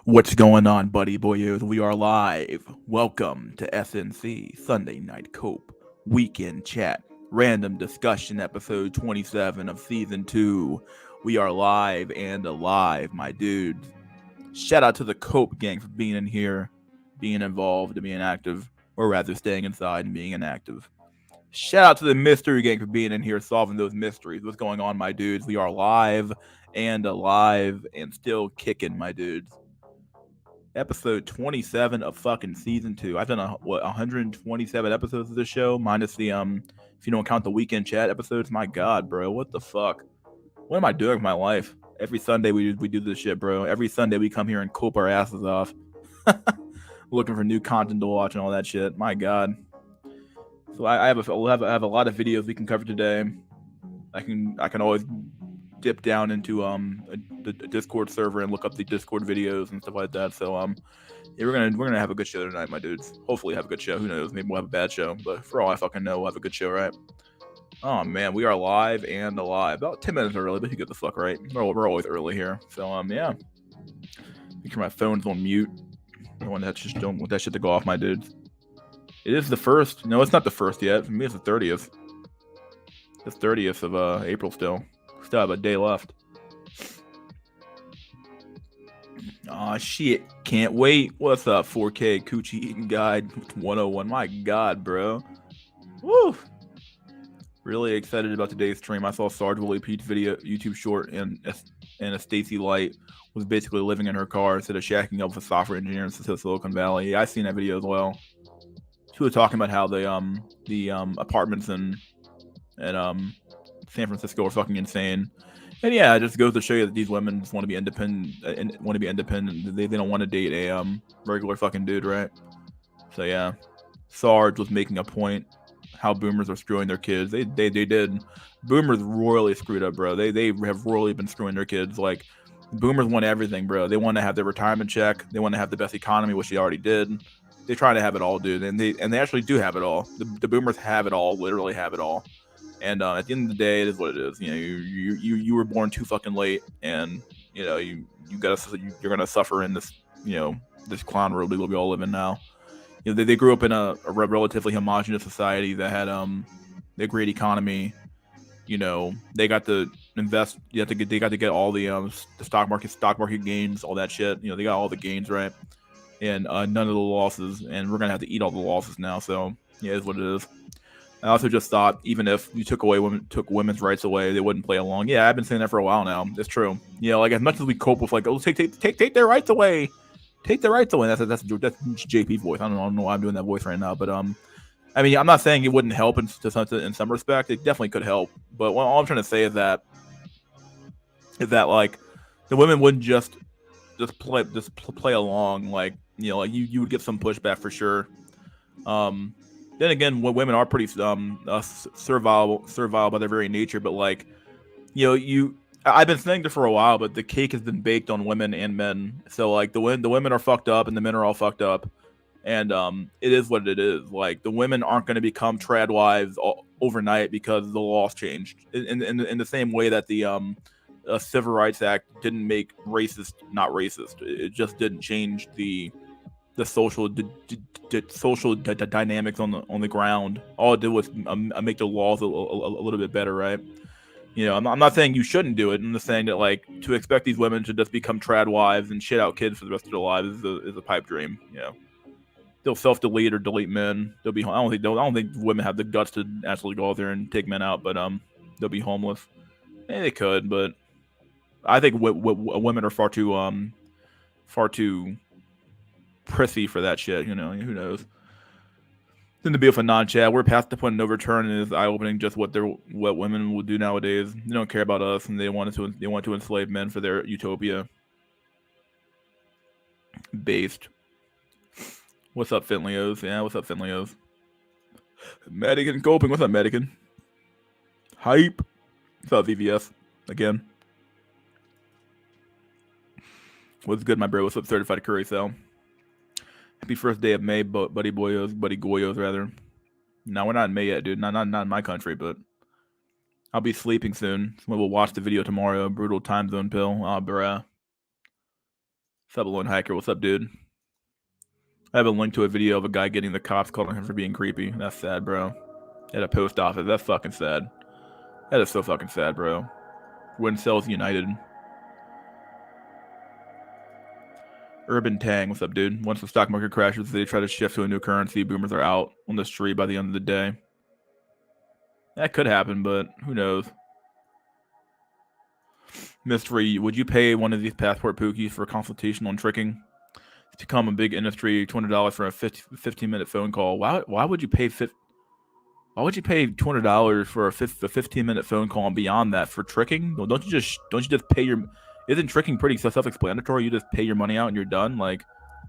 What's going on, buddy boyos? We are live. Welcome to SNC Sunday Night Cope Weekend Chat Random Discussion Episode 27 of Season 2. We are live and alive, my dudes. Shout out to the Cope gang for being in here, being involved, and being active, or rather staying inside and being inactive. Shout out to the Mystery gang for being in here, solving those mysteries. What's going on, my dudes? We are live and alive and still kicking, my dudes. Episode 27 of fucking season 2. I've done 127 episodes of this show, minus the if you don't count the weekend chat episodes. My god, bro, what the fuck? What am I doing with my life? Every Sunday we do this shit, bro. Every Sunday we come here and cope our asses off, looking for new content to watch and all that shit. My god. So I have a lot of videos we can cover today. I can always dip down into the Discord server and look up the Discord videos and stuff like that. So yeah, we're gonna have a good show tonight, my dudes. Hopefully have a good show. Who knows? Maybe we'll have a bad show, but for all I fucking know, we'll have a good show, right? Oh man, we are live and alive. About 10 minutes early, but you get the fuck right. We're always early here. So yeah. Make sure my phone's on mute. Don't want that shit to go off, my dudes. It is the first. No, it's not the first yet. For me, it's the 30th. It's 30th of April still. Still have a day left. Aw, shit. Can't wait. What's up, 4K Coochie Eating Guide 101? My god, bro. Woo! Really excited about today's stream. I saw Sarge Willie Pete's video, YouTube short, and a Stacy Light was basically living in her car instead of shacking up with a software engineer in Silicon Valley. Yeah, I seen that video as well. She was talking about how the apartments in San Francisco are fucking insane. And yeah, it just goes to show you that these women just want to be independent. They don't want to date a regular fucking dude, right? So yeah, Sarge was making a point how boomers are screwing their kids. They did. Boomers royally screwed up, bro. They have royally been screwing their kids. Like, boomers want everything, bro. They want to have their retirement check. They want to have the best economy, which they already did. They try to have it all, dude, and they actually do have it all. The boomers have it all, literally have it all. And at the end of the day, it is what it is. You know, you were born too fucking late, and you know you're gonna suffer in this this clown world we all live in now. You know, they grew up in a relatively homogenous society that had a great economy. You know, they got to invest. They got to get all the stock market gains, all that shit. You know, they got all the gains, right? And none of the losses, and we're gonna have to eat all the losses now. So yeah, it is what it is. I also just thought, even if you took women's rights away, they wouldn't play along. Yeah, I've been saying that for a while now. It's true. You know, like, as much as we cope with, like, oh, take their rights away, take their rights away. That's JP voice. I don't know why I'm doing that voice right now, but I mean, I'm not saying it wouldn't help in some respect. It definitely could help. But all I'm trying to say is that like, the women wouldn't just play along. Like, you know, like you would get some pushback for sure. Then again, women are pretty servile by their very nature. But like, you know, I've been saying this for a while, but the cake has been baked on women and men. So like, the women are fucked up and the men are all fucked up, and it is what it is. Like, the women aren't going to become trad wives overnight because the laws changed. In the same way that the Civil Rights Act didn't make racist not racist. It just didn't change the social dynamics on the ground. All it did was make the laws a little bit better, right? You know, I'm not saying you shouldn't do it. I'm just saying that, like, to expect these women to just become trad wives and shit out kids for the rest of their lives is a pipe dream. You know, they'll self-delete or delete men. They'll be. I don't think women have the guts to actually go out there and take men out, but they'll be homeless. Maybe they could, but I think women are far too prissy for that shit. You know, who knows? Then to be with a non-chat, we're past the point of no return, and it's eye-opening just what women will do nowadays. They don't care about us, and they want to enslave men for their utopia based. What's up, Finleos? Yeah, what's up, Finleos? Madigan Coping, what's up, Madigan? Hype. What's up, VVS? Again. What's good, my bro? What's up, Certified Curry Cell? Happy first day of May, buddy Goyos, rather. No, we're not in May yet, dude. Not in my country, but I'll be sleeping soon. We'll watch the video tomorrow. Brutal time zone pill. Oh, bruh. What's up, Lone Hiker? What's up, dude? I have a link to a video of a guy getting the cops calling him for being creepy. That's sad, bro. At a post office. That's fucking sad. That is so fucking sad, bro. When Cells United. Urban Tang, what's up, dude? Once the stock market crashes, they try to shift to a new currency. Boomers are out on the street by the end of the day. That could happen, but who knows? Mystery, would you pay one of these passport pookies for a consultation on tricking? It's become a big industry. $200 for a 15-minute phone call. Why would you pay Why would you pay $200 for a 15-minute phone call and beyond that for tricking? Well, don't you just pay your? Isn't tricking pretty self-explanatory? You just pay your money out and you're done. Like,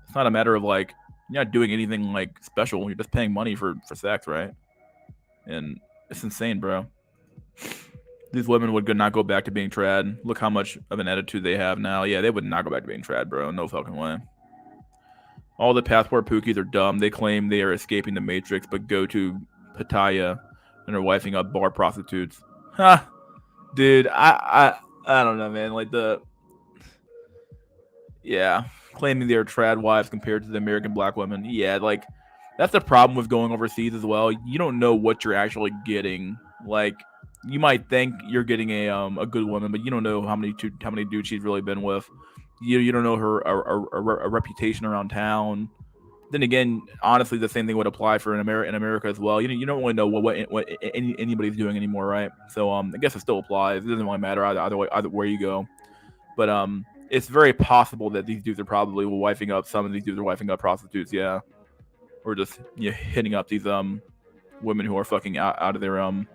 it's not a matter of like you're not doing anything like special. You're just paying money for sex, right? And it's insane, bro. These women would not go back to being trad. Look how much of an attitude they have now. Yeah, they would not go back to being trad, bro. No fucking way. All the passport pookies are dumb. They claim they are escaping the Matrix, but go to Pattaya and are wifing up bar prostitutes. Ha, dude, I don't know, man. Like claiming they're trad wives compared to the American black women. Yeah, like that's the problem with going overseas as well. You don't know what you're actually getting. Like, you might think you're getting a good woman, but you don't know how many dudes she's really been with. You don't know her reputation around town. Then again, honestly, the same thing would apply for in America as well. You don't really know what anybody's doing anymore, right? So I guess it still applies. It doesn't really matter either where you go. But it's very possible that these dudes are probably wifing up. Some of these dudes are wifing up prostitutes, yeah, or just hitting up these women who are fucking out of their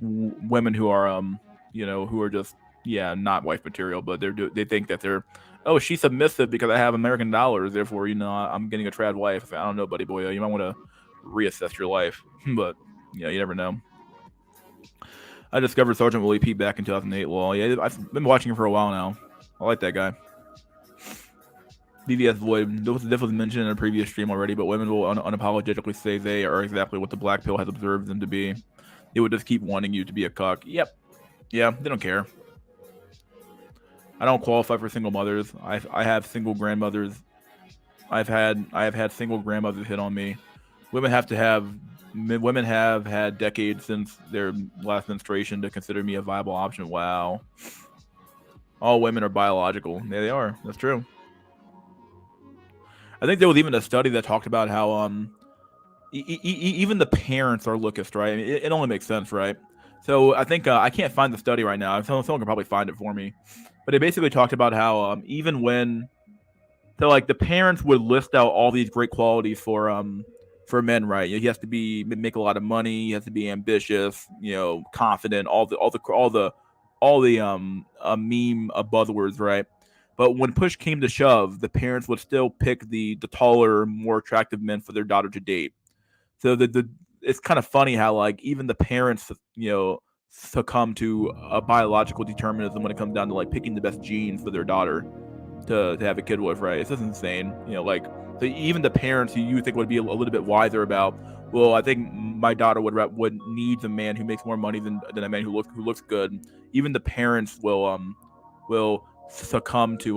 women who are who are just not wife material, but they think that they're, oh, she's submissive because I have American dollars, therefore I'm getting a trad wife. I don't know, buddy boy, you might want to reassess your life. But you never know. I discovered Sergeant Willie P back in 2008. Well, yeah, I've been watching him for a while now. I like that guy. BVS Void, this was mentioned in a previous stream already, but women will unapologetically say they are exactly what the black pill has observed them to be. They would just keep wanting you to be a cuck. Yep. Yeah, they don't care. I don't qualify for single mothers. I have single grandmothers. I have had single grandmothers hit on me. Women have had decades since their last menstruation to consider me a viable option. Wow. All women are biological. Yeah, they are. That's true. I think there was even a study that talked about how even the parents are lookist, right? I mean, it only makes sense, right? So I think I can't find the study right now. Someone can probably find it for me. But it basically talked about how even when, so like the parents would list out all these great qualities for men, right? He has to make a lot of money. He has to be ambitious, confident. All the meme buzzwords, right? But when push came to shove, the parents would still pick the taller, more attractive men for their daughter to date. So it's kind of funny how like even the parents, succumb to a biological determinism when it comes down to like picking the best genes for their daughter to have a kid with, right? It's just insane, like, so even the parents who you think would be a little bit wiser about, well, I think my daughter would need a man who makes more money than a man who looks good. Even the parents will succumb to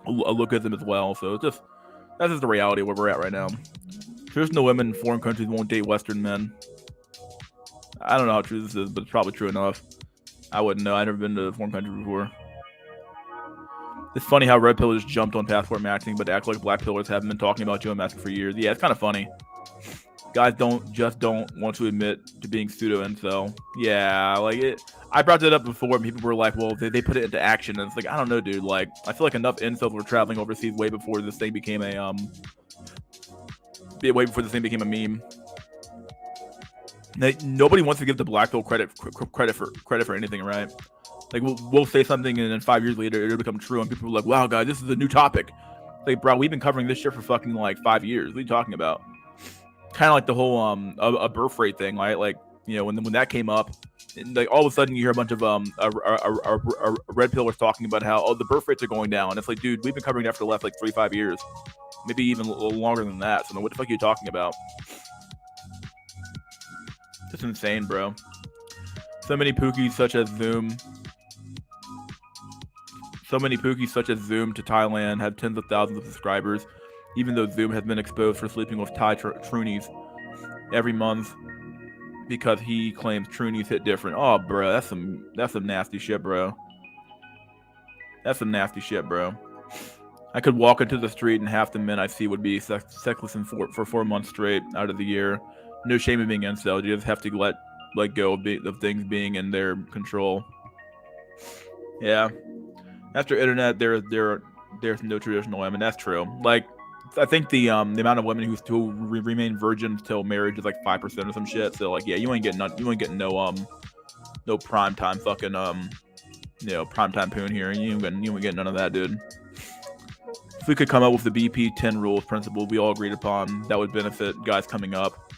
lookism as well. So that's just the reality of where we're at right now. Traditional women in foreign countries won't date Western men. I don't know how true this is, but it's probably true enough. I wouldn't know. I've never been to a foreign country before. It's funny how red pillars jumped on passport matching, but act like black pillars haven't been talking about GeoMS for years. Yeah, it's kind of funny. Guys don't want to admit to being pseudo-incel. Yeah, like it. I brought that up before, and people were like, well, they put it into action. And it's like, I don't know, dude. Like, I feel like enough incels were traveling overseas way before this thing became a meme. Nobody wants to give the black pill credit for anything, right? Like we'll say something and then 5 years later it'll become true, and people are like, "Wow, guys, this is a new topic." Like, bro, we've been covering this shit for fucking like 5 years. What are you talking about? Kind of like the whole a birth rate thing, right? Like, when that came up, and like all of a sudden you hear a bunch of red pillers talking about how the birth rates are going down. And it's like, dude, we've been covering that for the last like 3-5 years, maybe even a little longer than that. So what the fuck are you talking about? Just insane, bro. So many pookies such as Zoom. So many Pookies such as Zoom to Thailand have tens of thousands of subscribers, even though Zoom has been exposed for sleeping with Thai Troonies every month because he claims Troonies hit different. Oh, bro, that's some nasty shit, bro. That's some nasty shit, bro. I could walk into the street and half the men I see would be sexless for 4 months straight out of the year. No shame in being incel. You just have to let go of things being in their control. Yeah. After internet, there's no traditional women. That's true. Like, I think the amount of women who remain virgins till marriage is like 5% or some shit. So like, yeah, you ain't getting no prime time fucking prime time poon here. You ain't getting none of that, dude. If we could come up with the BP 10 rules principle we all agreed upon, that would benefit guys coming up.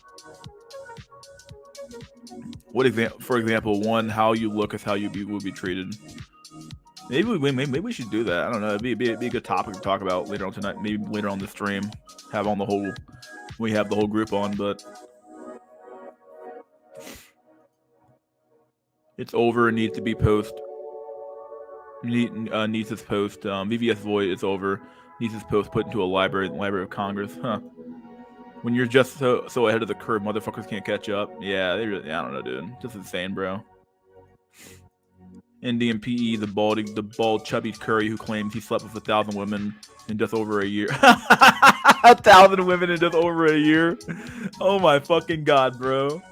For example, 1, how you look is how you will be treated. Maybe we should do that. I don't know. It'd be a good topic to talk about later on tonight. Maybe later on the stream, we have the whole group on. But it's over. It needs to be post. Needs this post. VVS Void. It's over. Needs this post put into a Library of Congress. Huh. When you're just so ahead of the curve, motherfuckers can't catch up. Yeah, I don't know, dude. Just insane, bro. Indian PE, the bald chubby curry who claims he slept with 1,000 women in just over a year. 1,000 women in just over a year. Oh my fucking god, bro.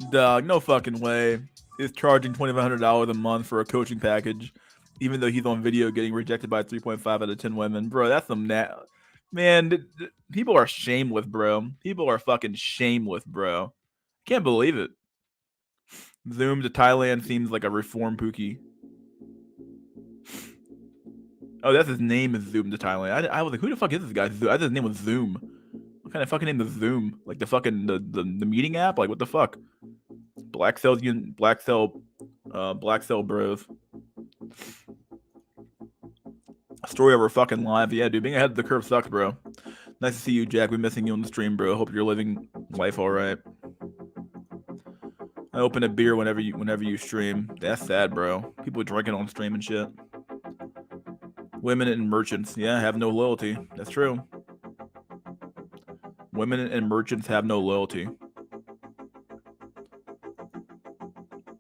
Dog, no fucking way. Is charging $2,500 a month for a coaching package, even though he's on video getting rejected by 3.5 out of 10 women. Bro, that's some man, people are shameless, bro. People are fucking shameless, bro. Can't believe it. Zoom to Thailand seems like a reform Pookie. Oh, that's his name is Zoom to Thailand. I was like, who the fuck is this guy? I thought his name was Zoom. What kind of fucking name is Zoom? Like the fucking the meeting app? Like what the fuck? Black Cell Bros. Story over fucking live. Yeah, dude, being ahead of the curve sucks, bro. Nice to see you, Jack. We're missing you on the stream, bro. Hope you're living life all right. I open a beer whenever you stream. That's sad, bro. People drinking on stream and shit. Women and merchants, yeah, have no loyalty. That's true. Women and merchants have no loyalty.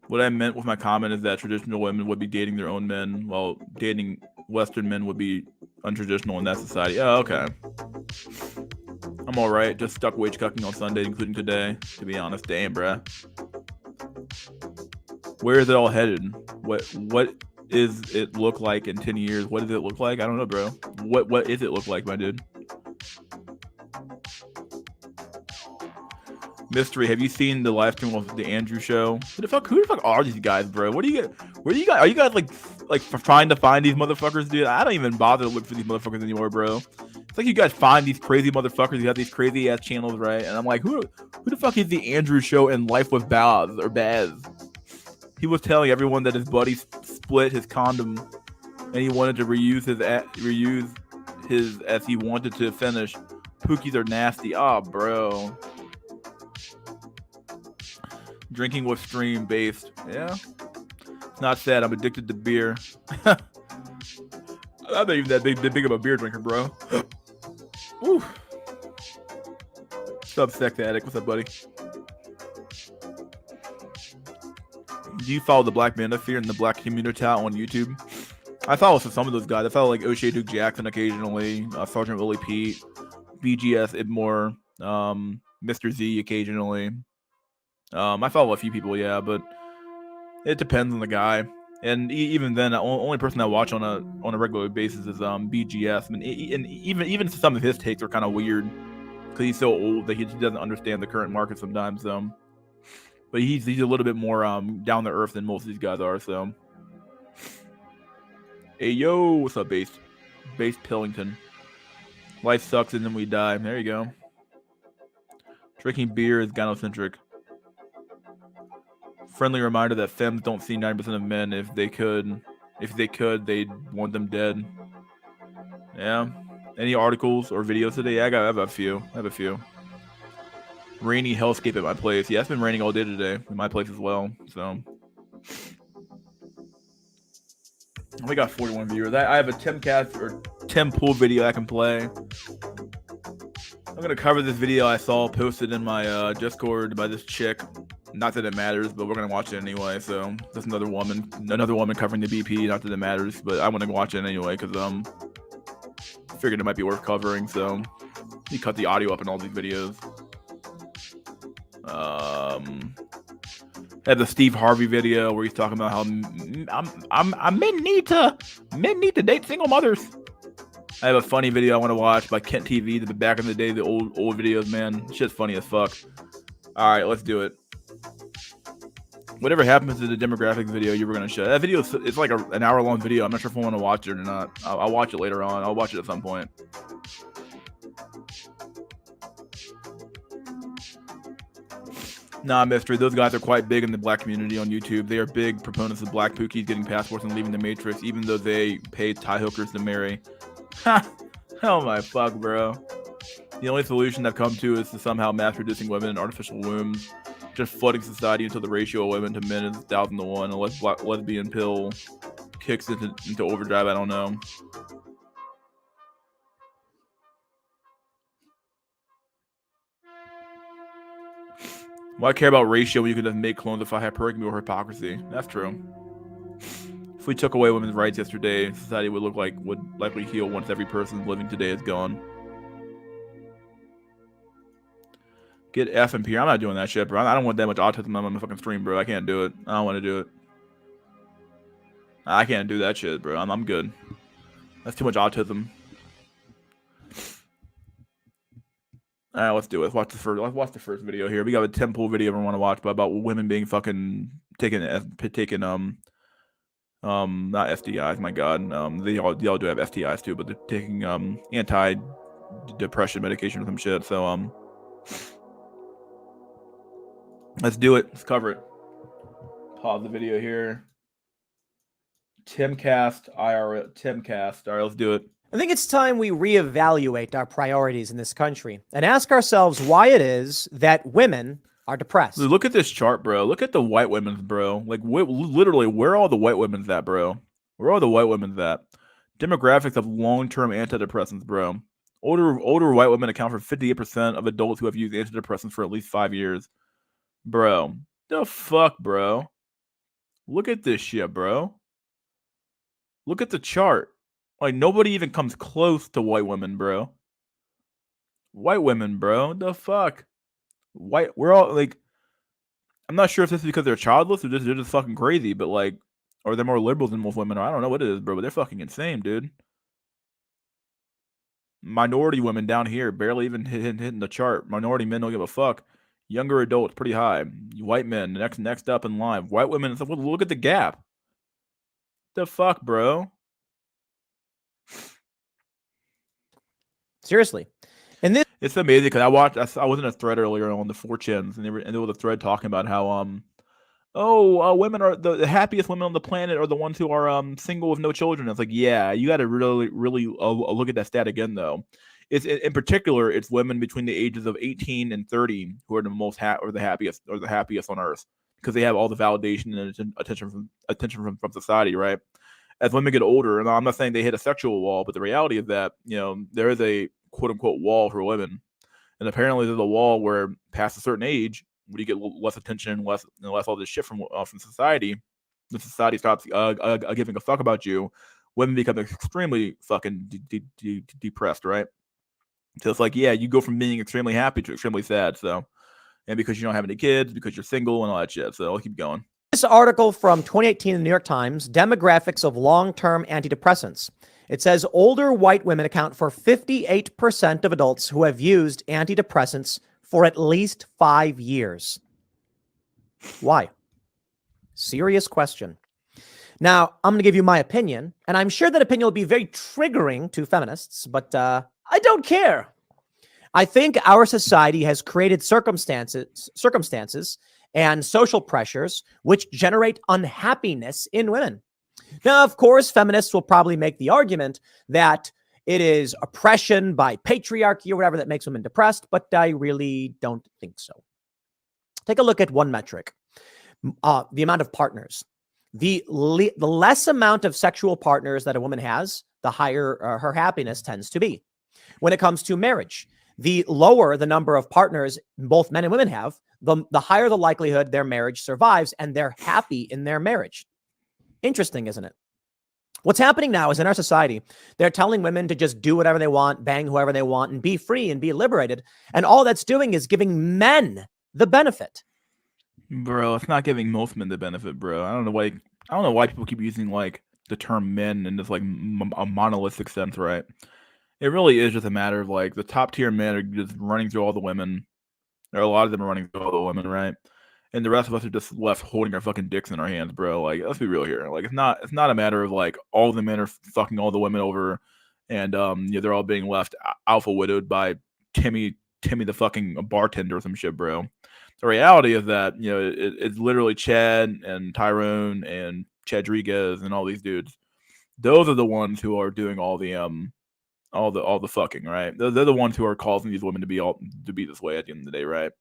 What I meant with my comment is that traditional women would be dating their own men, while dating Western men would be untraditional in that society. Oh, okay. I'm alright. Just stuck wage cucking on Sunday, including today. To be honest, damn, bruh. Where is it all headed? What is it look like in 10 years? What does it look like? I don't know, bro. What is it look like, my dude? Mystery, have you seen the live stream of the Andrew show? Who the fuck are these guys, bro? Where are you guys? Are you guys like trying to find these motherfuckers, dude? I don't even bother to look for these motherfuckers anymore, bro. It's like you guys find these crazy motherfuckers. You have these crazy ass channels, right? And I'm like, who the fuck is the Andrew show in Life with Baz? He was telling everyone that his buddy split his condom, and he wanted to reuse his as he wanted to finish. Pookies are nasty. Oh, bro. Drinking with stream based. Yeah. It's not sad. I'm addicted to beer. I'm not even that big of a beer drinker, bro. Woo. What's up, Sex Addict? What's up, buddy? Do you follow the Black Manosphere and the Black Community on YouTube? I follow some of those guys. I follow like O'Shea Duke Jackson occasionally, Sergeant Willie Pete, BGS Ibmore, Mr. Z occasionally. I follow a few people, yeah, but it depends on the guy. And even then, the only person I watch on a regular basis is BGS. I mean, and even some of his takes are kind of weird because he's so old that he doesn't understand the current market sometimes. But he's a little bit more down to earth than most of these guys are. So, hey yo, what's up, Base Pillington? Life sucks and then we die. There you go. Drinking beer is gynocentric. Friendly reminder that femmes don't see 90% of men. If they could, they'd want them dead. Yeah. Any articles or videos today? Yeah, I have a few. Rainy hellscape at my place. Yeah, it's been raining all day today in my place as well. So we got 41 viewers. I have a Timcast or Tim Pool video I can play. I'm gonna cover this video I saw posted in my Discord by this chick. Not that it matters, but we're gonna watch it anyway. So there's another woman covering the BP. Not that it matters, but I want to watch it anyway because I figured it might be worth covering. So you cut the audio up in all these videos. I have the Steve Harvey video where he's talking about how men need to date single mothers. I have a funny video I want to watch by Kent TV. The back in the day, the old videos, man, shit's funny as fuck. All right, let's do it. Whatever happens to the demographics video you were gonna show, that video it's like an hour-long video. I'm not sure if I want to watch it or not. I'll watch it later on. I'll watch it at some point. Nah, mystery. Those guys are quite big in the black community on YouTube. They are big proponents of black pookies getting passports and leaving the Matrix, even though they pay tie hookers to marry. Ha! Oh my fuck, bro. The only solution I've come to is to somehow mass producing women in artificial wombs, just flooding society until the ratio of women to men is 1,000 to 1, unless lesbian pill kicks into overdrive. I don't know. Why care about ratio when you could just make clones if I had hypergamy or hypocrisy? That's true. If we took away women's rights yesterday, society would likely heal once every person living today is gone. Get F and P. I'm not doing that shit, bro. I don't want that much autism on my fucking stream, bro. I can't do it. I don't want to do it. I can't do that shit, bro. I'm good. That's too much autism. All right, let's do it. Let's watch the first video here. We got a temple video we want to watch, but about women being fucking taking not STIs. My God, they all do have STIs too, but they're taking anti-depression medication or some shit. So let's do it. Let's cover it. Pause the video here. Timcast IR Timcast. All right, let's do it. I think it's time we reevaluate our priorities in this country and ask ourselves why it is that women are depressed. Look at this chart, bro. Look at the white women's, bro. Like, literally, where are all the white women's at, bro? Where are all the white women's at? Demographics of long-term antidepressants, bro. Older white women account for 58% of adults who have used antidepressants for at least 5 years. Bro, the fuck, bro? Look at this shit, bro. Look at the chart. Like, nobody even comes close to white women, bro. White women, bro. The fuck? We're all, like, I'm not sure if this is because they're childless or they're just fucking crazy, but, like, or they're more liberal than most women, or I don't know what it is, bro, but they're fucking insane, dude. Minority women down here, barely even hitting the chart. Minority men don't give a fuck. Younger adults, pretty high. White men, next up in line. White women, look at the gap. The fuck, bro? Seriously. And this, it's amazing because I was in a thread earlier on the 4chans, and there was a thread talking about how women are the happiest women on the planet are the ones who are single with no children. It's like, yeah, you got to really look at that stat again, though. It's in particular, it's women between the ages of 18 and 30 who are the happiest on earth, because they have all the validation and attention from society, right? As women get older, and I'm not saying they hit a sexual wall, but the reality is that, you know, there is a quote unquote wall for women, and apparently there's a wall where past a certain age, when you get less attention and less all this shit from society, the society stops giving a fuck about you. Women become extremely fucking depressed, right? So it's like, yeah, you go from being extremely happy to extremely sad. So, and because you don't have any kids, because you're single and all that shit. So I'll keep going. This article from 2018 in the New York Times, Demographics of Long-Term Antidepressants. It says older white women account for 58% of adults who have used antidepressants for at least 5 years. Why? Serious question. Now, I'm going to give you my opinion, and I'm sure that opinion will be very triggering to feminists, but I don't care. I think our society has created circumstances and social pressures which generate unhappiness in women. Now, of course, feminists will probably make the argument that it is oppression by patriarchy or whatever that makes women depressed, but I really don't think so. Take a look at one metric, the amount of partners. The less amount of sexual partners that a woman has, the higher her happiness tends to be. When it comes to marriage, the lower the number of partners both men and women have, the higher the likelihood their marriage survives and they're happy in their marriage. Interesting, isn't it? What's happening now is in our society, they're telling women to just do whatever they want, bang whoever they want, and be free and be liberated. And all that's doing is giving men the benefit. Bro, it's not giving most men the benefit, bro. I don't know why people keep using like the term men in this like a monolithic sense, right? It really is just a matter of like the top tier men are just running through all the women. Or a lot of them are running through all the women, right? And the rest of us are just left holding our fucking dicks in our hands, bro. Like, let's be real here. Like, it's not a matter of like all the men are fucking all the women over, and they're all being left alpha widowed by Timmy the fucking bartender or some shit, bro. The reality is that it's literally Chad and Tyrone and Chadriguez and all these dudes. Those are the ones who are doing all the fucking, right? They're the ones who are causing these women to be this way at the end of the day, right?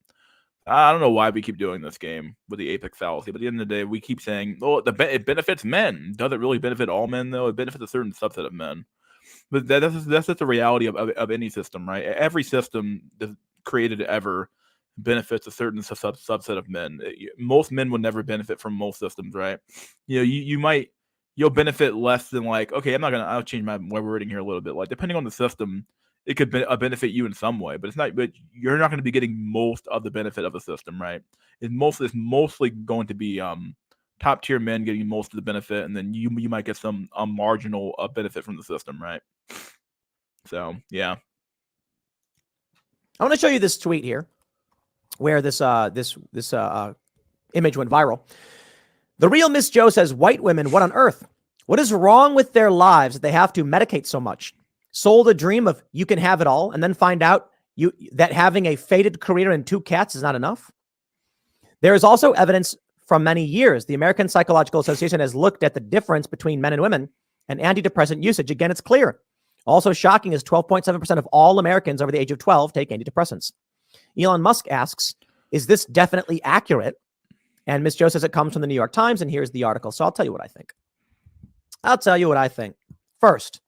I don't know why we keep doing this game with the apex fallacy, but at the end of the day, we keep saying, "Oh, it benefits men." Does it really benefit all men, though? It benefits a certain subset of men. But that's just the reality of any system, right? Every system that's created ever benefits a certain subset of men. Most men would never benefit from most systems, right? You'll benefit less than like, okay, I'll change my wording here a little bit. Like, depending on the system, it could benefit you in some way, but you're not going to be getting most of the benefit of the system, right? It's mostly going to be top tier men getting most of the benefit, and then you might get some marginal benefit from the system, right? So yeah, I want to show you this tweet here, where this image went viral. The real Miss Joe says, "White women, what on earth? What is wrong with their lives that they have to medicate so much? Sold a dream of you can have it all, and then find out that having a fated career and 2 cats is not enough." There is also evidence from many years. The American Psychological Association has looked at the difference between men and women and antidepressant usage. Again, it's clear. Also shocking is 12.7% of all Americans over the age of 12 take antidepressants. Elon Musk asks, is this definitely accurate? And Ms. Joe says it comes from the New York Times, and here's the article. So I'll tell you what I think. First,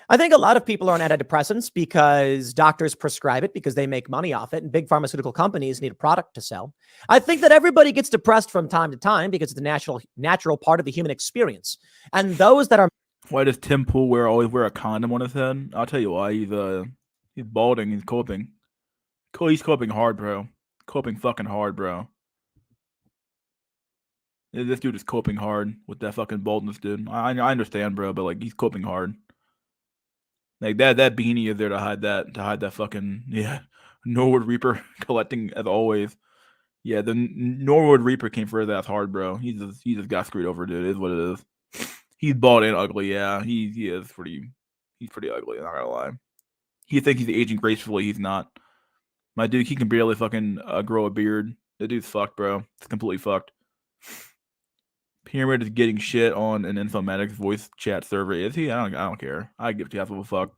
I think a lot of people are on antidepressants because doctors prescribe it because they make money off it, and big pharmaceutical companies need a product to sell. I think that everybody gets depressed from time to time because it's the natural part of the human experience. And those that are... Why does Tim Pool always wear a condom on his head? I'll tell you why. He's balding. He's coping. He's coping hard, bro. Coping fucking hard, bro. This dude is coping hard with that fucking baldness, dude. I understand, bro, but like he's coping hard. Like that beanie is there to hide that fucking Norwood Reaper collecting as always. Yeah, the Norwood Reaper came for his ass hard, bro. He just got screwed over, dude. It is what it is. He's bald and ugly, yeah. He's pretty ugly, I'm not gonna lie. He thinks he's aging gracefully, he's not. My dude, he can barely fucking grow a beard. That dude's fucked, bro. It's completely fucked. Pyramid is getting shit on an Infomatics voice chat server. Is he? I don't care. I give half of a fuck.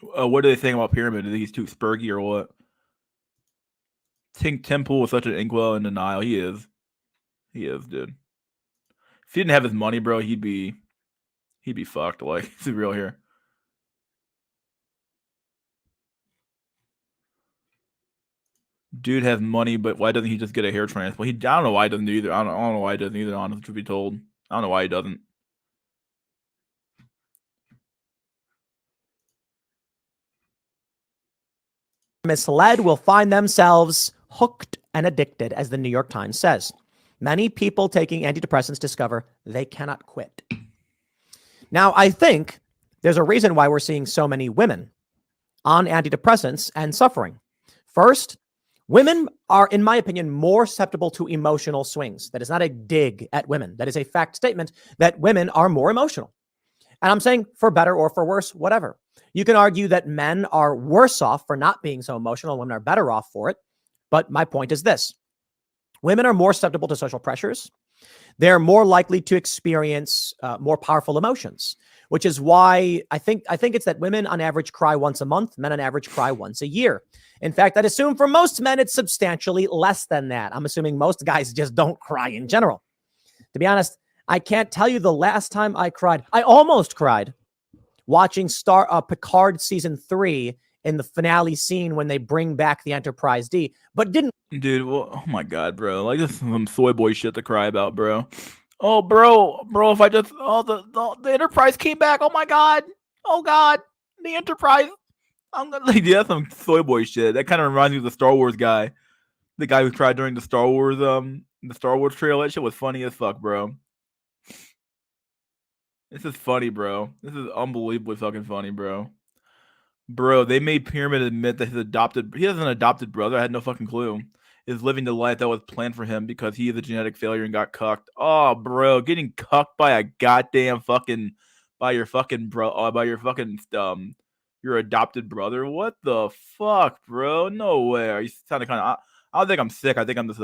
What do they think about Pyramid? Is he too spurgy or what? Think Temple was such an inkwell in denial. He is, dude. If he didn't have his money, bro, he'd be fucked. Like, it's real here. Dude has money, but why doesn't he just get a hair transplant? I don't know why he doesn't either. I don't know why he doesn't either, honestly, to be told. I don't know why he doesn't. Misled will find themselves hooked and addicted, as the New York Times says. Many people taking antidepressants discover they cannot quit. Now, I think there's a reason why we're seeing so many women on antidepressants and suffering. First, women are, in my opinion, more susceptible to emotional swings. That is not a dig at women. That is a fact statement that women are more emotional. And I'm saying for better or for worse, whatever. You can argue that men are worse off for not being so emotional. Women are better off for it. But my point is this. Women are more susceptible to social pressures. They're more likely to experience more powerful emotions, which is why I think it's that women on average cry once a month, men on average cry once a year. In fact, I'd assume for most men, it's substantially less than that. I'm assuming most guys just don't cry in general. To be honest, I can't tell you the last time I cried. I almost cried watching Picard season 3 in the finale scene when they bring back the Enterprise D, but didn't. Dude, well, oh my god, bro. Like, this is some soy boy shit to cry about, bro. Oh, bro, if I just, the Enterprise came back. Oh my god. Oh god. The Enterprise. I'm gonna, like, yeah, that's some soy boy shit. That kind of reminds me of the Star Wars guy. The guy who cried during the Star Wars trail. That shit was funny as fuck, bro. This is funny, bro. This is unbelievably fucking funny, bro. Bro, they made Pyramid admit that he has an adopted brother. I had no fucking clue. Is living the life that was planned for him because he is a genetic failure and got cucked. Oh, bro, getting cucked by a goddamn fucking, by your fucking your adopted brother. What the fuck, bro? No way. Are you sounding kind of? I don't think I'm sick. I think I'm just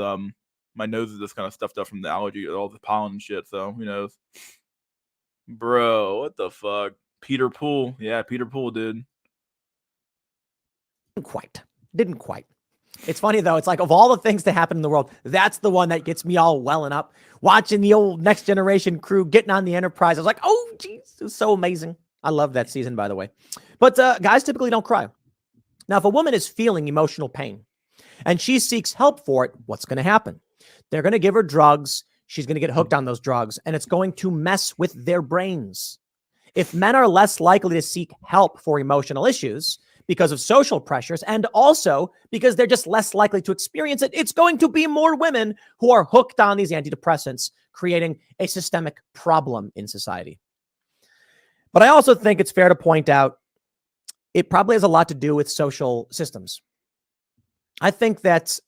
my nose is just kind of stuffed up from the allergy, all the pollen and shit. So who knows, bro? What the fuck? Peter Poole, yeah, Peter Poole, dude. Didn't quite. It's funny though. It's like, of all the things to happen in the world, that's the one that gets me all welling up. Watching the old Next Generation crew getting on the Enterprise, I was like, oh, geez, it was so amazing. I love that season, by the way. But guys typically don't cry. Now, if a woman is feeling emotional pain and she seeks help for it, what's going to happen? They're going to give her drugs. She's going to get hooked on those drugs, and it's going to mess with their brains. If men are less likely to seek help for emotional issues because of social pressures, and also because they're just less likely to experience it, it's going to be more women who are hooked on these antidepressants, creating a systemic problem in society. But I also think it's fair to point out it probably has a lot to do with social systems. I think that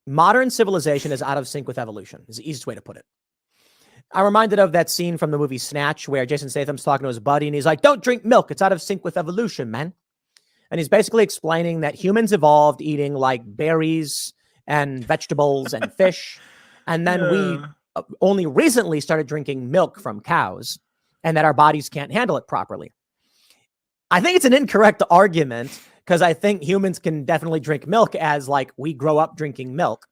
modern civilization is out of sync with evolution, is the easiest way to put it. I'm reminded of that scene from the movie Snatch where Jason Statham's talking to his buddy and he's like, don't drink milk. It's out of sync with evolution, man. And he's basically explaining that humans evolved eating like berries and vegetables and fish. And then we only recently started drinking milk from cows and that our bodies can't handle it properly. I think it's an incorrect argument because I think humans can definitely drink milk as like we grow up drinking milk.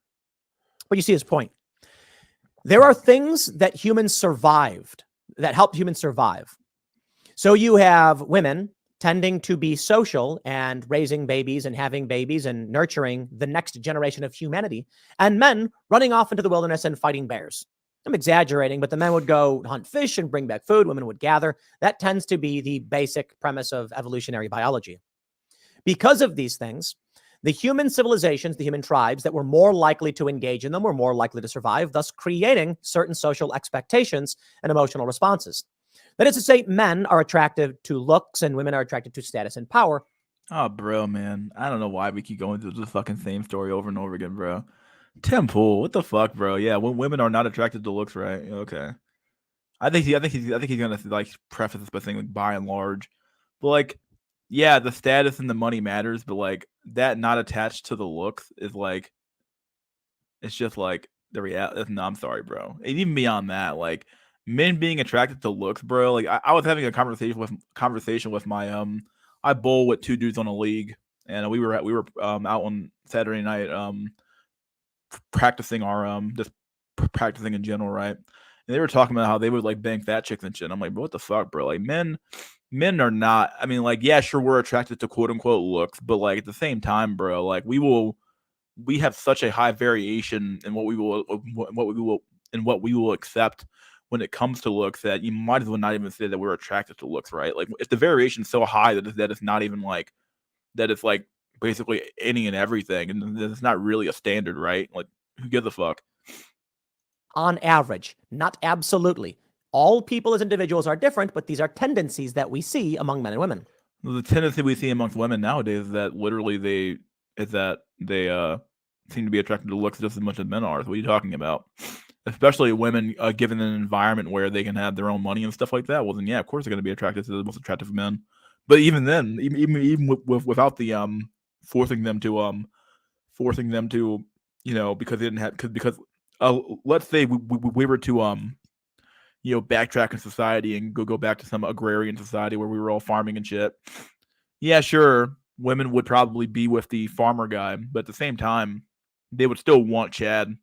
But you see his point. There are things that humans survived that helped humans survive. So you have women tending to be social and raising babies and having babies and nurturing the next generation of humanity, and men running off into the wilderness and fighting bears. I'm exaggerating, but the men would go hunt fish and bring back food. Women would gather. That tends to be the basic premise of evolutionary biology. Because of these things, the human civilizations, the human tribes that were more likely to engage in them were more likely to survive, thus creating certain social expectations and emotional responses. That is to say, men are attracted to looks and women are attracted to status and power. Oh, bro, man. I don't know why we keep going through the fucking same story over and over again, bro. Tim Pool, what the fuck, bro? Yeah, when women are not attracted to looks, right? Okay. I think he's gonna like preface this by saying like by and large, but like, yeah, the status and the money matters, but like that not attached to the looks is like, it's just like the reality. No, I'm sorry, bro. And even beyond that, like men being attracted to looks, bro. Like I was having a conversation with my I bowl with two dudes on a league, and we were out on Saturday night practicing our just practicing in general, right? And they were talking about how they would like bang fat chicks and shit. I'm like, what the fuck, bro? Like men are not. I mean, like, yeah, sure, we're attracted to quote unquote looks, but like at the same time, bro, like we have such a high variation in what we will accept when it comes to looks that you might as well not even say that we're attracted to looks, right? Like if the variation is so high that it's not even like that, it's like basically any and everything, and it's not really a standard, right? Like who gives a fuck? On average, not absolutely. All people as individuals are different, but these are tendencies that we see among men and women. The tendency we see amongst women nowadays is that literally they seem to be attracted to looks just as much as men are. So what are you talking about? Especially women, given an environment where they can have their own money and stuff like that. Well, then yeah, of course they're going to be attracted to the most attractive men. But even then, even without the forcing them to, because they didn't have because let's say we were to backtrack in society and go back to some agrarian society where we were all farming and shit. Yeah, sure, women would probably be with the farmer guy, but at the same time, they would still want Chad.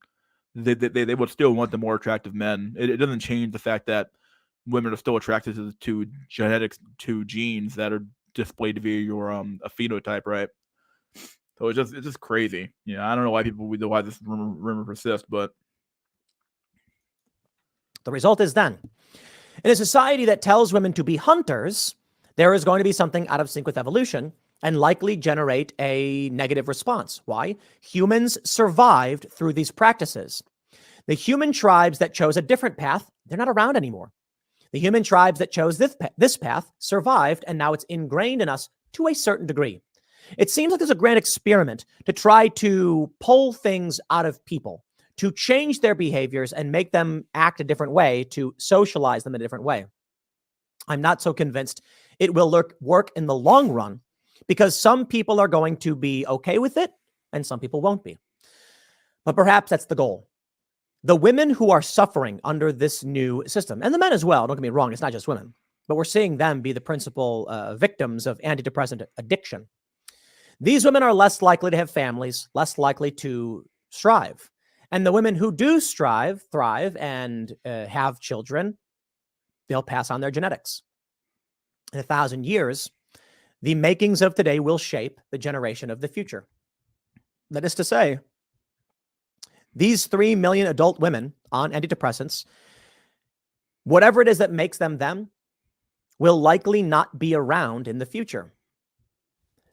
They would still want the more attractive men. It doesn't change the fact that women are still attracted to genetics, to genes that are displayed via your a phenotype, right? So it's just crazy. I don't know why this rumor persists, but The result is then, in a society that tells women to be hunters, there is going to be something out of sync with evolution and likely generate a negative response. Why? Humans survived through these practices. The human tribes that chose a different path, they're not around anymore. The human tribes that chose this path survived, and now it's ingrained in us to a certain degree. It seems like there's a grand experiment to try to pull things out of people, to change their behaviors and make them act a different way, to socialize them in a different way. I'm not so convinced it will work in the long run, because some people are going to be okay with it and some people won't be. But perhaps that's the goal. The women who are suffering under this new system, and the men as well, don't get me wrong, it's not just women, but we're seeing them be the principal victims of antidepressant addiction. These women are less likely to have families, less likely to strive. And the women who do strive, thrive, and have children, they'll pass on their genetics. In 1,000 years, the makings of today will shape the generation of the future. That is to say, these 3 million adult women on antidepressants, whatever it is that makes them, will likely not be around in the future.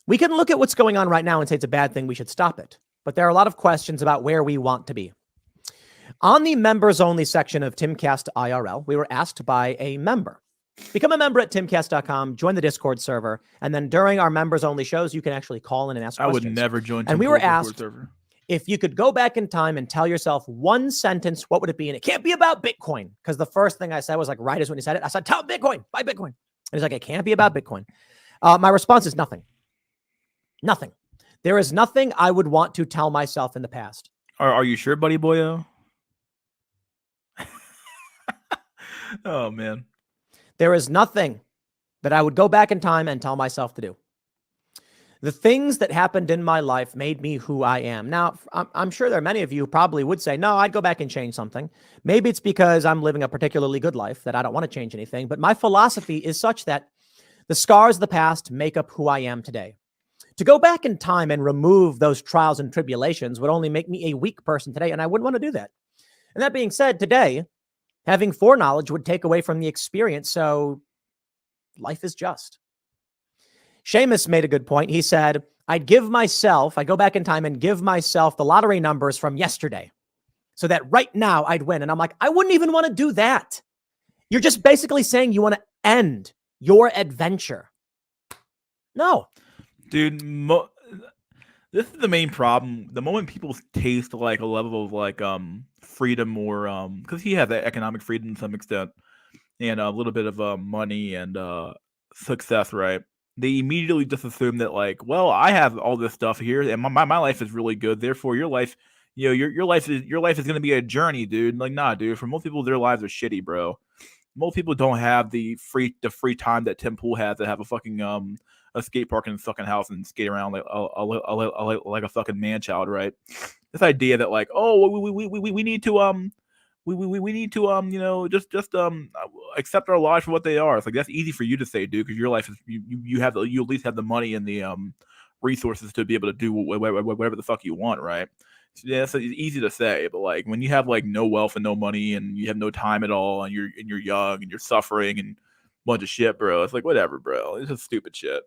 We can look at what's going on right now and say it's a bad thing, we should stop it. But there are a lot of questions about where we want to be. On the members only section of Timcast IRL, we were asked by a member. Become a member at timcast.com, join the Discord server, and then during our members only shows, you can actually call in and ask questions. I would never join. And we were asked if you could go back in time and tell yourself one sentence, what would it be? And it can't be about Bitcoin, because the first thing I said was like, right as when he said it, I said, tell Bitcoin, buy Bitcoin. And he's like, it can't be about Bitcoin. My response is nothing. Nothing. There is nothing I would want to tell myself in the past. Are you sure, buddy boyo? Oh, man. There is nothing that I would go back in time and tell myself to do. The things that happened in my life made me who I am. Now, I'm sure there are many of you who probably would say, no, I'd go back and change something. Maybe it's because I'm living a particularly good life that I don't want to change anything. But my philosophy is such that the scars of the past make up who I am today. To go back in time and remove those trials and tribulations would only make me a weak person today, and I wouldn't want to do that. And that being said, today, having foreknowledge would take away from the experience, so life is just. Seamus made a good point. He said, I'd go back in time and give myself the lottery numbers from yesterday so that right now I'd win. And I'm like, I wouldn't even want to do that. You're just basically saying you want to end your adventure. No. Dude, this is the main problem. The moment people taste like a level of like freedom or because he has that economic freedom to some extent and a little bit of money and success, right? They immediately just assume that like, well, I have all this stuff here and my life is really good. Therefore, your life, your life is gonna be a journey, dude. Like, nah, dude. For most people, their lives are shitty, bro. Most people don't have the free time that Tim Pool has to have a fucking a skate park in the fucking house and skate around like a fucking man child, right? This idea that like, oh, we need to we need to just accept our lives for what they are. It's like that's easy for you to say, dude, because your life is you at least have the money and the resources to be able to do whatever the fuck you want, right? Yeah, it's easy to say, but like when you have like no wealth and no money and you have no time at all and you're young and you're suffering and a bunch of shit, bro. It's like whatever, bro. It's just stupid shit.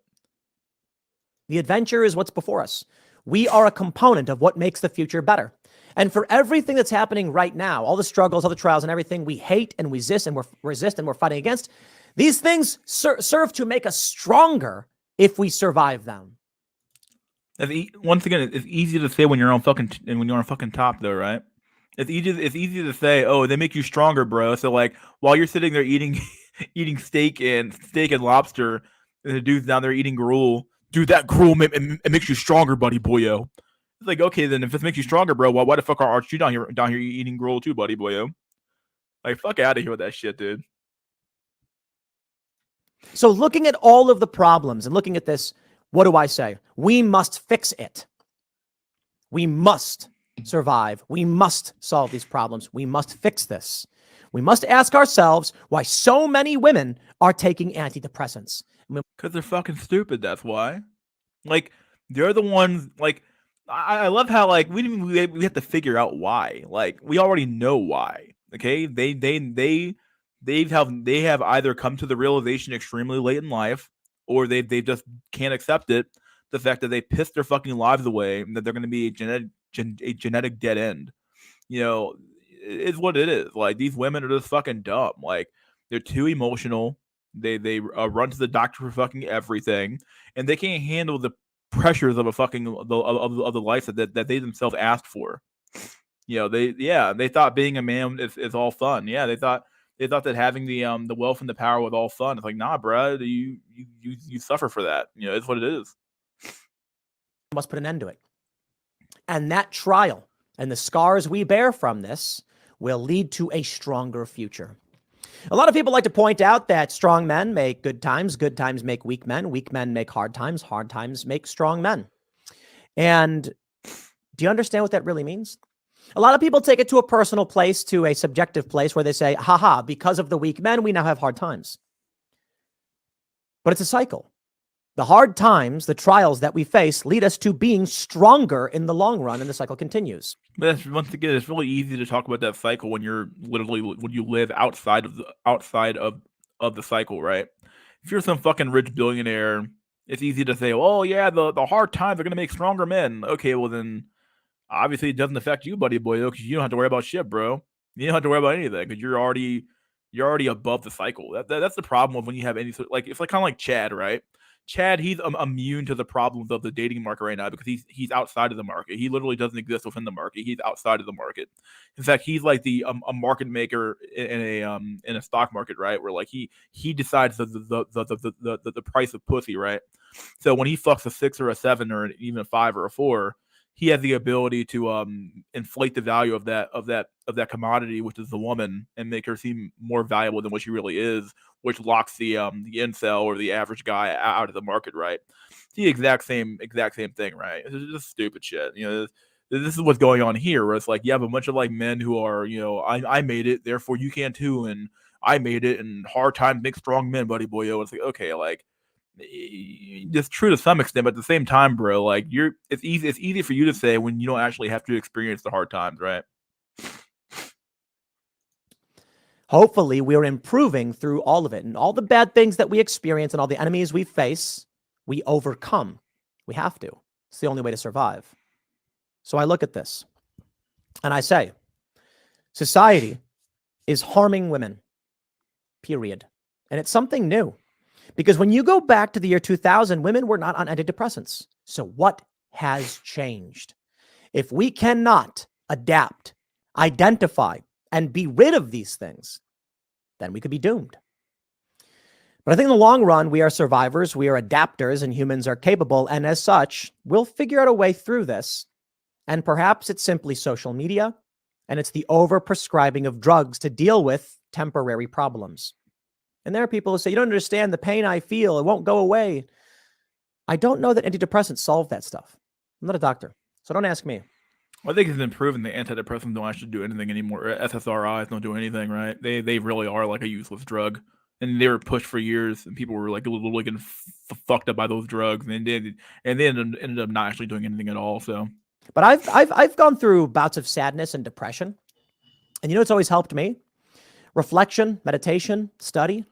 The adventure is what's before us. We are a component of what makes the future better. And for everything that's happening right now, all the struggles, all the trials and everything we hate and resist and we're fighting against, these things serve to make us stronger if we survive them. Once again, it's easy to say when you're on fucking top, though, right? It's easy to say, oh, they make you stronger, bro. So like while you're sitting there eating steak and lobster, and the dude's down there eating gruel. Dude, that gruel it makes you stronger, buddy boyo. like, okay, then if this makes you stronger, bro, why the fuck aren't you down here eating gruel too, buddy boyo? Like, fuck out of here with that shit, dude. So looking at all of the problems and looking at this, what do I say? We must fix it. We must survive. We must solve these problems. We must fix this. We must ask ourselves why so many women are taking antidepressants. Because they're fucking stupid, that's why. Like, they're the ones, like, I love how, like, we have to figure out why. Like, we already know why, okay? They have either come to the realization extremely late in life, or they just can't accept it, the fact that they pissed their fucking lives away, and that they're going to be a genetic dead end. You know, it's what it is. Like, these women are just fucking dumb. Like, they're too emotional. They run to the doctor for fucking everything, and they can't handle the pressures of a fucking of the life that they themselves asked for. You know, they thought being a man is all fun. Yeah, they thought that having the wealth and the power was all fun. It's like, nah, bro, you suffer for that. You know, it's what it is. Must put an end to it. And that trial and the scars we bear from this will lead to a stronger future. A lot of people like to point out that strong men make good times make weak men make hard times make strong men. And do you understand what that really means? A lot of people take it to a personal place, to a subjective place where they say, haha, because of the weak men, we now have hard times. But it's a cycle. The hard times, the trials that we face lead us to being stronger in the long run, and the cycle continues. But once again, it's really easy to talk about that cycle when you live outside of the cycle, right? If you're some fucking rich billionaire, it's easy to say, oh yeah, the hard times are gonna make stronger men. Okay, well then, obviously it doesn't affect you, buddy boy, because you don't have to worry about shit, bro. You don't have to worry about anything because you're already above the cycle. That's the problem with when you have any sort, like, it's like kind of like Chad, right? Chad, he's immune to the problems of the dating market right now because he's outside of the market. He literally doesn't exist within the market. He's outside of the market. In fact, he's like a market maker in a stock market, right? Where like he decides the price of pussy, right? So when he fucks a 6 or a 7 or even a 5 or a 4, he has the ability to inflate the value of that commodity, which is the woman, and make her seem more valuable than what she really is, which locks the incel or the average guy out of the market, right? It's the exact same thing, right? It's just stupid shit. You know, this is what's going on here, where it's like you have a bunch of like men who are, you know, I made it, therefore you can too, and I made it, and hard times make strong men, buddy boyo. It's like, okay, like, it's true to some extent, but at the same time, bro, like it's easy for you to say when you don't actually have to experience the hard times, right? Hopefully, we're improving through all of it, and all the bad things that we experience and all the enemies we face, we overcome. We have to. It's the only way to survive. So I look at this and I say, society is harming women, period. And it's something new. Because when you go back to the year 2000, women were not on antidepressants. So what has changed? If we cannot adapt, identify, and be rid of these things, then we could be doomed. But I think in the long run, we are survivors, we are adapters, and humans are capable. And as such, we'll figure out a way through this. And perhaps it's simply social media, and it's the overprescribing of drugs to deal with temporary problems. And there are people who say, you don't understand the pain I feel. It won't go away. I don't know that antidepressants solve that stuff. I'm not a doctor, so don't ask me. Well, I think it's been proven that antidepressants don't actually do anything anymore. SSRIs don't do anything, right? They really are like a useless drug. And they were pushed for years, and people were like literally getting fucked up by those drugs, and they ended up not actually doing anything at all. So, but I've gone through bouts of sadness and depression, and you know what's always helped me? Reflection, meditation, study.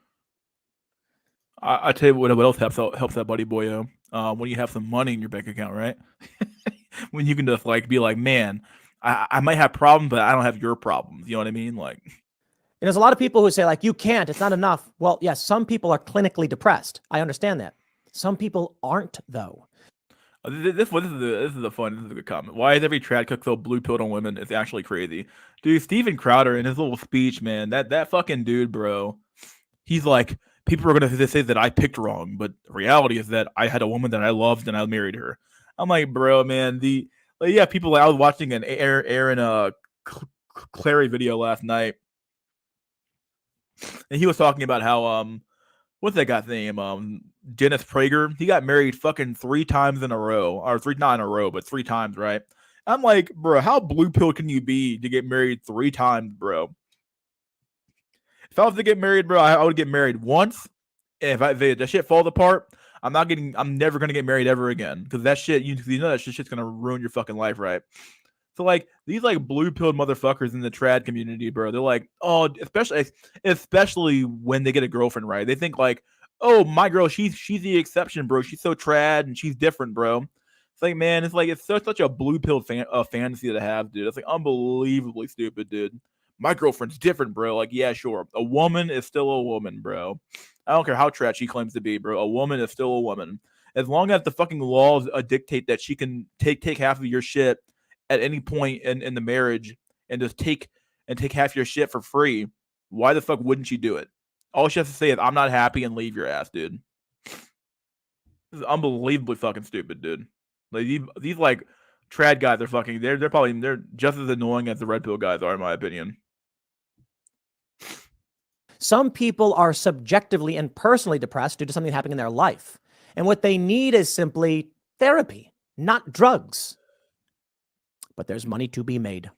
I tell you what else helps that buddy boyo. When you have some money in your bank account, right? When you can just like be like, man, I might have problems, but I don't have your problems. You know what I mean? Like, and there's a lot of people who say like, you can't, it's not enough. Well, yes, some people are clinically depressed. I understand that. Some people aren't, though. This is a good comment. Why is every trad cook so blue pilled on women? It's actually crazy, dude. Steven Crowder in his little speech, man, that fucking dude, bro. He's like, people are gonna say that I picked wrong, but the reality is that I had a woman that I loved and I married her. I'm like, bro, man, Like, yeah, people. Like, I was watching an Aaron Clary video last night, and he was talking about how what's that guy's name? Dennis Prager. He got married fucking 3 times in a row, or three not in a row, but 3 times, right? I'm like, bro, how blue pill can you be to get married 3 times, bro? If I was to get married, bro, I would get married once. And if that shit falls apart, I'm never gonna get married ever again because that shit, you know, that shit's gonna ruin your fucking life, right? So like these like blue pilled motherfuckers in the trad community, bro. They're like, oh, especially when they get a girlfriend, right? They think like, oh, my girl, she's the exception, bro. She's so trad and she's different, bro. It's like, man, it's such a blue pilled fantasy to have, dude. It's like unbelievably stupid, dude. My girlfriend's different, bro. Like, yeah, sure. A woman is still a woman, bro. I don't care how trad she claims to be, bro. A woman is still a woman. As long as the fucking laws dictate that she can take half of your shit at any point in the marriage and just take half your shit for free, why the fuck wouldn't you do it? All she has to say is, I'm not happy, and leave your ass, dude. This is unbelievably fucking stupid, dude. Like these like trad guys are fucking they're just as annoying as the red pill guys are, in my opinion. Some people are subjectively and personally depressed due to something happening in their life. And what they need is simply therapy, not drugs. But there's money to be made.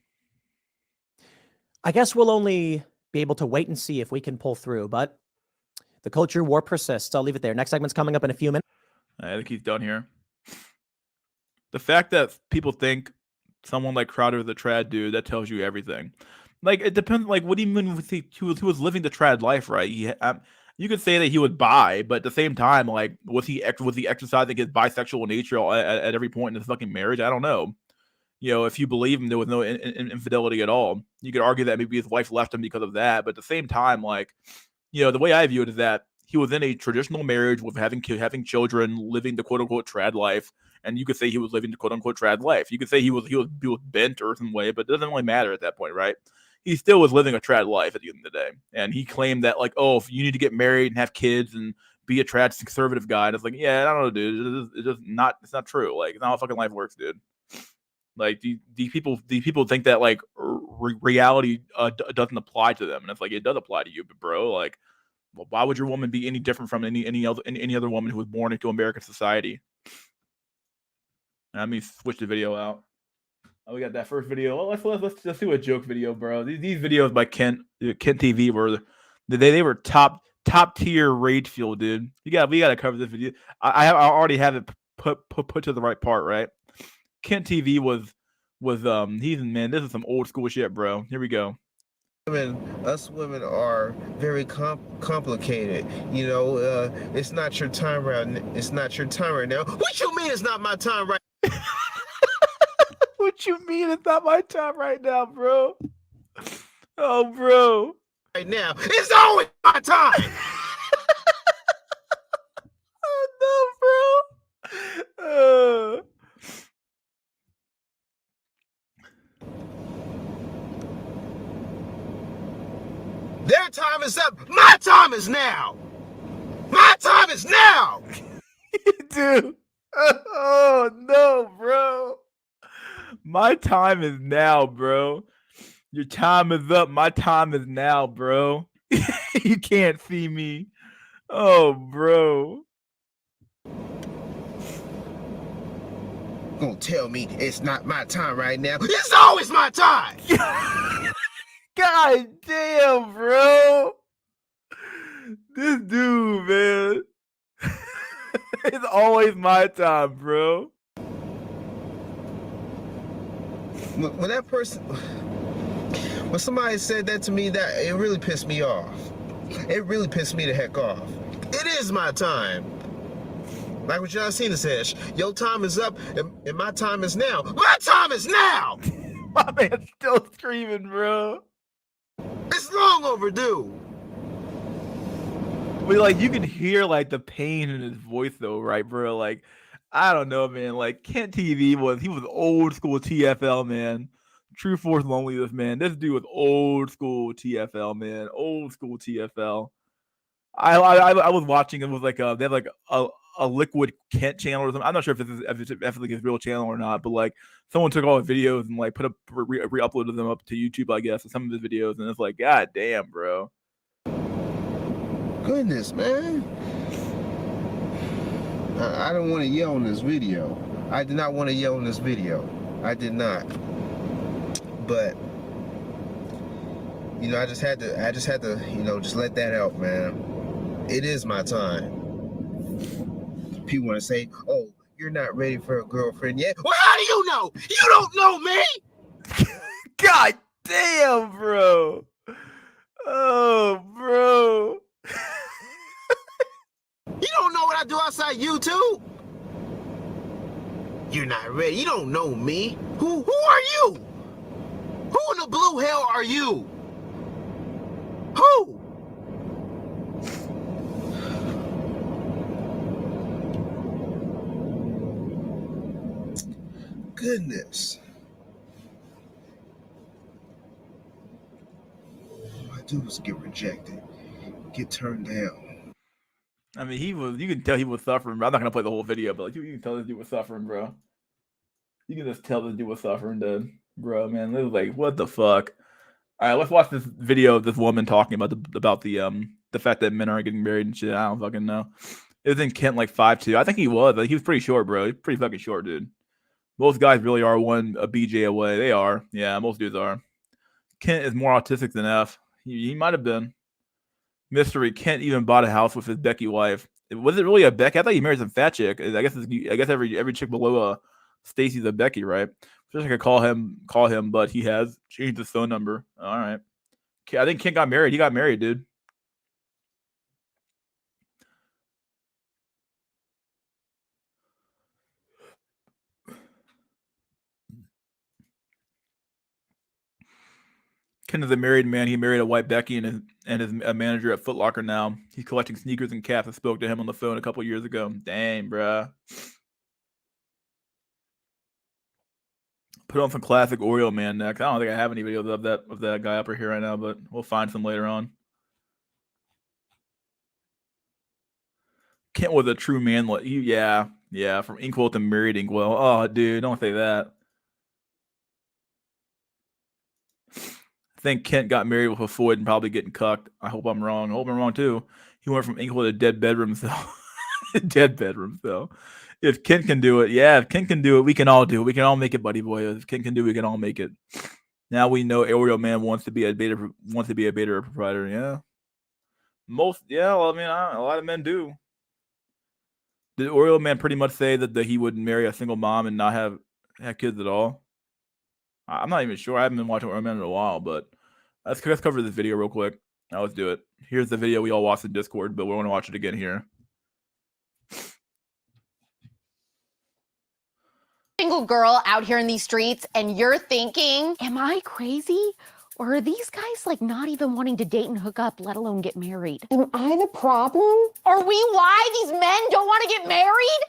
I guess we'll only be able to wait and see if we can pull through, but the culture war persists. I'll leave it there. Next segment's coming up in a few minutes. I think he's done here. The fact that people think someone like Crowder is a trad dude, that tells you everything. Like, it depends. Like, what do you mean with he was living the trad life, right? You could say that he was bi, but at the same time, like, was he exercising his bisexual nature at every point in his fucking marriage? I don't know. You know, if you believe him, there was no infidelity at all. You could argue that maybe his wife left him because of that, but at the same time, like, you know, the way I view it is that he was in a traditional marriage with having children, living the quote unquote trad life, and you could say he was living the quote unquote trad life. You could say he was bent or some way, but it doesn't really matter at that point, right? He still was living a trad life at the end of the day, and he claimed that, like, oh, if you need to get married and have kids and be a trad conservative guy, and it's like, yeah, I don't know, dude. It's not true. Like, it's not how fucking life works, dude. Like, these people think that, like, reality doesn't apply to them, and it's like, it does apply to you, but bro, like, well, why would your woman be any different from any other woman who was born into American society? Let me switch the video out. Oh, we got that first video. Well, let's do a joke video, bro. These videos by Kent TV were they were top tier rage fuel, dude. We gotta cover this video. I already have it put to the right part, right? Kent TV was man, this is some old school shit, bro. Here we go. Us women are very complicated. You know, it's not your time right. It's not your time right now. What you mean it's not my time right? What you mean it's not my time right now, bro? Oh, bro. Right now, it's always my time. Oh no, bro. Their time is up. My time is now. My time is now. Dude. Oh no, bro. My time is now, bro. Your time is up. My time is now, bro. You can't see me. Oh, bro. Gonna tell me it's not my time right now. It's always my time. God damn, bro. This dude, man. It's always my time, bro. When that person, when somebody said that to me, that it really pissed me off. It really pissed me the heck off. It is my time. Like what John Cena says, your time is up and my time is now. My time is now. My man's still screaming, bro. It's long overdue. But like, you can hear like the pain in his voice though, right, bro? Like, I don't know, man. Like, Kent TV was old school TFL, man. True Force Loneliness, man. This dude was old school TFL, man. Old school TFL. I was watching. It was like they had like a Liquid Kent channel or something. I'm not sure if it's like his real channel or not, but like someone took all the videos and like put up re-uploaded them up to YouTube, I guess, some of his videos, and it's like, god damn, bro. Goodness, man. I don't want to yell in this video. I did not want to yell in this video. I did not. But you know, I just had to, you know, just let that out, man. It is my time. People want to say, "Oh, you're not ready for a girlfriend yet." Well, how do you know? You don't know me. God damn, bro. Oh, bro. You don't know what I do outside YouTube. You're not ready. You don't know me. Who are you? Who in the blue hell are you? Who? Goodness. All I do is get rejected, get turned down. I mean, you can tell he was suffering, bro. I'm not going to play the whole video, but like, you can tell this dude was suffering, bro. You can just tell this dude was suffering, dude. Bro, man, it was like, what the fuck? All right, let's watch this video of this woman talking about the fact that men aren't getting married and shit. I don't fucking know. It was in Kent like 5'2". I think he was. Like, he was pretty short, bro. He's pretty fucking short, dude. Most guys really are a BJ away. They are. Yeah, most dudes are. Kent is more autistic than F. He might have been. Mystery Kent even bought a house with his Becky wife. Was it really a Becky? I thought he married some fat chick. I guess every chick below Stacy's a Becky, right? Just I could call him, but he has changed his phone number. All right. I think Kent got married. He got married, dude. Ken is a married man. He married a white Becky and is a manager at Foot Locker now. He's collecting sneakers and caps. I spoke to him on the phone a couple years ago. Dang, bruh. Put on some classic Oreo Man next. I don't think I have any videos of that guy up here right now, but we'll find some later on. Kent was a true man. Yeah, from Inkwell to married Inkwell. Oh, dude, don't say that. I think Kent got married with a Floyd and probably getting cucked. I hope I'm wrong. I hope I'm wrong too. He went from Inkwell to dead bedroom cell. Dead bedroom cell. If Kent can do it, yeah. If Kent can do it, we can all do it. We can all make it, buddy boy. If Kent can do it, we can all make it. Now we know Oreo Man wants to be a beta provider. Yeah. Well, I mean, a lot of men do. Did Oreo Man pretty much say that he would marry a single mom and not have kids at all? I'm not even sure. I haven't been watching Oreo Man in a while, but let's cover this video real quick. Now let's do it. Here's the video we all watched in Discord, but we're going to watch it again here. Single girl out here in these streets, and you're thinking, am I crazy? Or are these guys like not even wanting to date and hook up, let alone get married? Am I the problem? Are we why these men don't want to get married?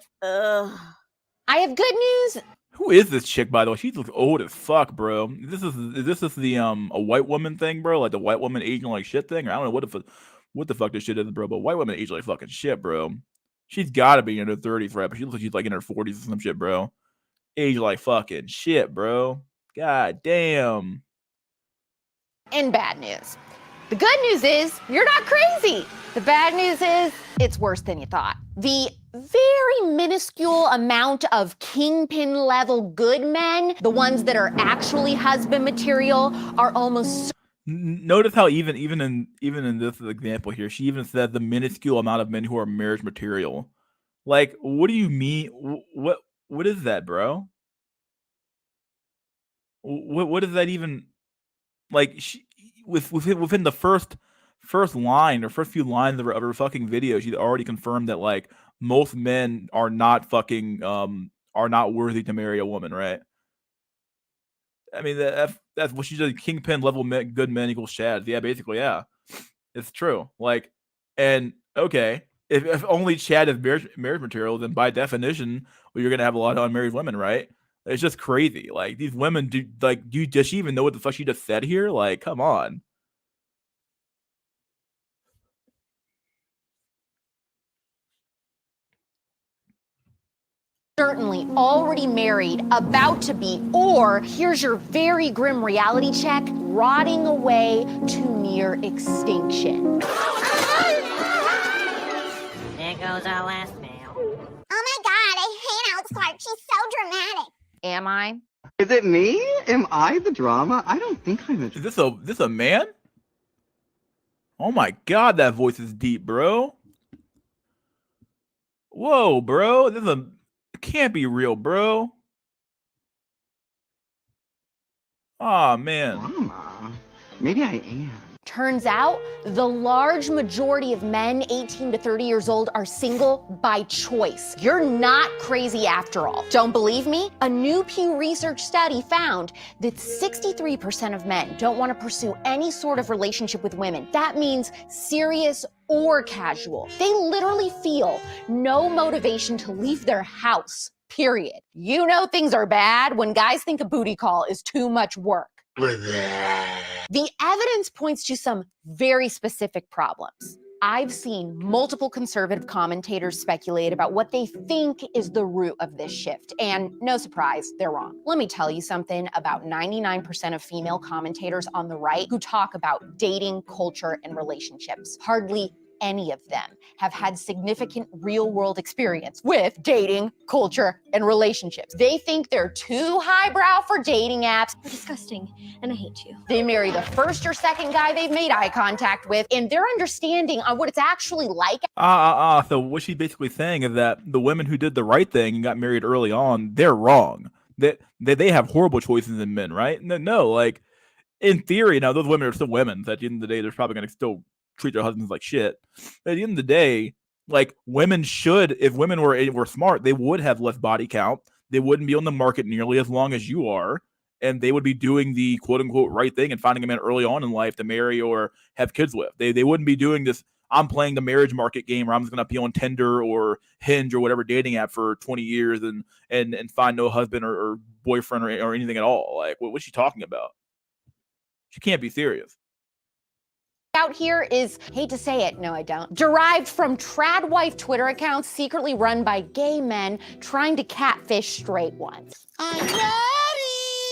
I have good news. Who is this chick, by the way? She looks old as fuck, bro. Is this the a white woman thing, bro? Like the white woman aging like shit thing? Or I don't know what the fuck this shit is, bro. But white women age like fucking shit, bro. She's got to be in her 30s, right? But she looks like she's like in her 40s or some shit, bro. Age like fucking shit, bro. God damn. And bad news. The good news is you're not crazy. The bad news is it's worse than you thought. The very minuscule amount of kingpin level good men, the ones that are actually husband material, are almost. Notice how even in this example here, she even said the minuscule amount of men who are marriage material. Like, what do you mean? What is that, bro? What is that even? Like, within the first line or first few lines of her fucking video, she already confirmed that like most men are not fucking are not worthy to marry a woman, right? I mean that's what she said. Kingpin level good men equals Chad. Yeah, basically, yeah, it's true. Like, and okay, if only Chad is marriage material, then by definition, well, you're gonna have a lot of unmarried women, right? It's just crazy. Like these women does she even know what the fuck she just said here? Like, come on. certainly already married, about to be, or here's your very grim reality check, rotting away to near extinction. There goes our last mail. Oh my god, I hate Alex Clark. She's so dramatic. Am I? Is it me? Am I the drama? I don't think I'm a... Is this a man? Oh my god, that voice is deep, bro. Whoa, bro. It can't be real, bro. Aw, man. drama? Maybe I am. Turns out, the large majority of men 18 to 30 years old are single by choice. You're not crazy after all. Don't believe me? A new Pew Research study found that 63% of men don't want to pursue any sort of relationship with women. That means serious or casual. They literally feel no motivation to leave their house, period. You know things are bad when guys think a booty call is too much work. The evidence points to some very specific problems. I've seen multiple conservative commentators speculate about what they think is the root of this shift, and no surprise, they're wrong. Let me tell you something about 99% of female commentators on the right who talk about dating, culture, and relationships. Hardly any of them have had significant real-world experience with dating, culture, and relationships. They think they're too highbrow for dating apps. You're disgusting, and I hate you. They marry the first or second guy they've made eye contact with, and their understanding on what it's actually like. So what she's basically saying is that the women who did the right thing and got married early on, they're wrong. They have horrible choices in men, right? No, like in theory, now those women are still women. So at the end of the day, they're probably going to still treat their husbands like shit. But at the end of the day, like women should, if women were smart, they would have less body count. They wouldn't be on the market nearly as long as you are, and they would be doing the quote unquote right thing and finding a man early on in life to marry or have kids with. They wouldn't be doing this. I'm playing the marriage market game where I'm just gonna be on Tinder or Hinge or whatever dating app for 20 years and find no husband or boyfriend or anything at all. Like what's she talking about? She can't be serious. Out here is, hate to say it, no I don't, derived from trad wife Twitter accounts secretly run by gay men trying to catfish straight ones.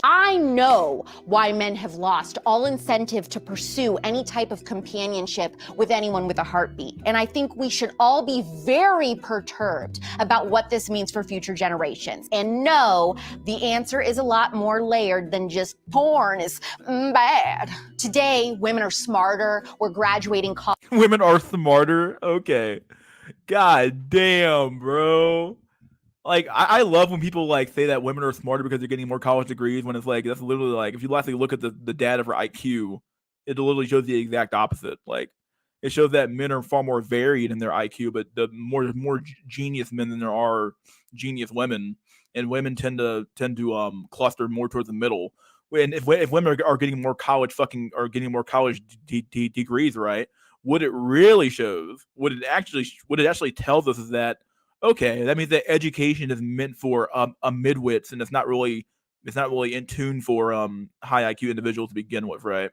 I know why men have lost all incentive to pursue any type of companionship with anyone with a heartbeat. And I think we should all be very perturbed about what this means for future generations. And no, the answer is a lot more layered than just porn is bad. Today, women are smarter. We're graduating college. Women are smarter? Okay. God damn, bro. Like, I love when people like say that women are smarter because they're getting more college degrees, when it's like, that's literally like, if you actually look at the data for IQ, it literally shows the exact opposite. Like, it shows that men are far more varied in their IQ, but the more genius men than there are genius women, and women tend to cluster more towards the middle. And if women are getting more college degrees, right? What it really shows, what it actually tells us is that, okay, that means that education is meant for a midwits, and it's not really in tune for high IQ individuals to begin with, right?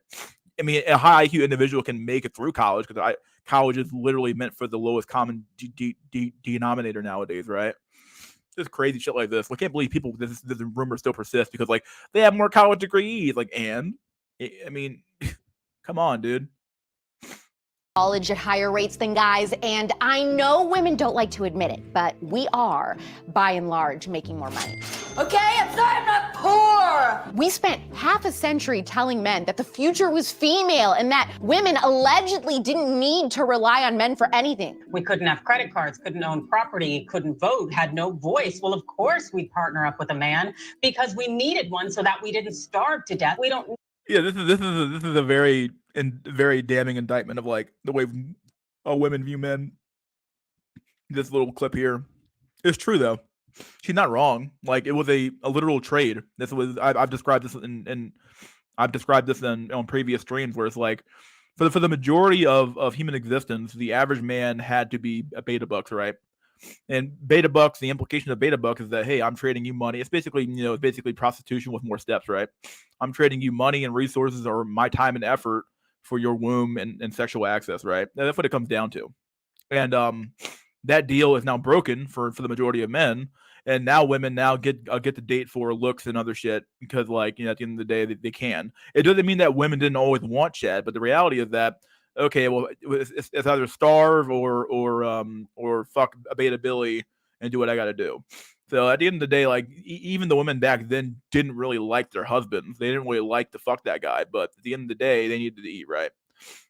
I mean, a high IQ individual can make it through college because college is literally meant for the lowest common denominator nowadays, right? Just crazy shit like this. I can't believe this rumor still persists because like they have more college degrees, like, and I mean, come on, dude. College at higher rates than guys, and I know women don't like to admit it, but we are, by and large, making more money. Okay, I'm sorry I'm not poor! We spent half a century telling men that the future was female and that women allegedly didn't need to rely on men for anything. We couldn't have credit cards, couldn't own property, couldn't vote, had no voice. Well, of course we'd partner up with a man because we needed one so that we didn't starve to death. We don't. Yeah, this is a very damning indictment of like the way women view men. This little clip here, it's true though. She's not wrong. Like it was a literal trade. I've described this on previous streams where it's like for the majority of human existence, the average man had to be a beta bucks, right? And beta bucks, the implication of beta bucks is that, hey, I'm trading you money. It's basically prostitution with more steps, right? I'm trading you money and resources or my time and effort for your womb and sexual access, right? That's what it comes down to. And that deal is now broken for the majority of men. And now women now get to date for looks and other shit because, like, at the end of the day, they can. It doesn't mean that women didn't always want Chad, but the reality is that, okay, well, it's either starve or fuck a beta Billy and do what I got to do. So at the end of the day, like, even the women back then didn't really like their husbands. They didn't really like to fuck that guy, but at the end of the day, they needed to eat, right?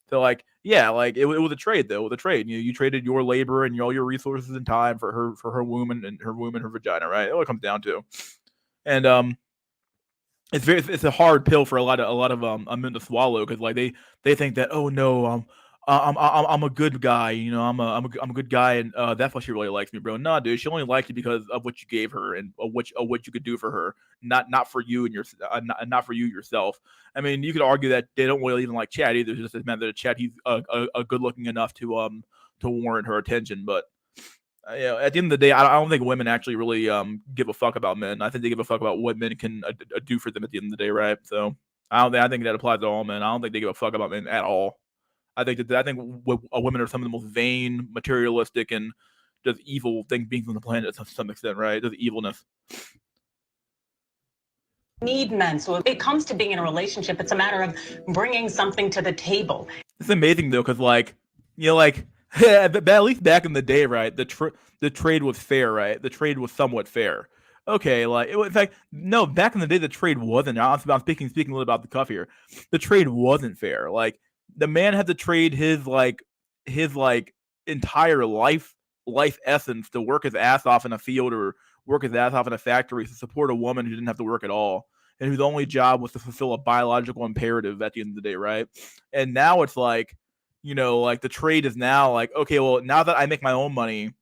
So, like, yeah, like it was a trade though. With a trade, you traded your labor and all your resources and time for her womb and her vagina, right? That's what it comes down to. And it's a hard pill for a lot of men to swallow because, like, they think that, oh no, I'm a good guy, I'm a good guy, and that's why she really likes me, bro. Nah, dude, she only liked you because of what you gave her and what you could do for her, not for you and not for you yourself. I mean, you could argue that they don't really even like Chad either. It's just meant that Chad, he's a good looking enough to warrant her attention, but. At the end of the day, I don't think women actually really give a fuck about men. I think they give a fuck about what men can do for them at the end of the day, right? So I think that applies to all men. I don't think they give a fuck about men at all. I think women are some of the most vain, materialistic, and just evil beings on the planet to some extent, right? Just evilness. Need men. So if it comes to being in a relationship, it's a matter of bringing something to the table. It's amazing though, because but at least back in the day, right? The trade was fair, right? The trade was somewhat fair. Okay, in fact, no. Back in the day, the trade wasn't. I'm speaking a little about the cuff here. The trade wasn't fair. Like, the man had to trade his entire life essence to work his ass off in a field or work his ass off in a factory to support a woman who didn't have to work at all and whose only job was to fulfill a biological imperative at the end of the day, right? And now it's like, like, the trade is now like, okay, well, now that I make my own money,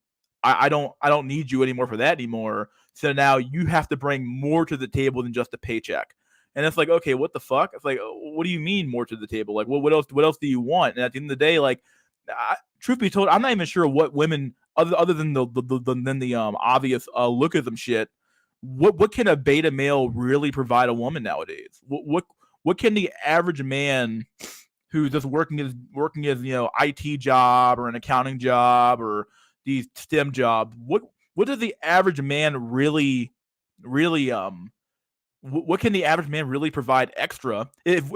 I don't need you anymore for that anymore. So now you have to bring more to the table than just a paycheck. And it's like, okay, what the fuck? It's like, what do you mean more to the table? Like, what else do you want? And at the end of the day, like, truth be told, I'm not even sure what women, other than the obvious lookism shit, what can a beta male really provide a woman nowadays? What can the average man who's just working as IT job or an accounting job or these STEM jobs, what does the average man really what can the average man really provide extra if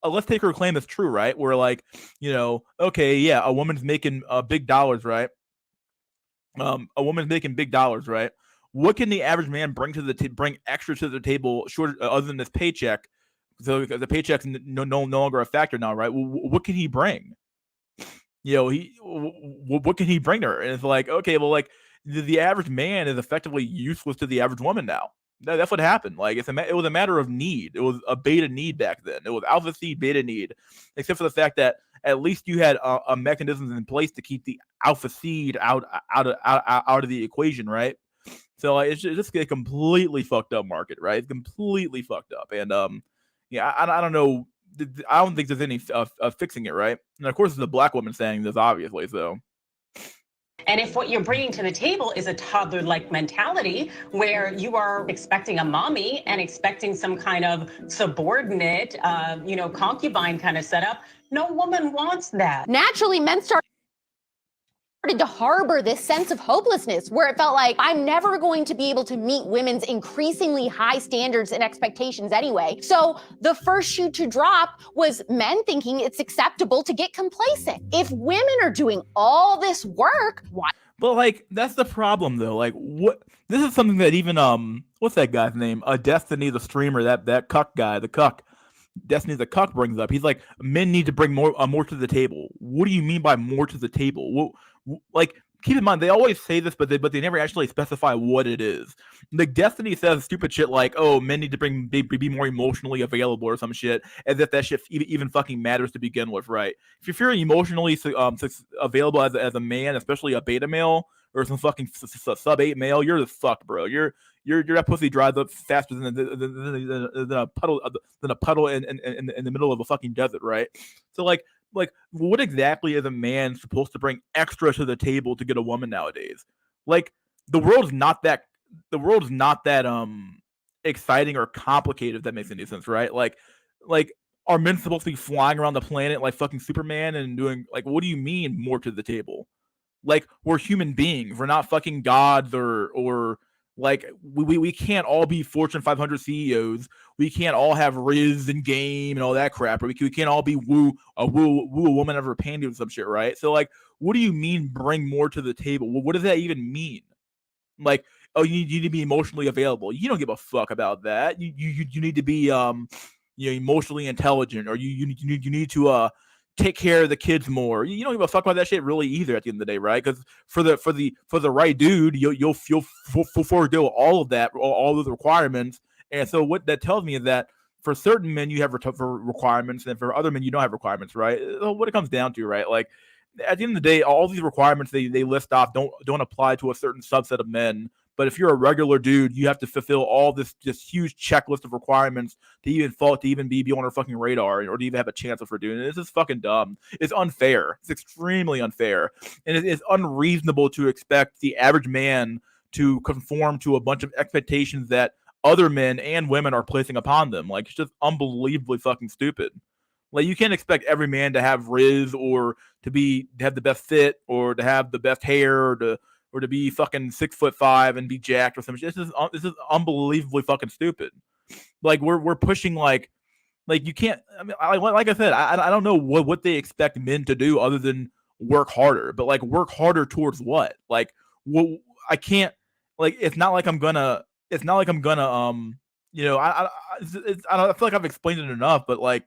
let's take her claim as true, right? Where, like, okay, yeah, a woman's making big dollars, right? A woman's making big dollars, right? What can the average man bring bring extra to the table, short other than this paycheck? So the paycheck's no longer a factor now, right? What can he bring? What can he bring her? And it's like, okay, well, like, the average man is effectively useless to the average woman now. That's what happened. Like, it was a matter of need. It was a beta need back then. It was alpha seed beta need, except for the fact that at least you had a mechanisms in place to keep the alpha seed out of the equation, right? So, like, it's just a completely fucked up market, right? It's completely fucked up, and yeah, I don't know. I don't think there's any fixing it, right? And of course, it's a black woman saying this, obviously. So. And if what you're bringing to the table is a toddler-like mentality where you are expecting a mommy and expecting some kind of subordinate, concubine kind of setup, no woman wants that. Naturally, men started to harbor this sense of hopelessness where it felt like, I'm never going to be able to meet women's increasingly high standards and expectations anyway. So the first shoe to drop was men thinking it's acceptable to get complacent. If women are doing all this work, why? But, like, that's the problem though. Like, what? This is something that even what's that guy's name? Destiny, the streamer, that cuck guy, the cuck. Destiny the cuck brings up. He's like, men need to bring more to the table. What do you mean by more to the table? Like, keep in mind, they always say this, but they never actually specify what it is. Like, Destiny says stupid shit like, oh, men need to be more emotionally available or some shit, as if that shit even fucking matters to begin with, right? If you're feeling emotionally available as a man, especially a beta male or some fucking sub 8 male, you're the fuck, bro. You're that pussy dries up faster than a puddle in the middle of a fucking desert, right? So, like, what exactly is a man supposed to bring extra to the table to get a woman nowadays? Like, the world's not that exciting or complicated, if that makes any sense, right? Like are men supposed to be flying around the planet like fucking Superman and doing, like, what do you mean more to the table? Like, we're human beings. We're not fucking gods or like we can't all be Fortune 500 CEOs. We can't all have Riz and game and all that crap. Or we can't all be woo a woman of her panties or some shit, right? So like, what do you mean bring more to the table? What does that even mean? Like, oh, you need to be emotionally available. You don't give a fuck about that. You need to be emotionally intelligent, or you need to take care of the kids more. You don't give a fuck about that shit really either at the end of the day, right? Because for the right dude, you'll forego all of that, all those requirements. And so what that tells me is that for certain men you have requirements, and for other men you don't have requirements, right? What it comes down to, right? Like, at the end of the day, all these requirements they list off don't apply to a certain subset of men. But if you're a regular dude, you have to fulfill all this huge checklist of requirements to even be on our fucking radar, or to even have a chance of doing it. This is fucking dumb. It's unfair. It's extremely unfair, and it's unreasonable to expect the average man to conform to a bunch of expectations that other men and women are placing upon them. Like, it's just unbelievably fucking stupid. Like, you can't expect every man to have Riz, or to have the best fit, or to have the best hair, or to be fucking 6'5" and be jacked or something. This is unbelievably fucking stupid. Like, we're pushing like you can't. I mean, like I said, I don't know what they expect men to do other than work harder. But like, work harder towards what? Like, I can't. Like, it's not like I'm gonna. I feel like I've explained it enough, but like,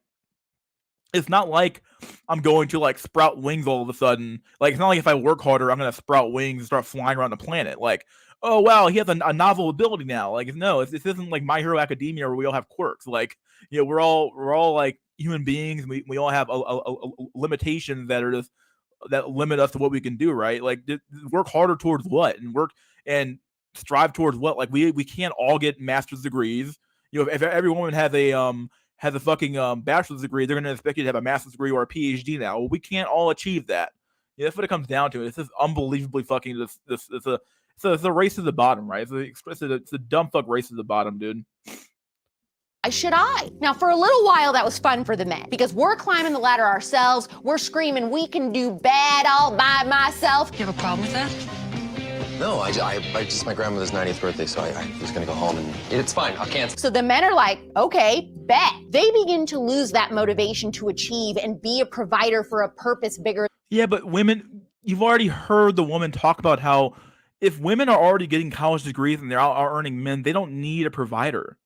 it's not like I'm going to like sprout wings all of a sudden. Like, it's not like if I work harder, I'm gonna sprout wings and start flying around the planet. Like, oh wow, he has a novel ability now. Like, no, this isn't like My Hero Academia where we all have quirks. Like, we're all like human beings. And we all have a limitations that limit us to what we can do. Right? Like, work harder towards what, and strive towards what? Like, we can't all get master's degrees. If every woman has a fucking bachelor's degree, they're going to expect you to have a master's degree or a PhD now. Well, we can't all achieve that. That's what it comes down to. It's just unbelievably fucking it's a race to the bottom, right? It's a dumb fuck race to the bottom, dude. Should I? Now, for a little while, that was fun for the men because we're climbing the ladder ourselves. We're screaming, we can do bad all by myself. You have a problem with that? No, I just my grandmother's 90th birthday, so I was gonna go home and it's fine. I'll cancel. So the men are like, okay, bet. They begin to lose that motivation to achieve and be a provider for a purpose bigger. Yeah, but women, you've already heard the woman talk about how if women are already getting college degrees and they're out earning men, they don't need a provider.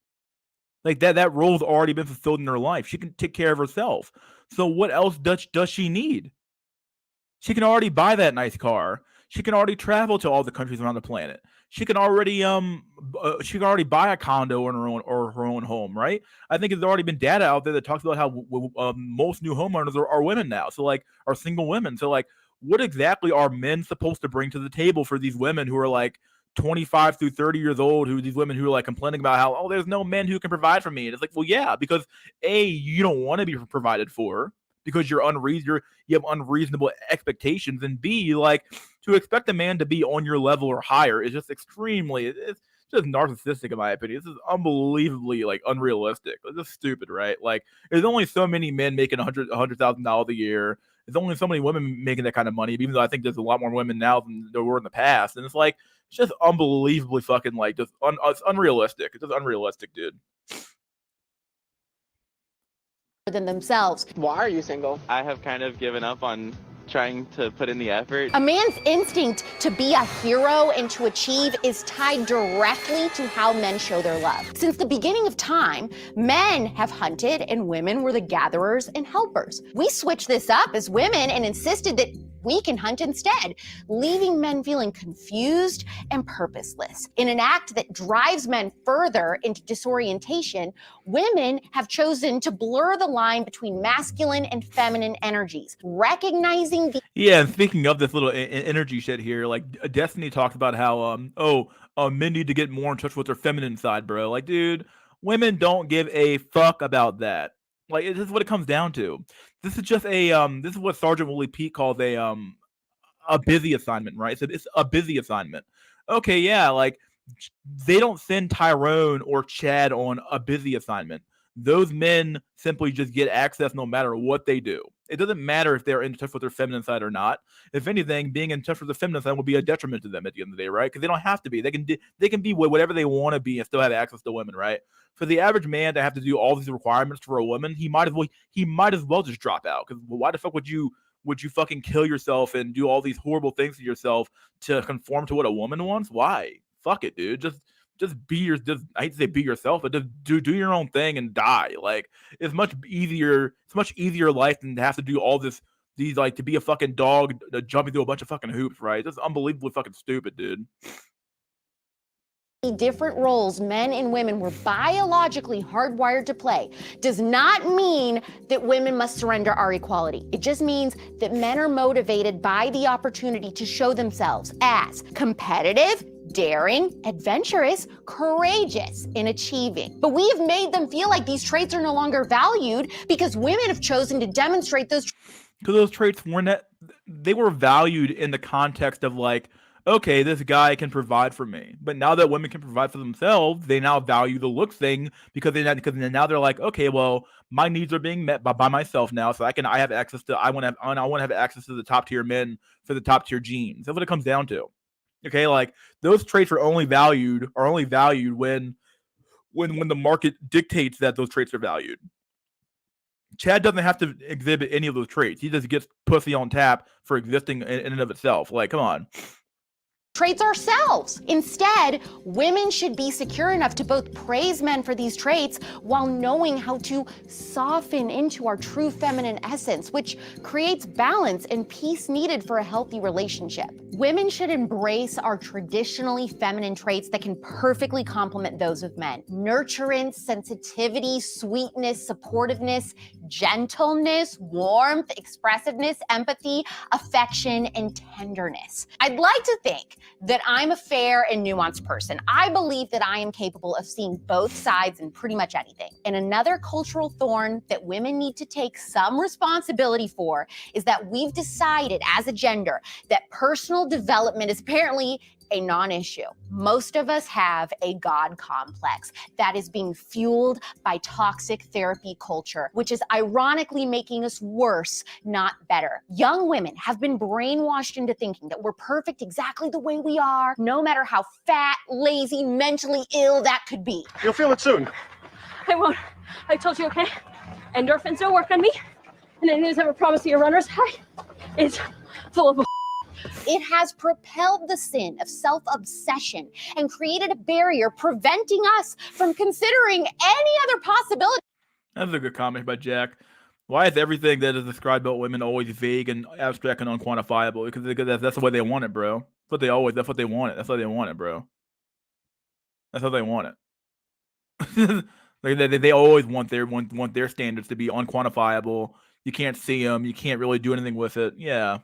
Like, that role's already been fulfilled in her life. She can take care of herself. So what else does she need? She can already buy that nice car. She can already travel to all the countries around the planet. She can already buy a condo in her own home, right? I think there's already been data out there that talks about how most new homeowners are women now. So like, are single women. So like, what exactly are men supposed to bring to the table for these women who are like 25 through 30 years old, these women who are like complaining about how, oh, there's no men who can provide for me? And it's like, well, yeah, because A, you don't want to be provided for because you have unreasonable expectations, and B, like, to expect a man to be on your level or higher is just it's just narcissistic in my opinion. This is unbelievably like unrealistic. It's just stupid, right? Like, there's only so many men making $100,000 a year. There's only so many women making that kind of money, even though I think there's a lot more women now than there were in the past. And it's like, it's just unbelievably fucking like just it's unrealistic. It's just unrealistic, dude. Than themselves. Why are you single? I have kind of given up on trying to put in the effort. A man's instinct to be a hero and to achieve is tied directly to how men show their love. Since the beginning of time, men have hunted and women were the gatherers and helpers. We switched this up as women and insisted that we can hunt instead, leaving men feeling confused and purposeless. In an act that drives men further into disorientation, women have chosen to blur the line between masculine and feminine energies, recognizing the— Yeah, and speaking of this little energy shit here, like, Destiny talks about how men need to get more in touch with their feminine side, bro. Like, dude, women don't give a fuck about that. Like, this is what it comes down to. This is just this is what Sergeant Willie Pete calls a busy assignment, right? So it's a busy assignment. Okay, yeah, like, they don't send Tyrone or Chad on a busy assignment. Those men simply just get access no matter what they do. It doesn't matter if they're in touch with their feminine side or not. If anything, being in touch with the feminine side will be a detriment to them at the end of the day, right? Because they don't have to be. They can be whatever they want to be and still have access to women, right? For the average man to have to do all these requirements for a woman, he might as well just drop out. Because why the fuck would you fucking kill yourself and do all these horrible things to yourself to conform to what a woman wants? Why? Fuck it, dude. Just be I hate to say be yourself, but just do your own thing and die. Like, it's much easier life than to have to do all these like to be a fucking dog jumping through a bunch of fucking hoops, right? That's unbelievably fucking stupid, dude. Different roles men and women were biologically hardwired to play does not mean that women must surrender our equality. It just means that men are motivated by the opportunity to show themselves as competitive, daring, adventurous, courageous in achieving. But we have made them feel like these traits are no longer valued because women have chosen to demonstrate those. Because those traits they were valued in the context of like, okay, this guy can provide for me. But now that women can provide for themselves, they now value the look thing because now they're like, okay, well, my needs are being met by myself now, so I have access to I want to have access to the top tier men for the top tier genes. That's what it comes down to. Okay, like those traits are only valued when the market dictates that those traits are valued. Chad doesn't have to exhibit any of those traits. He just gets pussy on tap for existing in and of itself. Like, come on. Traits ourselves. Instead, women should be secure enough to both praise men for these traits while knowing how to soften into our true feminine essence, which creates balance and peace needed for a healthy relationship. Women should embrace our traditionally feminine traits that can perfectly complement those of men. Nurturance, sensitivity, sweetness, supportiveness, gentleness, warmth, expressiveness, empathy, affection, and tenderness. I'd like to think that I'm a fair and nuanced person. I believe that I am capable of seeing both sides in pretty much anything. And another cultural thorn that women need to take some responsibility for is that we've decided as a gender that personal development is apparently a non-issue. Most of us have a God complex that is being fueled by toxic therapy culture, which is ironically making us worse, not better. Young women have been brainwashed into thinking that we're perfect exactly the way we are, no matter how fat, lazy, mentally ill that could be. You'll feel it soon. I won't. I told you, okay? Endorphins don't work on me. And any news ever promised to your runner's high is full of It has propelled the sin of self-obsession and created a barrier preventing us from considering any other possibility. That's a good comment by Jack. Why is everything that is described about women always vague and abstract and unquantifiable? Because that's the way they want it, bro. That's what they want it. That's how they want it, bro. That's how they want it. they always want their standards to be unquantifiable. You can't see them. You can't really do anything with it. Yeah.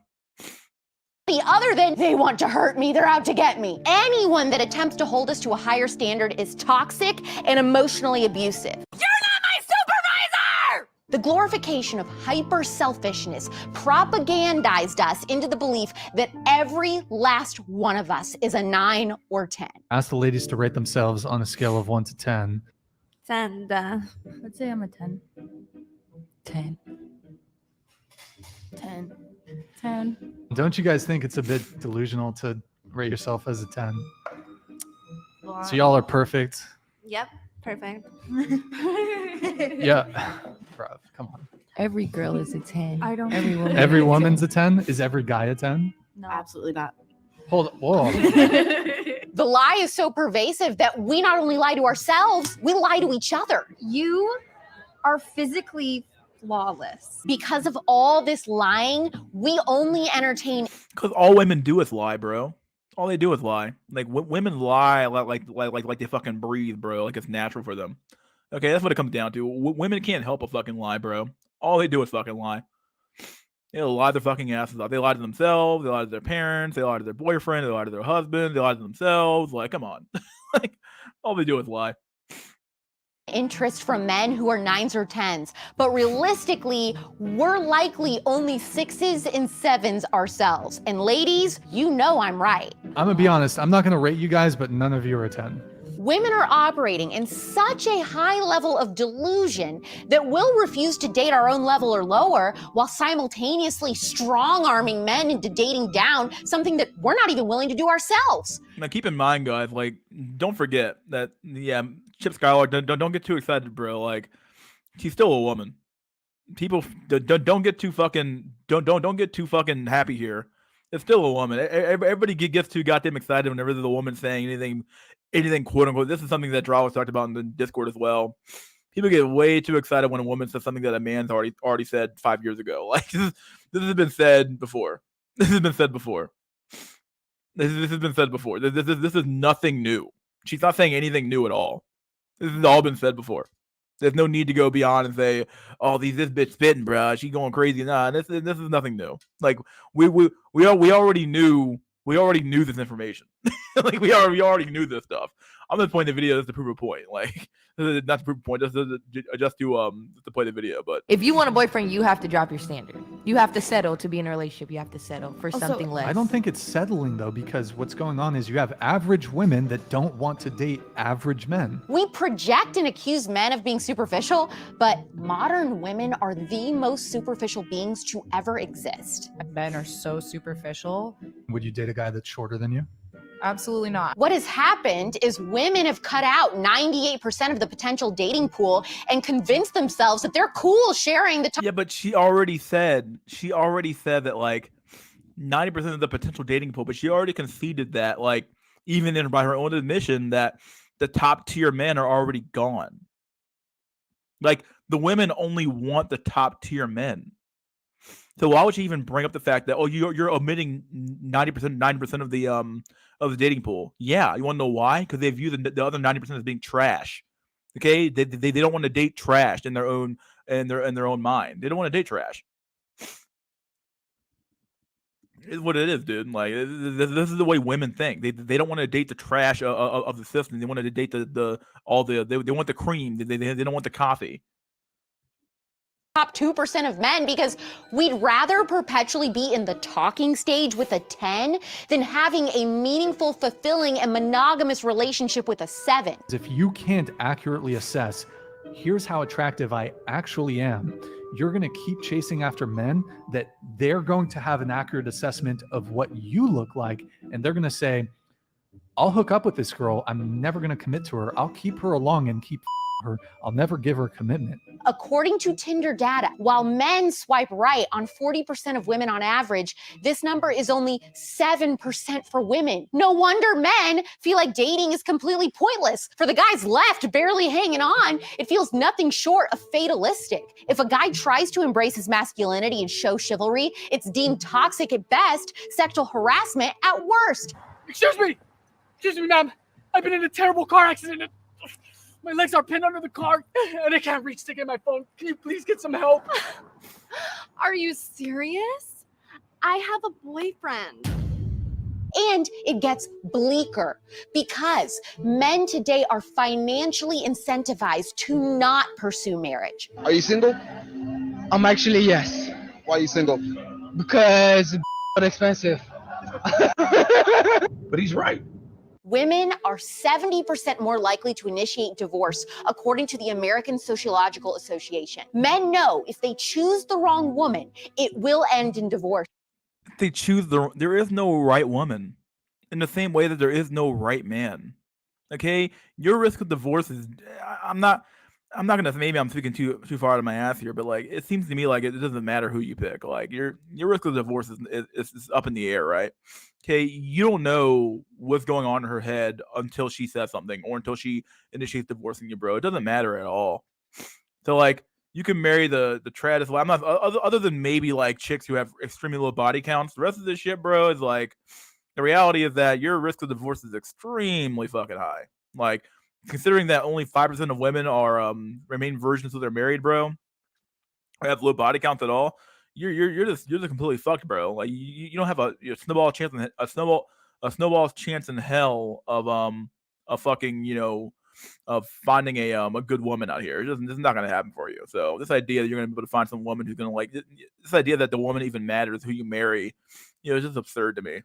Other than they want to hurt me, they're out to get me. Anyone that attempts to hold us to a higher standard is toxic and emotionally abusive. You're not my supervisor! The glorification of hyper-selfishness propagandized us into the belief that every last one of us is a 9 or 10. Ask the ladies to rate themselves on a scale of 1 to 10. 10. Let's say I'm a 10. 10. 10. 10. Don't you guys think it's a bit delusional to rate yourself as a 10? Well, So y'all are perfect. Yep, perfect. Yeah. Bruh, come on. Every girl is a 10. I don't. Every woman's a 10? Is every guy a 10? No, absolutely not. Hold on. Whoa. The lie is so pervasive that we not only lie to ourselves, we lie to each other. You are physically flawless. Because of all this lying, we only entertain. Because all women do is lie, bro. All they do is lie. Like women lie like they fucking breathe, bro. Like it's natural for them. Okay, that's what it comes down to. Women can't help but fucking lie, bro. All they do is fucking lie. They lie their fucking asses off. They lie to themselves. They lie to their parents. They lie to their boyfriend. They lie to their husband. They lie to themselves. Like, come on. Like, all they do is lie. Interest from men who are 9s or 10s, but realistically, we're likely only 6s and 7s ourselves. And ladies, you know I'm right. I'm going to be honest. I'm not going to rate you guys, but none of you are a 10. Women are operating in such a high level of delusion that we'll refuse to date our own level or lower while simultaneously strong-arming men into dating down, something that we're not even willing to do ourselves. Now, keep in mind, guys, like, don't forget that, yeah, Chip Skylar, don't get too excited, bro. Like, she's still a woman. People don't get too fucking don't get too fucking happy here. It's still a woman. Everybody gets too goddamn excited whenever there's a woman saying anything quote unquote. This is something that Draw was talked about in the Discord as well. People get way too excited when a woman says something that a man's already said 5 years ago. Like, this has been said before. This has been said before. This has been said before. This is nothing new. She's not saying anything new at all. This has all been said before. There's no need to go beyond and say, "Oh, this bitch spitting, bro. She going crazy." Nah, this is nothing new. Like, we already knew this information. Like, we already knew this stuff. I'm just playing the video just to prove a point. Like, not to prove a point, just to play the video. But if you want a boyfriend, you have to drop your standard. You have to settle to be in a relationship. You have to settle for something less. I don't think it's settling though, because what's going on is you have average women that don't want to date average men. We project and accuse men of being superficial, but modern women are the most superficial beings to ever exist. Men are so superficial. Would you date a guy that's shorter than you? Absolutely not. What has happened is women have cut out 98% of the potential dating pool and convinced themselves that they're cool sharing the time. Yeah, but she already said that, like, 90% of the potential dating pool, but she already conceded that, like, even by her own admission, that the top tier men are already gone. Like, the women only want the top tier men. So why would she even bring up the fact that, oh, you're omitting 90% of the dating pool? Yeah, you want to know why? Because they view the other 90% as being trash. Okay, they don't want to date trash in their own mind. They don't want to date trash. It's what it is, dude. Like, this is the way women think. They don't want to date the trash of the system. They want to date they want the cream. They don't want the coffee. Top 2% of men, because we'd rather perpetually be in the talking stage with a 10 than having a meaningful, fulfilling, and monogamous relationship with a 7. If you can't accurately assess, here's how attractive I actually am, you're going to keep chasing after men that they're going to have an accurate assessment of what you look like, and they're going to say, I'll hook up with this girl. I'm never going to commit to her. I'll keep her along and keep her. I'll never give her commitment. According to Tinder data, while men swipe right on 40% of women on average, this number is only 7% for women. No wonder men feel like dating is completely pointless. For the guys left barely hanging on, it feels nothing short of fatalistic. If a guy tries to embrace his masculinity and show chivalry, it's deemed toxic at best, sexual harassment at worst. Excuse me, ma'am. I've been in a terrible car accident. My legs are pinned under the car, and I can't reach to get my phone. Can you please get some help? Are you serious? I have a boyfriend. And it gets bleaker because men today are financially incentivized to not pursue marriage. Are you single? Actually, yes. Why are you single? Because it's expensive. But he's right. Women are 70% more likely to initiate divorce, according to the American Sociological Association. Men know if they choose the wrong woman, it will end in divorce. They choose there is no right woman, in the same way that there is no right man. Okay, your risk of divorce is. I'm not gonna. Maybe I'm speaking too far out of my ass here, but like, it seems to me like it doesn't matter who you pick. Like, your risk of divorce is up in the air, right? Okay, you don't know what's going on in her head until she says something or until she initiates divorcing you, bro. It doesn't matter at all. So, like, you can marry the trad as well. I'm not other than maybe like chicks who have extremely low body counts. The rest of this shit, bro, is like, the reality is that your risk of divorce is extremely fucking high. Like, considering that only 5% of women are remain virgins until they're married, bro, or have low body counts at all. You're just completely fucked, bro. Like, you don't have a snowball chance in hell of fucking of finding a good woman out here. It's not gonna happen for you. So this idea that you're gonna be able to find some woman who's gonna like this idea that the woman even matters who you marry, it's just absurd to me.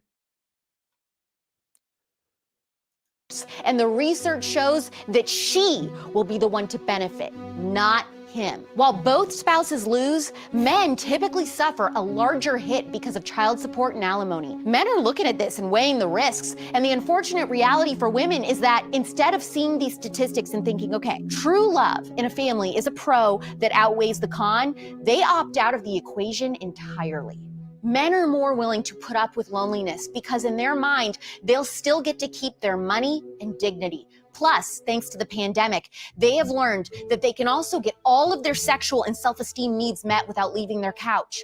divorce. And the research shows that she will be the one to benefit, not him. While both spouses lose, men typically suffer a larger hit because of child support and alimony. Men are looking at this and weighing the risks, and the unfortunate reality for women is that instead of seeing these statistics and thinking, okay, true love in a family is a pro that outweighs the con, they opt out of the equation entirely. Men are more willing to put up with loneliness because in their mind, they'll still get to keep their money and dignity. Plus, thanks to the pandemic, they have learned that they can also get all of their sexual and self-esteem needs met without leaving their couch.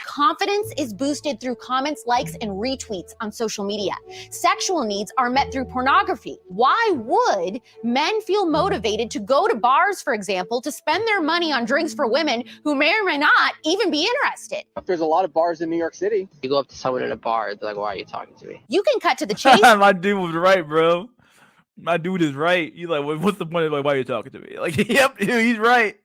Confidence is boosted through comments, likes, and retweets on social media. Sexual needs are met through pornography. Why would men feel motivated to go to bars, for example, to spend their money on drinks for women who may or may not even be interested? There's a lot of bars in New York City. You go up to someone in a bar, they're like, why are you talking to me? You can cut to the chase. My dude was right, bro. My dude is right. You like, what's the point of like, why are you talking to me? Like, yep, dude, he's right.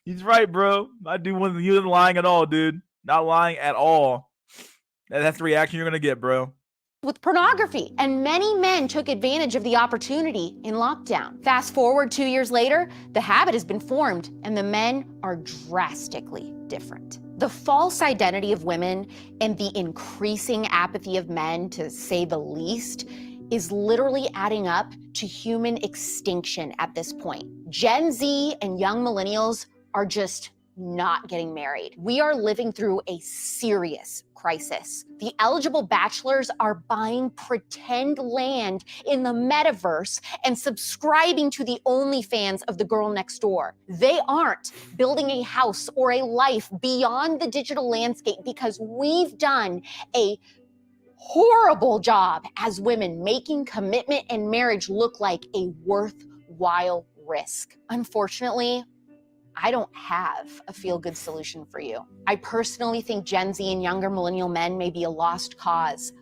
He's right, bro. My dude wasn't lying at all, dude. Not lying at all. That's the reaction you're gonna get, bro. With pornography, and many men took advantage of the opportunity in lockdown. Fast forward 2 years later, the habit has been formed, and the men are drastically different. The false identity of women and the increasing apathy of men, to say the least, is literally adding up to human extinction at this point. Gen Z and young millennials are just not getting married. We are living through a serious crisis. The eligible bachelors are buying pretend land in the metaverse and subscribing to the OnlyFans of the girl next door. They aren't building a house or a life beyond the digital landscape because we've done a horrible job as women making commitment and marriage look like a worthwhile risk. Unfortunately, I don't have a feel-good solution for you. I personally think Gen Z and younger millennial men may be a lost cause,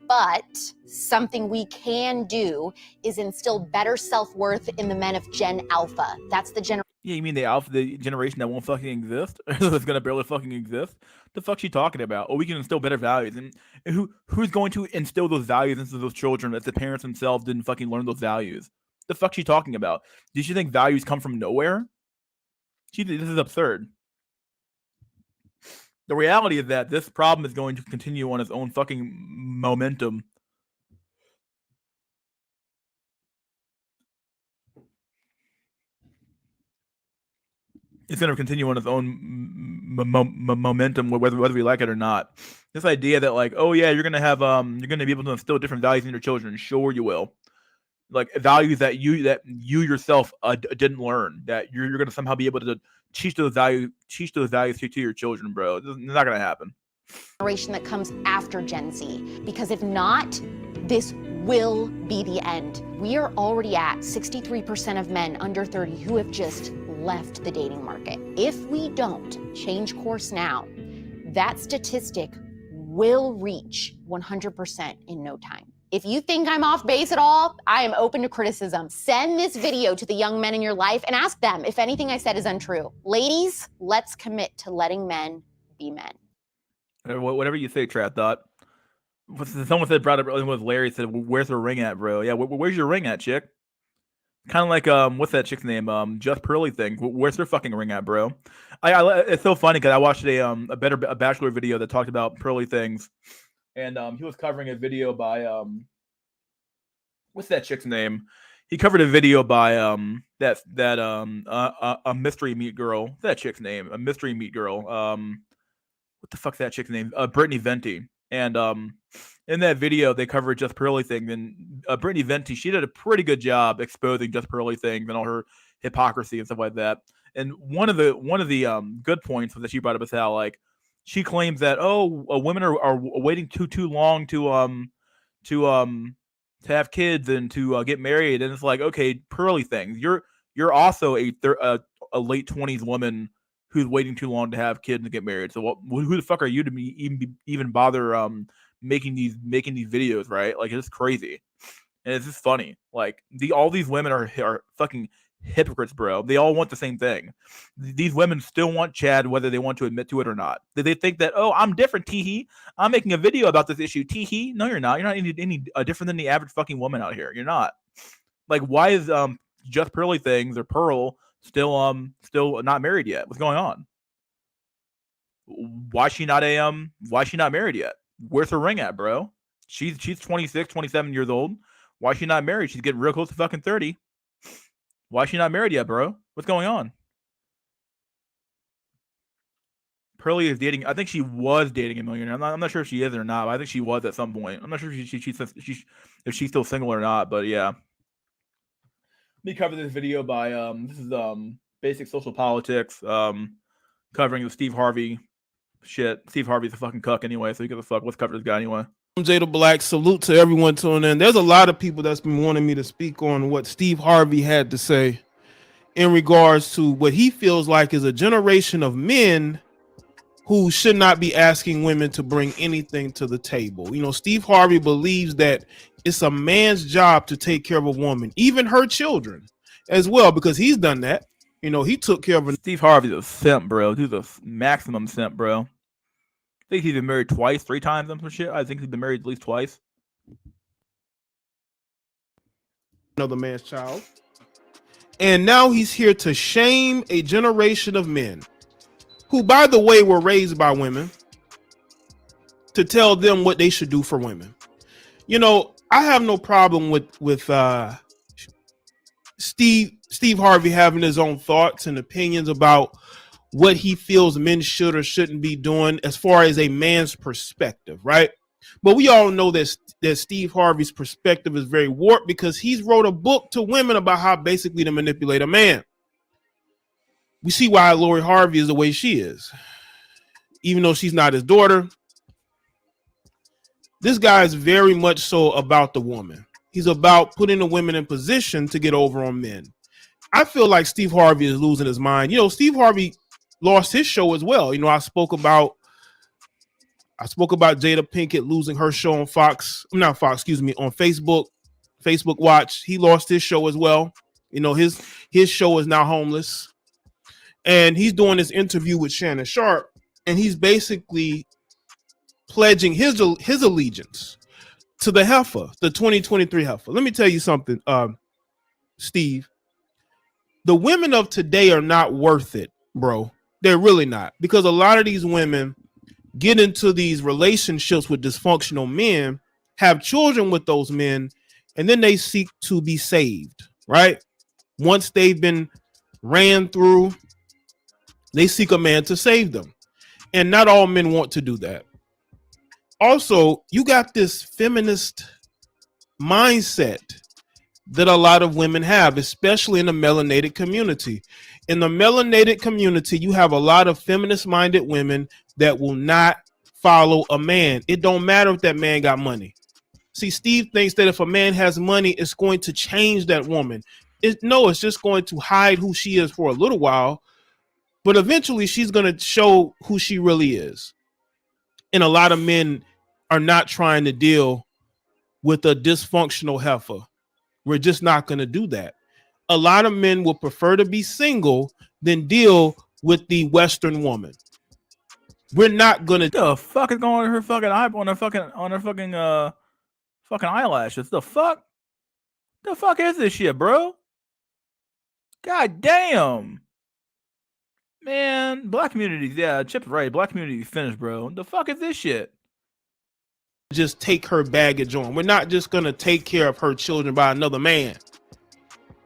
but something we can do is instill better self-worth in the men of Gen Alpha. That's the generation. Yeah, you mean the generation that won't fucking exist? That's gonna barely fucking exist? The fuck's she talking about? Oh, we can instill better values. And who's going to instill those values into those children if the parents themselves didn't fucking learn those values? The fuck's she talking about? Does she think values come from nowhere? This is absurd. The reality is that this problem is going to continue on its own fucking momentum. It's going to continue on its own momentum, whether we like it or not. This idea that like, oh yeah, you're going to have you're going to be able to instill different values in your children. Sure, you will. Like values that you yourself didn't learn, that you're going to somehow be able to teach those values to your children, bro. It's not going to happen. Generation that comes after Gen Z, because if not, this will be the end. We are already at 63% of men under 30 who have just left the dating market. If we don't change course now, that statistic will reach 100% in no time. If you think I'm off base at all, I am open to criticism. Send this video to the young men in your life and ask them if anything I said is untrue. Ladies, let's commit to letting men be men. Whatever you say, Trap Thought. Someone said, brought up with Larry, said, where's her ring at, bro? Yeah, where's your ring at, chick? Kind of like, what's that chick's name? Just Pearly thing. Where's her fucking ring at, bro? It's so funny because I watched a Bachelor video that talked about Pearly things. And he was covering a video by what's that chick's name? He covered a video by a mystery meat girl. What's that chick's name? A mystery meat girl. What the fuck's that chick's name? Brittany Venti. And in that video they covered Just Pearly things. And Brittany Venti, she did a pretty good job exposing Just Pearly things and all her hypocrisy and stuff like that. And one of the good points that she brought up is how like she claims that women are waiting too long to have kids and to get married, and it's like, okay, Pearly things, you're also a late 20s woman who's waiting too long to have kids and get married. So who the fuck are you to even bother making these videos, right? Like it's crazy, and it's just funny. Like all these women are fucking hypocrites, bro. They all want the same thing. These women still want Chad, whether they want to admit to it or not. They think that, oh, I'm different, teehee. I'm making a video about this issue, teehee. No, you're not. You're not any different than the average fucking woman out here. You're not. Like, why is Just Pearly Things or Pearl still not married yet? What's going on? Why she not married yet? Where's her ring at, bro? She's 26, 27 years old. Why she not married? She's getting real close to fucking 30. Why she not married yet, bro? What's going on? Pearly is dating. I think she was dating a millionaire. I'm not sure if she is or not. But I think she was at some point. I'm not sure if she's still single or not. But yeah. Let me cover this video by this is Basic Social Politics covering the Steve Harvey shit. Steve Harvey's a fucking cuck anyway, so you give a fuck. Let's cover this guy anyway. I'm Jada Black. Salute to everyone tuning in. There's a lot of people that's been wanting me to speak on what Steve Harvey had to say in regards to what he feels like is a generation of men who should not be asking women to bring anything to the table. You know, Steve Harvey believes that it's a man's job to take care of a woman, even her children as well, because he's done that. You know, he took care of her. Steve Harvey's a simp, bro. He's a maximum simp, bro. I think he's been married twice, 3 times, some shit. I think he's been married at least twice. Another man's child. And now he's here to shame a generation of men who, by the way, were raised by women to tell them what they should do for women. You know, I have no problem with Steve Harvey having his own thoughts and opinions about what he feels men should or shouldn't be doing as far as a man's perspective, right? But we all know that Steve Harvey's perspective is very warped because he's wrote a book to women about how basically to manipulate a man. We see why Lori Harvey is the way she is. Even though she's not his daughter, this guy is very much so about the woman. He's about putting the women in position to get over on men. I feel like Steve Harvey is losing his mind. You know, Steve Harvey lost his show as well. You know, I spoke about Jada Pinkett losing her show on on Facebook Watch. He lost his show as well. You know, his show is now homeless. And he's doing this interview with Shannon Sharp, and he's basically pledging his allegiance to the heifer, the 2023 heifer. Let me tell you something, Steve. The women of today are not worth it, bro. They're really not, because a lot of these women get into these relationships with dysfunctional men, have children with those men, and then they seek to be saved, right? Once they've been ran through, they seek a man to save them. And not all men want to do that. Also, you got this feminist mindset that a lot of women have, especially in the melanated community. In the melanated community, you have a lot of feminist-minded women that will not follow a man. It don't matter if that man got money. See, Steve thinks that if a man has money, it's going to change that woman. No, it's just going to hide who she is for a little while, but eventually she's going to show who she really is. And a lot of men are not trying to deal with a dysfunctional heifer. We're just not going to do that. A lot of men will prefer to be single than deal with the Western woman. We're not going to. The fuck is going on her fucking eye on her fucking eyelashes? The fuck? The fuck is this shit, bro? God damn. Man, black communities, yeah, Chip's right. Black communities finished, bro. The fuck is this shit? Just take her baggage on. We're not just going to take care of her children by another man.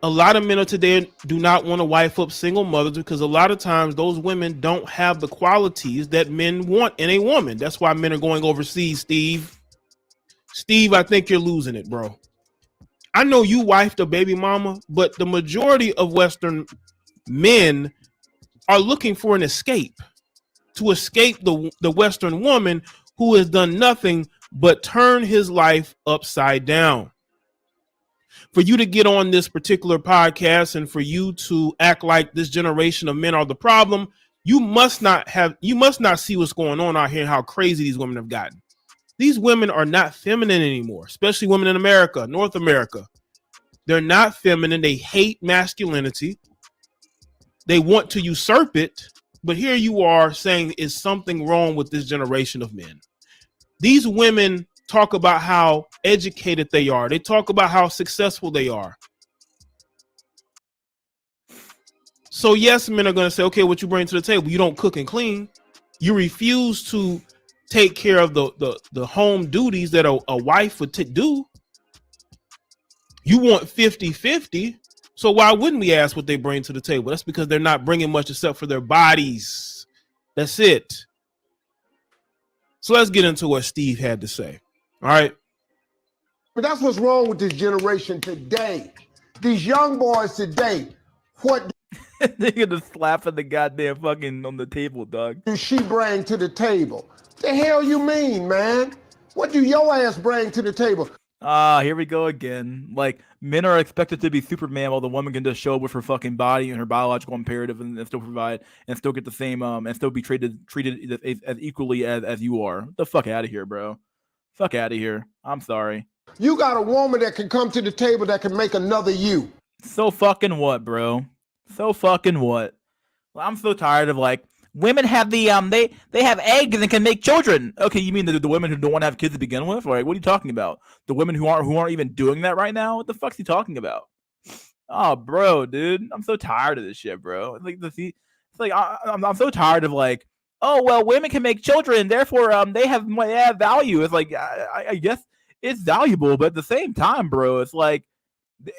A lot of men of today do not want to wife up single mothers because a lot of times those women don't have the qualities that men want in a woman. That's why men are going overseas, Steve. Steve, I think you're losing it, bro. I know you wifed a baby mama, but the majority of Western men are looking for an escape, to escape the Western woman who has done nothing but turn his life upside down. For you to get on this particular podcast and for you to act like this generation of men are the problem, you must not see what's going on out here and how crazy these women have gotten. These women are not feminine anymore, especially women in America, North America. They're not feminine. They hate masculinity. They want to usurp it. But here you are saying, is something wrong with this generation of men? These women talk about how educated they are. They talk about how successful they are. So yes, men are going to say, okay, what you bring to the table? You don't cook and clean. You refuse to take care of the home duties that a wife would do. You want 50-50. So why wouldn't we ask what they bring to the table? That's because they're not bringing much except for their bodies. That's it. So let's get into what Steve had to say. All right. But that's what's wrong with this generation today. These young boys today, what They're gonna slap at the goddamn fucking on the table, dog. does she bring to the table? The hell you mean, man? What do your ass bring to the table? Here we go again. Like, men are expected to be Superman while the woman can just show up with her fucking body and her biological imperative and still provide and still get the same and still be treated as equally as you are. Get the fuck out of here, bro. Fuck out of here. I'm sorry. You got a woman that can come to the table that can make another you. So fucking what, bro? So fucking what? Well, I'm so tired of like women have the they have eggs and can make children. Okay, you mean the women who don't want to have kids to begin with? Like, what are you talking about? The women who aren't even doing that right now? What the fuck's he talking about? Oh, bro, dude, I'm so tired of this shit, bro. It's like I'm so tired of like, oh well, women can make children, therefore they have value. It's like I guess it's valuable, but at the same time, bro, it's like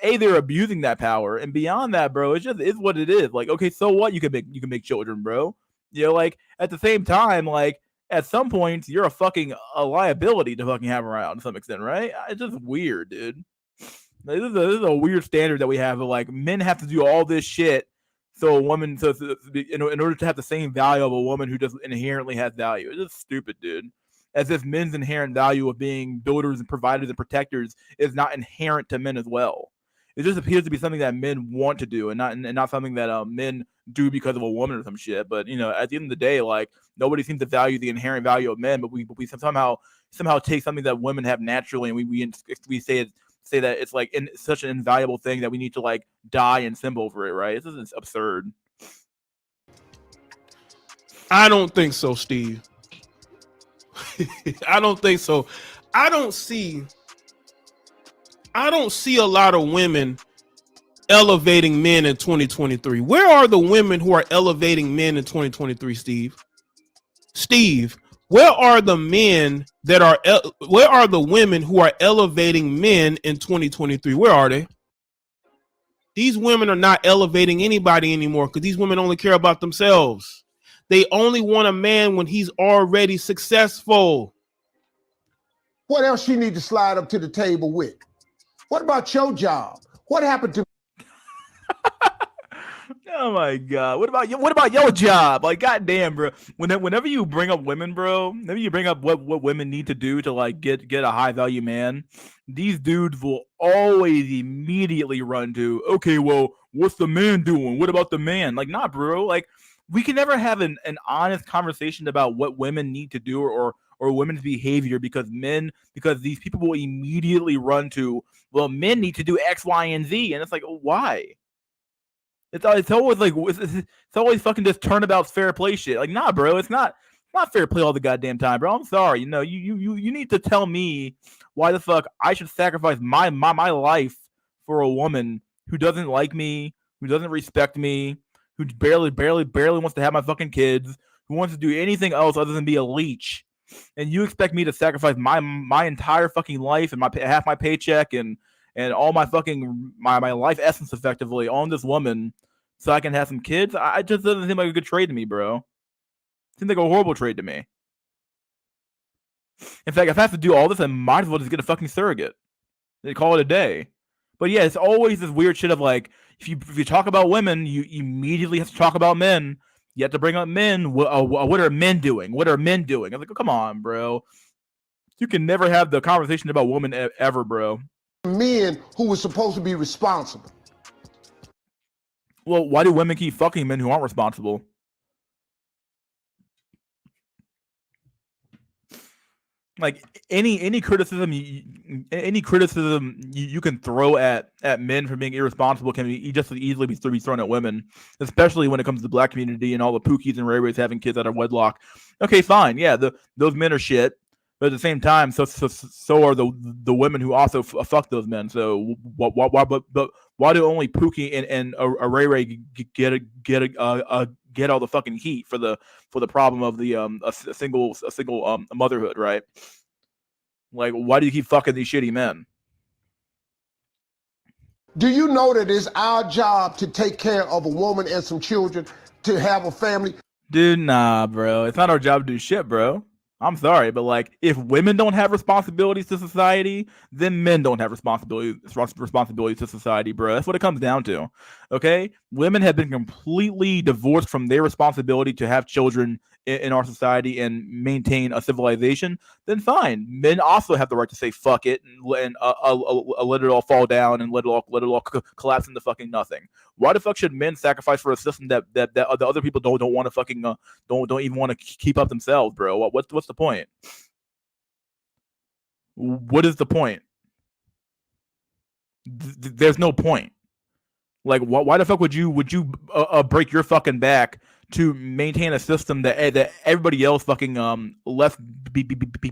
they're abusing that power, and beyond that, bro, it's just is what it is. Like, okay, so what? You can make children, bro. You know, like at the same time, like at some points, you're a liability to fucking have around to some extent, right? It's just weird, dude. This is a weird standard that we have of like men have to do all this shit so a woman in order to have the same value of a woman who just inherently has value. It's just stupid, dude. As if men's inherent value of being builders and providers and protectors is not inherent to men as well. It just appears to be something that men want to do and not something that men do because of a woman or some shit. But you know, at the end of the day, like nobody seems to value the inherent value of men, but we somehow take something that women have naturally and we say that it's like such an invaluable thing that we need to like die and symbol over it, right? This is absurd. I don't think so, Steve. I don't think so. I don't see a lot of women elevating men in 2023. Where are the women who are elevating men in 2023, Steve? Steve, where are the men that are where are the women who are elevating men in 2023? Where are they? These women are not elevating anybody anymore because these women only care about themselves. They only want a man when he's already successful. What else you need to slide up to the table with? What about your job? What happened to Oh my god! What about your job? Like, goddamn, bro. Whenever you bring up women, bro, whenever you bring up what women need to do to like get a high value man, these dudes will always immediately run to, okay, well, what's the man doing? What about the man? Like, nah, bro. Like, we can never have an honest conversation about what women need to do or women's behavior because these people will immediately run to, well, men need to do X, Y, and Z, and it's like, why? It's always like it's always fucking just turnabout fair play shit. Like, nah, bro, it's not fair play all the goddamn time, bro. I'm sorry. You know, you need to tell me why the fuck I should sacrifice my life for a woman who doesn't like me, who doesn't respect me, who barely wants to have my fucking kids, who wants to do anything else other than be a leech. And you expect me to sacrifice my entire fucking life and half my paycheck and all my fucking my life essence effectively on this woman so I can have some kids? I just doesn't seem like a good trade to me, bro. It seems like a horrible trade to me. In fact, if I have to do all this, I might as well just get a fucking surrogate. They call it a day. But yeah, it's always this weird shit of like, if you talk about women, you immediately have to talk about men. You have to bring up men. What are men doing? What are men doing? I'm like, oh, come on, bro. You can never have the conversation about women ever, bro. Men who were supposed to be responsible? Well, why do women keep fucking men who aren't responsible? like any criticism you can throw at men for being irresponsible can be just as easily be thrown at women, especially when it comes to the black community and all the pookies and ray-rays having kids out of wedlock. Okay, fine, yeah, those men are shit, but at the same time, so are the women who also fuck those men. So why do only Pookie and a ray-ray get all the fucking heat for the problem of the a single motherhood, right? Like, why do you keep fucking these shitty men? Do you know that it's our job to take care of a woman and some children, to have a family? Dude, nah, bro. It's not our job to do shit, bro. I'm sorry, but like, if women don't have responsibilities to society, then men don't have responsibilities to society, bro. That's what it comes down to. Okay, women have been completely divorced from their responsibility to have children in our society and maintain a civilization. Then fine, men also have the right to say fuck it and let it all fall down and let it all collapse into fucking nothing. Why the fuck should men sacrifice for a system that the other people don't want to fucking don't even want to keep up themselves, bro? What's the point? What is the point? There's no point. Like, why the fuck would you break your fucking back to maintain a system that everybody else fucking left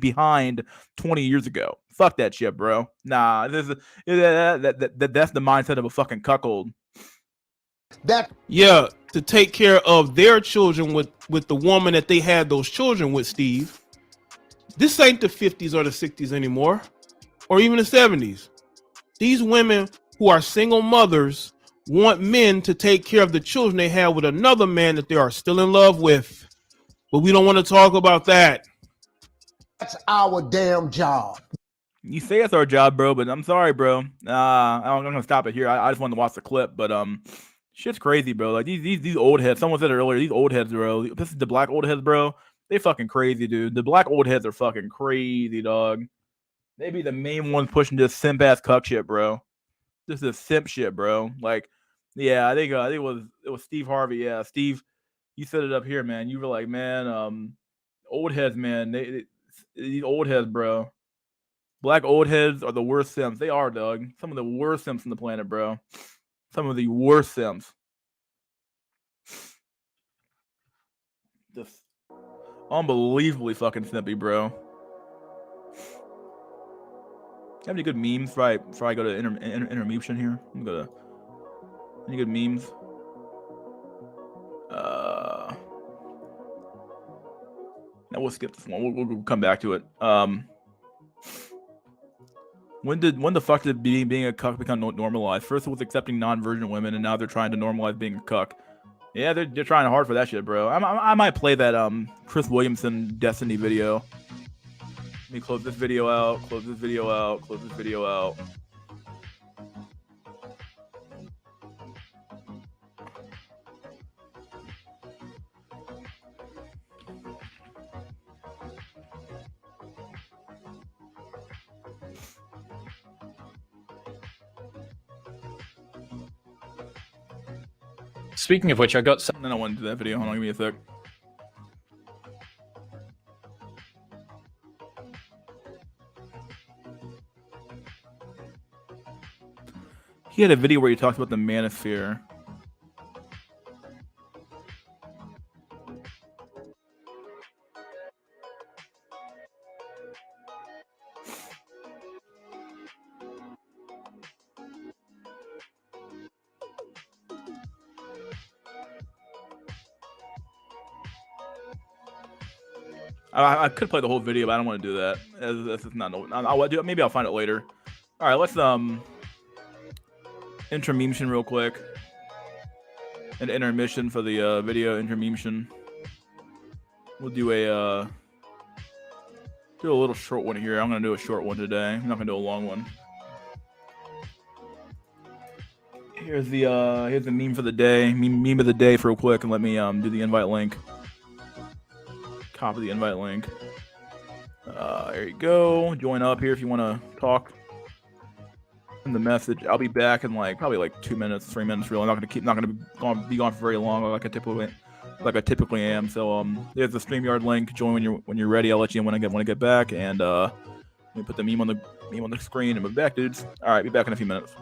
behind 20 years ago? Fuck that shit, bro. Nah, that's the mindset of a fucking cuckold. Yeah, to take care of their children with the woman that they had those children with, Steve. This ain't the 50s or the 60s anymore, or even the 70s. These women who are single mothers want men to take care of the children they have with another man that they are still in love with. But we don't want to talk about that. That's our damn job. You say it's our job, bro, but I'm sorry, bro. I'm gonna stop it here. I just wanted to watch the clip, but shit's crazy, bro. Like these old heads. Someone said it earlier. These old heads, bro. This is the black old heads, bro. They fucking crazy, dude. The black old heads are fucking crazy, dog. They be the main ones pushing this simp ass cuck shit, bro. This is simp shit, bro. Like, yeah, I think it was Steve Harvey. Yeah, Steve, you set it up here, man. You were like, man, old heads, man. These old heads, bro. Black old heads are the worst simps. They are, dog. Some of the worst simps on the planet, bro. Some of the worst simps. Just unbelievably fucking snippy, bro. Have any good memes before I go to intermission here? I'm gonna any good memes? Now we'll skip this one. We'll come back to it. When the fuck did being a cuck become normalized? First it was accepting non-virgin women, and now they're trying to normalize being a cuck. Yeah, they're trying hard for that shit, bro. I might play that Chris Williamson Destiny video. Let me close this video out. Close this video out. Close this video out. Speaking of which, I got some. Then I want to do that video. Hold on, give me a sec. He had a video where he talks about the manosphere. I could play the whole video, but I don't want to do that. This is not. I'll do it. Maybe I'll find it later. All right, let's intermission real quick. An intermission for the video intermission. We'll do a little short one here. I'm gonna do a short one today. I'm not gonna do a long one. Here's the meme for the day. Meme of the day for real quick, and let me do the invite link. Copy the invite link. There you go. Join up here if you want to talk. Send the message. I'll be back in probably 2 minutes, 3 minutes. Really, I'm not gonna be gone for very long, like I like I typically am. So there's the StreamYard link. Join when you're ready. I'll let you in when I get back. And let me put the meme on the screen and we're back, dudes. All right, be back in a few minutes.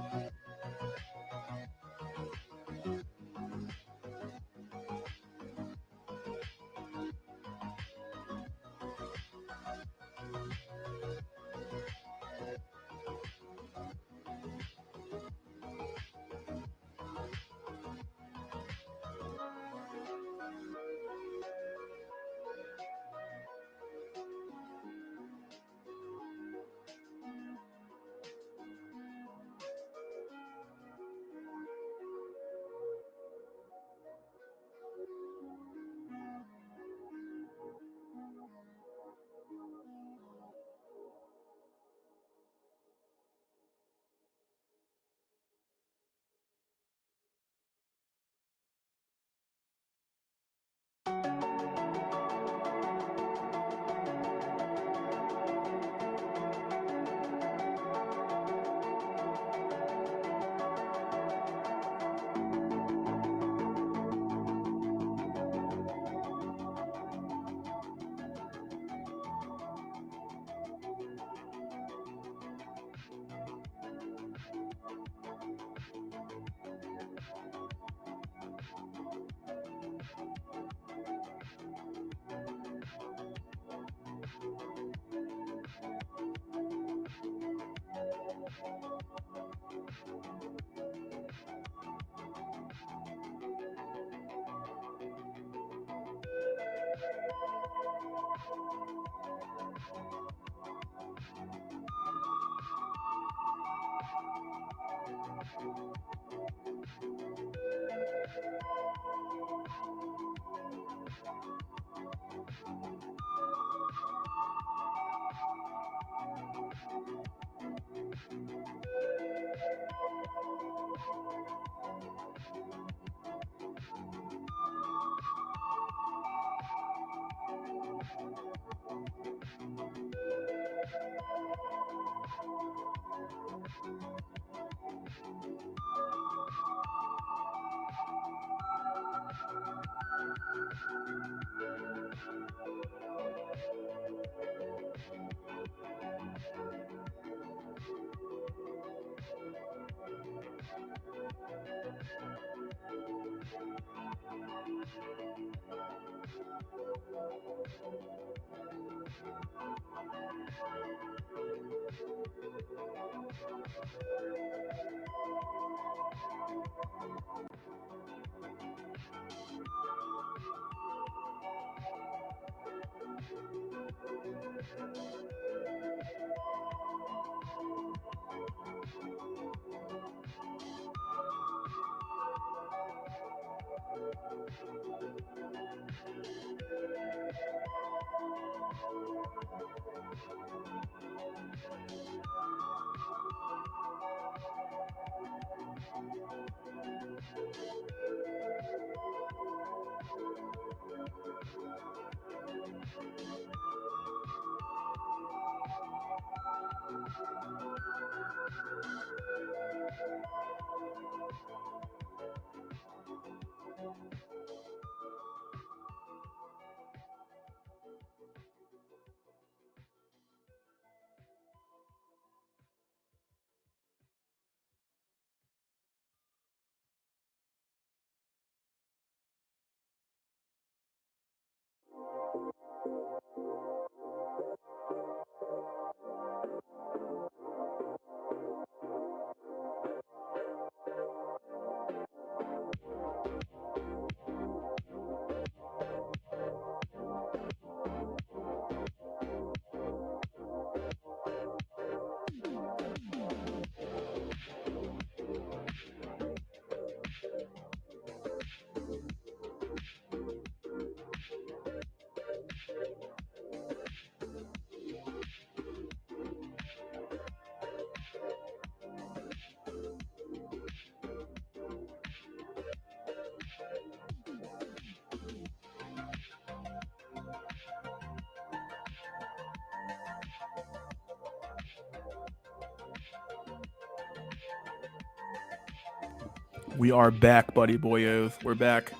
We are back, buddy boyos. We're back.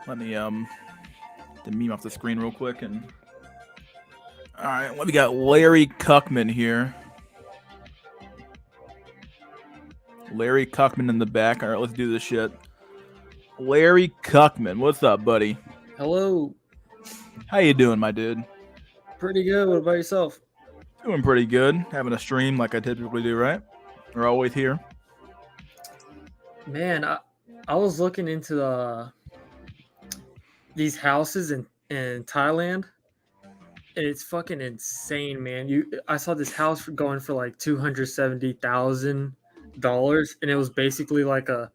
Let me the meme off the screen real quick and. All right, we got Larry Cuckman here. Larry Cuckman in the back. All right, let's do this shit. Larry Cuckman, what's up, buddy? Hello. How you doing, my dude? Pretty good. What about yourself? Doing pretty good. Having a stream like I typically do, right? We're always here. Man, I was looking into these houses in Thailand. And it's fucking insane, man. I saw this house going for like $270,000, and it was basically like a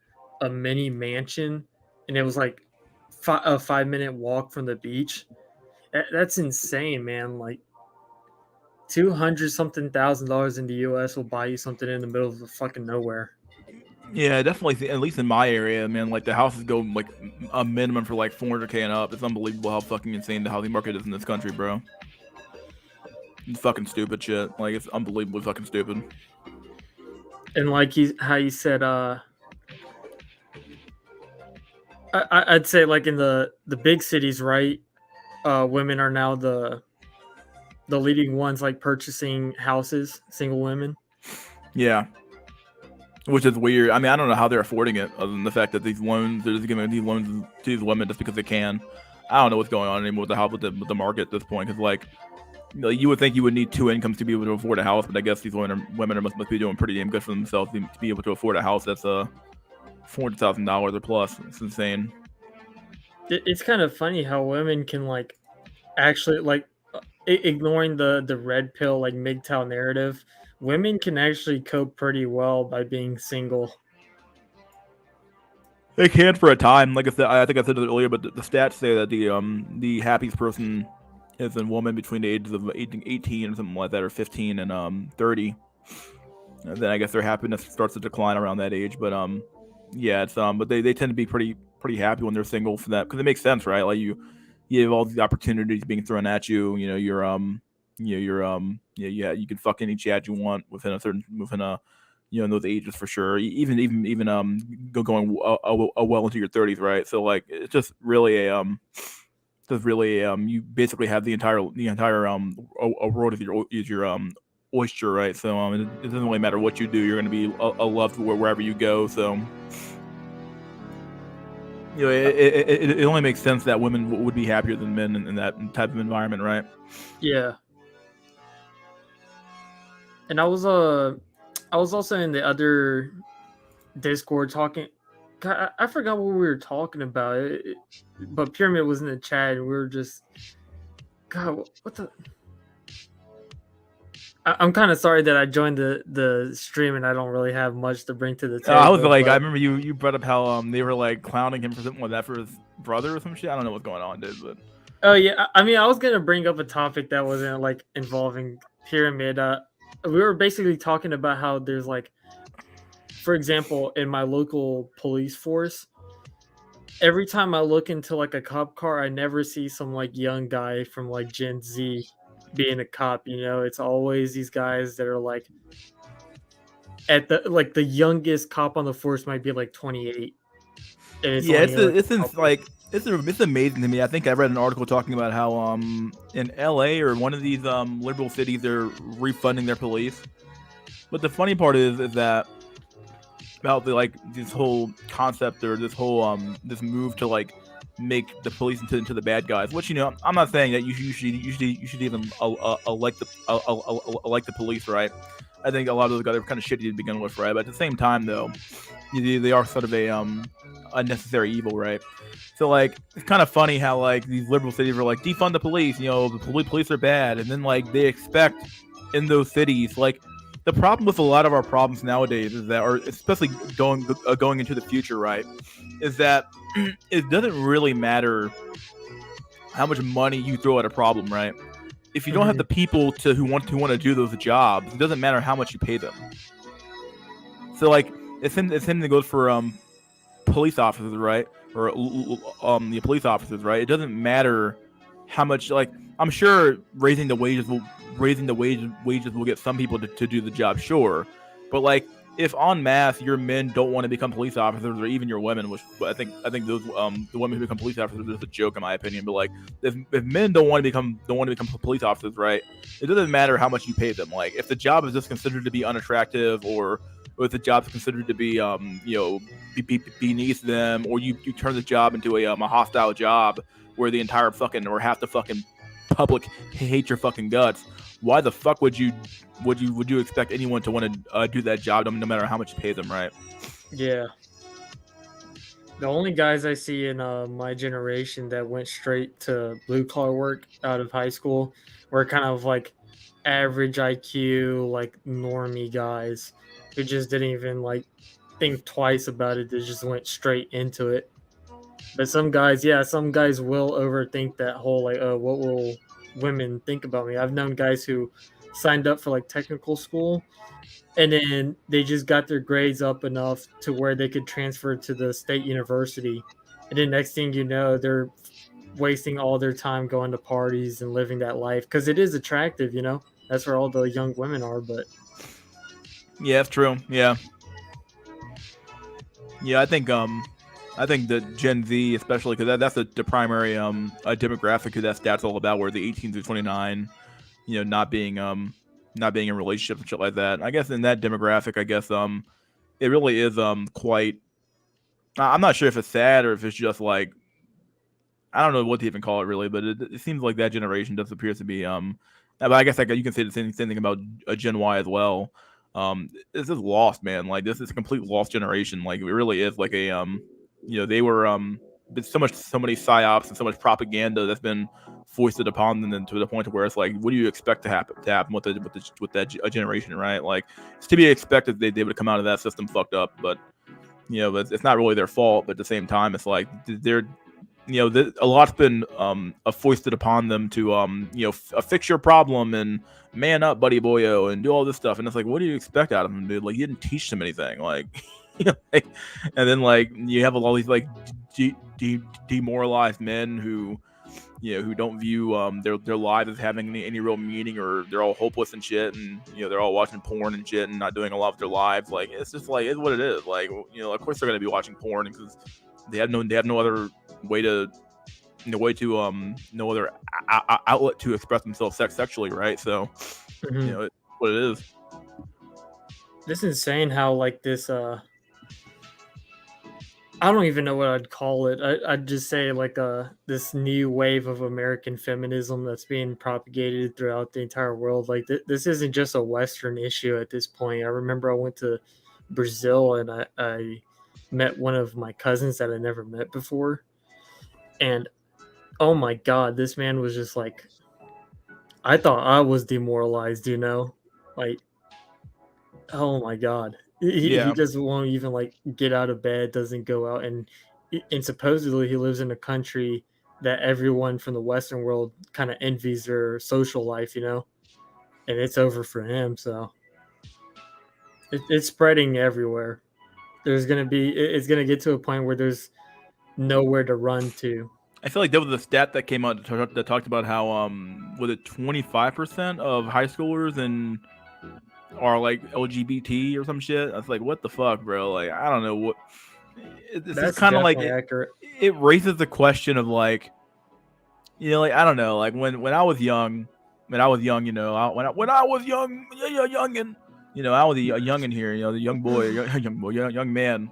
mini mansion, and it was like a 5-minute walk from the beach. That's insane, man. Like $200,000 in the U.S. will buy you something in the middle of the fucking nowhere. Yeah, definitely. At least in my area, man, like the houses go like a minimum for like $400K and up. It's unbelievable how fucking insane the housing market is in this country, bro. It's fucking stupid shit. Like it's unbelievably fucking stupid. And like how you said, I'd say like in the big cities, right? Women are now the leading ones, like purchasing houses, single women. Yeah. Which is weird. I mean, I don't know how they're affording it, other than the fact that these loans, they're just giving these loans to these women just because they can. I don't know what's going on anymore with the market at this point. Because like, you would think you would need 2 incomes to be able to afford a house, but I guess these women must be doing pretty damn good for themselves to be able to afford a house that's $400,000 or plus. It's insane. It's kind of funny how women can like actually like ignoring the red pill like MGTOW narrative. Women can actually cope pretty well by being single. They can for a time. Like I said, I think I said it earlier, but the stats say that the happiest person is a woman between the ages of 18 or something like that, or 15 and 30. And then I guess their happiness starts to decline around that age. But yeah, it's but they tend to be pretty happy when they're single for that, because it makes sense, right? Like you have all these opportunities being thrown at you. You know, you can fuck any chat you want within in those ages for sure. Even going well into your 30s, right? So like it's just really you basically have the entire world is your oyster, right? So it doesn't really matter what you do, you're going to be loved wherever you go. So it only makes sense that women would be happier than men in that type of environment, right? Yeah. And I was also in the other Discord talking. God, I forgot what we were talking about, but Pyramid was in the chat, and we were just, God, what the? I'm kind of sorry that I joined the stream and I don't really have much to bring to the table. I was like, I remember you brought up how they were like clowning him for something like that for his brother or some shit. I don't know what's going on, dude. But oh yeah, I mean, I was gonna bring up a topic that wasn't like involving Pyramid. We were basically talking about how there's like, for example, in my local police force, every time I look into like a cop car, I never see some like young guy from like Gen Z being a cop. You know, it's always these guys that are like at the youngest cop on the force might be like 28. And it's amazing to me. I think I read an article talking about how in LA or one of these liberal cities they're refunding their police. But the funny part is that about this whole concept or this whole this move to like make the police into the bad guys. Which, you know, I'm not saying that you should even elect the police, right? I think a lot of those guys are kind of shitty to begin with, right? But at the same time, though, they are sort of a unnecessary evil, right? So like it's kind of funny how like these liberal cities are like defund the police, you know, the police are bad, and then like they expect in those cities like. The problem with a lot of our problems nowadays is that, or especially going into the future, right, is that it doesn't really matter how much money you throw at a problem, right? If you don't have the people who want to do those jobs, it doesn't matter how much you pay them. So like it's him that goes for police officers, right, or the police officers, right? It doesn't matter how much. Like I'm sure raising the wages will get some people to do the job, sure, but like if en masse your men don't want to become police officers, or even your women, which I think those the women who become police officers is a joke in my opinion. But like, if men don't want to become police officers, right? It doesn't matter how much you pay them. Like, if the job is just considered to be unattractive, or if the job is considered to be beneath them, or you turn the job into a hostile job where the entire fucking or half the fucking public hate your fucking guts. Why the fuck would you expect anyone to want to do that job, no matter how much you pay them, right? Yeah. The only guys I see in my generation that went straight to blue collar work out of high school were kind of like average IQ, like normie guys who just didn't even like think twice about it. They just went straight into it. But some guys will overthink that whole like, oh, what will women think about me? I've known guys who signed up for like technical school, and then they just got their grades up enough to where they could transfer to the state university, and then next thing you know, they're wasting all their time going to parties and living that life because it is attractive, you know. That's where all the young women are. But yeah, that's true. Yeah, I think the Gen Z, especially because that's the primary demographic who that stat's all about, where the 18 through 29, not being in relationships and shit like that. I guess in that demographic, it really is quite. I'm not sure if it's sad or if it's just like, I don't know what to even call it really, but it seems like that generation does appear to be But I guess you can say the same thing about Gen Y as well. This is lost, man. Like, this is a complete lost generation. Like, it really is like a they were so many psyops and so much propaganda that's been foisted upon them, to the point to where it's like, what do you expect to happen with that generation, right? Like, it's to be expected they would come out of that system fucked up, but but it's not really their fault. But at the same time, it's like they're a lot's been foisted upon them to fix your problem and man up, buddy boyo, and do all this stuff. And it's like, what do you expect out of them, dude? Like, you didn't teach them anything. Like, and then like you have all these like demoralized men who don't view their lives as having any real meaning, or they're all hopeless and shit, and they're all watching porn and shit and not doing a lot with their lives. Like, it's just like, it's what it is. Like, of course they're gonna be watching porn because they have no other way to no other outlet to express themselves sexually, right? So it's what it is. It's insane how like this I don't even know what I'd call it. I'd just say like this new wave of American feminism that's being propagated throughout the entire world. Like, this isn't just a Western issue at this point. I remember I went to Brazil and I met one of my cousins that I never met before, and oh my god, this man was just like, I thought I was demoralized, like, oh my god. He just won't even like get out of bed, doesn't go out, and supposedly he lives in a country that everyone from the Western world kind of envies their social life, and it's over for him. So it's spreading everywhere. It's gonna get to a point where there's nowhere to run to. I feel like there was a stat that came out that talked about how was it 25% of high schoolers are like LGBT or some shit. I was like, what the fuck, bro? Like, I don't know what. It's kind of like it raises the question of like, like, I don't know, like when I was young, when I was young, youngin, I was a youngin here, the young boy, young man.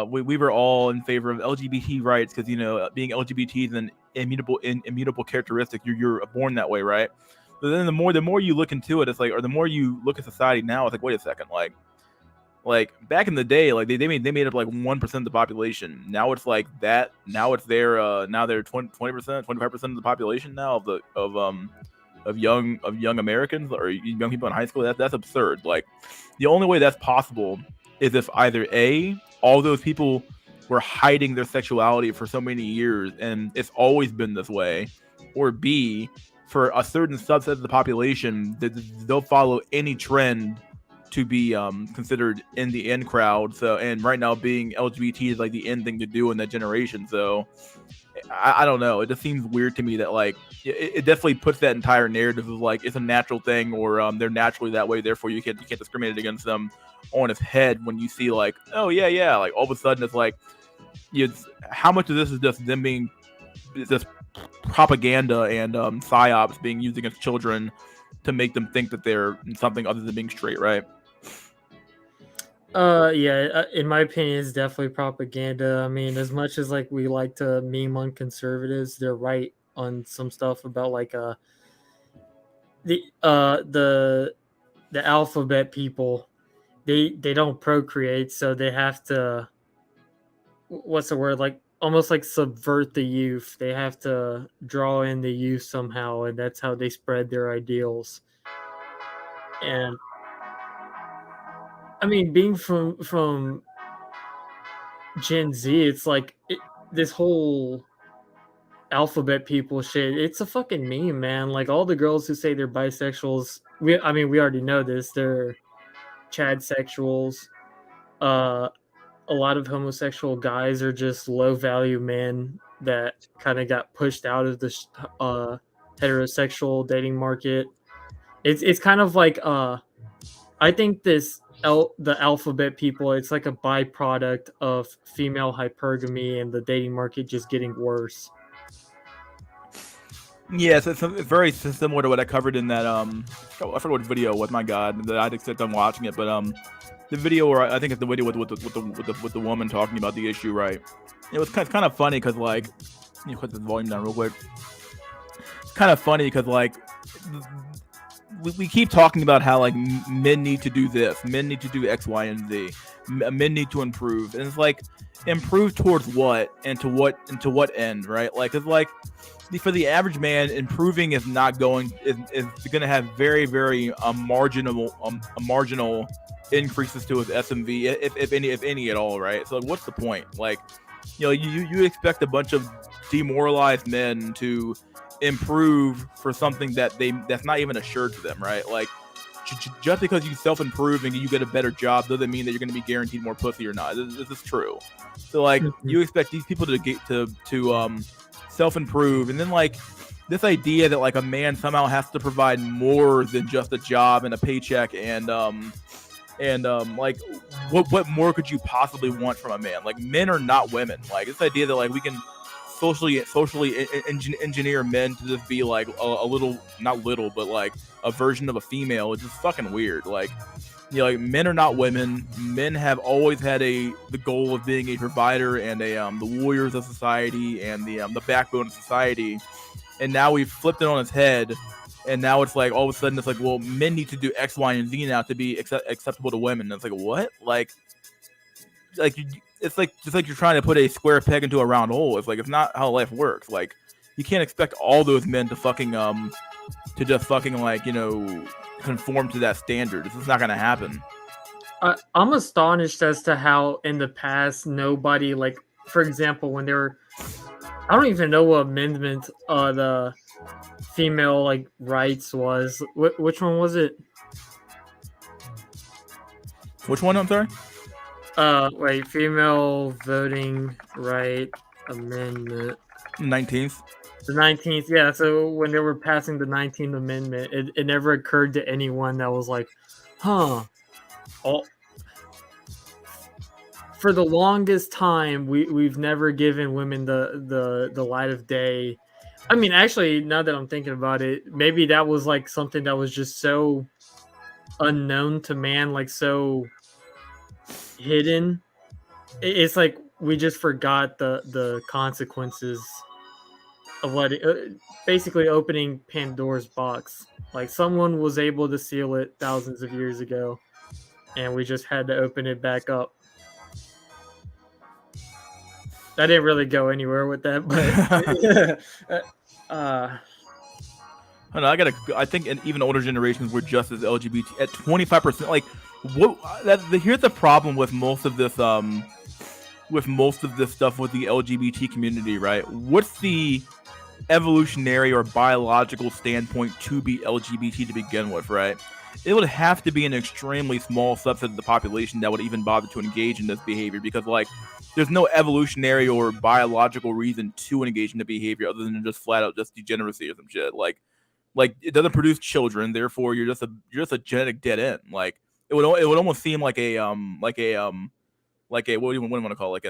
We were all in favor of LGBT rights because being LGBT is an immutable characteristic. You're born that way, right? But then the more you look into it, it's like, or the more you look at society now, it's like, wait a second, like back in the day, like they made up like 1% of the population. Now it's like that. Now it's now they're 20%, 25% of the population now of young Americans or young people in high school. That's absurd. Like, the only way that's possible is if either A, all those people were hiding their sexuality for so many years and it's always been this way, or B, for a certain subset of the population, they'll follow any trend to be considered in the in crowd. So, and right now being LGBT is like the in thing to do in that generation. So I don't know. It just seems weird to me that like it definitely puts that entire narrative of like it's a natural thing, or they're naturally that way, therefore you can't discriminate against them on its head when you see like, oh yeah, like all of a sudden it's like, how much of this is just them being this propaganda and psyops being used against children to make them think that they're something other than being straight, right? Yeah, in my opinion, it's definitely propaganda. I mean, as much as like we like to meme on conservatives, they're right on some stuff about like the alphabet people. They don't procreate, so they have to, what's the word, like almost like subvert the youth. They have to draw in the youth somehow, and that's how they spread their ideals. And I mean, being from Gen Z, it's like this whole alphabet people shit. It's a fucking meme, man. Like all the girls who say they're bisexuals, we already know this. They're chadsexuals. A lot of homosexual guys are just low value men that kind of got pushed out of the heterosexual dating market. It's kind of like I think the alphabet people, it's like a byproduct of female hypergamy and the dating market just getting worse. Yes, it's very similar to what I covered in that I forgot what video was. My God, that I'd accept on watching it, but the video where I think it's the video with the woman talking about the issue, right? It was kind of funny because like, you put the volume down real quick. It's kind of funny because like we keep talking about how like men need to do this, men need to do X, Y, and Z, men need to improve, and it's like improve towards what and to what end, right? Like it's like for the average man, improving is not going is going to have very marginal increases to his SMV, if any at all, right? So like, what's the point? Like, you expect a bunch of demoralized men to improve for something that's not even assured to them, right? Like just because you self-improve and you get a better job doesn't mean that you're going to be guaranteed more pussy or not. This is true. So like you expect these people to get to self-improve, and then like this idea that like a man somehow has to provide more than just a job and a paycheck and like what more could you possibly want from a man? Like men are not women. Like this idea that like we can socially engineer men to just be like a little, not little, but like a version of a female is just fucking weird. Like, like men are not women. Men have always had the goal of being a provider and the warriors of society and the backbone of society. And now we've flipped it on its head. And now it's like all of a sudden it's like, well, men need to do X, Y, and Z now to be acceptable to women. And it's like, what? Like it's like just like you're trying to put a square peg into a round hole. It's like it's not how life works. Like you can't expect all those men to fucking like conform to that standard. This is not gonna happen. I'm astonished as to how in the past nobody, like for example when they were, I don't even know what amendment the female like rights was. Which one was it? Which one? I'm sorry. Wait, female voting right amendment. 19th. The 19th, yeah. So when they were passing the 19th Amendment, it never occurred to anyone that was like, huh. For the longest time, we've never given women the light of day. I mean, actually, now that I'm thinking about it, maybe that was like something that was just so unknown to man, like so hidden. It's like we just forgot the consequences of basically opening Pandora's box. Like someone was able to seal it thousands of years ago, and we just had to open it back up. I didn't really go anywhere with that, but I think even older generations were just as LGBT at 25%. Like, here's the problem with most of this stuff with the LGBT community, right? What's the evolutionary or biological standpoint to be LGBT to begin with, right? it would have to be an extremely small subset of the population that would even bother to engage in this behavior, because like there's no evolutionary or biological reason to engage in the behavior other than just flat out just degeneracy or some shit. Like it doesn't produce children, therefore you're just a genetic dead end. Like it would almost seem like a what do you want to call it?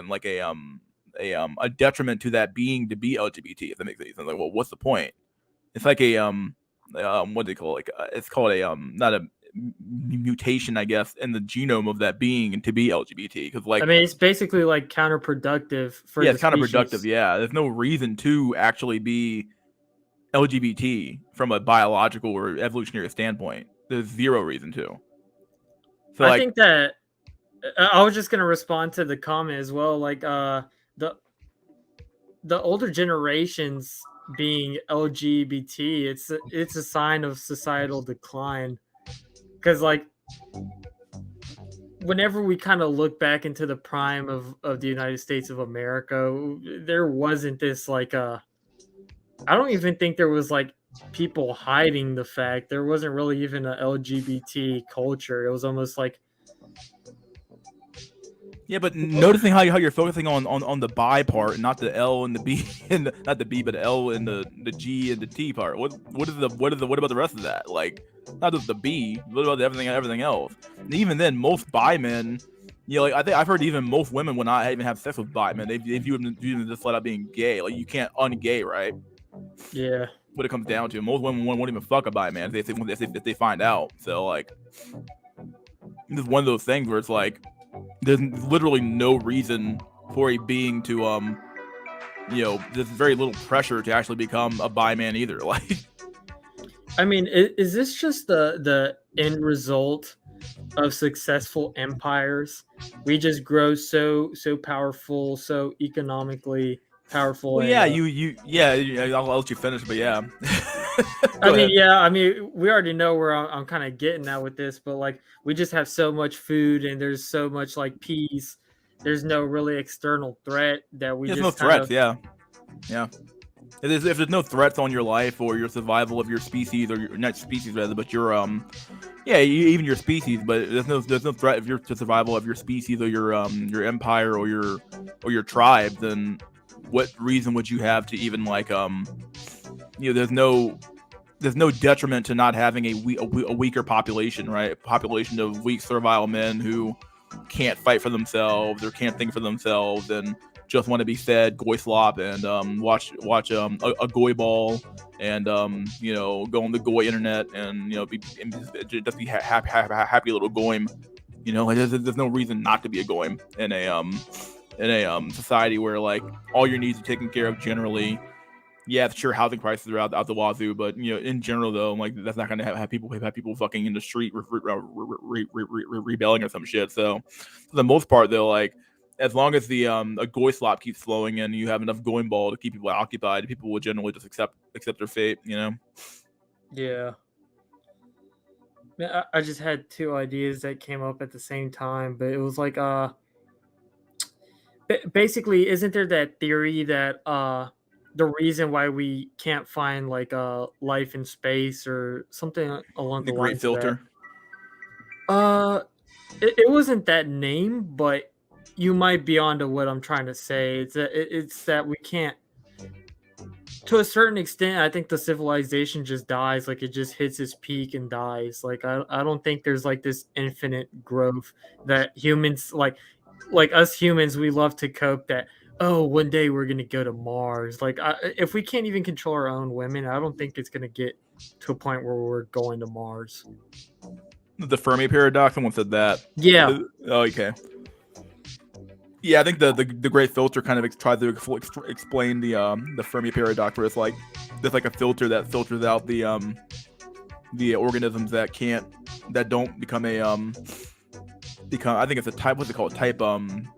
A detriment to that being to be LGBT, if that makes any sense. Like, well, what's the point? It's like a what do they call it? Like it's called a not a mutation, I guess, in the genome of that being to be LGBT. Because like, I mean, it's basically like counterproductive for yeah, the it's counterproductive. species. Yeah, there's no reason to actually be LGBT from a biological or evolutionary standpoint. There's zero reason to. So I like, think that I was just gonna respond to the comment as well. Like the older generations being LGBT, it's a sign of societal decline. Because like whenever we kind of look back into the prime of the United States of America, there wasn't this like I don't even think there was like people hiding the fact. There wasn't really even an LGBT culture. It was almost like, yeah, but noticing how you're focusing on the bi part and not the L and the B and not the B but the L and the G and the T part. What about the rest of that? Like not just the B, what about everything else? And even then, most bi men, like I think I've heard even most women will not even have sex with bi men. They view them just flat out being gay. Like you can't un-gay, right? yeah. What it comes down to, most women won't even fuck a bi man if they find out. So like, this is one of those things where it's like, there's literally no reason for a being to there's very little pressure to actually become a bi man either. Like, I mean, is this just the end result of successful empires? We just grow so powerful, so economically powerful. well, yeah, I'll let you finish, but yeah. I mean, we already know where I'm kind of getting at with this, but like we just have so much food and there's so much like peace. There's no really external threat that we There's just no threats, yeah. If there's no threats on your life or your survival of your species, or not species rather, but your even your species, but there's no threat of to survival of your species or your empire or your tribe, then what reason would you have to even like there's no detriment to not having a weaker population, right? A population of weak servile men who can't fight for themselves or can't think for themselves and just want to be fed goy slop and watch a goy ball and go on the goy internet and just be happy little goyim. Like there's no reason not to be a goyim in a society where like all your needs are taken care of generally. Yeah, sure, housing prices are out the wazoo, but in general though, like that's not gonna have people fucking in the street rebelling or some shit. So for the most part though, like as long as the a goy slop keeps flowing and you have enough going ball to keep people occupied, people will generally just accept their fate. Yeah. I just had two ideas that came up at the same time, but it was like basically, isn't there that theory that the reason why we can't find like life in space or something along the Great lines Filter. of that? It wasn't that name, but you might be onto what I'm trying to say. It's that we can't, to a certain extent. I think the civilization just dies. Like it just hits its peak and dies. Like I don't think there's like this infinite growth that humans like us humans, we love to cope that, oh, one day we're gonna go to Mars. Like if we can't even control our own women, I don't think it's gonna get to a point where we're going to Mars. The Fermi paradox. Someone said that. Yeah. Oh, okay. Yeah, I think the Great Filter kind of tried to explain the Fermi paradox, where it's like there's like a filter that filters out the organisms that don't become I think it's a type. What's it called? Type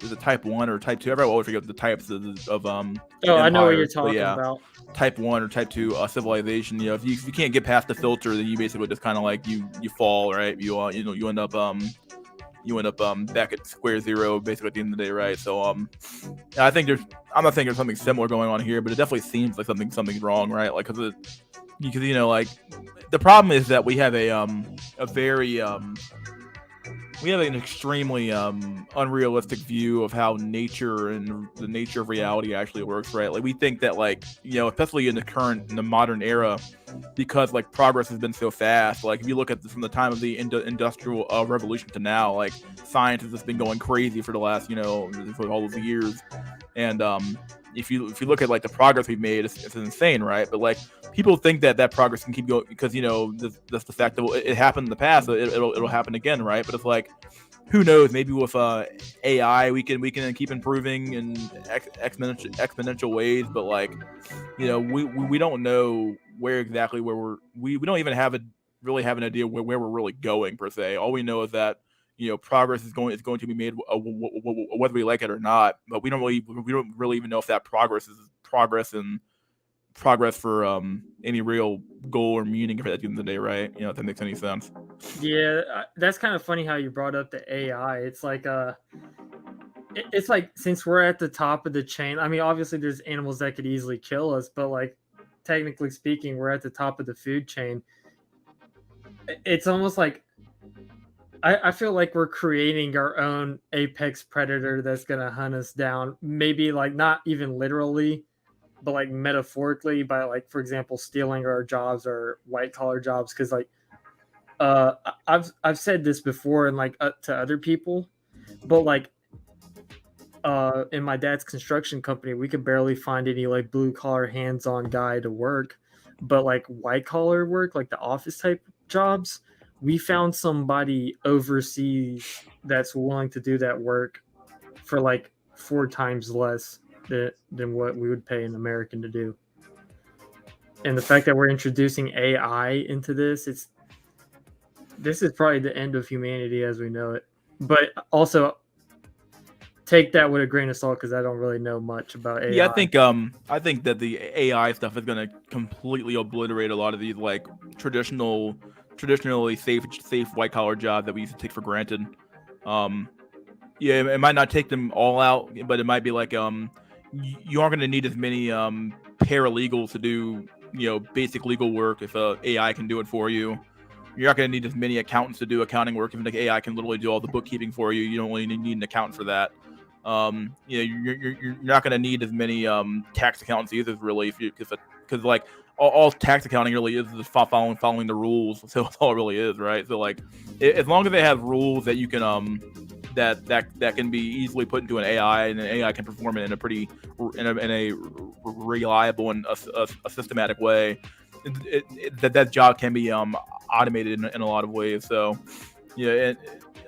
is it type 1 or type 2? I always forget the types of Oh, I know what you're talking about. Type 1 or type 2 civilization. If you can't get past the filter, then you basically just kind of like you fall, right? You end up back at square zero basically at the end of the day, right? So I'm not saying there's something similar going on here, but it definitely seems like something's wrong, right? Like because because like the problem is that we have a very we have an extremely unrealistic view of how nature and the nature of reality actually works, right? Like we think that especially in the modern era, because like progress has been so fast. Like if you look at this from the time of the industrial revolution to now, like science has just been going crazy for the last for all of the years. And if you look at like the progress we've made, it's insane, right? But like people think that progress can keep going because that's the fact that it happened in the past, so it'll happen again, right? But it's like, who knows? Maybe with AI, we can keep improving in exponential ways. But like, we don't know where we don't even really have an idea where we're really going per se. All we know is that progress is going to be made whether we like it or not. But we don't really even know if that progress is progress for any real goal or meaning at the end of the day, right? If that makes any sense. Yeah, that's kind of funny how you brought up the AI. It's like it's like, since we're at the top of the chain, I mean, obviously there's animals that could easily kill us, but like technically speaking, we're at the top of the food chain. It's almost like I feel like we're creating our own apex predator that's gonna hunt us down. Maybe like not even literally, but like metaphorically by like, for example, stealing our jobs or white collar jobs. Because like I've said this before and like to other people, but like in my dad's construction company, we could barely find any like blue collar hands on guy to work, but like white collar work, like the office type jobs, we found somebody overseas that's willing to do that work for like 4 times less than what we would pay an American to do. And the fact that we're introducing AI into this is probably the end of humanity as we know it. But also take that with a grain of salt because I don't really know much about AI. Yeah, I think that the AI stuff is going to completely obliterate a lot of these like traditionally safe white collar jobs that we used to take for granted. Yeah, it might not take them all out, but it might be like you aren't going to need as many paralegals to do basic legal work if AI can do it for you. You're not going to need as many accountants to do accounting work. Even like AI can literally do all the bookkeeping for you. You don't really need an accountant for that. You're not going to need as many tax accountants either, really, because like all tax accounting really is just following the rules. So that's all it really is, right? So like, as long as they have rules that you can that can be easily put into an AI, and an AI can perform it in a reliable and a systematic way, that job can be automated in a lot of ways. So yeah,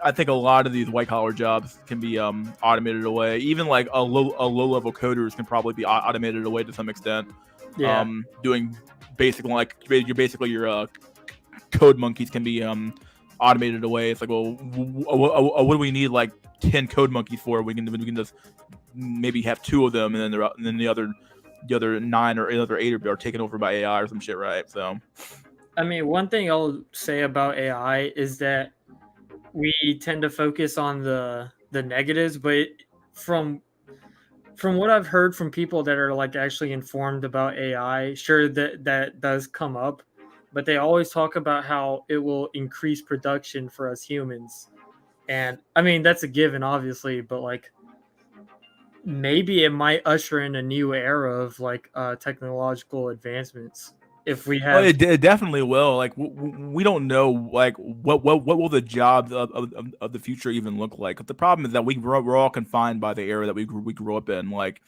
I think a lot of these white collar jobs can be automated away. Even like a low level coders can probably be automated away to some extent. Yeah. Doing your code monkeys can be automated away. It's like, well, what do we need like 10 code monkeys for? We can just maybe have 2 of them, and then the other 9 or the other 8 are taken over by AI or some shit, right? So, I mean, one thing I'll say about AI is that we tend to focus on the negatives, but from what I've heard from people that are like actually informed about AI, sure that does come up, but they always talk about how it will increase production for us humans. And I mean, that's a given, obviously, but like maybe it might usher in a new era of like technological advancements if we have. well, it definitely will. Like we don't know like what will the jobs of the future even look like. The problem is that we're all confined by the era that we grew up in. Like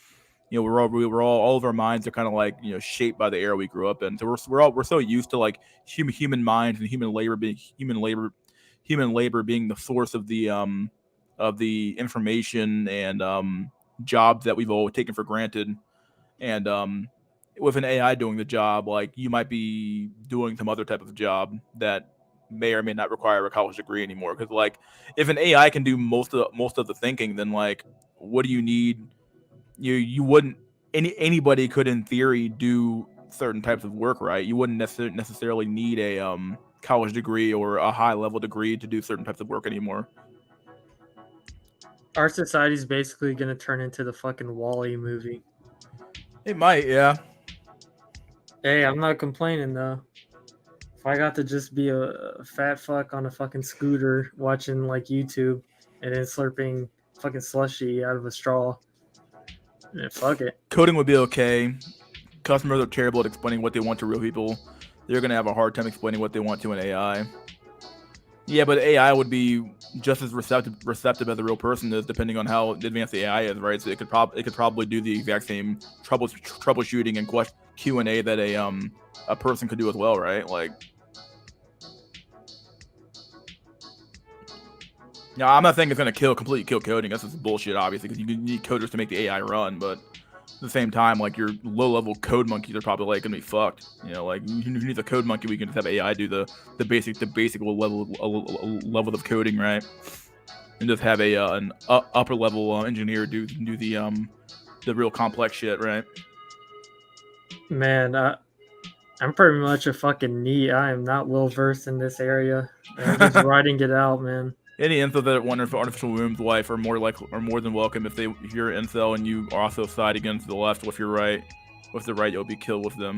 we're all of our minds are kind of like shaped by the era we grew up in. So we're so used to like human minds and human labor being the source of the information and jobs that we've all taken for granted. And with an AI doing the job, like you might be doing some other type of job that may or may not require a college degree anymore. Because like if an AI can do most of the thinking, then like what do you need? You wouldn't anybody could in theory do certain types of work, right? You wouldn't necessarily need a college degree or a high level degree to do certain types of work anymore. Our society is basically going to turn into the fucking Wall-E movie. It might, yeah. Hey, I'm not complaining though. If I got to just be a fat fuck on a fucking scooter watching like YouTube and then slurping fucking slushy out of a straw, yeah, fuck it. Coding would be okay. Customers are terrible at explaining what they want to real people. They're gonna have a hard time explaining what they want to an AI. Yeah, but AI would be just as receptive as a real person is, depending on how advanced the AI is, right? So it could probably do the exact same troubleshooting and Q&A that a person could do as well, right? Like, now I'm not saying it's gonna completely kill coding. That's just bullshit, obviously, because you need coders to make the AI run. But at the same time, like your low-level code monkeys are probably like gonna be fucked. You know, like who needs a code monkey? We can just have AI do the basic level of coding, right? And just have an upper level engineer do the real complex shit, right? Man, I'm pretty much a fucking NEET. I am not well versed in this area. I'm just writing it out, man. Any info that wonder for artificial womb's life are more than welcome if you're an incel and you also side against the left with your right. With the right, you'll be killed with them.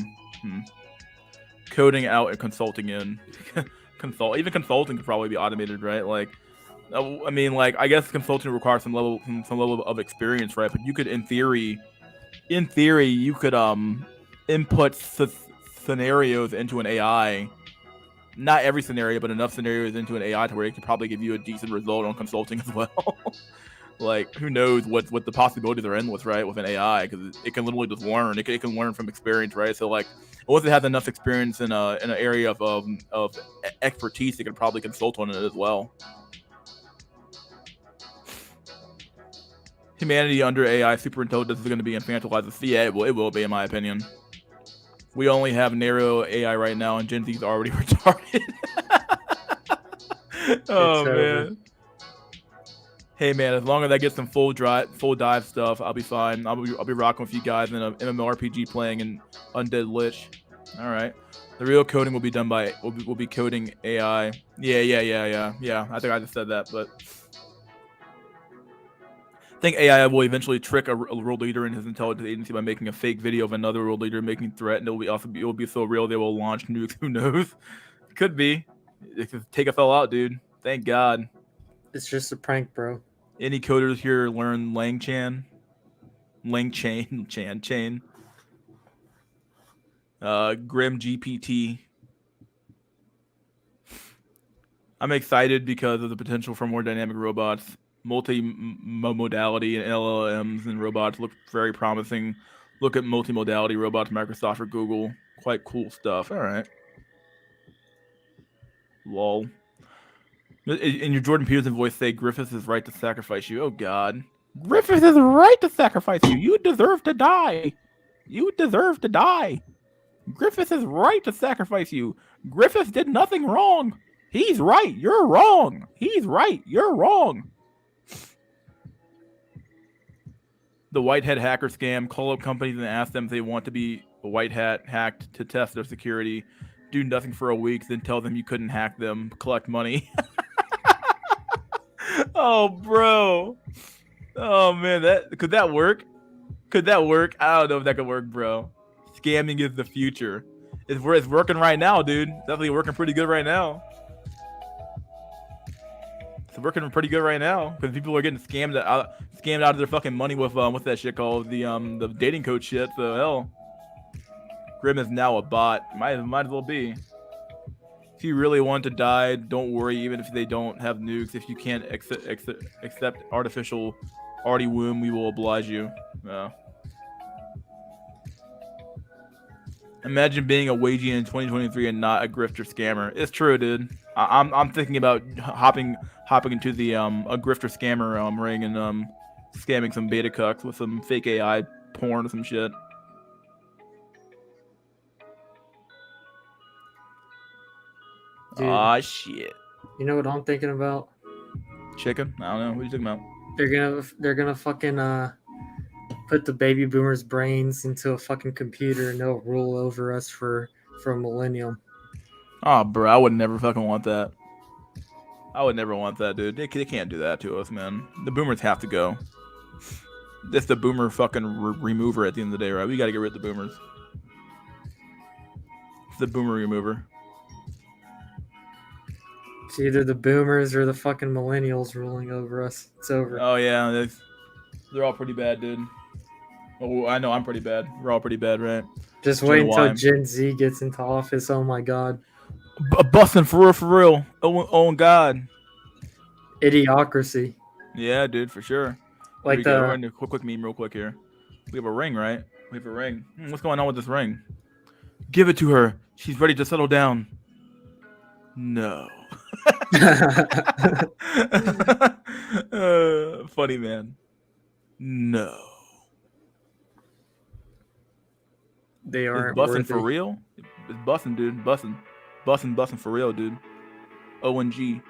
Coding out and consulting in. Even consulting could probably be automated, right? Like, I mean, like, I guess consulting requires some level of experience, right? But you could, in theory, you could input scenarios into an AI. Not every scenario, but enough scenarios into an AI to where it could probably give you a decent result on consulting as well. Like, who knows what the possibilities are endless, right? With an AI, because it can literally just learn. It can learn from experience, right? So, like, once it has enough experience in an area of expertise, it can probably consult on it as well. Humanity under AI superintelligence is going to be infantilized. Yeah, it will be, in my opinion. We only have narrow AI right now, and Gen Z's already retarded. Oh man. Hey man, as long as I get some full dive stuff, I'll be fine. I'll be rocking with you guys in a MMORPG playing in Undead Lich. All right. The real coding will be done by will be coding AI. Yeah. I think I just said that, but I think AI will eventually trick a world leader and his intelligence agency by making a fake video of another world leader making threat, and it will be so real they will launch nukes. Who knows? Could be. It could take us all out, dude. Thank God. It's just a prank, bro. Any coders here learn LangChain? Chain. Grim GPT. I'm excited because of the potential for more dynamic robots. Multi-modality and LLMs and robots look very promising. Look at multimodality robots, Microsoft or Google. Quite cool stuff. All right. Lol. In your Jordan Peterson voice, say Griffith is right to sacrifice you. Oh God. Griffith is right to sacrifice you. You deserve to die. You deserve to die. Griffith is right to sacrifice you. Griffith did nothing wrong. He's right. You're wrong. He's right. You're wrong. The white hat hacker scam. Call up companies and ask them if they want to be a white hat hacked to test their security. Do nothing for a week, then tell them you couldn't hack them. Collect money. Oh, bro. Oh man, could that work? Could that work? I don't know if that could work, bro. Scamming is the future. It's working right now, dude. Definitely working pretty good right now. It's working pretty good right now because people are getting scammed out of their fucking money with that shit called the dating coach shit. So hell, Grim is now a bot. Might as well be. If you really want to die, don't worry. Even if they don't have nukes, if you can't accept artificial arty womb, we will oblige you. Imagine being a wagey in 2023 and not a grifter scammer. It's true, dude. I'm thinking about hopping into the a grifter scammer ring and scamming some beta cucks with some fake AI porn or some shit. Aw, shit. You know what I'm thinking about? Chicken? I don't know. What are you talking about? They're gonna fucking put the baby boomers' brains into a fucking computer and they'll rule over us for a millennium. Oh, bro, I would never fucking want that. I would never want that, dude. They can't do that to us, man. The boomers have to go. It's the boomer fucking remover at the end of the day, right? We gotta get rid of the boomers. the boomer remover. It's either the boomers or the fucking millennials ruling over us. It's over. Oh yeah, they're all pretty bad, dude. Oh, I know I'm pretty bad. We're all pretty bad, right? Just wait until Gen Z gets into office. Oh my god. Busting for real. Oh God. Idiocracy. Yeah, dude, for sure. Like we're gonna do a quick meme real quick here. We have a ring, right? We have a ring. What's going on with this ring? Give it to her. She's ready to settle down. No. Funny man. No. They aren't busting worthy. for real. It's busting, dude. Busting for real, dude. ONG.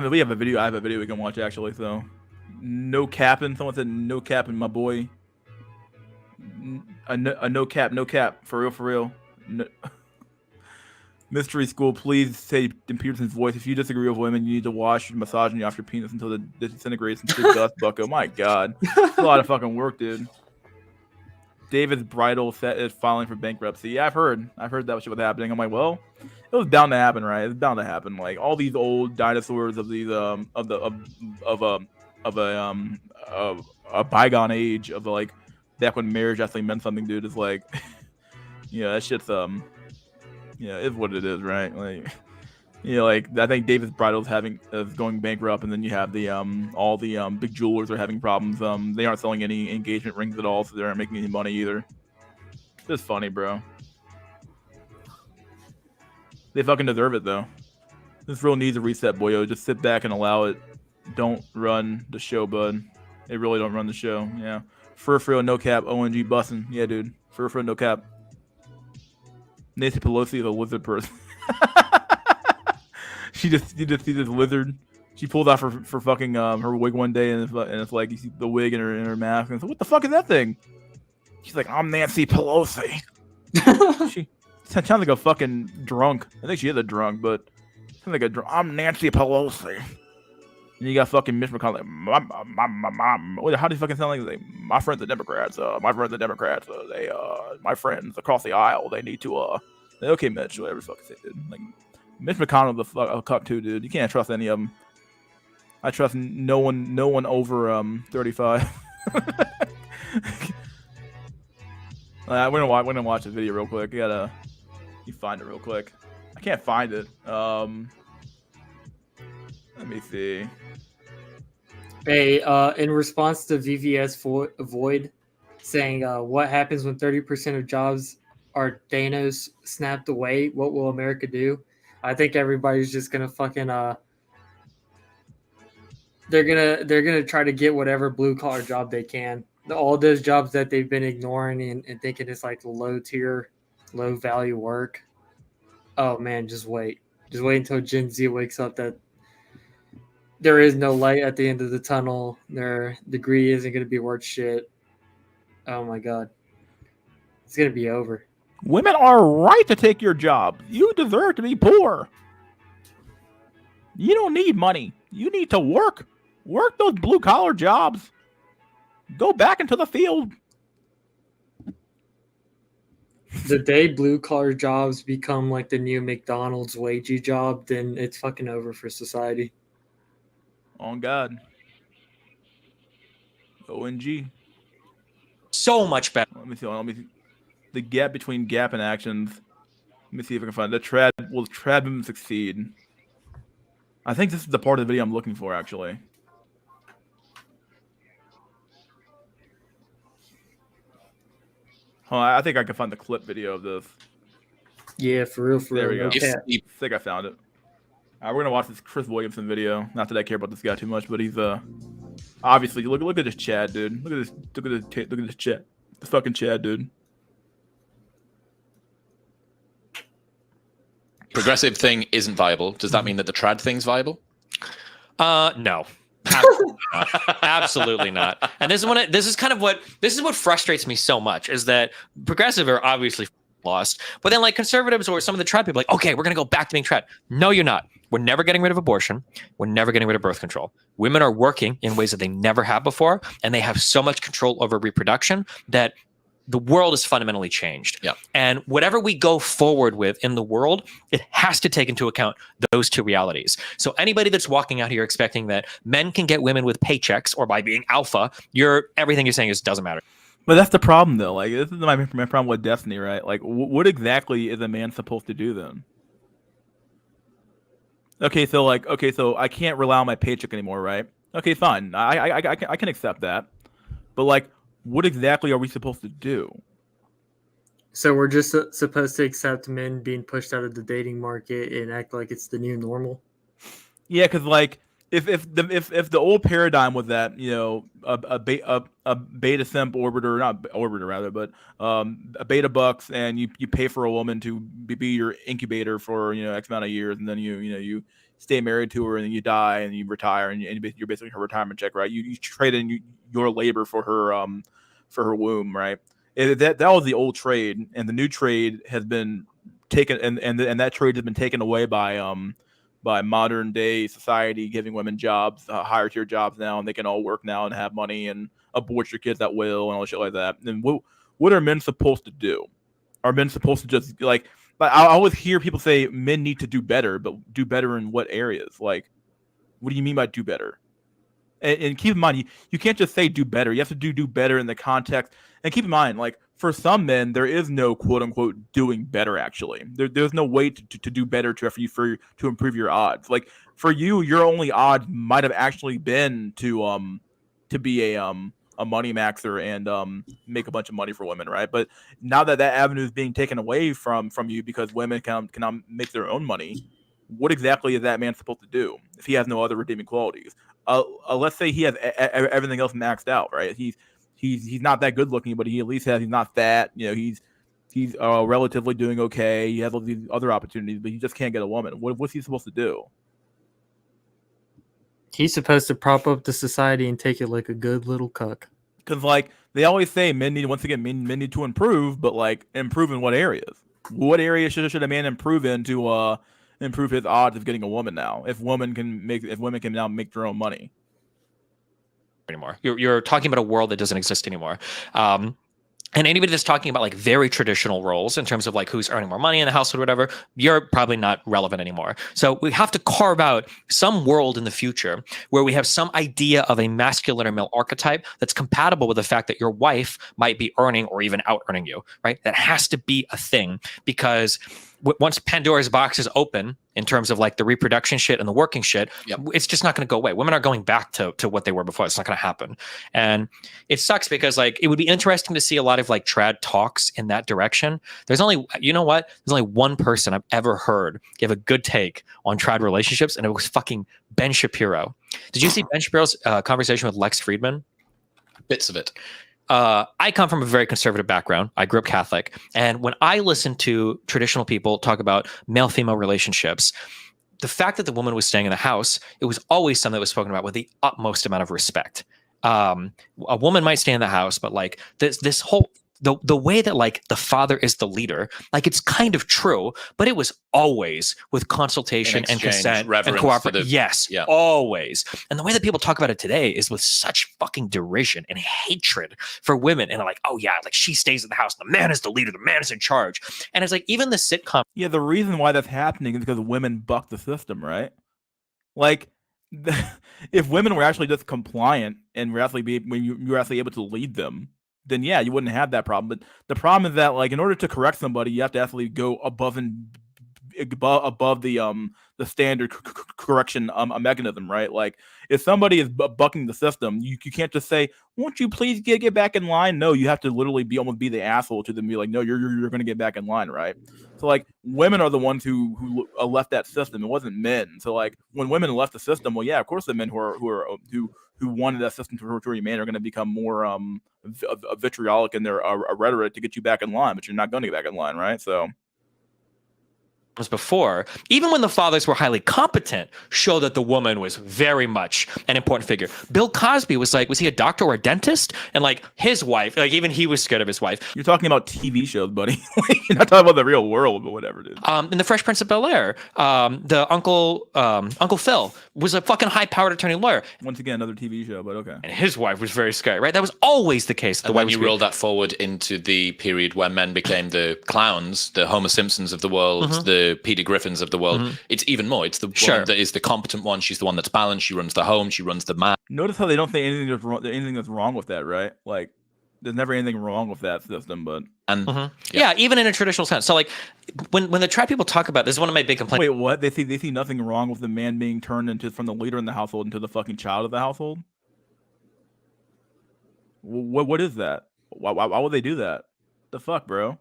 We have a video. I have a video we can watch actually. So, no capping. Someone said no capping, my boy. A no cap. For real. No. Mystery School, please say in Peterson's voice, if you disagree with women, you need to wash your misogyny off your penis until it disintegrates into dust bucket. My God. It's a lot of fucking work, dude. David's bridal set is filing for bankruptcy. Yeah, I've heard that shit was happening. I'm like, well, it was bound to happen, right? It's bound to happen. Like all these old dinosaurs of these of a bygone age of the like back when marriage actually meant something, dude. Is like, that shit's yeah, it's what it is, right? Like, like I think David's bridal is going bankrupt, and then you have the all the big jewelers are having problems. They aren't selling any engagement rings at all, so they aren't making any money either. It's just funny, bro. They fucking deserve it though. This real needs a reset, boyo. Just sit back and allow it. Don't run the show, bud. They really don't run the show. Yeah. Fur no cap. ONG bussin'. Yeah, dude. Fur no cap. Nancy Pelosi is a lizard person. you just see this lizard. She pulled out for fucking her wig one day, and it's like you see the wig in her mask, and it's like, what the fuck is that thing? She's like, I'm Nancy Pelosi. She sounds like a fucking drunk. I think she is a drunk, but sounds like I'm Nancy Pelosi. And you got fucking Mitch McConnell like, my how do you fucking sound like my friends are Democrats? My friends across the aisle, they need to okay, Mitch, whatever the fuck you say, dude. Like Mitch McConnell, the fuck a cuck too, dude. You can't trust any of them. I trust no one over 35. We're gonna watch the video real quick. You find it real quick. I can't find it. Let me see. Hey, in response to VVS Void saying, what happens when 30% of jobs are Thanos snapped away? What will America do? I think everybody's just gonna fucking they're gonna try to get whatever blue collar job they can. All those jobs that they've been ignoring and thinking it's like low tier, low value work. Oh man, just wait until Gen Z wakes up that there is no light at the end of the tunnel. Their degree isn't going to be worth shit. Oh my God. It's going to be over. Women are right to take your job. You deserve to be poor. You don't need money. You need to work. Work those blue collar jobs. Go back into the field. The day blue collar jobs become like the new McDonald's wagey job, then it's fucking over for society. On God. ONG. So much better. Let me see. The gap between gap and actions. Let me see if I can find it. Will trad movement succeed? I think this is the part of the video I'm looking for, actually. I think I can find the clip video of this. Yeah, for real. There we go. Okay. I think I found it. We're gonna watch this Chris Williamson video. Not that I care about this guy too much, but he's obviously look at this Chad, dude. Look at this Chad. This fucking Chad, dude. Progressive thing isn't viable. Does that mean that the trad thing's viable? No. Absolutely not. And this is what frustrates me so much is that progressive are obviously lost. But then like conservatives or some of the trad people like, okay, we're going to go back to being trad. No, you're not. We're never getting rid of abortion. We're never getting rid of birth control. Women are working in ways that they never have before, and they have so much control over reproduction that the world is fundamentally changed. Yeah. And whatever we go forward with in the world, it has to take into account those two realities. So anybody that's walking out here expecting that men can get women with paychecks or by being alpha, everything you're saying is doesn't matter. But that's the problem, though. Like, this is my problem with Destiny, right? Like, what exactly is a man supposed to do then? Okay, so I can't rely on my paycheck anymore, right? Okay, fine. I can accept that. But like, what exactly are we supposed to do? So we're just supposed to accept men being pushed out of the dating market and act like it's the new normal? Yeah, because like if the old paradigm was that, you know, a beta simp orbiter, not orbiter rather, but a beta bucks, and you pay for a woman to be your incubator for, you know, X amount of years, and then you stay married to her, and then you die and you retire, and you're basically her retirement check, right? You trade in your labor for her womb, right? That was the old trade, and the new trade has been taken, and that trade has been taken away by modern day society, giving women jobs, higher tier jobs now, and they can all work now and have money and abort your kids at will and all shit like that. And what are men supposed to do? Are men supposed to just like I always hear people say men need to do better, but do better in what areas? Like, what do you mean by do better? And keep in mind, you can't just say do better. You have to do better in the context. And keep in mind, like, for some men, there is no quote unquote doing better. Actually, there's no way to do better to improve your odds. Like for you, your only odds might have actually been to be a money maxer and make a bunch of money for women, right? But now that avenue is being taken away from you because women cannot make their own money, what exactly is that man supposed to do if he has no other redeeming qualities? Let's say he has everything else maxed out, right? He's not that good looking, but he at least he's not fat. You know, he's relatively doing okay. He has all these other opportunities, but he just can't get a woman. What's he supposed to do? He's supposed to prop up the society and take it like a good little cuck. Because like they always say, men need to improve, but like improve in what areas? What areas should a man improve in to improve his odds of getting a woman now? If women can now make their own money anymore. You're talking about a world that doesn't exist anymore. And anybody that's talking about like very traditional roles in terms of like who's earning more money in the household or whatever, you're probably not relevant anymore. So we have to carve out some world in the future where we have some idea of a masculine or male archetype that's compatible with the fact that your wife might be earning or even out earning you, right? That has to be a thing, because once Pandora's box is open in terms of like the reproduction shit and the working shit, it's just not going to go away. Women are going back to what they were before. It's not going to happen. And it sucks because like it would be interesting to see a lot of like trad talks in that direction. There's only one person I've ever heard give a good take on trad relationships, and it was fucking Ben Shapiro. Did you see Ben Shapiro's conversation with Lex Friedman? Bits of it. I come from a very conservative background. I grew up Catholic. And when I listen to traditional people talk about male-female relationships, the fact that the woman was staying in the house, it was always something that was spoken about with the utmost amount of respect. A woman might stay in the house, but like this whole the way that like the father is the leader, like it's kind of true, but it was always with consultation and consent and cooperation. Yes, always. And the way that people talk about it today is with such fucking derision and hatred for women. And like, oh yeah, like she stays in the house. The man is the leader. The man is in charge. And it's like even the sitcom. Yeah, the reason why that's happening is because women buck the system, right? Like, if women were actually just compliant and were actually when you were actually able to lead them, then yeah, you wouldn't have that problem. But the problem is that like in order to correct somebody, you have to actually go above the standard correction mechanism, right? Like if somebody is bucking the system, you can't just say, "Won't you please get back in line?" No, you have to literally almost be the asshole to them, be like, "No, you're going to get back in line," right? So like women are the ones who left that system. It wasn't men. So like when women left the system, well, yeah, of course the men who wanted that system to remain are going to become more vitriolic in their rhetoric to get you back in line, but you're not going to get back in line, right? So before, even when the fathers were highly competent, show that the woman was very much an important figure. Bill Cosby was he a doctor or a dentist? And like his wife, like even he was scared of his wife. You're talking about TV shows, buddy. You're not talking about the real world, but whatever it is. In The Fresh Prince of Bel-Air, the Uncle Phil was a fucking high-powered attorney lawyer. Once again, another TV show, but okay. And his wife was very scary, right? That was always the case. And when you roll that forward into the period where men became the clowns, the Homer Simpsons of the world, the Peter Griffins of the world, it's even more. It's the woman that is the competent one. She's the one that's balanced. She runs the home. She runs the man. Notice how they don't say anything that's wrong with that, right? Like, there's never anything wrong with that system, but yeah, even in a traditional sense. So like when the trad people talk about this, is one of my big complaints. Wait, what? They see nothing wrong with the man being turned from the leader in the household into the fucking child of the household? What is that? Why would they do that? The fuck, bro?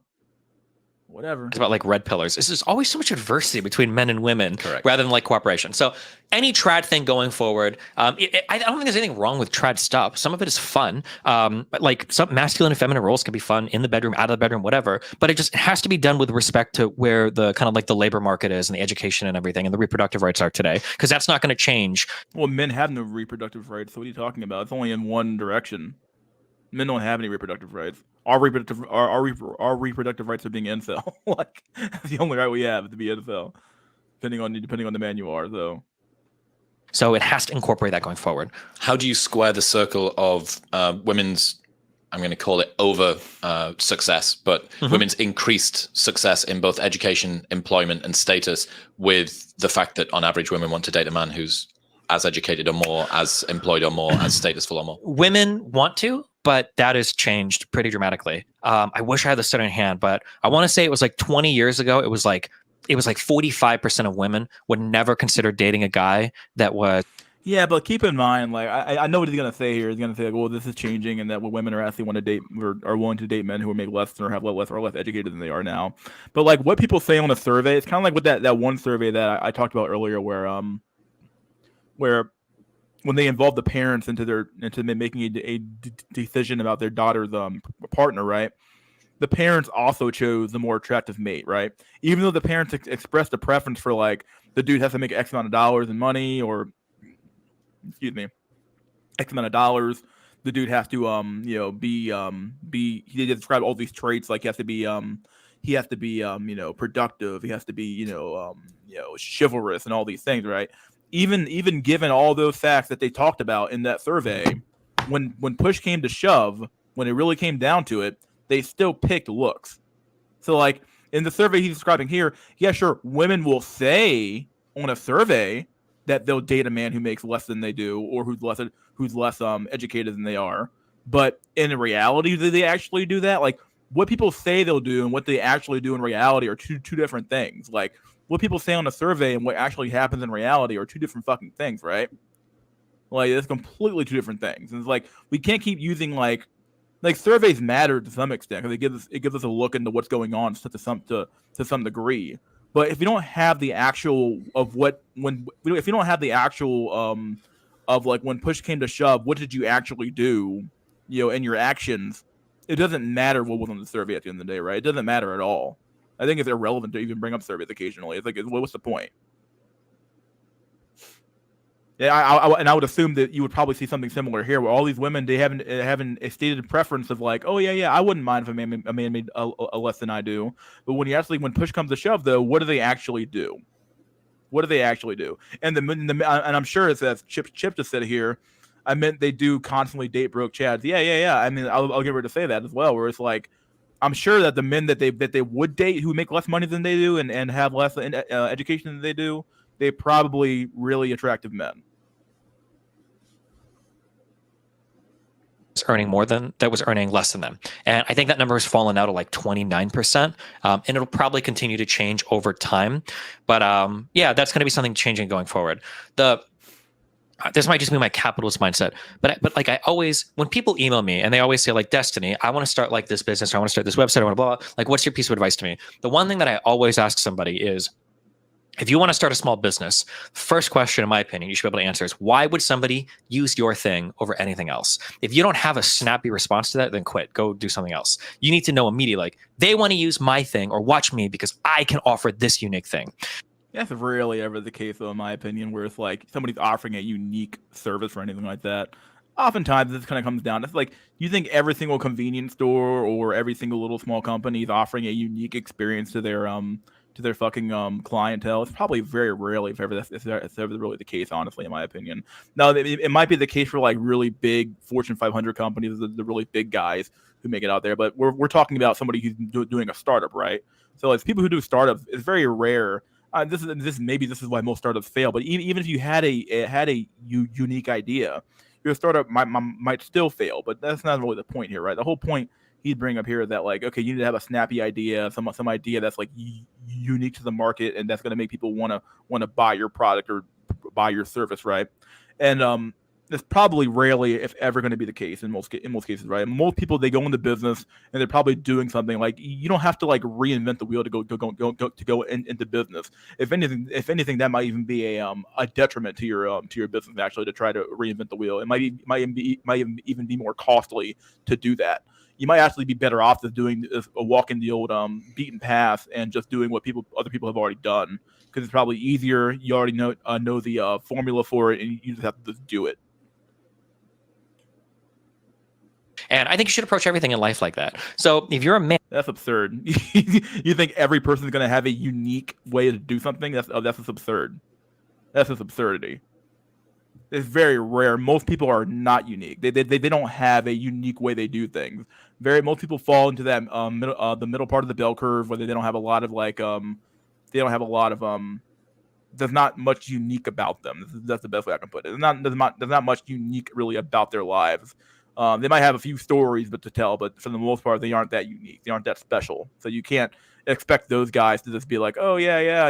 Whatever. It's about like red pillars. There's always so much adversity between men and women, rather than like cooperation. So any trad thing going forward, I don't think there's anything wrong with trad stuff. Some of it is fun. But like some masculine and feminine roles can be fun in the bedroom, out of the bedroom, whatever. But it has to be done with respect to where the kind of like the labor market is and the education and everything and the reproductive rights are today, because that's not going to change. Well, men have no reproductive rights. So what are you talking about? It's only in one direction. Men don't have any reproductive rights. Our reproductive rights are being incel. Like that's the only right we have to be incel, depending on the man you are. So it has to incorporate that going forward. How do you square the circle of women's, I'm going to call it over success, but women's increased success in both education, employment, and status with the fact that on average women want to date a man who's as educated or more, as employed or more, as statusful or more? Women want to, but that has changed pretty dramatically. I wish I had the study in hand, but I want to say it was like 20 years ago. It was like 45% of women would never consider dating a guy that was. Yeah, but keep in mind, like I know what he's gonna say here. He's gonna say, like, well, this is changing, and that women are actually want to date or are willing to date men who make less or have less or less educated than they are now. But like what people say on a survey, it's kind of like with that one survey that I talked about earlier, where when they involve the parents into making a decision about their daughter's partner, right? The parents also chose the more attractive mate, right? Even though the parents expressed a preference for like the dude has to make X amount of dollars in money, or X amount of dollars. The dude has to be he described all these traits, like he has to be productive, he has to be chivalrous and all these things, right? Even given all those facts that they talked about in that survey, when push came to shove, when it really came down to it, they still picked looks. So like in the survey he's describing here, yeah, sure, women will say on a survey that they'll date a man who makes less than they do or who's less educated than they are. But in reality, do they actually do that? Like what people say they'll do and what they actually do in reality are two different things. Like what people say on a survey and what actually happens in reality are two different fucking things, right? Like it's completely two different things. And it's like we can't keep using like surveys matter to some extent because it gives us a look into what's going on to some degree. But if you don't have the actual of if you don't have the actual of like when push came to shove, what did you actually do, in your actions, it doesn't matter what was on the survey at the end of the day, right? It doesn't matter at all. I think it's irrelevant to even bring up surveys occasionally. It's like, what's the point? Yeah, I would assume that you would probably see something similar here, where all these women they haven't a stated preference of like, oh yeah, I wouldn't mind if a man made a less than I do. But when push comes to shove, though, what do they actually do? What do they actually do? And and I'm sure it's as Chip just said here. I meant they do constantly date broke chads. Yeah. I mean, I'll get ready to say that as well. Where it's like, I'm sure that the men that they would date who make less money than they do and have less education than they do, they're probably really attractive men. Earning more than that was earning less than them, and I think that number has fallen out to like 29%, and it'll probably continue to change over time. But yeah, that's going to be something changing going forward. This might just be my capitalist mindset, but like I always, when people email me and they always say like, Destiny, I want to start like this business, or I want to start this website, I want to blah, like, what's your piece of advice to me? The one thing that I always ask somebody is, If you want to start a small business, first question, in my opinion, you should be able to answer is, why would somebody use your thing over anything else? If you don't have a snappy response to that, then quit. Go do something else. You need to know immediately, like, they want to use my thing or watch me because I can offer this unique thing. That's rarely ever the case, though, in my opinion, where it's like somebody's offering a unique service or anything like that. Oftentimes, this kind of comes down. It's like, you think every single convenience store or every single little small company is offering a unique experience to their fucking clientele? It's probably very rarely, if ever really the case, honestly, in my opinion. Now, it might be the case for like really big Fortune 500 companies, the really big guys who make it out there. But we're talking about somebody who's doing a startup, right? So it's people who do startups. It's very rare. This is why most startups fail. But even if you had a unique idea, your startup might still fail. But that's not really the point here, right? The whole point he'd bring up here is that, like, okay, you need to have a snappy idea, some idea that's like unique to the market, and that's going to make people want to buy your product or buy your service, right? And that's probably rarely, if ever, going to be the case in most cases, right? Most people, they go into business and they're probably doing something. Like, you don't have to like reinvent the wheel to go into business. If anything, that might even be a detriment to your business, actually, to try to reinvent the wheel. It might even be more costly to do that. You might actually be better off just doing walking the old beaten path and just doing what other people have already done, because it's probably easier. You already know the formula for it, and you just have to just do it. And I think you should approach everything in life like that. So if you're a man, that's absurd. You think every person is going to have a unique way to do something? That's just absurd. That's just absurdity. It's very rare. Most people are not unique. They don't have a unique way they do things. Most people fall into that the middle part of the bell curve, where they don't have a lot of there's not much unique about them. That's the best way I can put it. There's not much unique really about their lives. They might have a few stories to tell, but for the most part, they aren't that unique. They aren't that special. So you can't expect those guys to just be like, oh yeah,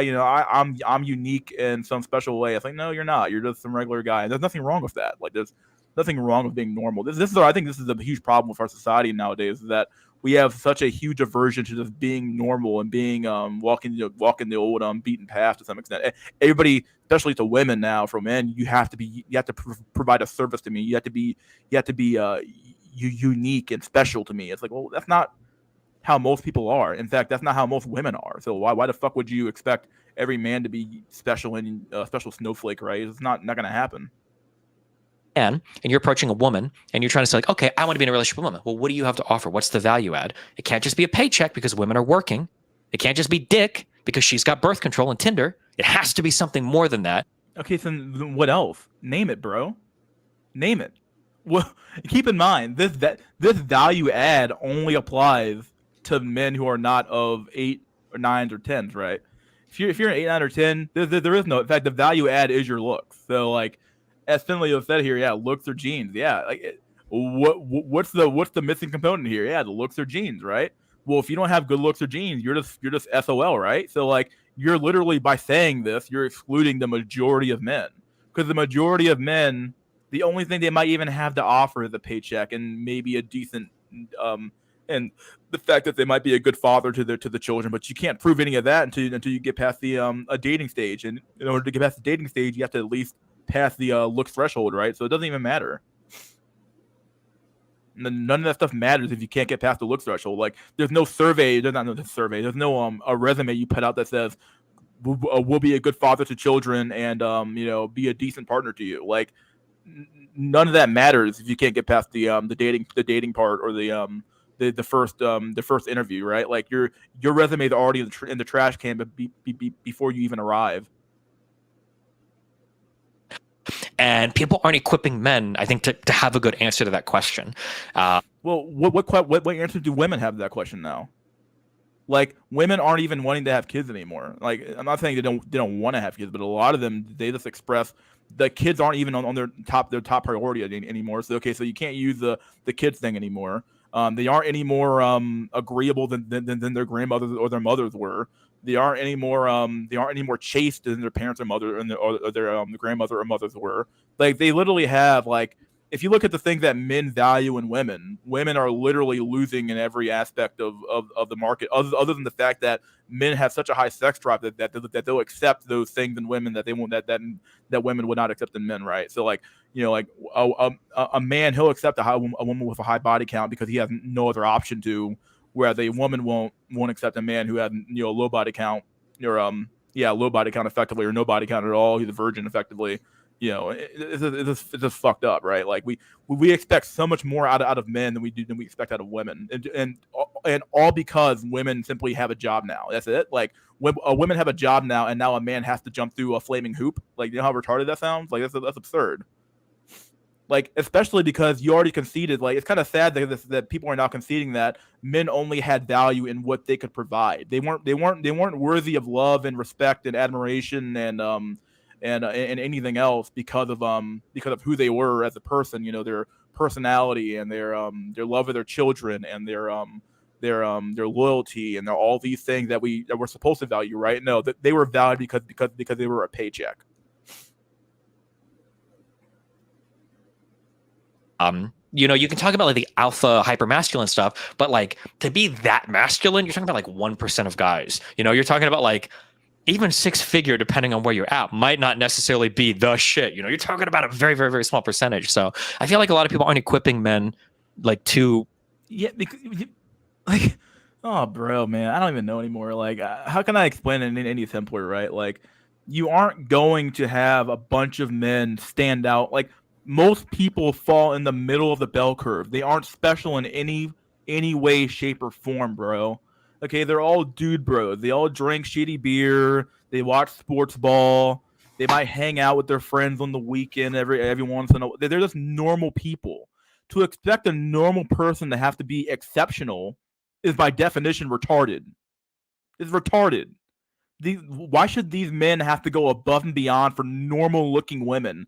I'm unique in some special way. It's like, no, you're not. You're just some regular guy. And there's nothing wrong with that. Like, there's nothing wrong with being normal. I think this is a huge problem with our society nowadays, is that we have such a huge aversion to just being normal and being walking the old beaten path to some extent. Everybody, especially to women now, for men, you have to provide a service to me. You have to be unique and special to me. It's like, well, that's not how most people are. In fact, that's not how most women are. So why the fuck would you expect every man to be special and special snowflake, right? It's not going to happen. And you're approaching a woman and you're trying to say, like, okay, I want to be in a relationship with a woman. Well, what do you have to offer? What's the value add? It can't just be a paycheck because women are working. It can't just be dick because she's got birth control and Tinder. It has to be something more than that. Okay, so what else? Name it, bro. Name it. Well, keep in mind, this value add only applies to men who are not of 8 or 9s or 10s, right? If you're an 8, 9, or 10, there is no. In fact, the value add is your looks. So, like, as Finley said here, yeah, looks or genes. Yeah, like, what's the missing component here? Yeah, the looks or genes, right? Well, if you don't have good looks or genes, you're just SOL, right? So, like, you're literally, by saying this, you're excluding the majority of men, because the majority of men, the only thing they might even have to offer is a paycheck and maybe a decent and the fact that they might be a good father to the children, but you can't prove any of that until you get past the a dating stage. And in order to get past the dating stage, you have to at least pass the look threshold, right? So it doesn't even matter. None of that stuff matters if you can't get past the look threshold. Like, there's no survey. There's no a resume you put out that says we'll be a good father to children and be a decent partner to you. Like, none of that matters if you can't get past the dating part or the first interview, right? Like, your resume is already in the trash can before you even arrive. And people aren't equipping men, I think, to have a good answer to that question. Well, what answer do women have to that question now? Like, women aren't even wanting to have kids anymore. Like, I'm not saying they don't want to have kids, but a lot of them, they just express the kids aren't even on their top priority anymore. So, okay, so you can't use the kids thing anymore. They aren't any more agreeable than their grandmothers or their mothers were. They aren't any more chaste than their parents or mother or their grandmother or mothers were. Like, they literally have, like, if you look at the things that men value in women, women are literally losing in every aspect of the market, other than the fact that men have such a high sex drive that they'll accept those things in women that they won't that women would not accept in men, right? So like, you know, like a man, he'll accept a woman with a high body count because he has no other option to, whereas a woman won't accept a man who has, you know, low body count or low body count effectively, or no body count at all. He's a virgin effectively. You know, it's just fucked up, right? Like we expect so much more out of men than we expect out of women, and all because women simply have a job now. That's it. Like women have a job now, and now a man has to jump through a flaming hoop. Like, you know how retarded that sounds? Like that's absurd. Like, especially because you already conceded. Like, it's kind of sad that people are now conceding that men only had value in what they could provide. They weren't worthy of love and respect and admiration and anything else because of who they were as a person. You know, their personality and their love of their children and their loyalty and all these things that we're supposed to value, right? No, that they were valued because they were a paycheck. You know, you can talk about like the alpha hypermasculine stuff, but like to be that masculine, you're talking about like 1% of guys. You know, you're talking about like even 6-figure, depending on where you're at, might not necessarily be the shit. You know, you're talking about a very, very, very small percentage. So I feel like a lot of people aren't equipping men like to. Yeah, because, like, oh, bro, man, I don't even know anymore. Like, how can I explain it any simpler, right? Like, you aren't going to have a bunch of men stand out. Like, most people fall in the middle of the bell curve. They aren't special in any way, shape, or form, bro. Okay, they're all dude bros. They all drink shitty beer. They watch sports ball. They might hang out with their friends on the weekend every once in a while. They're just normal people. To expect a normal person to have to be exceptional is by definition retarded. It's retarded. Why should these men have to go above and beyond for normal-looking women?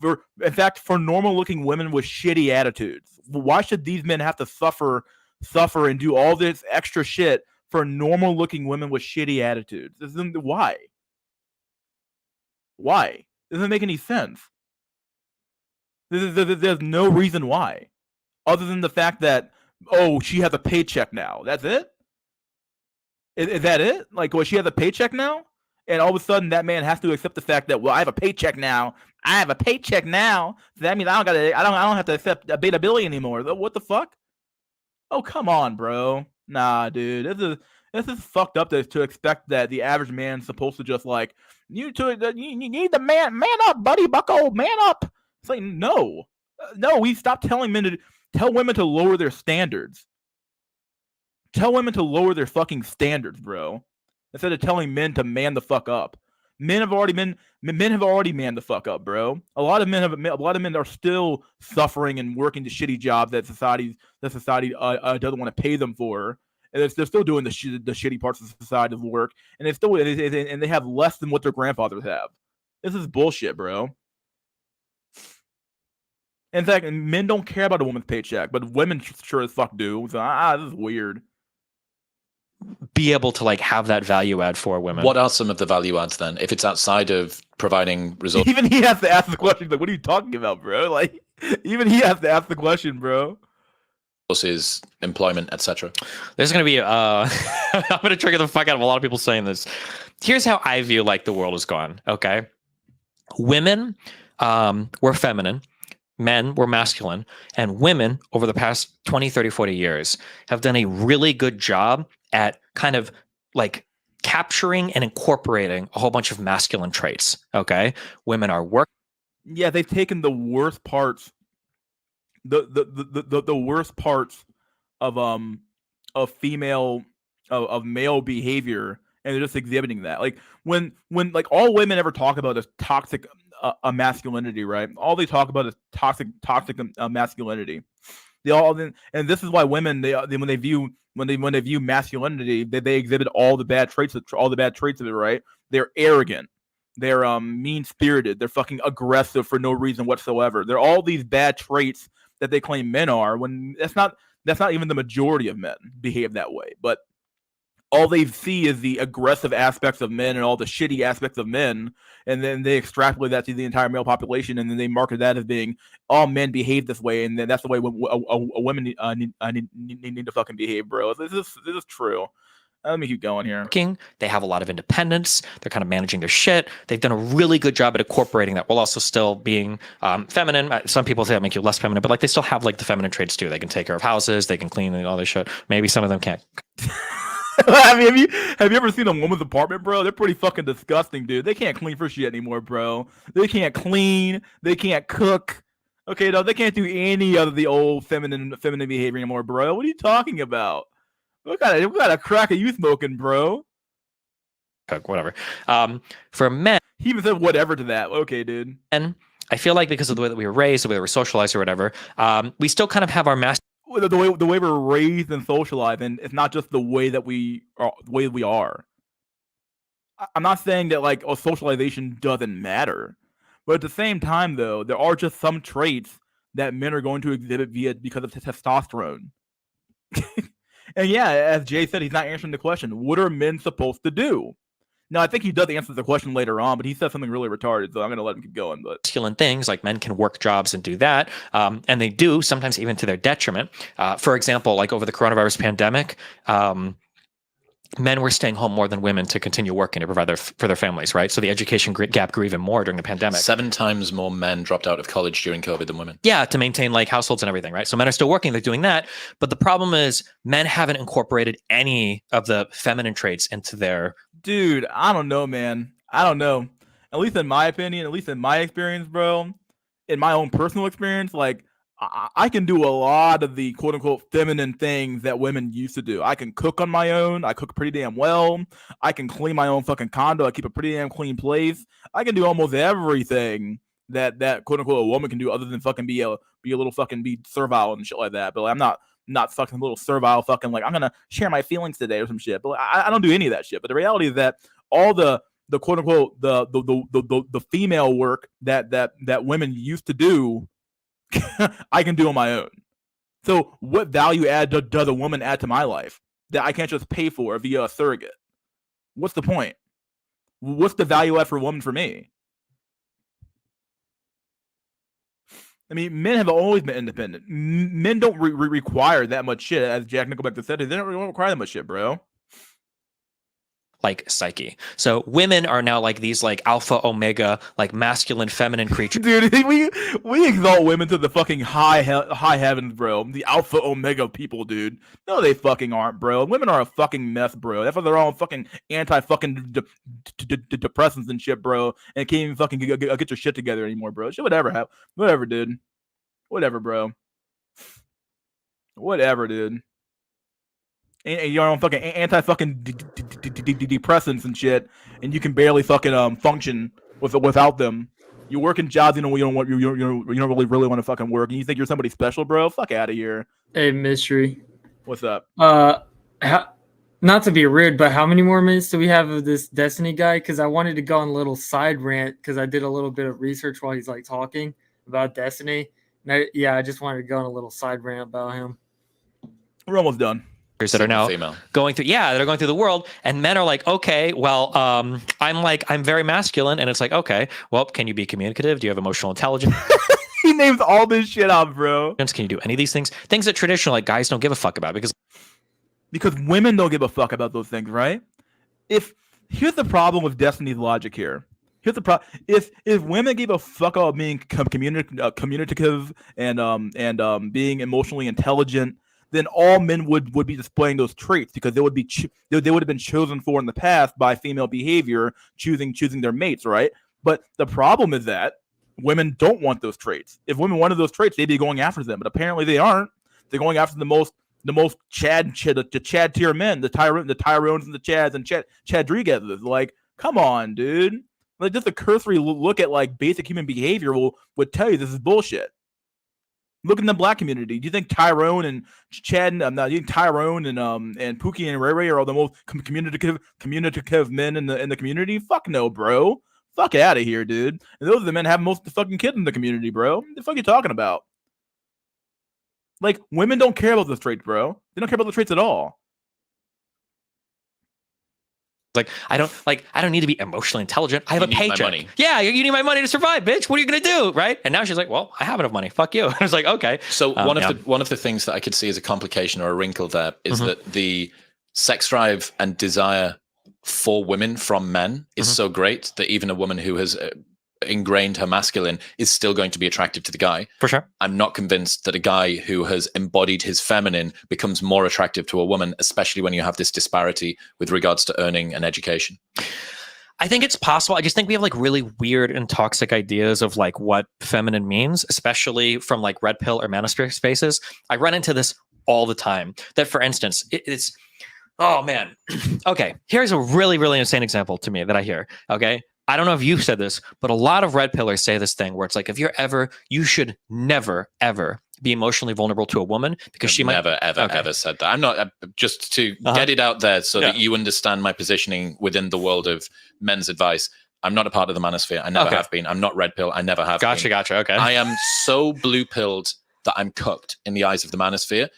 In fact, for normal-looking women with shitty attitudes. Why should these men have to suffer and do all this extra shit for normal-looking women with shitty attitudes? Why? Why? Doesn't make any sense. There's no reason why, other than the fact that, oh, she has a paycheck now. That's it? Is that it? Like, well, she has a paycheck now? And all of a sudden that man has to accept the fact that, well, I have a paycheck now. So that means I don't have to accept a beta billy anymore. What the fuck? Oh, come on, bro. Nah, dude. This is fucked up to expect that the average man's supposed to just like, you need the man up, buddy, bucko, man up. It's like, no, we stopped telling tell women to lower their standards. Tell women to lower their fucking standards, bro. Instead of telling men to man the fuck up. Men have already manned the fuck up, bro. A lot of men are still suffering and working the shitty jobs that society doesn't want to pay them for. And they're still doing the shitty parts of society's work, and they have less than what their grandfathers have. This is bullshit, bro. In fact, men don't care about a woman's paycheck, but women sure as fuck do. So this is weird. Be able to like have that value add for women. What are some of the value adds then? If it's outside of providing results, even he has to ask the question. Like, what are you talking about, bro? Like, even he has to ask the question, bro. Resources, employment, etc. There's going to be I'm going to trigger the fuck out of a lot of people saying this. Here's how I view like the world has gone. Okay, women were feminine, men were masculine, and women over the past 20, 30, 40 years have done a really good job at kind of like capturing and incorporating a whole bunch of masculine traits. Okay, women are Yeah, they've taken the worst parts. The worst parts of male behavior, and they're just exhibiting that. Like when like all women ever talk about is toxic masculinity, right? All they talk about is toxic masculinity. They all, and this is why women when they view masculinity, they exhibit all the bad traits of it, right? They're arrogant. They're mean spirited. They're fucking aggressive for no reason whatsoever. They're all these bad traits that they claim men are, when that's not even the majority of men behave that way. But all they see is the aggressive aspects of men and all the shitty aspects of men, and then they extrapolate that to the entire male population, and then they market that as being all men behave this way, and then that's the way women need to fucking behave, bro. This is true. Let me keep going here. They have a lot of independence. They're kind of managing their shit. They've done a really good job at incorporating that while also still being feminine. Some people say that make you less feminine, but like they still have like the feminine traits too. They can take care of houses. They can clean and all this shit. Maybe some of them can't. I mean, have you ever seen a woman's apartment, bro? They're pretty fucking disgusting, dude. They can't clean for shit anymore, bro. They can't clean. They can't cook. Okay, no, they can't do any of the old feminine behavior anymore, bro. What are you talking about? What kind of crack are you smoking, bro? Cook, whatever. For men, he even said whatever to that. Okay, dude. And I feel like because of the way that we were raised, the way that we're socialized, or whatever, we still kind of have our the way we're raised and socialized, and it's not just the way that we are. I'm not saying that like socialization doesn't matter, but at the same time, though, there are just some traits that men are going to exhibit because of testosterone. And yeah, as Jay said, he's not answering the question. What are men supposed to do? Now, I think he does answer the question later on, but he said something really retarded, so I'm going to let him keep going. But masculine things, like men can work jobs and do that, and they do, sometimes even to their detriment. For example, like over the coronavirus pandemic, men were staying home more than women to continue working to provide for their families, right? So the education gap grew even more during the pandemic. 7 times more men dropped out of college during COVID than women. Yeah, to maintain like households and everything, right? So men are still working, they're doing that. But the problem is men haven't incorporated any of the feminine traits into their... Dude, I don't know, man. I don't know. At least in my opinion, at least in my experience, bro, in my own personal experience, like, I can do a lot of the quote unquote feminine things that women used to do. I can cook on my own. I cook pretty damn well. I can clean my own fucking condo. I keep a pretty damn clean place. I can do almost everything that quote unquote a woman can do, other than fucking be a little fucking be servile and shit like that. But like, I'm not fucking little servile fucking like I'm gonna share my feelings today or some shit. But like, I don't do any of that shit. But the reality is that all the quote unquote the female work that women used to do, I can do on my own. So what value add does a woman add to my life that I can't just pay for via a surrogate? What's the point? What's the value add for a woman for me? I mean, men have always been independent. Men don't require that much shit, as Jack Nickelback said. They don't require that much shit, bro. Like psyche. So women are now like these like alpha omega like masculine feminine creatures. Dude, we exalt women to the fucking high heavens, bro. The alpha omega people, dude. No, they fucking aren't, bro. Women are a fucking mess, bro. That's why they're all fucking anti fucking depressants and shit, bro. And can't even fucking get your shit together anymore, bro. Shit, whatever, dude. Whatever, bro. Whatever, dude. And you're on fucking anti-fucking depressants and shit, and you can barely fucking function without them. You work in jobs you don't really want to fucking work, and you think you're somebody special, bro? Fuck out of here. Hey, Mystery. What's up? Not to be rude, but how many more minutes do we have of this Destiny guy? Because I wanted to go on a little side rant because I did a little bit of research while he's like talking about Destiny. And I just wanted to go on a little side rant about him. We're almost done. That are now going through that are going through the world, and men are like, okay, well, I'm very masculine, and it's like, okay, well, can you be communicative? Do you have emotional intelligence? He names all this shit out, bro. Can you do any of these things that traditional like guys don't give a fuck about because women don't give a fuck about those things, right? Here's the problem with Destiny's logic here. Here's the problem: if women gave a fuck about being communicative and being emotionally intelligent, then all men would be displaying those traits because they would have been chosen for in the past by female behavior, choosing their mates, right? But the problem is that women don't want those traits. If women wanted those traits, they'd be going after them, but apparently they aren't. They're going after the most Chad tier men, the Tyrones and the Chads and Chadriguez's. Like, come on, dude. Like, just a cursory look at like basic human behavior would tell you this is bullshit. Look in the black community. Do you think Tyrone and Chad, Tyrone and Pookie and Ray Ray are all the most communicative men in the community? Fuck no, bro. Fuck out of here, dude. And those are the men having most of the fucking kids in the community, bro. What the fuck are you talking about? Like, women don't care about those traits, bro. They don't care about the traits at all. Like I don't need to be emotionally intelligent. I have You a need my paycheck. money. Yeah, you need my money to survive, bitch. What are you gonna do, right? And now she's like, well, I have enough money. Fuck you. I was like, okay. So one of the things that I could see as a complication or a wrinkle there is that the sex drive and desire for women from men is so great that even a woman who has ingrained her masculine is still going to be attractive to the guy. For sure. I'm not convinced that a guy who has embodied his feminine becomes more attractive to a woman, especially when you have this disparity with regards to earning and education. I think it's possible. I just think we have like really weird and toxic ideas of like what feminine means, especially from like red pill or manosphere spaces. I run into this all the time. That, for instance, it's oh man. Okay, here's a really, really insane example to me that I hear. Okay. I don't know if you've said this, but a lot of red pillars say this thing where it's like, you should never, ever be emotionally vulnerable to a woman because she might never, ever said that. I'm not, just to get it out there so that you understand my positioning within the world of men's advice. I'm not a part of the manosphere. I never have been. I'm not red pill. I never have been. Gotcha. Okay. I am so blue pilled that I'm cooked in the eyes of the manosphere.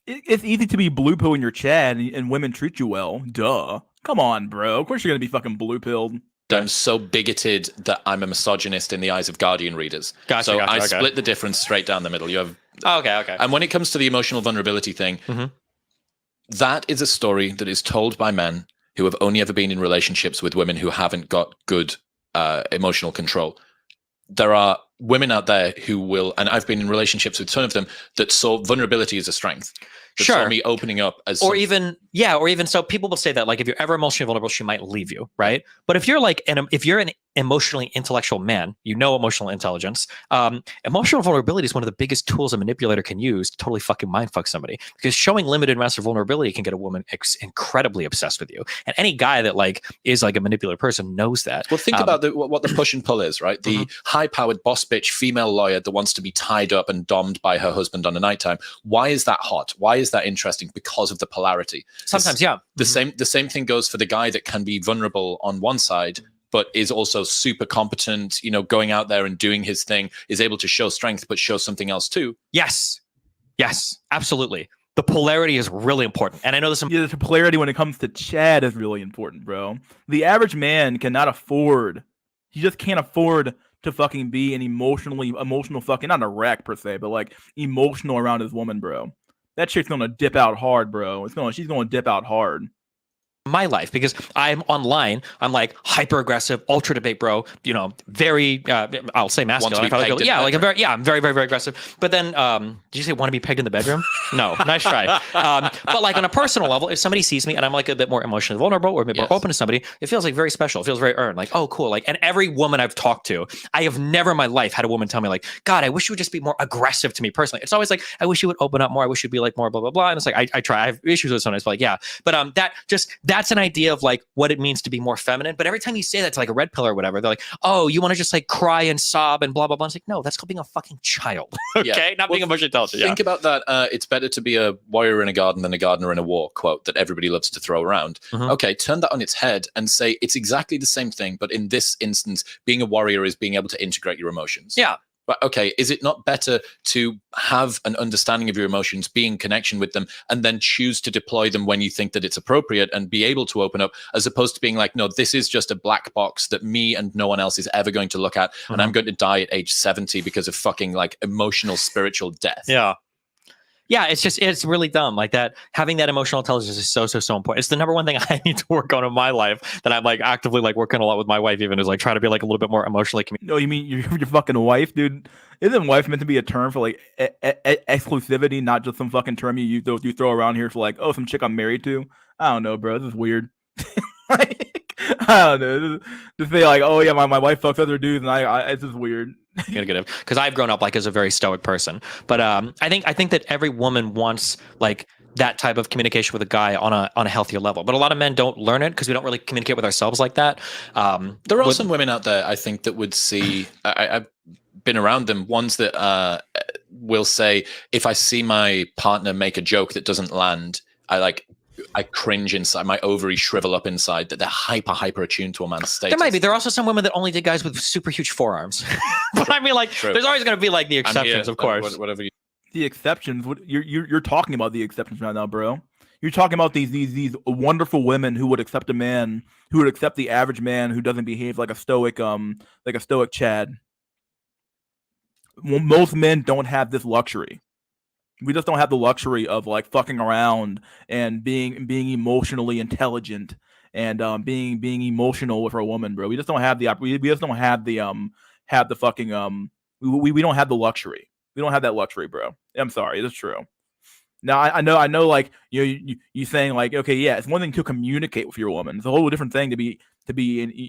It's easy to be blue pill in your chat and women treat you well. Duh. Come on, bro. Of course you're going to be fucking blue pilled. I'm so bigoted that I'm a misogynist in the eyes of Guardian readers. So I split the difference straight down the middle. You have okay. And when it comes to the emotional vulnerability thing, that is a story that is told by men who have only ever been in relationships with women who haven't got good emotional control. There are women out there who will, and I've been in relationships with some of them that saw vulnerability as a strength. That saw me opening up as or even so people will say that like if you're ever emotionally vulnerable, she might leave you, right? But if you're like if you're an emotionally intellectual man, you know emotional intelligence. Emotional vulnerability is one of the biggest tools a manipulator can use to totally fucking mindfuck somebody, because showing limited amounts of vulnerability can get a woman incredibly obsessed with you. And any guy that like is like a manipulative person knows that. Well, think about what the push and pull is, right? The high-powered boss bitch female lawyer that wants to be tied up and dommed by her husband on a nighttime. Why is that hot? Why is that interesting? Because of the polarity. Sometimes, the same thing goes for the guy that can be vulnerable on one side, but is also super competent, going out there and doing his thing, is able to show strength, but show something else too. Yes, absolutely. The polarity is really important. And I know the polarity when it comes to Chad is really important, bro. The average man cannot afford, he just can't afford to fucking be an emotional fucking, not a wreck per se, but like emotional around his woman, bro. That chick's gonna dip out hard, bro. She's gonna dip out hard. My life, because I'm online, I'm like hyper aggressive, ultra debate bro, very I'll say masculine. I'm very, very, very aggressive. But then did you say want to be pegged in the bedroom? No, nice try. But like on a personal level, if somebody sees me and I'm like a bit more emotionally vulnerable or a bit more open to somebody, it feels like very special. It feels very earned. Like, oh cool. Like, and every woman I've talked to, I have never in my life had a woman tell me like, God, I wish you would just be more aggressive to me personally. It's always like, I wish you would open up more. I wish you'd be like more blah blah blah. And it's like I try. I have issues with it sometimes, but like but that's an idea of like what it means to be more feminine. But every time you say that to like a red pill or whatever, they're like, oh, you want to just like cry and sob and blah blah blah. It's like, no, that's called being a fucking child. Okay, not being emotionally intelligent. Think about that. It's better to be a warrior in a garden than a gardener in a war quote that everybody loves to throw around. Okay, turn that on its head and say it's exactly the same thing, but in this instance, being a warrior is being able to integrate your emotions. Yeah. But okay, is it not better to have an understanding of your emotions, be in connection with them, and then choose to deploy them when you think that it's appropriate and be able to open up, as opposed to being like, no, this is just a black box that me and no one else is ever going to look at, and I'm going to die at age 70 because of fucking like emotional, spiritual death. Yeah, it's really dumb. Like that, having that emotional intelligence is so important. It's the number one thing I need to work on in my life that I'm like actively like working a lot with my wife, even is like trying to be like a little bit more emotionally No, you mean your fucking wife, dude? Isn't wife meant to be a term for like exclusivity, not just some fucking term you throw around here for like, oh, some chick I'm married to? I don't know, bro. This is weird. I don't know. To say like, oh yeah, my wife fucks other dudes, and it's just weird. Because I've grown up like as a very stoic person, but I think that every woman wants like that type of communication with a guy on a healthier level. But a lot of men don't learn it because we don't really communicate with ourselves like that. There are some women out there, I think, that would see. I've been around them. Ones that will say, if I see my partner make a joke that doesn't land, I cringe inside, my ovaries shrivel up inside, that they're hyper attuned to a man's status. There might be. There are also some women that only date guys with super huge forearms. But I mean, like, there's always going to be like the exceptions, of course. Whatever. The exceptions. You're talking about the exceptions right now, bro. You're talking about these wonderful women who would accept a man who would accept the average man who doesn't behave like a stoic Chad. Well, most men don't have this luxury. We just don't have the luxury of like fucking around and being emotionally intelligent and being emotional with our woman, bro. We just don't have the we just don't have the fucking we don't have the luxury. We don't have that luxury, bro. I'm sorry, it's true. Now I know like you saying like, okay, yeah, it's one thing to communicate with your woman. It's a whole different thing to be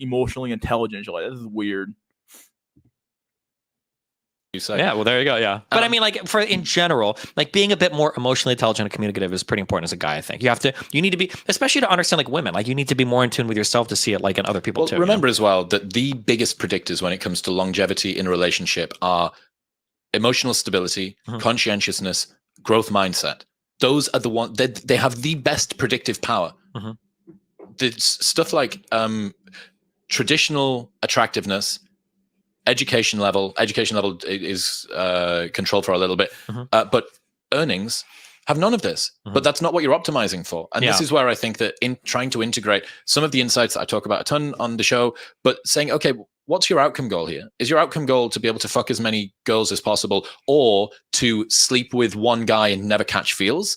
emotionally intelligent. You're like, this is weird. You say. Yeah, well, there you go. Yeah, but I mean, like for in general, like being a bit more emotionally intelligent and communicative is pretty important as a guy. I think you need to be, especially to understand like women. Like you need to be more in tune with yourself to see it like in other people too. Remember as well that the biggest predictors when it comes to longevity in a relationship are emotional stability, conscientiousness, growth mindset. Those are the ones that they have the best predictive power. The stuff like traditional attractiveness. Education level is controlled for a little bit, but earnings have none of this. But that's not what you're optimizing for. And this is where I think that in trying to integrate some of the insights that I talk about a ton on the show, but saying, okay, what's your outcome goal here? Is your outcome goal to be able to fuck as many girls as possible, or to sleep with one guy and never catch feels?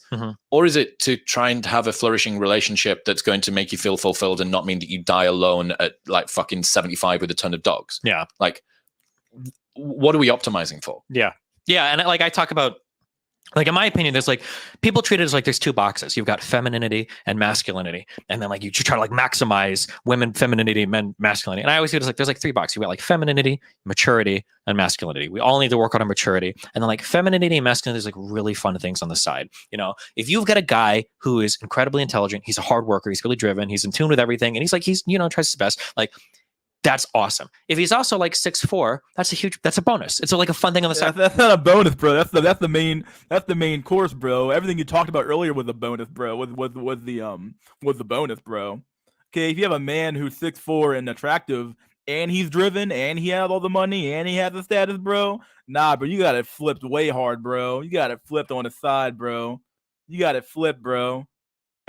Or is it to try and have a flourishing relationship that's going to make you feel fulfilled and not mean that you die alone at like fucking 75 with a ton of dogs? Yeah. Like, what are we optimizing for? Yeah. And like I talk about, like in my opinion, there's like people treat it as like there's two boxes. You've got femininity and masculinity, and then like you try to like maximize women femininity, men masculinity. And I always see it as like there's like three boxes. You got like femininity, maturity, and masculinity. We all need to work on our maturity, and then like femininity and masculinity is like really fun things on the side. You know, if you've got a guy who is incredibly intelligent, he's a hard worker, he's really driven, he's in tune with everything, and he's tries his best, like. That's awesome. If he's also like 6'4", that's a bonus. It's like a fun thing on the side. That's not a bonus, bro. That's the main course, bro. Everything you talked about earlier was a bonus, bro. Was the bonus, bro. Okay, if you have a man who's 6'4" and attractive, and he's driven, and he has all the money, and he has the status, bro. Nah, bro, you got it flipped way hard, bro. You got it flipped on the side, bro. You got it flipped, bro.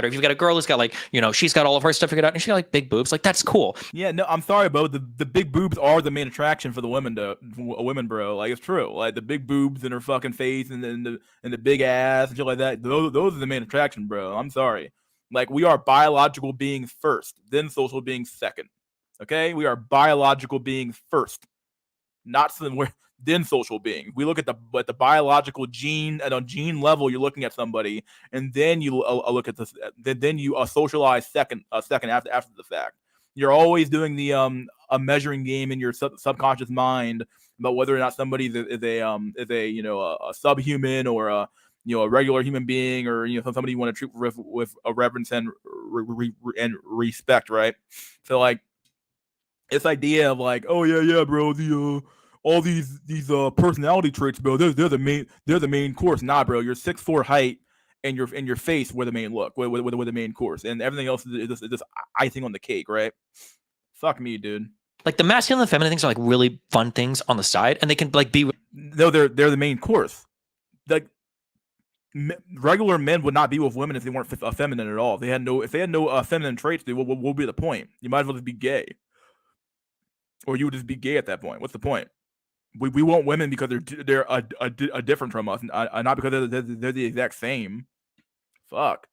Or if you've got a girl who's got like, she's got all of her stuff figured out and she got like big boobs, like that's cool. Yeah, no, I'm sorry, bro. The big boobs are the main attraction for the women, bro. Like it's true. Like the big boobs in her fucking face and the big ass and shit like that. Those are the main attraction, bro. I'm sorry. Like we are biological beings first, then social beings second. Okay, we are biological beings first, not somewhere. Then social beings. We look at the biological gene at a gene level. You're looking at somebody, and then you look at this. Then you socialize second after the fact. You're always doing the a measuring game in your subconscious mind about whether or not somebody is a subhuman or a regular human being, or somebody you want to treat with a reverence and respect, right? So like this idea of like, oh yeah, bro, all these personality traits, bro. They're the main course. Nah, bro. Your 6'4" height and your face were the main look. Were the main course, and everything else is just icing on the cake, right? Fuck me, dude. Like the masculine and feminine things are like really fun things on the side, and they can like be. No, they're the main course. Like regular men would not be with women if they weren't feminine at all. If they had no feminine traits, what would be the point? You might as well just be gay, or you would just be gay at that point. What's the point? We want women because they're different from us, not because they're the exact same. Fuck.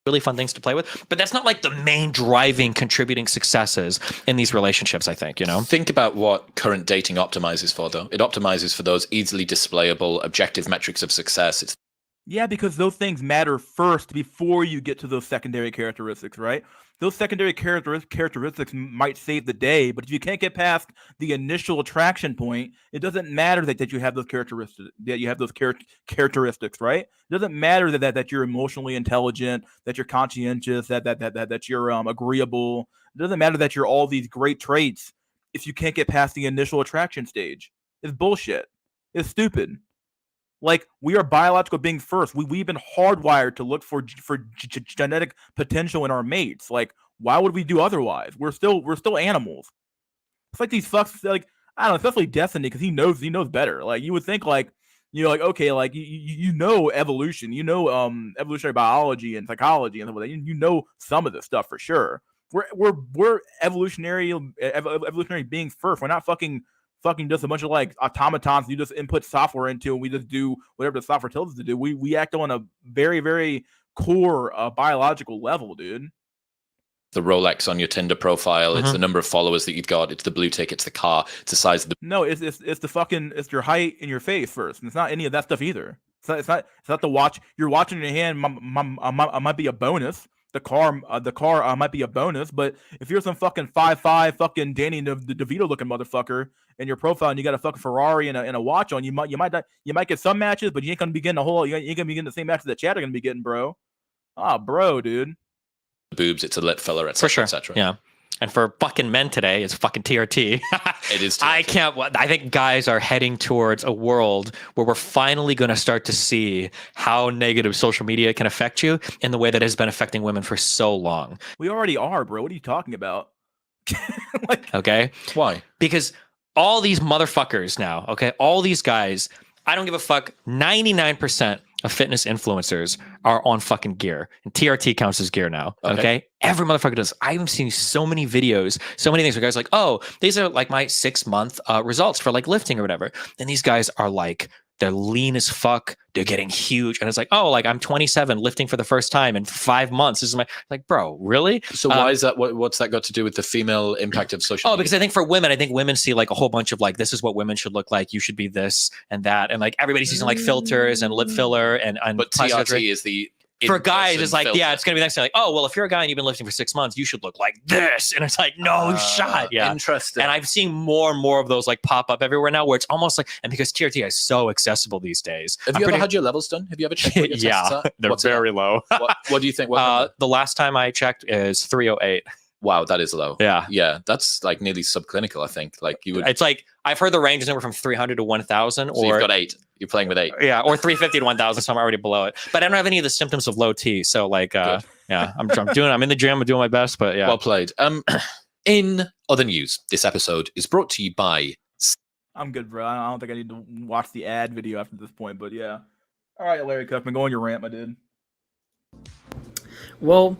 Really fun things to play with, but that's not like the main driving, contributing successes in these relationships. I think Think about what current dating optimizes for, though. It optimizes for those easily displayable, objective metrics of success. Yeah, because those things matter first before you get to those secondary characteristics, right? Those secondary characteristics might save the day, but if you can't get past the initial attraction point, it doesn't matter that you have those characteristics, right? It doesn't matter that you're emotionally intelligent, that you're conscientious, that you're agreeable. It doesn't matter that you're all these great traits if you can't get past the initial attraction stage. It's bullshit. It's stupid. Like we are biological beings first. We've been hardwired to look for genetic potential in our mates. Like why would we do otherwise? We're still animals. It's like these fucks. Like I don't know, especially Destiny, because he knows better. Like you would think like You're like, okay, like you know evolution, you know evolutionary biology and psychology and stuff like that. You know some of this stuff for sure. We're evolutionary beings first. We're not fucking just a bunch of like automatons you just input software into and we just do whatever the software tells us to do. We act on a very, very core biological level, dude. The Rolex on your Tinder profile, it's the number of followers that you've got, it's the blue tick, it's the car, it's the size of the. No, it's the fucking, it's your height and your face first, and it's not any of that stuff either. It's not the watch you're watching in your hand. Might be a bonus. The car might be a bonus, but if you're some fucking 5'5" fucking Danny DeVito looking motherfucker in your profile and you got a fucking Ferrari and a watch on, you might get some matches, but you ain't gonna be getting you ain't gonna be getting the same matches that Chad are gonna be getting, bro. Bro, dude. Boobs, it's a lit filler, etc. For sure. etc. Yeah. And for fucking men today, it's fucking TRT. It is TRT. I think guys are heading towards a world where we're finally going to start to see how negative social media can affect you in the way that has been affecting women for so long. We already are, bro. What are you talking about? Okay? Why? Because all these motherfuckers now, okay, all these guys, I don't give a fuck, 99% of fitness influencers are on fucking gear. And TRT counts as gear now. Okay. Every motherfucker does. I've seen so many videos, so many things where guys are like, oh, these are like my 6-month results for like lifting or whatever. And these guys are like, they're lean as fuck. They're getting huge. And it's like, oh, like I'm 27 lifting for the first time in 5 months. This is my, like, bro, really? So why is that? What's that got to do with the female impact of social media? Because I think for women, women see like a whole bunch of like, this is what women should look like. You should be this and that. And like everybody's using like filters and lip filler and but TRT is the. For guys, it's like, filter. yeah, it's going to be next thing. Like, oh, well, if you're a guy and you've been lifting for 6 months, you should look like this. And it's like, no shot. Yeah. Interesting. And I've seen more and more of those like pop up everywhere now where it's almost like, and because TRT is so accessible these days. Have you ever had your levels done? Have you ever checked what your tests are? They're very low. What do you think? The last time I checked is 308. Wow, that is low. Yeah. Yeah, that's like nearly subclinical, I think. Like you would. It's like, I've heard the range is anywhere from 300 to 1,000. So you've got 8. You're playing with 8. Yeah, or 350 to 1,000, so I'm already below it. But I don't have any of the symptoms of low T. So like, yeah, I'm in the gym, I'm doing my best, but yeah. Well played. In other news, this episode is brought to you by. I'm good, bro. I don't think I need to watch the ad video after this point, but yeah. All right, Larry Cuffman, go on your rant, my dude. Well,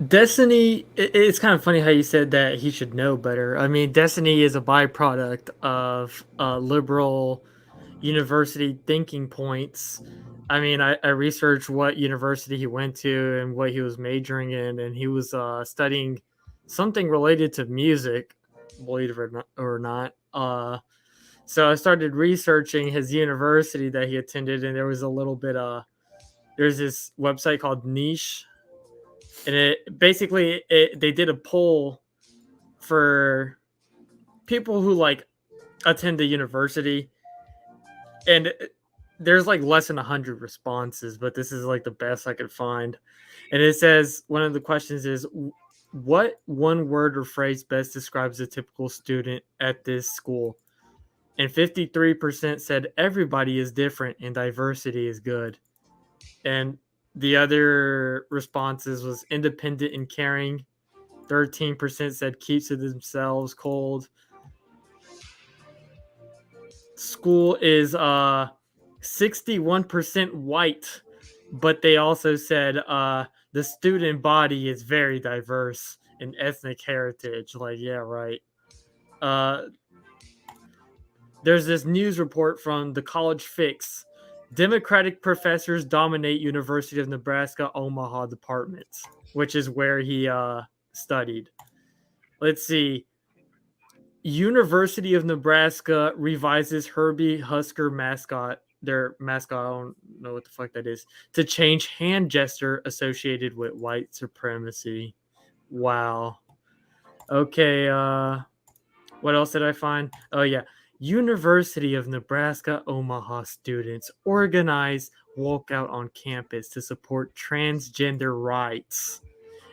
Destiny, it's kind of funny how you said that he should know better. I mean, Destiny is a byproduct of liberal university thinking points. I mean, I researched what university he went to and what he was majoring in, and he was studying something related to music, believe it or not. So I started researching his university that he attended, and there was a little bit there's this website called Niche. And it basically they did a poll for people who like attend the university, and there's like less than 100 responses, but this is like the best I could find. And it says one of the questions is, what one word or phrase best describes a typical student at this school? And 53% said everybody is different and diversity is good. And the other responses was independent and caring. 13% said keeps to themselves, cold. School is 61% white, but they also said the student body is very diverse in ethnic heritage. Like, yeah, right. There's this news report from the College Fix. Democratic professors dominate University of Nebraska Omaha departments, which is where he studied. Let's see. University of Nebraska revises Herbie Husker mascot, their mascot, I don't know what the fuck that is, to change hand gesture associated with white supremacy. Wow. Okay, what else did I find? Oh, yeah. University of Nebraska Omaha students organize walkout on campus to support transgender rights.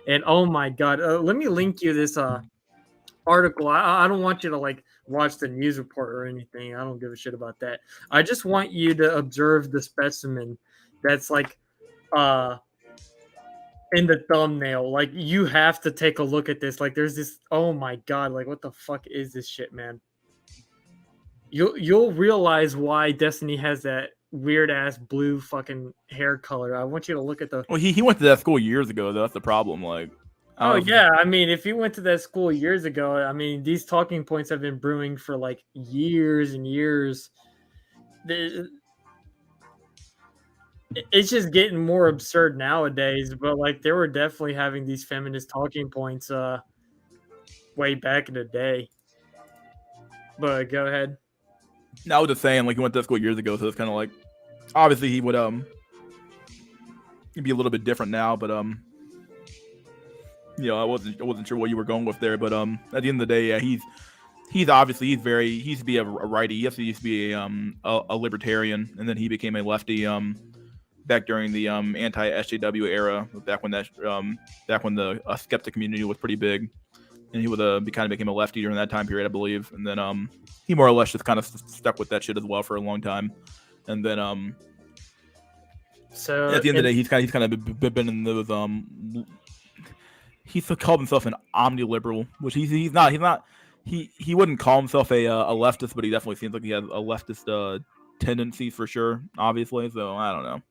And oh my god, let me link you this article. I don't want you to like watch the news report or anything. I don't give a shit about that. I just want you to observe the specimen that's like in the thumbnail. Like, you have to take a look at this. Like, there's this, oh my god, like what the fuck is this shit, man? you'll realize why Destiny has that weird ass blue fucking hair color. I want you to look at the. Well, he went to that school years ago, though. That's the problem. Like, I Oh don't know yeah, I mean, if you went to that school years ago, I mean, these talking points have been brewing for like years and years. It's just getting more absurd nowadays, but like they were definitely having these feminist talking points way back in the day. But go ahead. I was just saying, like, he went to that school years ago, so it's kind of like, obviously he would he'd be a little bit different now, but you know, I wasn't sure what you were going with there, but at the end of the day, yeah, he's obviously he used to be a righty. He used to be a libertarian, and then he became a lefty back during the anti-SJW era, back when the skeptic community was pretty big, and he would kind of became a lefty during that time period, I believe, and then he more or less just kind of stuck with that shit as well for a long time, and then so at the end of the day, he's kind of been in those he's called himself an omni-liberal, which he's not. He wouldn't call himself a leftist, but he definitely seems like he has a leftist tendencies for sure, obviously. So I don't know.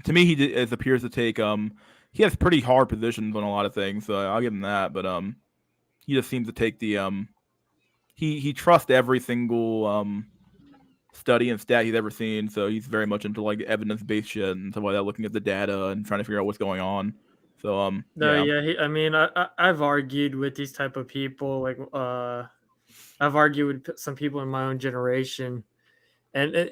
To me, it appears to take he has pretty hard positions on a lot of things, so I'll give him that. But he just seems to take the he trusts every single study and stat he's ever seen, so he's very much into like evidence-based shit and stuff like that, looking at the data and trying to figure out what's going on. So No, yeah, I mean, I've argued with these type of people. Like, I've argued with some people in my own generation, and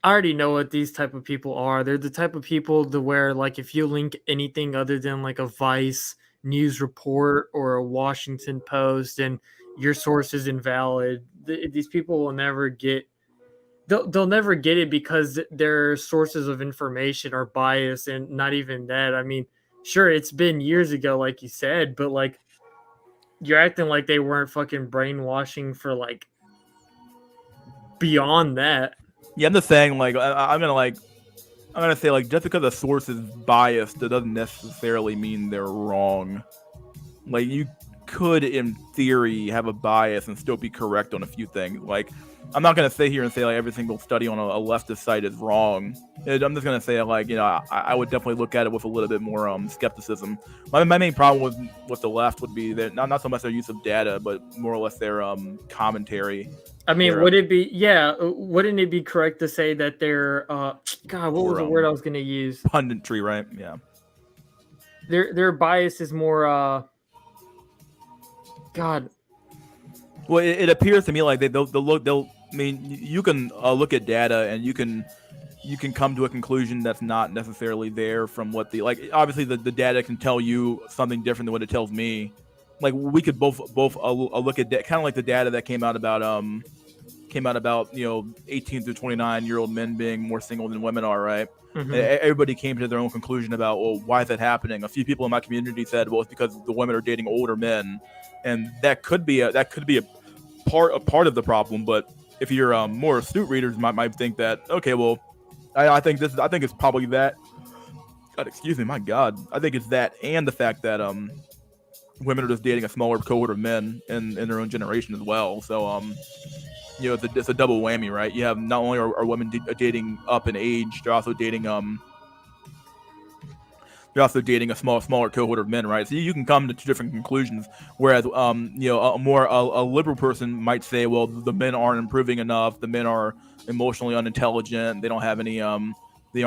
I already know what these type of people are. They're the type of people to where, like, if you link anything other than like a Vice news report or a Washington Post, and your source is invalid, these people will never get. They'll never get it because their sources of information are biased, and not even that. I mean, sure, it's been years ago, like you said, but like you're acting like they weren't fucking brainwashing for like beyond that. yeah, I'm just saying, like, I'm gonna say, like, just because a source is biased, that doesn't necessarily mean they're wrong. Like, you could, in theory, have a bias and still be correct on a few things. Like, I'm not gonna sit here and say like every single study on a leftist site is wrong. I'm just gonna say, like, you know, I would definitely look at it with a little bit more skepticism. My main problem with the left would be that not so much their use of data, but more or less their commentary. I mean, wouldn't it be correct to say that they're God, what was the word I was gonna use? Punditry, right? Yeah. Their bias is more God. Well, it appears to me like they'll look. I mean, you can look at data and you can come to a conclusion that's not necessarily there from what obviously the data can tell you something different than what it tells me. Like, we could both look at kind of like the data that came out about 18 through 29-year-old men being more single than women are, right? Mm-hmm. Everybody came to their own conclusion about, well, why is that happening? A few people in my community said, well, it's because the women are dating older men, and that could be a part of the problem. But if you're more astute readers might think that, okay, well, I think it's probably that. God, excuse me, my God, I think it's that, and the fact that women are just dating a smaller cohort of men in their own generation as well. So you know, it's a double whammy, right? You have not only are women dating up in age, they're also dating a smaller cohort of men, right? So you can come to two different conclusions. Whereas, you know, a liberal person might say, well, the men aren't improving enough. The men are emotionally unintelligent. They don't have any. The men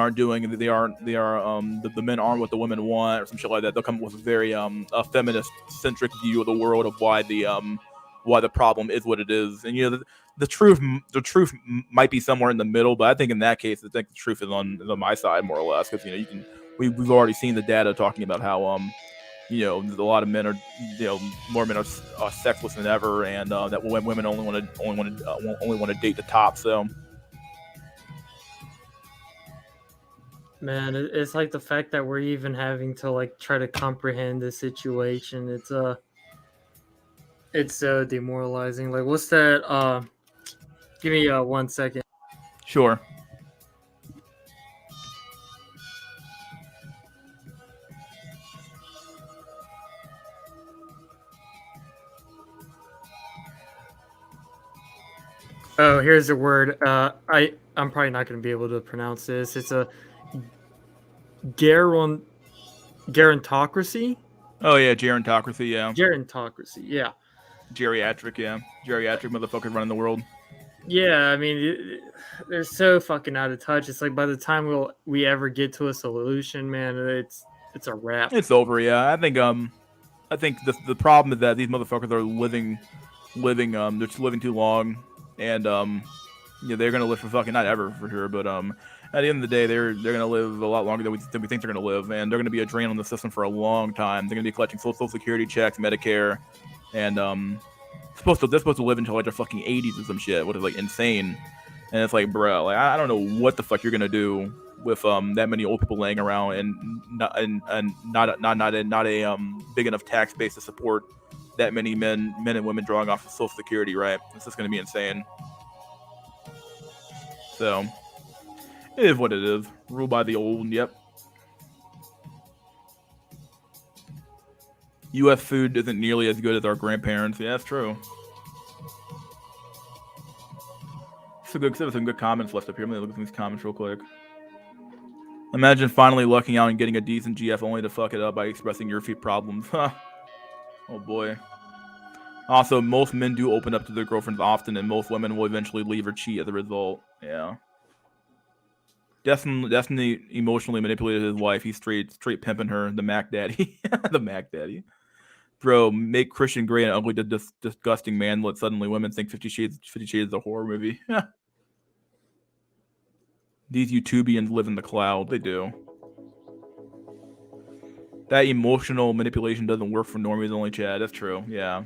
aren't what the women want, or some shit like that. They'll come up with a very a feminist centric view of the world of why the problem is what it is. And, you know, the truth might be somewhere in the middle, but I think in that case, I think the truth is on my side more or less, because, you know, we've already seen the data talking about how you know, a lot of men are, you know, more men are sexless than ever, and that women only want to date the top. So, man, it's like the fact that we're even having to like try to comprehend the situation. It's so demoralizing. Like, what's that? Give me 1 second. Sure. Oh, here's the word. I'm probably not going to be able to pronounce this. It's a gerontocracy. Oh yeah, gerontocracy. Yeah. Gerontocracy. Yeah. Geriatric. Yeah. Geriatric motherfuckers running the world. Yeah, I mean, they're so fucking out of touch. It's like by the time we ever get to a solution, man, it's a wrap. It's over. Yeah, I think the problem is that these motherfuckers are living, they're just living too long, and they're gonna live for fucking not ever for sure, but at the end of the day, they're gonna live a lot longer than we think they're gonna live, and they're gonna be a drain on the system for a long time. They're gonna be collecting social security checks, Medicare, and they're supposed to live until like their fucking 80s or some shit, which is like insane. And it's like, bro, like I don't know what the fuck you're gonna do with that many old people laying around and not a big enough tax base to support that many men and women drawing off of Social Security, right? It's just gonna be insane. So it is what it is. Ruled by the old. Yep. U.S. food isn't nearly as good as our grandparents. Yeah, that's true. There's some good comments left up here. Let me look at these comments real quick. Imagine finally lucking out and getting a decent GF only to fuck it up by expressing your feet problems. Oh boy. Also, most men do open up to their girlfriends often, and most women will eventually leave or cheat as a result. Yeah. Definitely emotionally manipulated his wife. He's straight pimping her. The Mac Daddy. The Mac Daddy. Bro, make Christian Grey an ugly, disgusting man. Let suddenly women think 50 Shades is a horror movie. These YouTubians live in the cloud. They do. That emotional manipulation doesn't work for normies only, Chad. That's true. Yeah.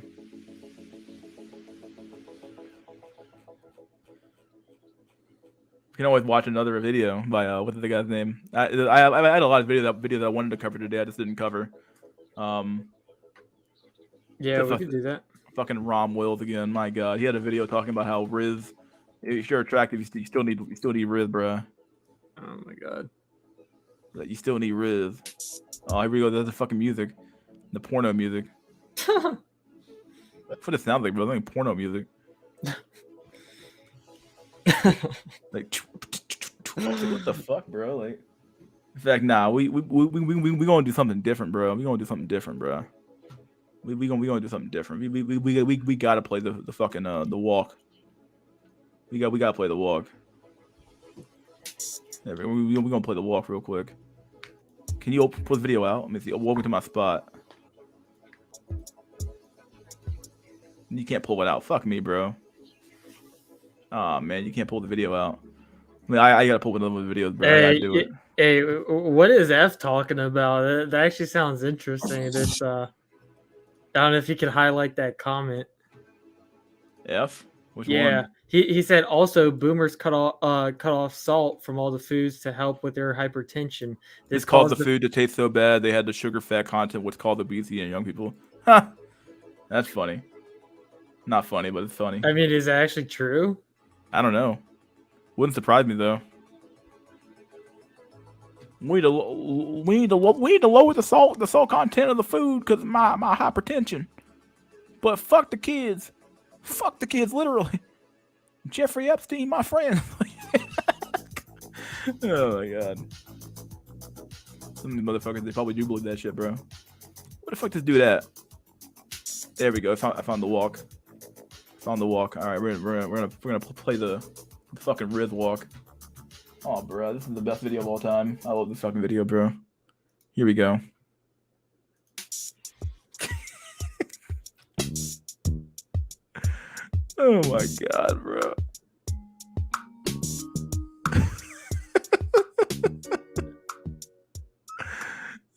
You can always watch another video by what's the guy's name? I had a lot of videos that I wanted to cover today. I just didn't cover. Yeah, we could do that. Fucking Rom Wills again. My God, he had a video talking about how Riz, if you're attractive, you still need Riz, bruh. Oh my God. You still need Riz. Oh, here we go. There's the fucking music, the porno music. That's what it sounds like, bro. Like porno music. Like what the fuck, bro? Like, in fact, nah. We gonna do something different, bro. We gonna do something different, bro. We gonna do something different. We gotta play the fucking the walk. We gotta play the walk. Yeah, we gonna play the walk real quick. Can you put the video out? Let me see. Welcome to my spot. You can't pull it out. Fuck me, bro. Oh man, you can't pull the video out. I mean, I gotta pull one of the videos, bro. I gotta do it. Hey, what is F talking about? That actually sounds interesting. This I don't know if you could highlight that comment. F? Which yeah, one? he said also boomers cut off salt from all the foods to help with their hypertension. This caused the food to taste so bad they had the sugar fat content, which called obesity in young people. Ha! That's funny. Not funny, but it's funny. I mean, is that actually true? I don't know. Wouldn't surprise me though. We need to lower the salt content of the food because of my hypertension. But fuck the kids. Fuck the kids, literally. Jeffrey Epstein, my friend. Oh my God. Some of these motherfuckers, they probably do believe that shit, bro. What the fuck does do that? There we go. I found the walk. Found the walk. All right, we're gonna play the fucking Riz walk. Oh, bro, this is the best video of all time. I love this fucking video, bro. Here we go. Oh my God, bro.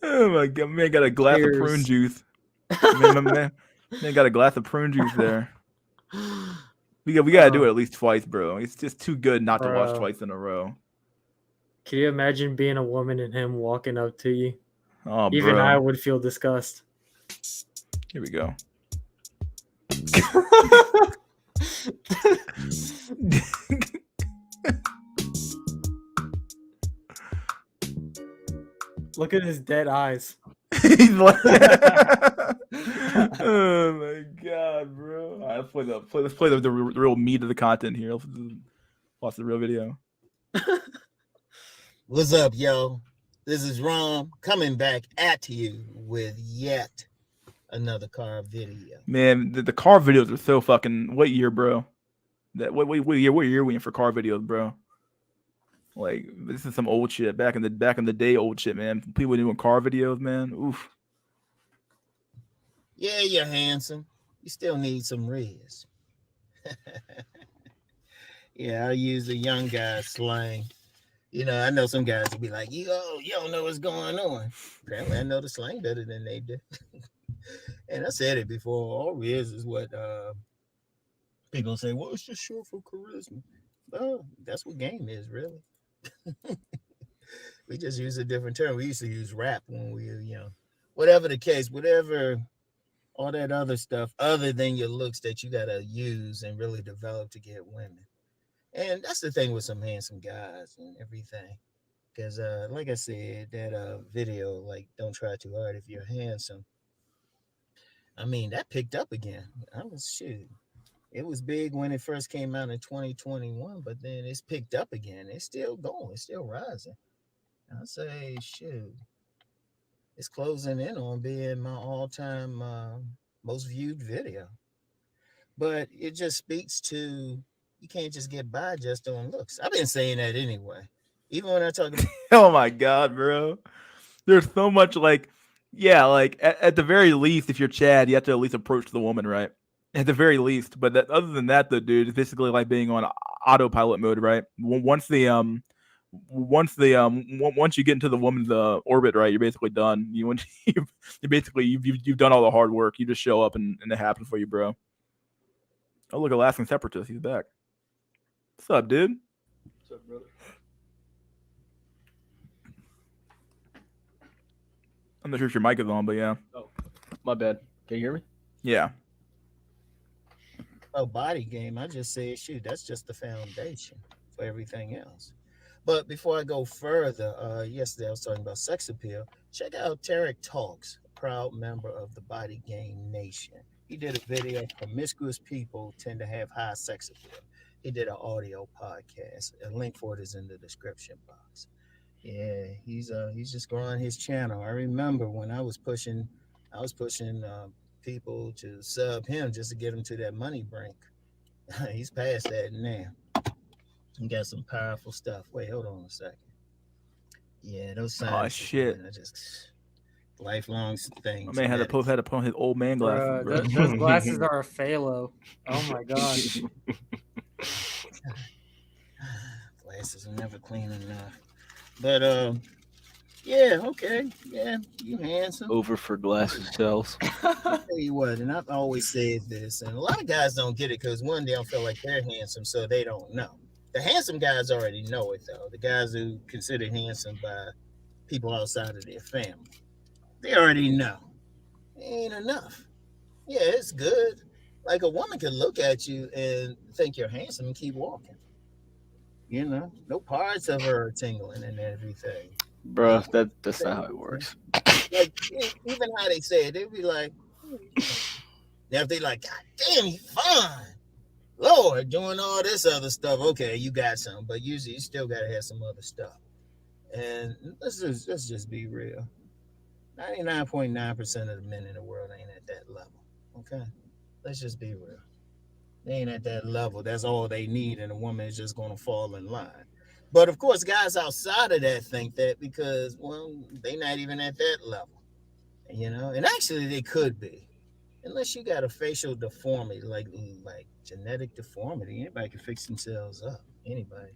Oh my God, man got a glass of prune juice. Man got a glass of prune juice there. We gotta do it at least twice, bro. It's just too good not to watch twice in a row. Can you imagine being a woman and him walking up to you? Oh, even bro. I would feel disgust. Here we go. Look at his dead eyes. He's like, oh my God, bro. All right, let's play the real meat of the content here. Let's watch the real video. What's up, yo? This is Rom coming back at you with yet another car video. Man, the car videos are so fucking. What year, bro? What year are we in for car videos, bro? Like, this is some old shit. Back in the day, old shit, man. People doing car videos, man. Oof. Yeah, you're handsome. You still need some riz. Yeah, I use the young guy slang. You know, I know some guys will be like, you don't know what's going on. Apparently, I know the slang better than they do. And I said it before. All riz is what people say, well, it's just short for charisma. Well, that's what game is, really. We just use a different term. We used to use rap when we were young. Whatever the case, whatever, all that other stuff, other than your looks that you got to use and really develop to get women. And that's the thing with some handsome guys and everything. Because, like I said, that video, like, don't try too hard if you're handsome. I mean, that picked up again. It was big when it first came out in 2021, but then it's picked up again. It's still going. It's still rising. I say, shoot, it's closing in on being my all-time most viewed video. But it just speaks to, you can't just get by just on looks. I've been saying that anyway. Even when I talk about Oh my god, bro. There's so much like, yeah, like at the very least, if you're Chad, you have to at least approach the woman, right? At the very least. But other than that, though, dude, it's basically like being on autopilot mode, right? Once you get into the woman's orbit, right, you're basically done. You've done all the hard work. You just show up and it happens for you, bro. Oh, look, Alaskan Separatist, he's back. What's up, dude? What's up, brother? I'm not sure if your mic is on, but yeah. Oh, my bad. Can you hear me? Yeah. body game, I just say, shoot, that's just the foundation for everything else. But before I go further, yesterday I was talking about sex appeal. Check out Tarek Talks, a proud member of the Body Game Nation. He did a video, Promiscuous People Tend to Have High Sex Appeal. He did an audio podcast. A link for it is in the description box. Yeah, he's just growing his channel. I remember when I was pushing people to sub him just to get him to that money brink. He's past that now. He got some powerful stuff. Wait, hold on a second. Yeah, those signs. Oh shit! I just lifelong things. My man had to put on his old man glasses. Bro. Those glasses are a phalo. Oh my god. Glasses are never clean enough. But yeah, okay, yeah, you handsome. Over for glasses sales. I'll tell you what, and I've always said this, and a lot of guys don't get it because one, they don't feel like they're handsome, so they don't know. The handsome guys already know it though. The guys who consider handsome by people outside of their family, they already know. It ain't enough. Yeah, it's good. Like a woman can look at you and think you're handsome and keep walking. You know, no parts of her are tingling and everything. Bro, that's not how it works. Like even how they say it, they'd be like, now if they like, God damn, you fine. Lord, doing all this other stuff. Okay, you got some, but usually you still gotta have some other stuff. And let's just be real. 99.9% of the men in the world ain't at that level. Okay, let's just be real. They ain't at that level. That's all they need, and a woman is just gonna fall in line. But of course, guys outside of that think that because, well, they not even at that level, you know. And actually, they could be, unless you got a facial deformity, like genetic deformity. Anybody can fix themselves up. Anybody.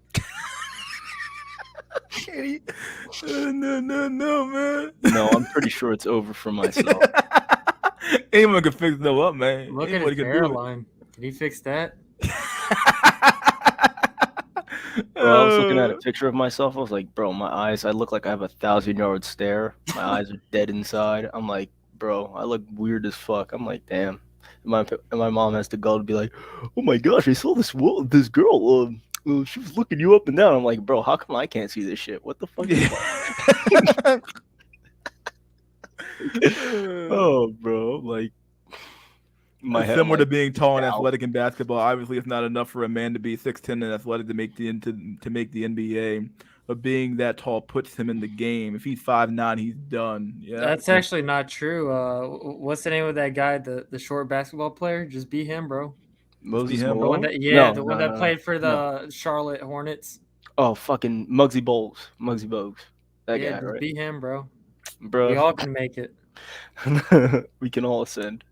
No, man. No, I'm pretty sure it's over for myself. Anyone can fix them up, man. Look Anybody at his hairline. Can he fix that? Bro, I was looking at a picture of myself. I was like, bro, my eyes, I look like I have a 1,000-yard stare. My eyes are dead inside. I'm like, bro, I look weird as fuck. I'm like, damn. And my mom has to go to be like, oh my gosh, I saw this girl. She was looking you up and down. I'm like, bro, how come I can't see this shit? What the fuck? Oh, bro, like, My head, Similar I'm to like, being tall and down. athletic in basketball, obviously it's not enough for a man to be 6'10 and athletic to make the NBA. But being that tall puts him in the game. If he's 5'9", he's done. Yeah, That's actually not true. What's the name of that guy? The short basketball player? Just be him, bro. Moses him. The one Malone. that, No, one no, that no, played for no. the Charlotte Hornets. Oh, fucking Muggsy Bogues. That Yeah, guy, just right? be him, bro. Bro, We all can make it. we can all ascend.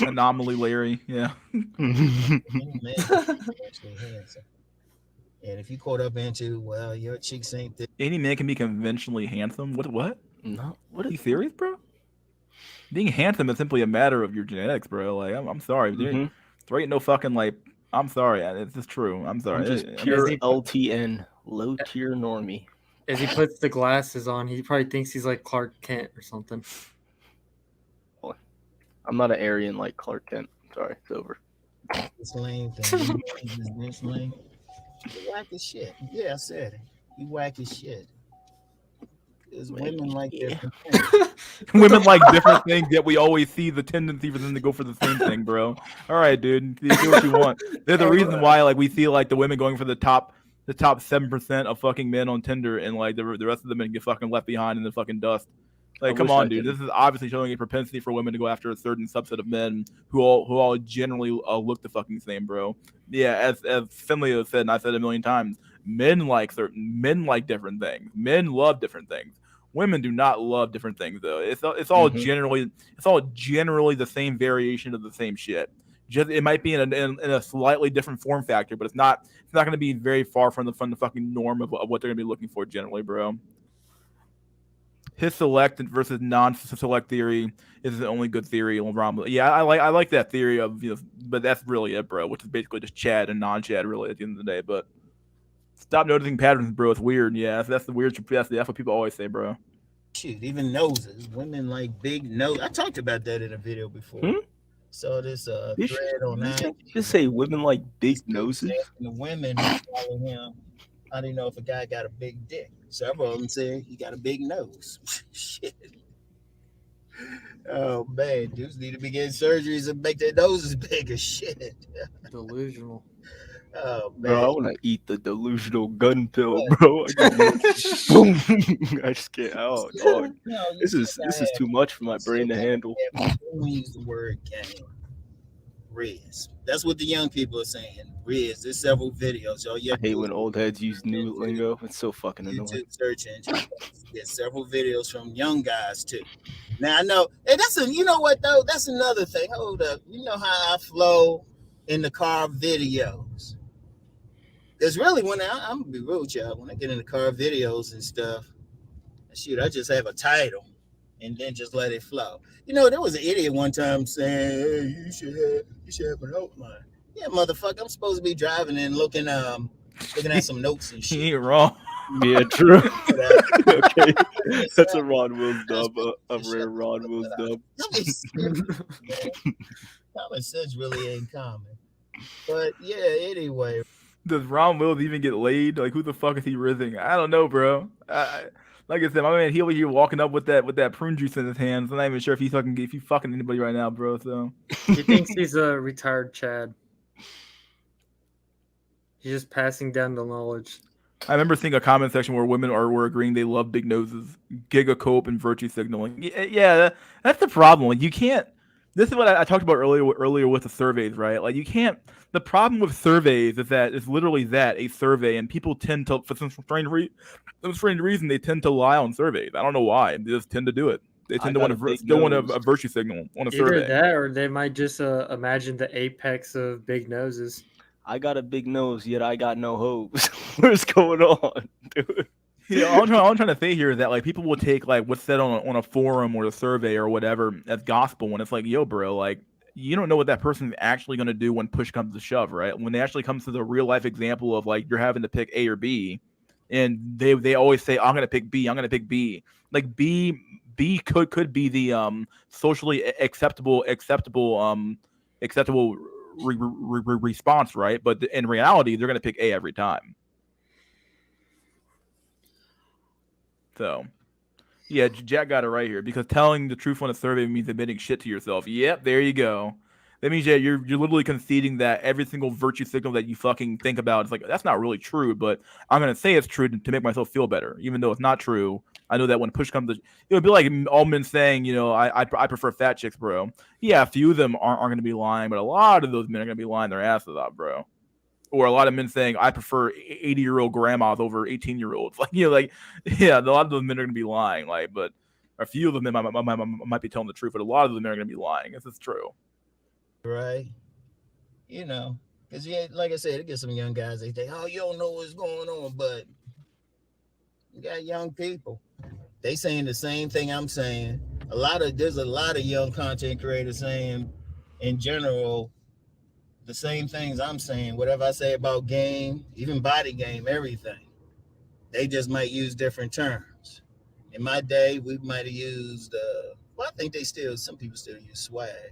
Anomaly Larry, yeah. And if you caught up into, well, your cheeks ain't thick. Any man can be conventionally handsome. What? No. What? Are you serious, bro? Being handsome is simply a matter of your genetics, bro. Like, I'm sorry. There ain't no fucking, like, I'm sorry. It's just true. I'm sorry. I'm just pure LTN, low tier normie. As he puts the glasses on, he probably thinks he's like Clark Kent or something. I'm not an Aryan like Clark Kent. Sorry, it's over. This lame thing. This lame. You whack as shit. Yeah, I said it. You whack as shit. Because women like different things. Women like different things, yet we always see the tendency for them to go for the same thing, bro. All right, dude. You do what you want. There's a reason why, like, we see like the women going for the top 7% of fucking men on Tinder, and like the rest of the men get fucking left behind in the fucking dust. Like, come on, dude. This is obviously showing a propensity for women to go after a certain subset of men who all generally look the fucking same, bro. Yeah, as Finley has said, and I said it a million times, men like different things. Men love different things. Women do not love different things, though. It's all generally the same variation of the same shit. Just it might be in a slightly different form factor, but it's not going to be very far from the fucking norm of what they're going to be looking for generally, bro. His select versus non-select theory is the only good theory. Yeah, I like that theory of, but that's really it, bro. Which is basically just Chad and non-Chad, really, at the end of the day. But stop noticing patterns, bro. It's weird. Yeah, that's what people always say, bro. Shoot, even noses. Women like big nose. I talked about that in a video before. Saw this thread on that. Just say women like big noses. And the women who follow him, I didn't know if a guy got a big dick. Several of them said he got a big nose. Shit. Oh man, dudes need to be getting surgeries and make their noses bigger. Shit. Delusional. Oh man. Bro, I want to eat the delusional gun pill, bro. Boom. I just can't. Oh, dog. This is too much for my brain to handle. We use the word game. Riz. That's what the young people are saying. Riz. There's several videos. Y'all, I hate when old heads use new lingo. It's so fucking annoying. YouTube search engine. There's several videos from young guys too. Now I know, and you know what though? That's another thing. Hold up. You know how I flow in the car videos. It's really when I'm gonna be real with y'all. When I get in the car videos and stuff, shoot, I just have a title and then just let it flow. There was an idiot one time saying, "Hey, you should have an outline." Yeah, motherfucker, I'm supposed to be driving and looking at some notes and shit. You ain't wrong. Yeah, true. Okay, that's a Ron Wills dub, a rare Ron Wills dub. Common sense really ain't common. But yeah, anyway. Does Ron Wills even get laid? Like, who the fuck is he rizzing? I don't know, bro. Like I said, my man, he over here walking up with that prune juice in his hands. I'm not even sure if he's fucking anybody right now, bro. So he thinks he's a retired Chad. He's just passing down the knowledge. I remember seeing a comment section where women were agreeing they love big noses, gigacope, and virtue signaling. Yeah, that's the problem. Like, you can't. This is what I talked about earlier with the surveys, right? Like, you can't. The problem with surveys is that it's literally a survey, and people tend to, for some strange reason, they tend to lie on surveys. I don't know why. They just tend to do it. They tend to want a virtue signal on a survey. Either that, or they might just imagine the apex of big noses. I got a big nose, yet I got no hose. What's going on, dude? Yeah, all I'm trying to say here is that, like, people will take, like, what's said on a forum or a survey or whatever as gospel when it's like, yo, bro, like, you don't know what that person is actually going to do when push comes to shove, right? When it actually comes to the real life example of, like, you're having to pick A or B, and they always say, I'm going to pick B. Like, B could be the socially acceptable response, right? But in reality, they're going to pick A every time. So Yeah, Jack got it right here because telling the truth on a survey means admitting shit to yourself. Yep, there you go. That means you're literally conceding that every single virtue signal that you fucking think about is like that's not really true, but I'm gonna say it's true to make myself feel better, even though it's not true. I know that when push comes to, it would be like all men saying, you know, I prefer fat chicks, bro. Yeah, a few of them aren't gonna be lying, but a lot of those men are gonna be lying their asses off, bro. Or a lot of men saying I prefer 80-year-old grandmas over 18-year-olds. Like, you know, like, yeah, a lot of those men are gonna be lying. Like, but a few of them might be telling the truth, but a lot of them are gonna be lying. This is true. Right. You know, because like I said, it gets some young guys, they think, oh, you don't know what's going on, but you got young people. They saying the same thing I'm saying. There's a lot of young content creators saying in general the same things I'm saying. Whatever I say about game, even body game, everything. They just might use different terms. In my day, we might have used I think some people still use swag,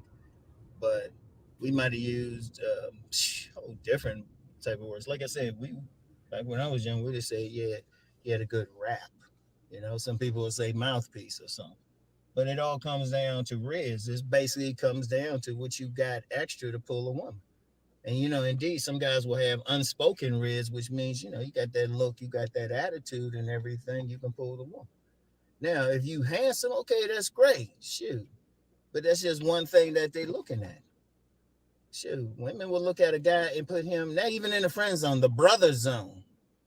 but we might have used whole different type of words. Like I said, back when I was young, we just say, yeah, he had a good rap. You know, some people will say mouthpiece or something. But it all comes down to riz. This basically comes down to what you got extra to pull a woman. And, you know, indeed, some guys will have unspoken riz, which means, you know, you got that look, you got that attitude and everything, you can pull the woman. Now, if you handsome, okay, that's great. Shoot. But that's just one thing that they're looking at. Shoot, women will look at a guy and put him, not even in the friend zone, the brother zone.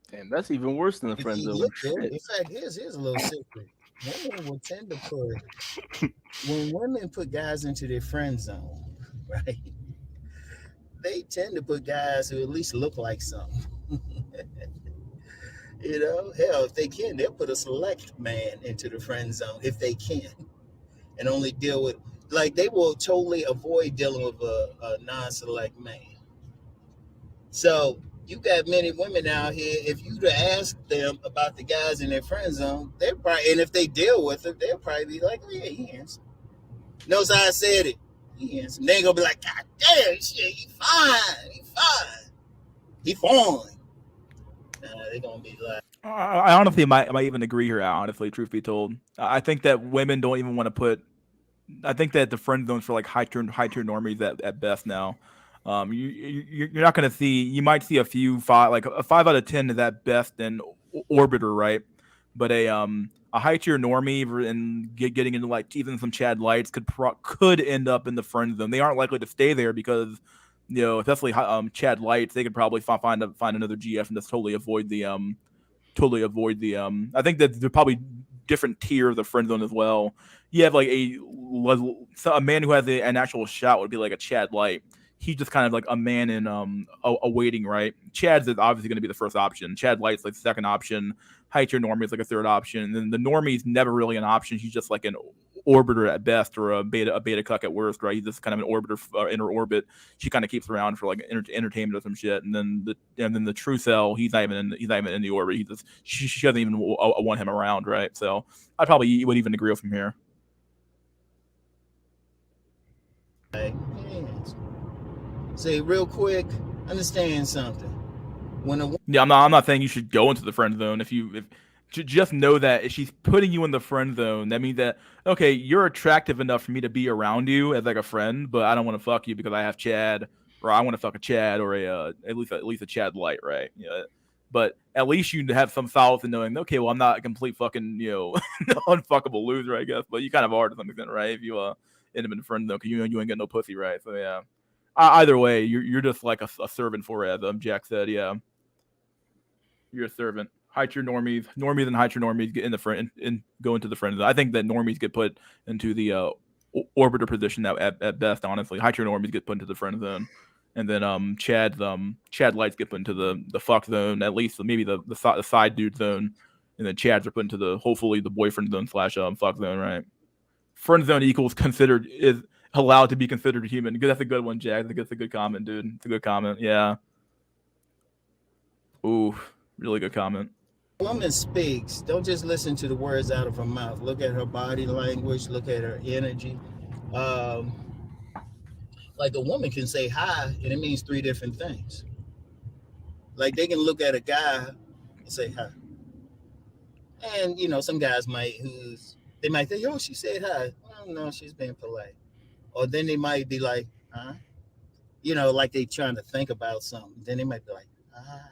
Damn, that's even worse than the friend zone. In fact, here's a little secret. Women will tend to when women put guys into their friend zone, right? They tend to put guys who at least look like something. You know, hell, if they can, they'll put a select man into the friend zone if they can, and only deal with, like, they will totally avoid dealing with a non-select man. So you got many women out here, if you to ask them about the guys in their friend zone, they're probably, and if they deal with them, they'll probably be like, oh, yeah, he handsome. Notice how I said it. He handsome. They ain't gonna be like, God damn, shit, he fine. He fine. They're gonna be like, I honestly might even agree here. Honestly, truth be told, I think that women don't even want to put. I think that the friend zones for like high tier normies at best now. You're not going to see. You might see a few like a 5 out of 10 is at best an orbiter, right? But a high tier normie and getting into like even some Chad Lights could end up in the friend zone. They aren't likely to stay there because, you know, especially Chad Lights, they could probably find another GF and just totally avoid the I think that they're probably different tier of the friend zone as well. You have like a man who has an actual shot would be like a Chad Light. He's just kind of like a man in a waiting, right? Chad's is obviously going to be the first option. Chad Light's like the second option. High tier normie is like a third option. And then the normie's never really an option. He's just like an orbiter at best, or a beta cuck at worst, right? He's just kind of an orbiter in her orbit. She kind of keeps around for like entertainment or some shit. And then the true cell, he's not even in the orbit. She doesn't even want him around, right? So I probably would even agree with him here. say real quick, understand something. I'm not saying you should go into the friend zone. If just know that if she's putting you in the friend zone, that means that, okay, you're attractive enough for me to be around you as like a friend, but I don't want to fuck you because I have Chad, or I want to fuck a Chad, or at least a Chad Light, right? Yeah. But at least you have some solace in knowing, okay, well, I'm not a complete fucking, unfuckable loser, I guess. But you kind of are to some extent, right? If you end up in the friend zone, because you ain't got no pussy, right? So yeah. Either way, you're just like a servant for it, as Jack said. Yeah, you're a servant. High tier normies and high tier normies get in the friend and go into the friend zone. I think that normies get put into the orbiter position at best. Honestly, high tier normies get put into the friend zone, and then Chad Lights get put into the fuck zone. At least maybe the side dude zone, and then Chads are put into hopefully the boyfriend zone / fuck zone. Right? Friend zone equals is allowed to be considered human. That's a good one, Jack. I think that's a good comment, dude. It's a good comment. Yeah. Ooh, really good comment. Woman speaks. Don't just listen to the words out of her mouth. Look at her body language. Look at her energy. Like a woman can say hi, and it means 3 different things. Like they can look at a guy and say hi. And, some guys might who's They might think, "Oh, she said hi." Well, no, she's being polite. Or then they might be like, "Huh?" Like they trying to think about something. Then they might be like, "Ah."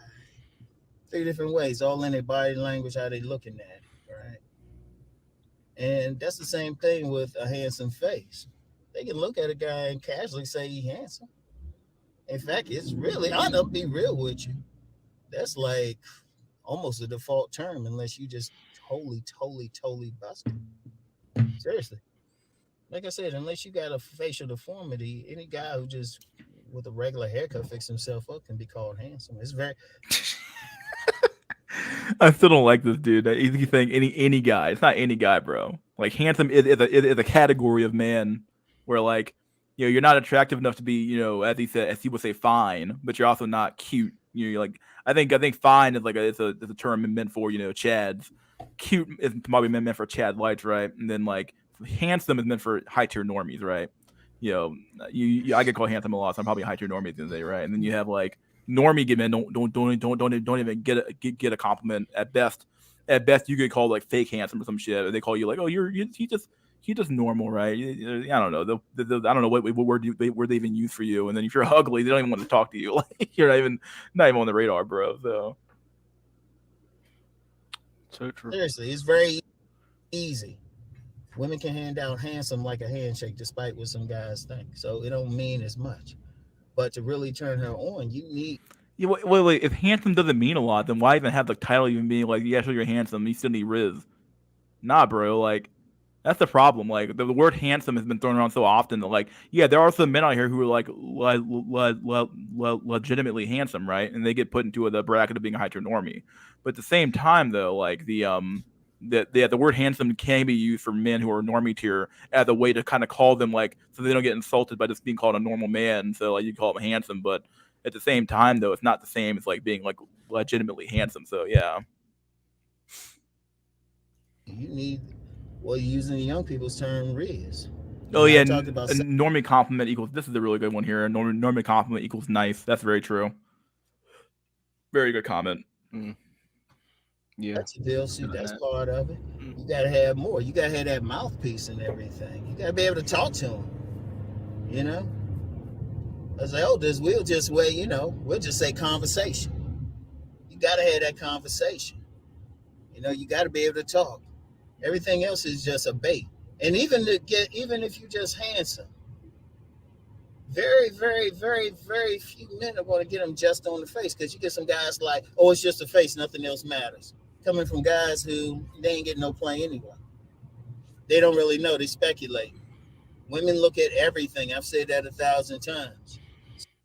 3 different ways, all in their body language, how they looking at it, right? And that's the same thing with a handsome face. They can look at a guy and casually say he's handsome. In fact, it's really, I'll be real with you. That's like almost a default term unless you just totally busted. Seriously. Like I said, unless you got a facial deformity, any guy who just with a regular haircut fix himself up can be called handsome. It's very I still don't like this dude. He's saying any guy. It's not any guy, bro. Like handsome is a category of man where like you're not attractive enough to be as he would say fine, but you're also not cute. You're like I think fine is like it's a term meant for chads. Cute is probably meant for Chad lights, right? And then like handsome is meant for high tier normies, right? I get called handsome a lot, so I'm probably high tier normies in the day, right? And then you have like normie men don't even get a compliment at best. At best, you get called like fake handsome or some shit. They call you like, oh, he just normal, right? I don't know. I don't know what word they even use for you. And then if you're ugly, they don't even want to talk to you. Like you're not even on the radar, bro. So true. seriously, it's very easy. Women can hand out handsome like a handshake, despite what some guys think. So it don't mean as much. But to really turn her on, you need. Yeah, wait. If handsome doesn't mean a lot, then why even have the title even being like, yeah, sure, you're handsome. You still need Riz. Nah, bro. Like, that's the problem. Like, the word handsome has been thrown around so often that, like, yeah, there are some men out here who are like legitimately handsome, right? And they get put into the bracket of being a heteronormie. But at the same time, though, like the word handsome can be used for men who are normie tier as a way to kind of call them like so they don't get insulted by just being called a normal man. So like you call them handsome, but at the same time though, it's not the same as like being like legitimately handsome. So yeah. You need using the young people's term Riz. Oh yeah, normie compliment equals. This is a really good one here. Normie compliment equals nice. That's very true. Very good comment. Mm. Yeah, that's a deal. See, that's part of it. You gotta have more. You gotta have that mouthpiece and everything. You gotta be able to talk to them. As elders, we'll just we'll just say conversation. You gotta have that conversation. You gotta be able to talk. Everything else is just a bait. And even if you're just handsome, very, very, very, very few men are going to get them just on the face because you get some guys like, oh, it's just the face, nothing else matters. Coming from guys who they ain't getting no play anyway. They don't really know. They speculate. Women look at everything. I've said that 1,000 times.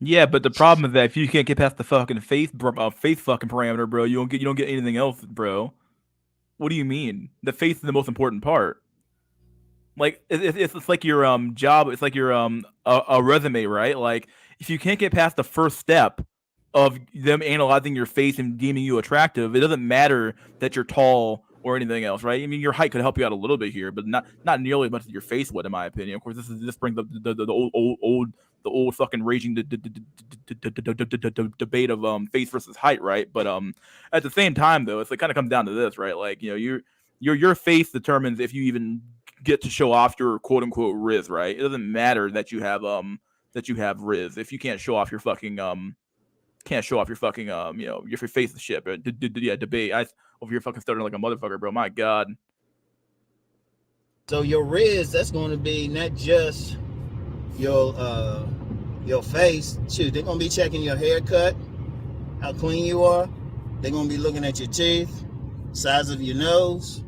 Yeah, but the problem is that if you can't get past the fucking face fucking parameter, bro, you don't get anything else, bro. What do you mean? The face is the most important part. Like it's like your job. It's like your a resume, right? Like if you can't get past the first step of them analyzing your face and deeming you attractive, it doesn't matter that you're tall or anything else, right? I mean, your height could help you out a little bit here, but not nearly as much as your face would, in my opinion. Of course, this brings up the old fucking raging debate of face versus height, right? But at the same time, though, it kind of comes down to this, right? Like your face determines if you even get to show off your quote unquote Riz, right? It doesn't matter that you have Riz if you can't show off your fucking your face and shit. But debate. I over here fucking stuttering like a motherfucker, bro. My God. So your Riz, that's going to be not just your face. Shoot, they're going to be checking your haircut, how clean you are. They're going to be looking at your teeth, size of your nose,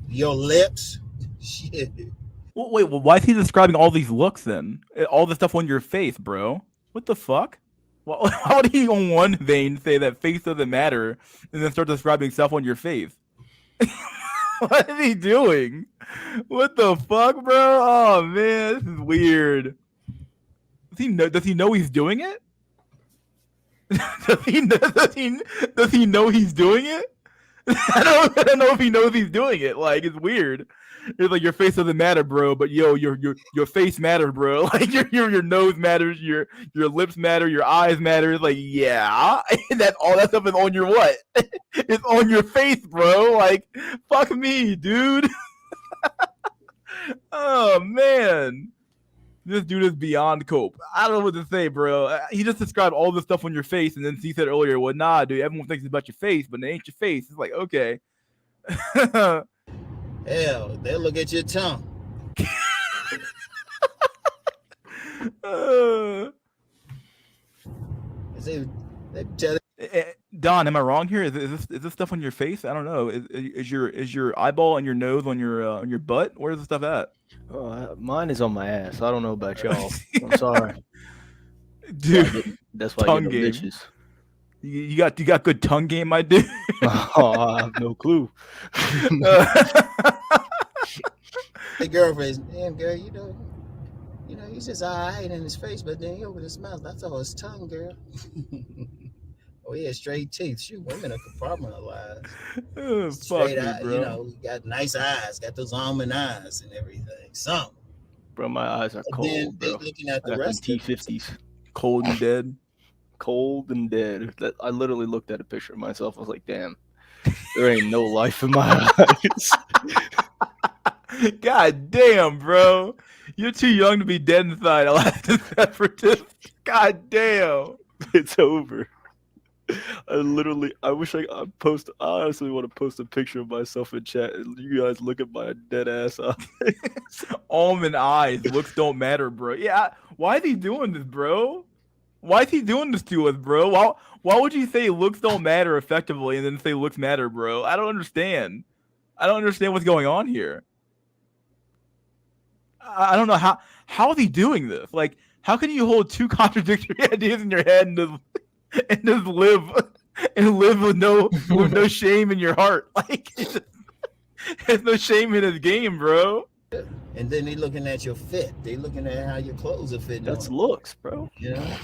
your lips. Shit. Well, wait, why is he describing all these looks then? All the stuff on your face, bro. What the fuck? Well, how would he on one vein say that face doesn't matter and then start describing stuff on your face? What is he doing? What the fuck, bro? Oh man, this is weird. Does he know he's doing it? Does he know he's doing it? I don't know if he knows he's doing it. Like it's weird. It's like your face doesn't matter, bro, but your face matters, bro. Like your nose matters, your lips matter, your eyes matter. It's like, yeah, that all that stuff is on your what? It's on your face, bro. Like, fuck me, dude. Oh man, this dude is beyond cope. I don't know what to say, bro. He just described all this stuff on your face, and then he said earlier, "Well, nah, dude. Everyone thinks it's about your face, but it ain't your face." It's like, okay. Hell, they'll look at your tongue. Don, am I wrong here? Is this stuff on your face? I don't know. Is your eyeball and your nose on your butt? Where's the stuff at? Mine is on my ass. I don't know about y'all. I'm sorry, dude. That's why I tongue get no game. bitches. You got good tongue game, my dude. Oh, I have no clue. The girlfriend, damn girl, you know, he's just all right in his face, but then he opened his mouth. That's all his tongue, girl. Oh, he has straight teeth. Shoot, women are compartmentalized. Straight eye, bro. you know, he got nice eyes, got those almond eyes and everything. Some. Bro, my eyes are cold, then bro. looking at the I got rest them of T50s. Cold and dead. Cold and dead. I literally looked at a picture of myself. I was like, damn, there ain't no life in my eyes. God damn, bro. You're too young to be dead inside. I'll have to separatist. God damn. It's over. I wish I honestly want to post a picture of myself in chat and you guys look at my dead ass eyes. Almond eyes. Looks don't matter, bro. Yeah. Why is he doing this, bro? Why is he doing this to us, bro? Why would you say looks don't matter effectively and then say looks matter, bro? I don't understand. I don't understand what's going on here. I don't know how is he doing this? Like, how can you hold two contradictory ideas in your head and just live with no shame in your heart? Like, there's no shame in his game, bro. And then they looking at your fit. They looking at how your clothes are fitting. That's looks, bro. You know?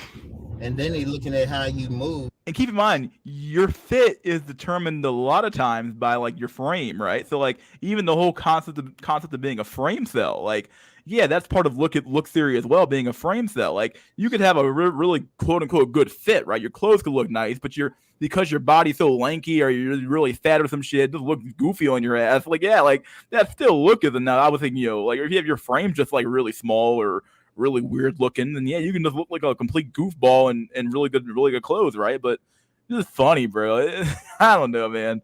And then they looking at how you move. And keep in mind, your fit is determined a lot of times by like your frame, right? So like even the whole concept of being a frame cell, like yeah, that's part of look theory as well, being a frame cell. Like you could have a really quote unquote good fit, right? Your clothes could look nice, but because your body's so lanky or you're really fat or some shit, it just looks goofy on your ass. Like yeah, like that still look is enough. I was thinking, like if you have your frame just like really small or really weird looking, then yeah, you can just look like a complete goofball and really good clothes, right? But it's just funny, bro. I don't know, man.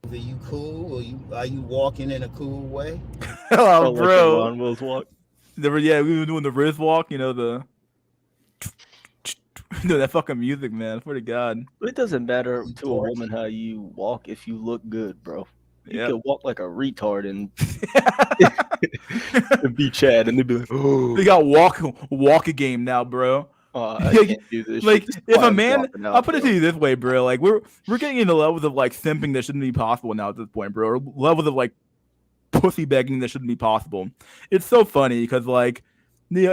Are you cool? Are you walking in a cool way? Oh, bro. Like Will's walk. We were doing the wrist walk, that fucking music, man. Swear to God. It doesn't matter to a woman how you walk if you look good, bro. You could walk like a retard and be Chad, and they'd be like, "Oh, they got walk a game now, bro." I can't do this. Like shit. if a man, I'll put it to you this way, bro. Like we're getting into levels of like simping that shouldn't be possible now at this point, bro. Or levels of like pussy begging that shouldn't be possible. It's so funny because like these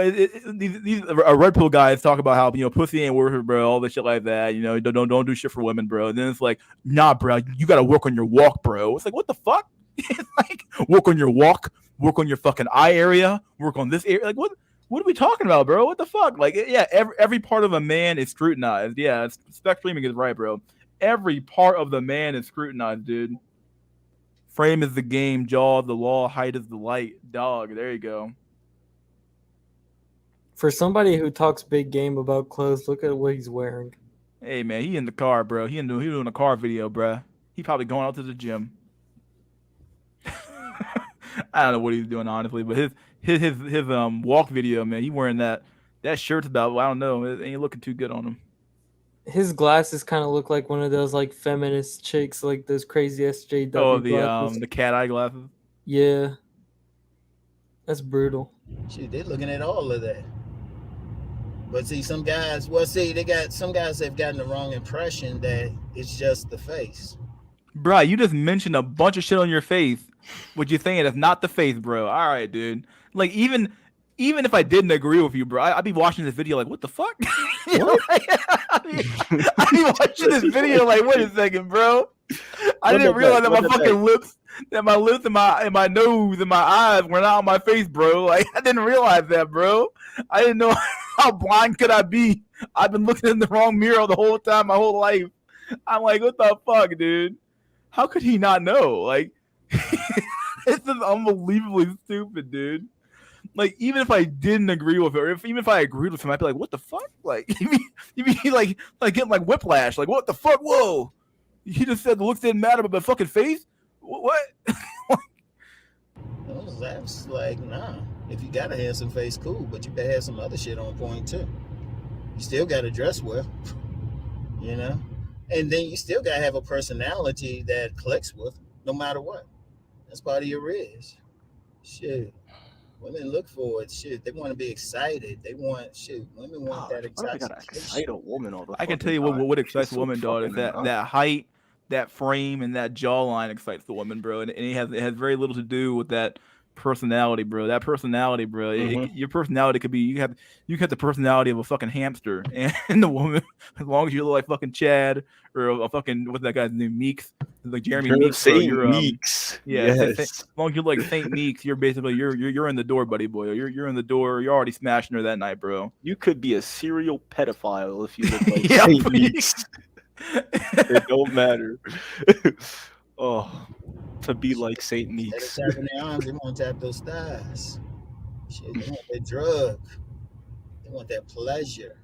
red pill guys talk about how pussy ain't worth it, bro. All this shit like that. Don't do shit for women, bro. And then it's like, nah, bro. You got to work on your walk, bro. It's like, what the fuck? It's like work on your walk, work on your fucking eye area, work on this area. Like what? What are we talking about, bro? What the fuck? Like, yeah, every part of a man is scrutinized. Yeah, spec streaming is right, bro. Every part of the man is scrutinized, dude. Frame is the game, jaw the law, height is the light. Dog, there you go. For somebody who talks big game about clothes, look at what he's wearing. Hey, man, he in the car, bro. He doing a car video, bro. He probably going out to the gym. I don't know what he's doing, honestly, but his walk video, man, he wearing that shirt's about, I don't know, it ain't looking too good on him. His glasses kind of look like one of those like feminist chicks, like those crazy SJW glasses. The cat eye glasses. Yeah, that's brutal. Shit, they're looking at all of that. But see, some guys have gotten the wrong impression that it's just the face. Bro, you just mentioned a bunch of shit on your face. What you saying is not the face, bro. All right, dude. Like even if I didn't agree with you, bro, I'd be watching this video like, what the fuck? I'd be watching this video like, wait a second, bro. I didn't realize that my fucking lips and my nose and my eyes were not on my face, bro. Like I didn't realize that, bro. I didn't know how blind could I be. I've been looking in the wrong mirror the whole time, my whole life. I'm like, what the fuck, dude? How could he not know? Like It's just unbelievably stupid, dude. Like, even if I didn't agree with it, or even if I agreed with him, I'd be like, what the fuck? Like, you mean like getting like whiplash? Like, what the fuck? Whoa! He just said the looks didn't matter, but my fucking face? What? That's like, nah. If you got a handsome face, cool, but you better have some other shit on point too. You still got to dress well, you know? And then you still got to have a personality that clicks with, no matter what. That's part of your riz. Shit. Women look for it. Shit. They want to be excited. They want shit. Women want that I gotta excite a woman all the I can fucking tell you time. what excites She's a woman, so dog, is fucking annoying. that height, that frame, and that jawline excites the woman, bro. And it has very little to do with that personality, bro. That personality, bro. Your personality could be you have the personality of a fucking hamster, and the woman, as long as you look like fucking Chad or a fucking what's that guy's name, Meeks, like Jeremy Bro, Meeks, bro. Saint You're Meeks. yeah. Yes. As long as you're like Saint Meeks, you're basically you're in the door, buddy boy. You're in the door. You're already smashing her that night, bro. You could be a serial pedophile if you look like Yeah, Saint please. Meeks. It don't matter. Oh, to be like Saint Instead Meeks. of tapping their arms, they want to tap those thighs. Shit, they want that drug. They want that pleasure.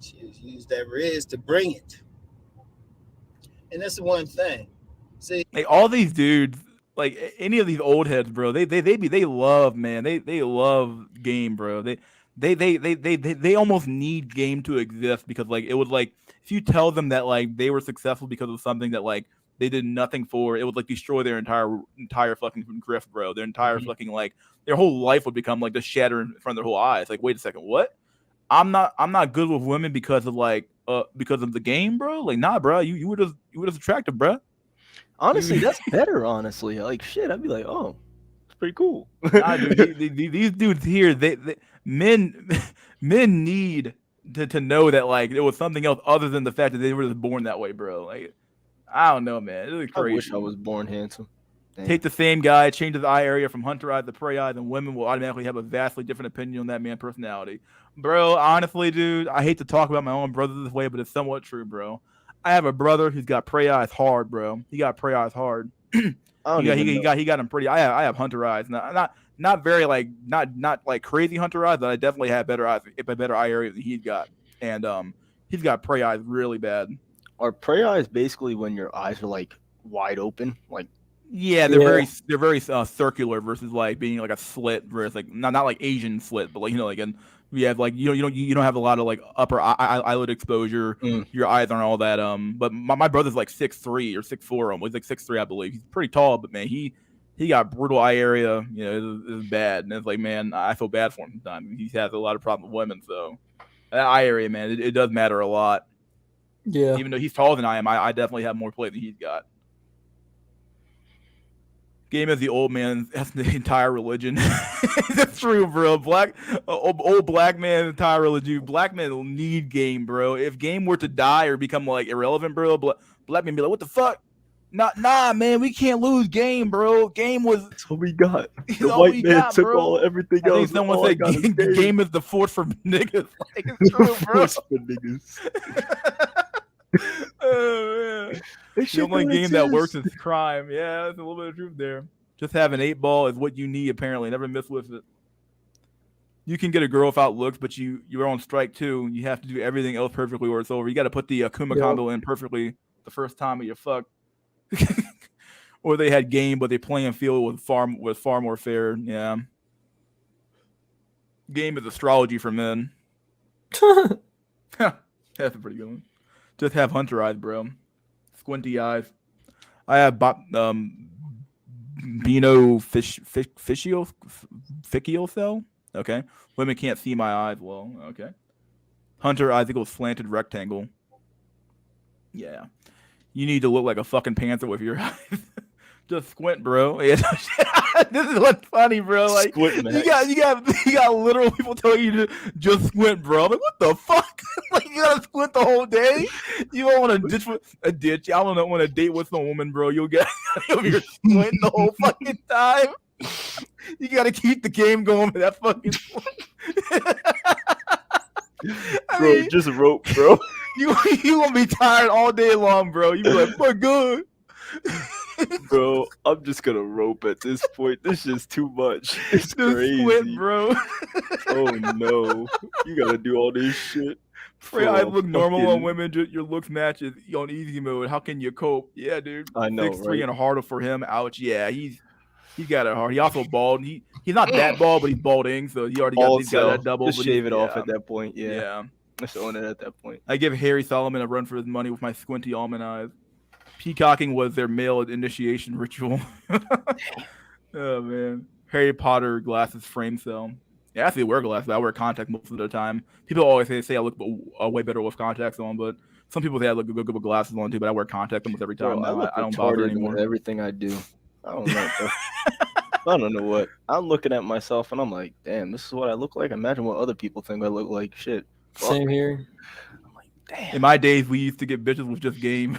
Shit, use that riz to bring it. And that's the one thing. See, Like all these dudes, like any of these old heads, bro, they love, man. They love game, bro. They almost need game to exist because like it would like if you tell them that like they were successful because of something that like they did nothing for, it would like destroy their entire fucking grift, bro. Their entire fucking like their whole life would become like just shatter in front of their whole eyes. Like, wait a second, what? I'm not good with women because of the game, bro. Like, nah, bro. You were just attractive, bro. Honestly, that's better. Honestly, like shit, I'd be like, oh, it's pretty cool. Nah, dude, these dudes here, men need to know that like it was something else other than the fact that they were just born that way, bro. Like, I don't know, man. It was crazy. I wish I was born handsome. Damn. Take the same guy, change his eye area from hunter eye to prey eye, then women will automatically have a vastly different opinion on that man's personality. Bro, honestly, dude, I hate to talk about my own brother this way, but it's somewhat true, bro. I have a brother who's got prey eyes hard, bro. He got prey eyes hard. He got him pretty. I have hunter eyes. Not very like not like crazy hunter eyes, but I definitely have better eyes, a better eye area than he's got. And he's got prey eyes really bad. Are prey eyes basically when your eyes are like wide open, like? Yeah, they're very circular versus like being like a slit versus like not like Asian slit, but like like we have like you don't have a lot of like upper eyelid exposure. Your eyes aren't all that But my brother's like 6'3" or 6'4". He's like 6'3", I believe. He's pretty tall, but man, he got brutal eye area. It's bad, and it's like, man, I feel bad for him sometimes. He has a lot of problems with women, so that eye area, man, it does matter a lot. Yeah. Even though he's taller than I am, I definitely have more play than he's got. Game as the old man. That's the entire religion. That's true, bro. Old black man, entire religion. Black men will need game, bro. If game were to die or become like irrelevant, bro, black men be like, what the fuck? Nah, man, we can't lose game, bro. Game was that's what we got. The white man took everything else. I think someone said game is the force for niggas. Like, it's true, bro. Force for niggas. Oh, man. The only game that works is crime. Yeah, there's a little bit of truth there. Just have an 8-ball is what you need, apparently. Never miss with it. You can get a girl without looks, but you're on strike too. You have to do everything else perfectly or it's over. You got to put the Akuma combo in perfectly the first time you fuck. Or they had game, but they playing field was far more fair. Yeah. Game is astrology for men. That's a pretty good one. Just have hunter eyes, bro. Squinty eyes. I have Bino cell. Okay. Women can't see my eyes well. Okay. Hunter eyes equals slanted rectangle. Yeah. You need to look like a fucking panther with your eyes. Just squint, bro. Yeah. This is what's funny, bro. Like squint, man. you got literal people telling you to just squint, bro. I'm like, what the fuck? Like you gotta squint the whole day? You don't want to ditch. I don't want to date with some woman, bro. You'll get you're squinting the whole fucking time. You gotta keep the game going with that fucking Bro, just rope, bro. You gonna be tired all day long, bro. You be like, we're good. Bro, I'm just gonna rope at this point. This is too much. It's Just crazy, squint, bro. Oh no, you gotta do all this shit. Frey, I for a look normal on fucking- women. Your looks matches on easy mode. How can you cope? Yeah, dude. I know, 6'3" right? and harder for him. Ouch. Yeah, he's got it hard. He also bald. He's not that bald, but he's balding. So he already got Bald he's got cell. that double. Just but shave he's- it off yeah. at that point. Yeah. Yeah. Just own it at that point. I give Harry Solomon a run for his money with my squinty almond eyes. Peacocking was their male initiation ritual. Oh man, Harry Potter glasses frame cell. Yeah, I actually wear glasses. But I wear contacts most of the time. People always say I look way better with contacts on, but some people say I look good with glasses on too. But I wear contacts almost every time. Bro, I Now look I don't bother retarded anymore. with everything I do. I don't know, bro. I don't know what. I'm looking at myself and I'm like, damn, this is what I look like. Imagine what other people think I look like. Shit. Fuck. Same here. In my days, we used to get bitches with just game.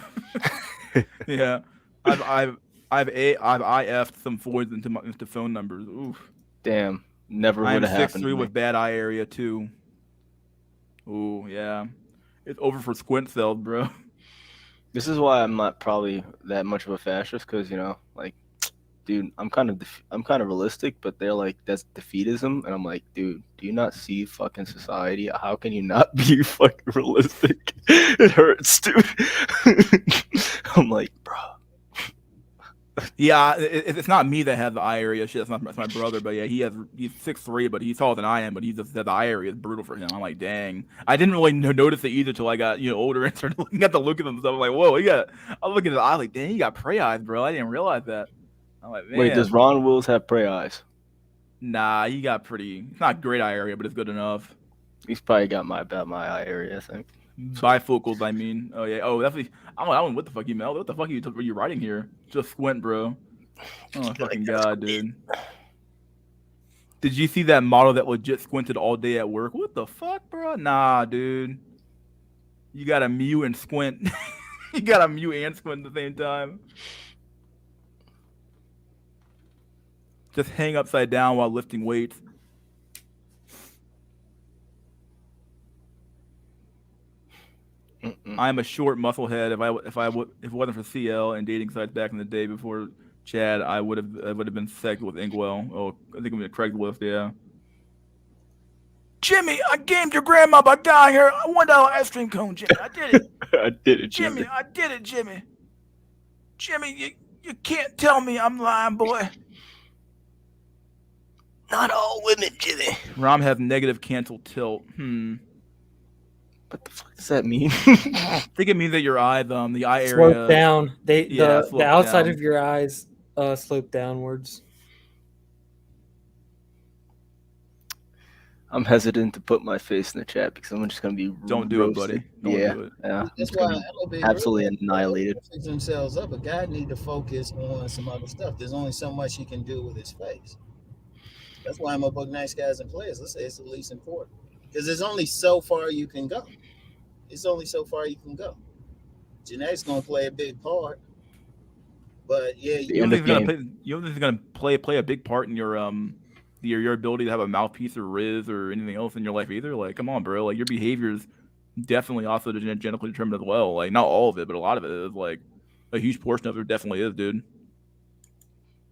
Yeah, I've IF'd some fours into phone numbers. Oof. Damn. Never I am would have happened. 6'3" with bad eye area too. Ooh, yeah. It's over for squint cells, bro. This is why I'm not probably that much of a fascist, because like, dude, I'm kind of realistic, but they're like, that's defeatism, and I'm like, dude, do you not see fucking society? How can you not be fucking realistic? It hurts, dude. I'm like, bro. Yeah, it's not me that has the eye area shit. That's my brother, but yeah, he's 6'3", but he's taller than I am. But he just said the eye area is brutal for him. I'm like, dang, I didn't really notice it either till I got older and started looking at the look of them stuff. I'm like, whoa, I'm looking at the eye like, dang, he got prey eyes, bro. I didn't realize that. I'm like, man. Wait, does Ron Wills have prey eyes? Nah, he got it's not great eye area, but it's good enough. He's probably got my eye area, I think. Bifocals, I mean. Oh yeah. Oh, definitely. I don't know what the fuck you meant. What the fuck are you writing here? Just squint, bro. Oh fucking god, dude. Did you see that model that legit squinted all day at work? What the fuck, bro? Nah, dude. You gotta mute and squint. You gotta mute and squint at the same time. Just hang upside down while lifting weights. I'm a short musclehead. If it wasn't for CL and dating sites back in the day before Chad, I would have been sexed with Inkwell. Oh, I think I'm in Craigslist. Yeah. Jimmy, I gamed your grandma by dying her a $1 ice cream cone. Jimmy, I did it. I did it, Jimmy. I did it, Jimmy. Jimmy, you can't tell me I'm lying, boy. Not all women, Jimmy. Rom has negative cancel tilt. What the fuck does that mean? I think it means that your eye, the eye area Slope down. The slope outside down. of your eyes slope downwards. I'm hesitant to put my face in the chat because I'm just gonna be Don't do it, roasted. buddy. Don't yeah, do it. yeah. That's It's gonna why be absolutely annihilated. Fix themselves up. A guy need to focus on some other stuff. There's only so much he can do with his face. That's why I'm about nice guys and players. Let's say it's the least important because there's only so far you can go. It's only so far you can go. Genetics gonna play a big part, but yeah, You don't think it's gonna play a big part in your ability to have a mouthpiece or Riz or anything else in your life either? Like, come on, bro. Like, your behavior is definitely also genetically determined as well. Like, not all of it, but a lot of it is. Like, a huge portion of it definitely is, dude.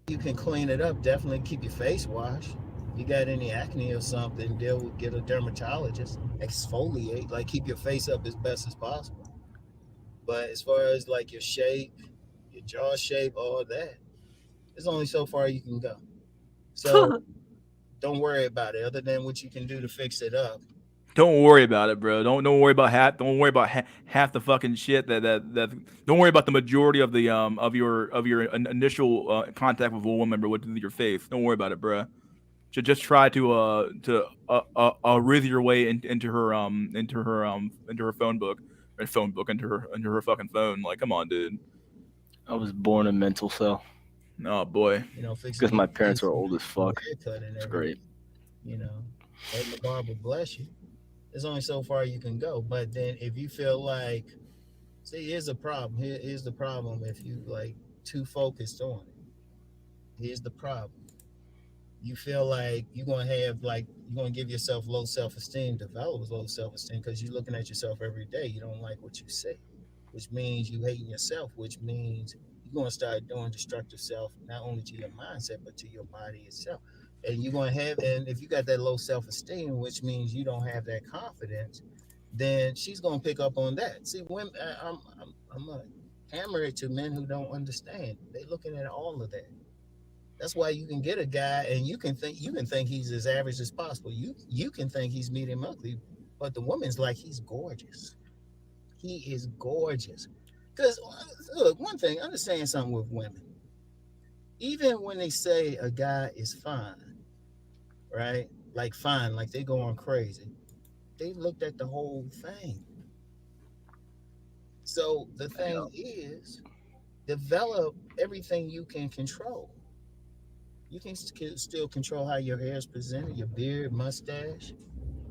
you can clean it up. Definitely keep your face washed. If you got any acne or something, get a dermatologist. Exfoliate, like keep your face up as best as possible. But as far as like your shape, your jaw shape, all that, there's only so far you can go. So don't worry about it. Other than what you can do to fix it up. Don't worry about it, bro. Don't worry about half. Don't worry about half the fucking shit that. Don't worry about the majority of the of your initial contact with a woman, bro, which is your face. Don't worry about it, bro. Just try to riz your way into her phone book, into her fucking phone. Like, come on, dude. I was born a mental cell. Oh boy. Because my parents were old as fuck. It's great. Let the barber bless you. There's only so far you can go. But then if you feel like, see, here's a problem. Here's the problem if you like too focused on it. Here's the problem. You feel like you're gonna give yourself low self-esteem, develop low self-esteem because you're looking at yourself every day. You don't like what you see, which means you hating yourself, which means You're gonna start doing destructive self, not only to your mindset but to your body itself. And you're gonna have, and if you got that low self-esteem, which means you don't have that confidence, then she's gonna pick up on that. See, women, I'm gonna hammer it to men who don't understand. They looking at all of that. That's why you can get a guy and you can think he's as average as possible. You can think he's medium ugly, but the woman's like, he's gorgeous. He is gorgeous. Because look, one thing, understand something with women. Even when they say a guy is fine, right? Like fine, like they going crazy. They looked at the whole thing. So the thing is, develop everything you can control. You can still control how your hair is presented, your beard, mustache.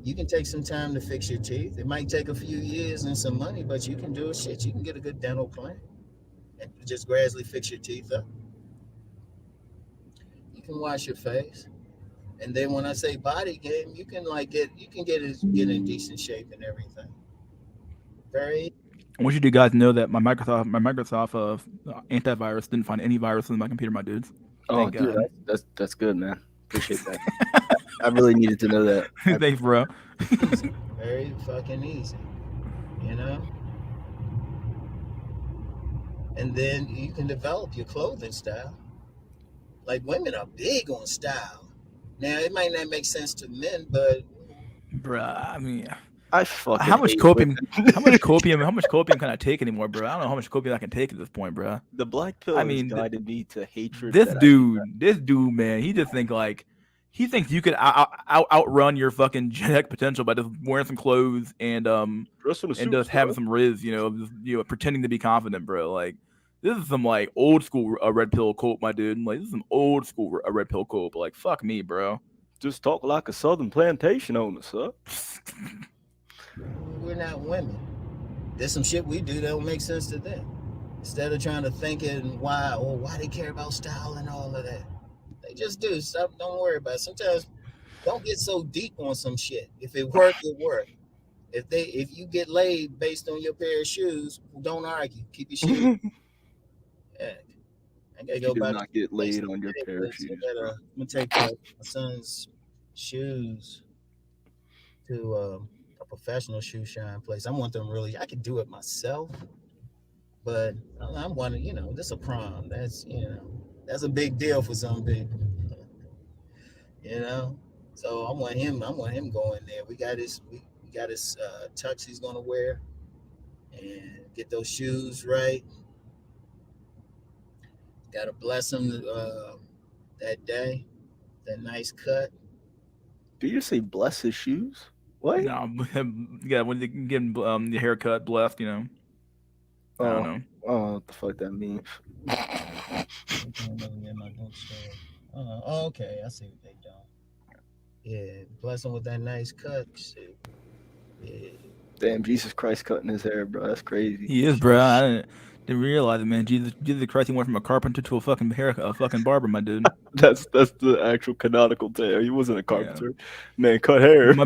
You can take some time to fix your teeth. It might take a few years and some money, but you can do it. Shit, you can get a good dental plan and just gradually fix your teeth up. You can wash your face, and then when I say body game, you can get in decent shape and everything. Very. I want you to guys know that my Microsoft antivirus didn't find any viruses in my computer, my dudes. Oh, dude, that's good, man. Appreciate that. I really needed to know that. Thanks, bro. Very fucking easy, you know? And then you can develop your clothing style. Like, women are big on style. Now, it might not make sense to men, but... Bruh, I mean... I fucking how much copium can I take anymore, bro? I don't know how much copium I can take at this point, bro. The black pill has guided me to hatred. This dude, man, he just thinks you could outrun your fucking genetic potential by just wearing some clothes and just having some riz, pretending to be confident, bro. Like, this is some like old school red pill cope, my dude. Like, this is some old school red pill cope. Like, fuck me, bro. Just talk like a southern plantation owner, sir. We're not women. There's some shit we do that don't make sense to them. Instead of trying to think why they care about style and all of that. They just do. Stop. Don't worry about it. Sometimes don't get so deep on some shit. If it worked, it worked. If you get laid based on your pair of shoes, don't argue. Keep your shoes. Yeah. I gotta go back. Not get laid on your pair of shoes. I'm gonna take my son's shoes to a professional shoe shine place. I want them really. I could do it myself, but I'm wanting. This is a prom. That's that's a big deal for some people. So I want him going there. We got his tux he's gonna wear, and get those shoes right. Gotta bless him that day. That nice cut. Did you say bless his shoes? What? No, yeah, when they get the haircut blessed, I don't know. Oh, what the fuck that means? Okay, I see what they doing. Yeah, bless him with that nice cut. Yeah. Damn, Jesus Christ cutting his hair, bro. That's crazy. He is, bro. I didn't realize it, man. Jesus Christ, he went from a carpenter to a fucking barber, my dude. That's the actual canonical tale. He wasn't a carpenter. Yeah. Man, cut hair. My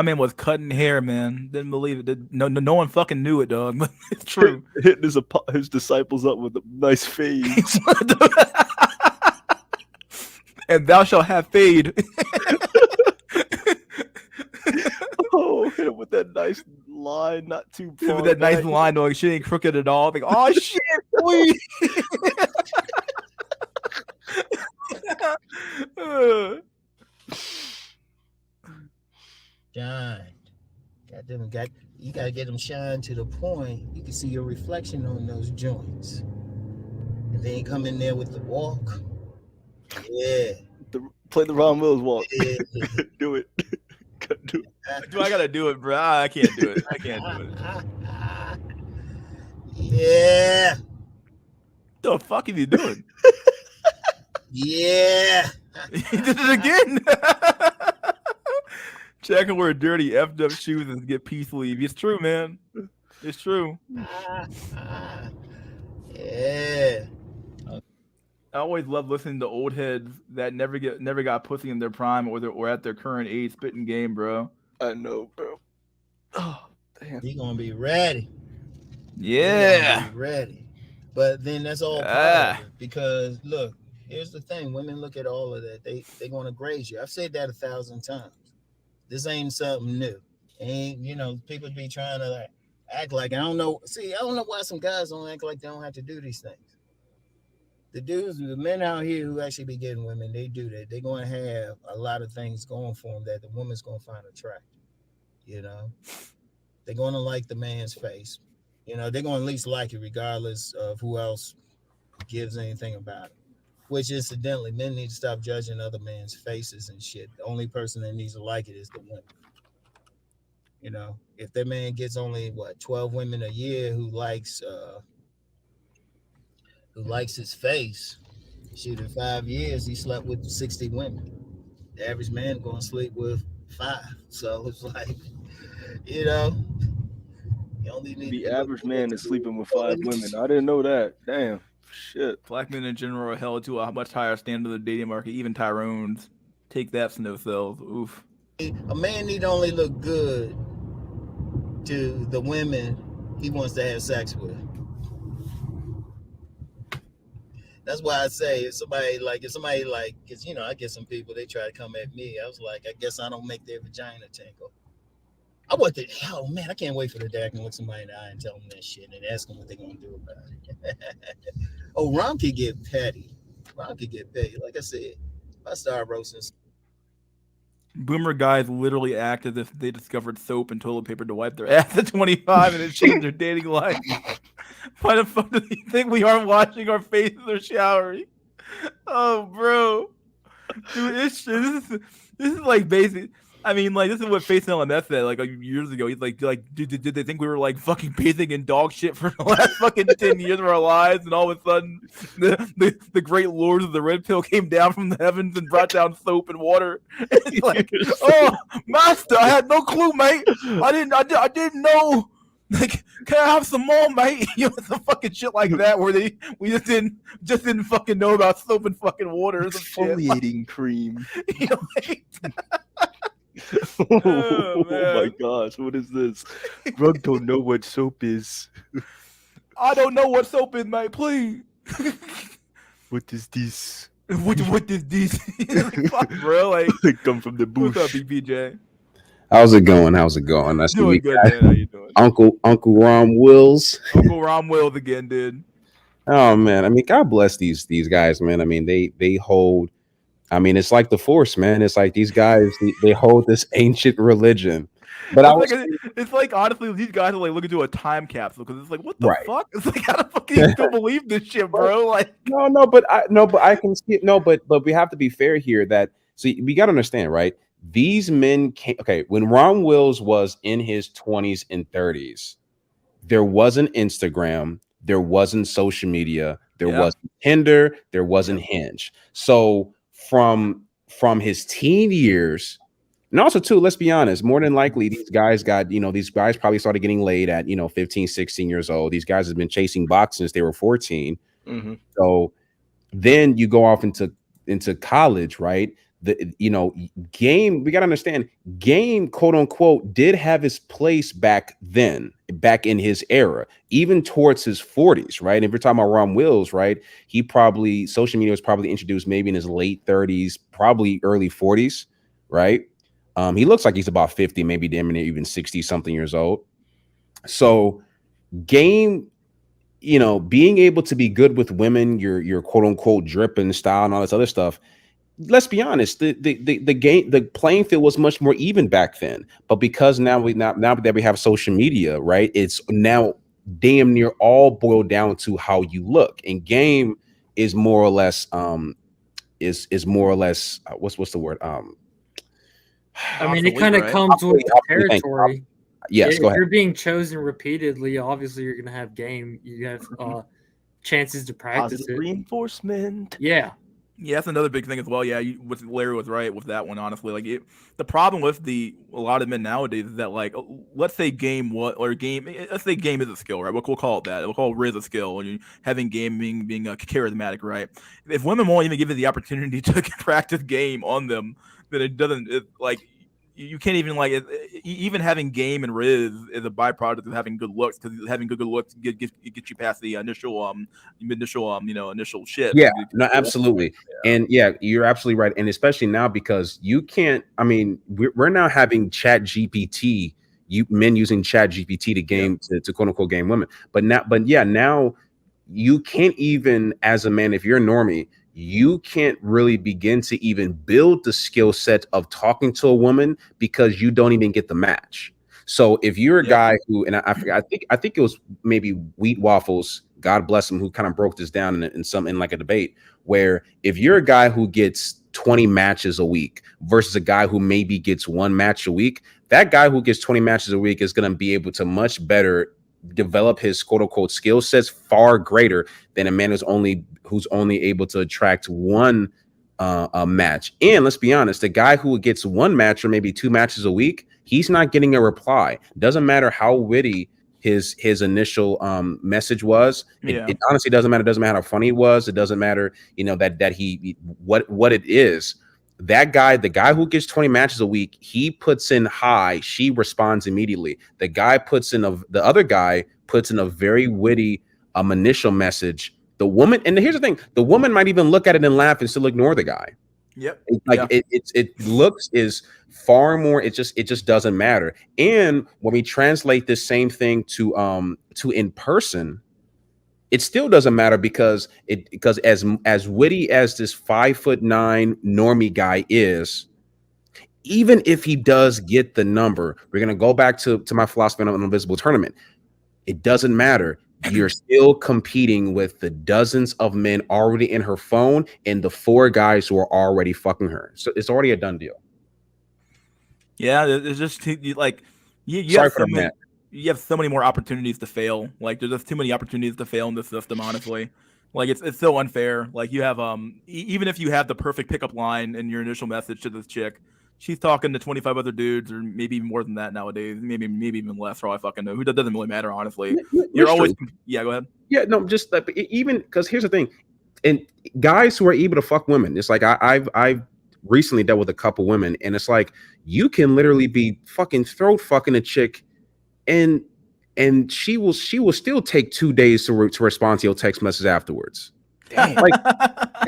man was cutting hair, man. Didn't believe it. No one fucking knew it, dog. But it's true. Hitting his disciples up with a nice fade. And thou shalt have fade. Oh, hit him with that nice line, not too far. With that nice line, dog. She ain't crooked at all. Like, oh shit, boy. Shine. You gotta get them shine to the point you can see your reflection on those joints. And then come in there with the walk. Yeah. Play the Ron Wills walk. Yeah. Do it. Do I gotta do it, bro? I can't do it. Yeah. The fuck are you doing? Yeah. He did it again. Jack can wear dirty effed up shoes and get peacefully. It's true, man. It's true. Yeah. I always love listening to old heads that never got pussy in their prime or at their current age spitting game, bro. I know, bro. Oh, damn. He gonna be ready. Yeah. Ready. But then that's all part of it, because look, here's the thing: women look at all of that. They're gonna graze you. I've said that 1,000 times. This ain't something new. And people be trying to like act like I don't know. See, I don't know why some guys don't act like they don't have to do these things. The men out here who actually be getting women, they do that. They're going to have a lot of things going for them that the woman's going to find attractive. They're going to like the man's face. They're going to at least like it regardless of who else gives anything about it. Which, incidentally, men need to stop judging other men's faces and shit. The only person that needs to like it is the woman. If that man gets only 12 women a year who likes his face, shit, in 5 years he slept with 60 women. The average man gonna sleep with 5. So it's like, you only need The average man is sleeping with 5 women. I didn't know that. Damn. Shit. Black men in general are held to a much higher standard of the dating market. Even Tyrone's. Take that, snow cells. Oof. A man need only look good to the women he wants to have sex with. That's why I say if somebody because I get some people, they try to come at me. I was like, I guess I don't make their vagina tinkle. Man, I can't wait for the day I can look somebody in the eye and tell them that shit and ask them what they're gonna do about it. Oh, Ron could get petty. Like I said, if I start roasting. Boomer guys literally act as if they discovered soap and toilet paper to wipe their ass at 25 and it changed their dating life. Why the fuck do you think we aren't washing our faces or showering? Oh, bro. Dude, this is like basic. I mean, like, this is what Face LMS said like years ago. He's like, did they think we were like fucking bathing in dog shit for the last fucking 10 years of our lives? And all of a sudden, the great lords of the red pill came down from the heavens and brought down soap and water. It's like, oh, master, I had no clue, mate. I didn't know. Like, can I have some more, mate? Some fucking shit like that where we just didn't fucking know about soap and fucking water. Exfoliating cream. Oh, Oh my gosh, what is this? Rug don't know what soap is. I don't know what soap is, mate. Please. What is this? What is this? Fuck, bro. Like, They come from the bush. What's up, BBJ? How's it going? I see Doing we good, got man. How you doing? Uncle Ron Wills. Uncle Ron Wills again, dude. Oh man, I mean, God bless these guys, man. I mean, they hold. I mean, it's like the Force, man. It's like these guys they hold this ancient religion. But It's like honestly, these guys are like looking to a time capsule because it's like, what the Right. fuck? It's like, how the fuck do you still believe this shit, bro? Like, but I can see it. No, but we have to be fair here. That we got to understand, right? These men came. Okay, when Ron Wills was in his 20s and 30s, there wasn't Instagram, there wasn't social media, there wasn't Tinder, there wasn't Hinge. So from his teen years, and also too, let's be honest, more than likely these guys probably started getting laid at 15, 16 years old. These guys have been chasing box since they were 14. Mm-hmm. So then you go off into college, right? Game, we got to understand, Game, quote unquote, did have his place back in his era, even towards his 40s, right? If you're talking about Ron Wills, right, social media was probably introduced maybe in his late 30s, probably early 40s, right? He looks like he's about 50, maybe damn near even 60 something years old. So Game, being able to be good with women, your quote unquote drip and style and all this other stuff. Let's be honest, the playing field was much more even back then. But because now that we have social media, right, it's now damn near all boiled down to how you look. And Game is more or less is more or less what's the word? I mean, it kind of comes with the territory. Yes, go If ahead. you're being chosen repeatedly, obviously you're gonna have game. You have chances to practice Positive it. reinforcement. Yeah. Yeah, that's another big thing as well. Yeah, Larry was right with that one. Honestly, like the problem with a lot of men nowadays is that, like, let's say Game is a skill, right? We'll call it that. We'll call Riz a skill, and having Game being charismatic, right? If women won't even give you the opportunity to practice Game on them, then it doesn't. you can't even like even having game and riz is a byproduct of having good looks, because having good looks get you past the initial initial shit. Yeah, no, absolutely. And yeah, you're absolutely right. And especially now, because you can't, I mean, we're now having chat GPT, men using chat GPT to game to quote unquote game women. But now you can't even, as a man, if you're a normie, you can't really begin to even build the skill set of talking to a woman, because you don't even get the match. So if you're a guy who, and I forgot, I think it was maybe Wheat Waffles, God bless him, who kind of broke this down in like a debate, where if you're a guy who gets 20 matches a week versus a guy who maybe gets 1 match a week, that guy who gets 20 matches a week is going to be able to much better develop his quote unquote skill sets far greater than a man who's only able to attract 1 a match. And let's be honest, the guy who gets 1 match or maybe 2 matches a week, he's not getting a reply. Doesn't matter how witty his initial message was. It honestly doesn't matter. It doesn't matter how funny it was. It doesn't matter, that he what it is. That guy, the guy who gets 20 matches a week, he puts in high, she responds immediately. The other guy puts in a very witty initial message. The woman, and here's the thing, the woman might even look at it and laugh and still ignore the guy. Yep. It looks is far more, it just doesn't matter. And when we translate this same thing to in person, it still doesn't matter, because as witty as this 5'9" normie guy is, even if he does get the number, we're gonna go back to my philosophy on an invisible tournament. It doesn't matter. You're still competing with the dozens of men already in her phone and the 4 guys who are already fucking her. So it's already a done deal. Yeah, it's just like you have so many more opportunities to fail. Like there's just too many opportunities to fail in this system, honestly. Like it's so unfair. Like you have even if you have the perfect pickup line in your initial message to this chick, she's talking to 25 other dudes, or maybe even more than that nowadays. Maybe even less, for all I fucking know. Who doesn't really matter, honestly. You're always go ahead. Yeah, no, just like, even because here's the thing, and guys who are able to fuck women, it's like I've recently dealt with a couple women, and it's like you can literally be fucking throat fucking a chick, and she will still take 2 days to respond to your text message afterwards. Damn. Like,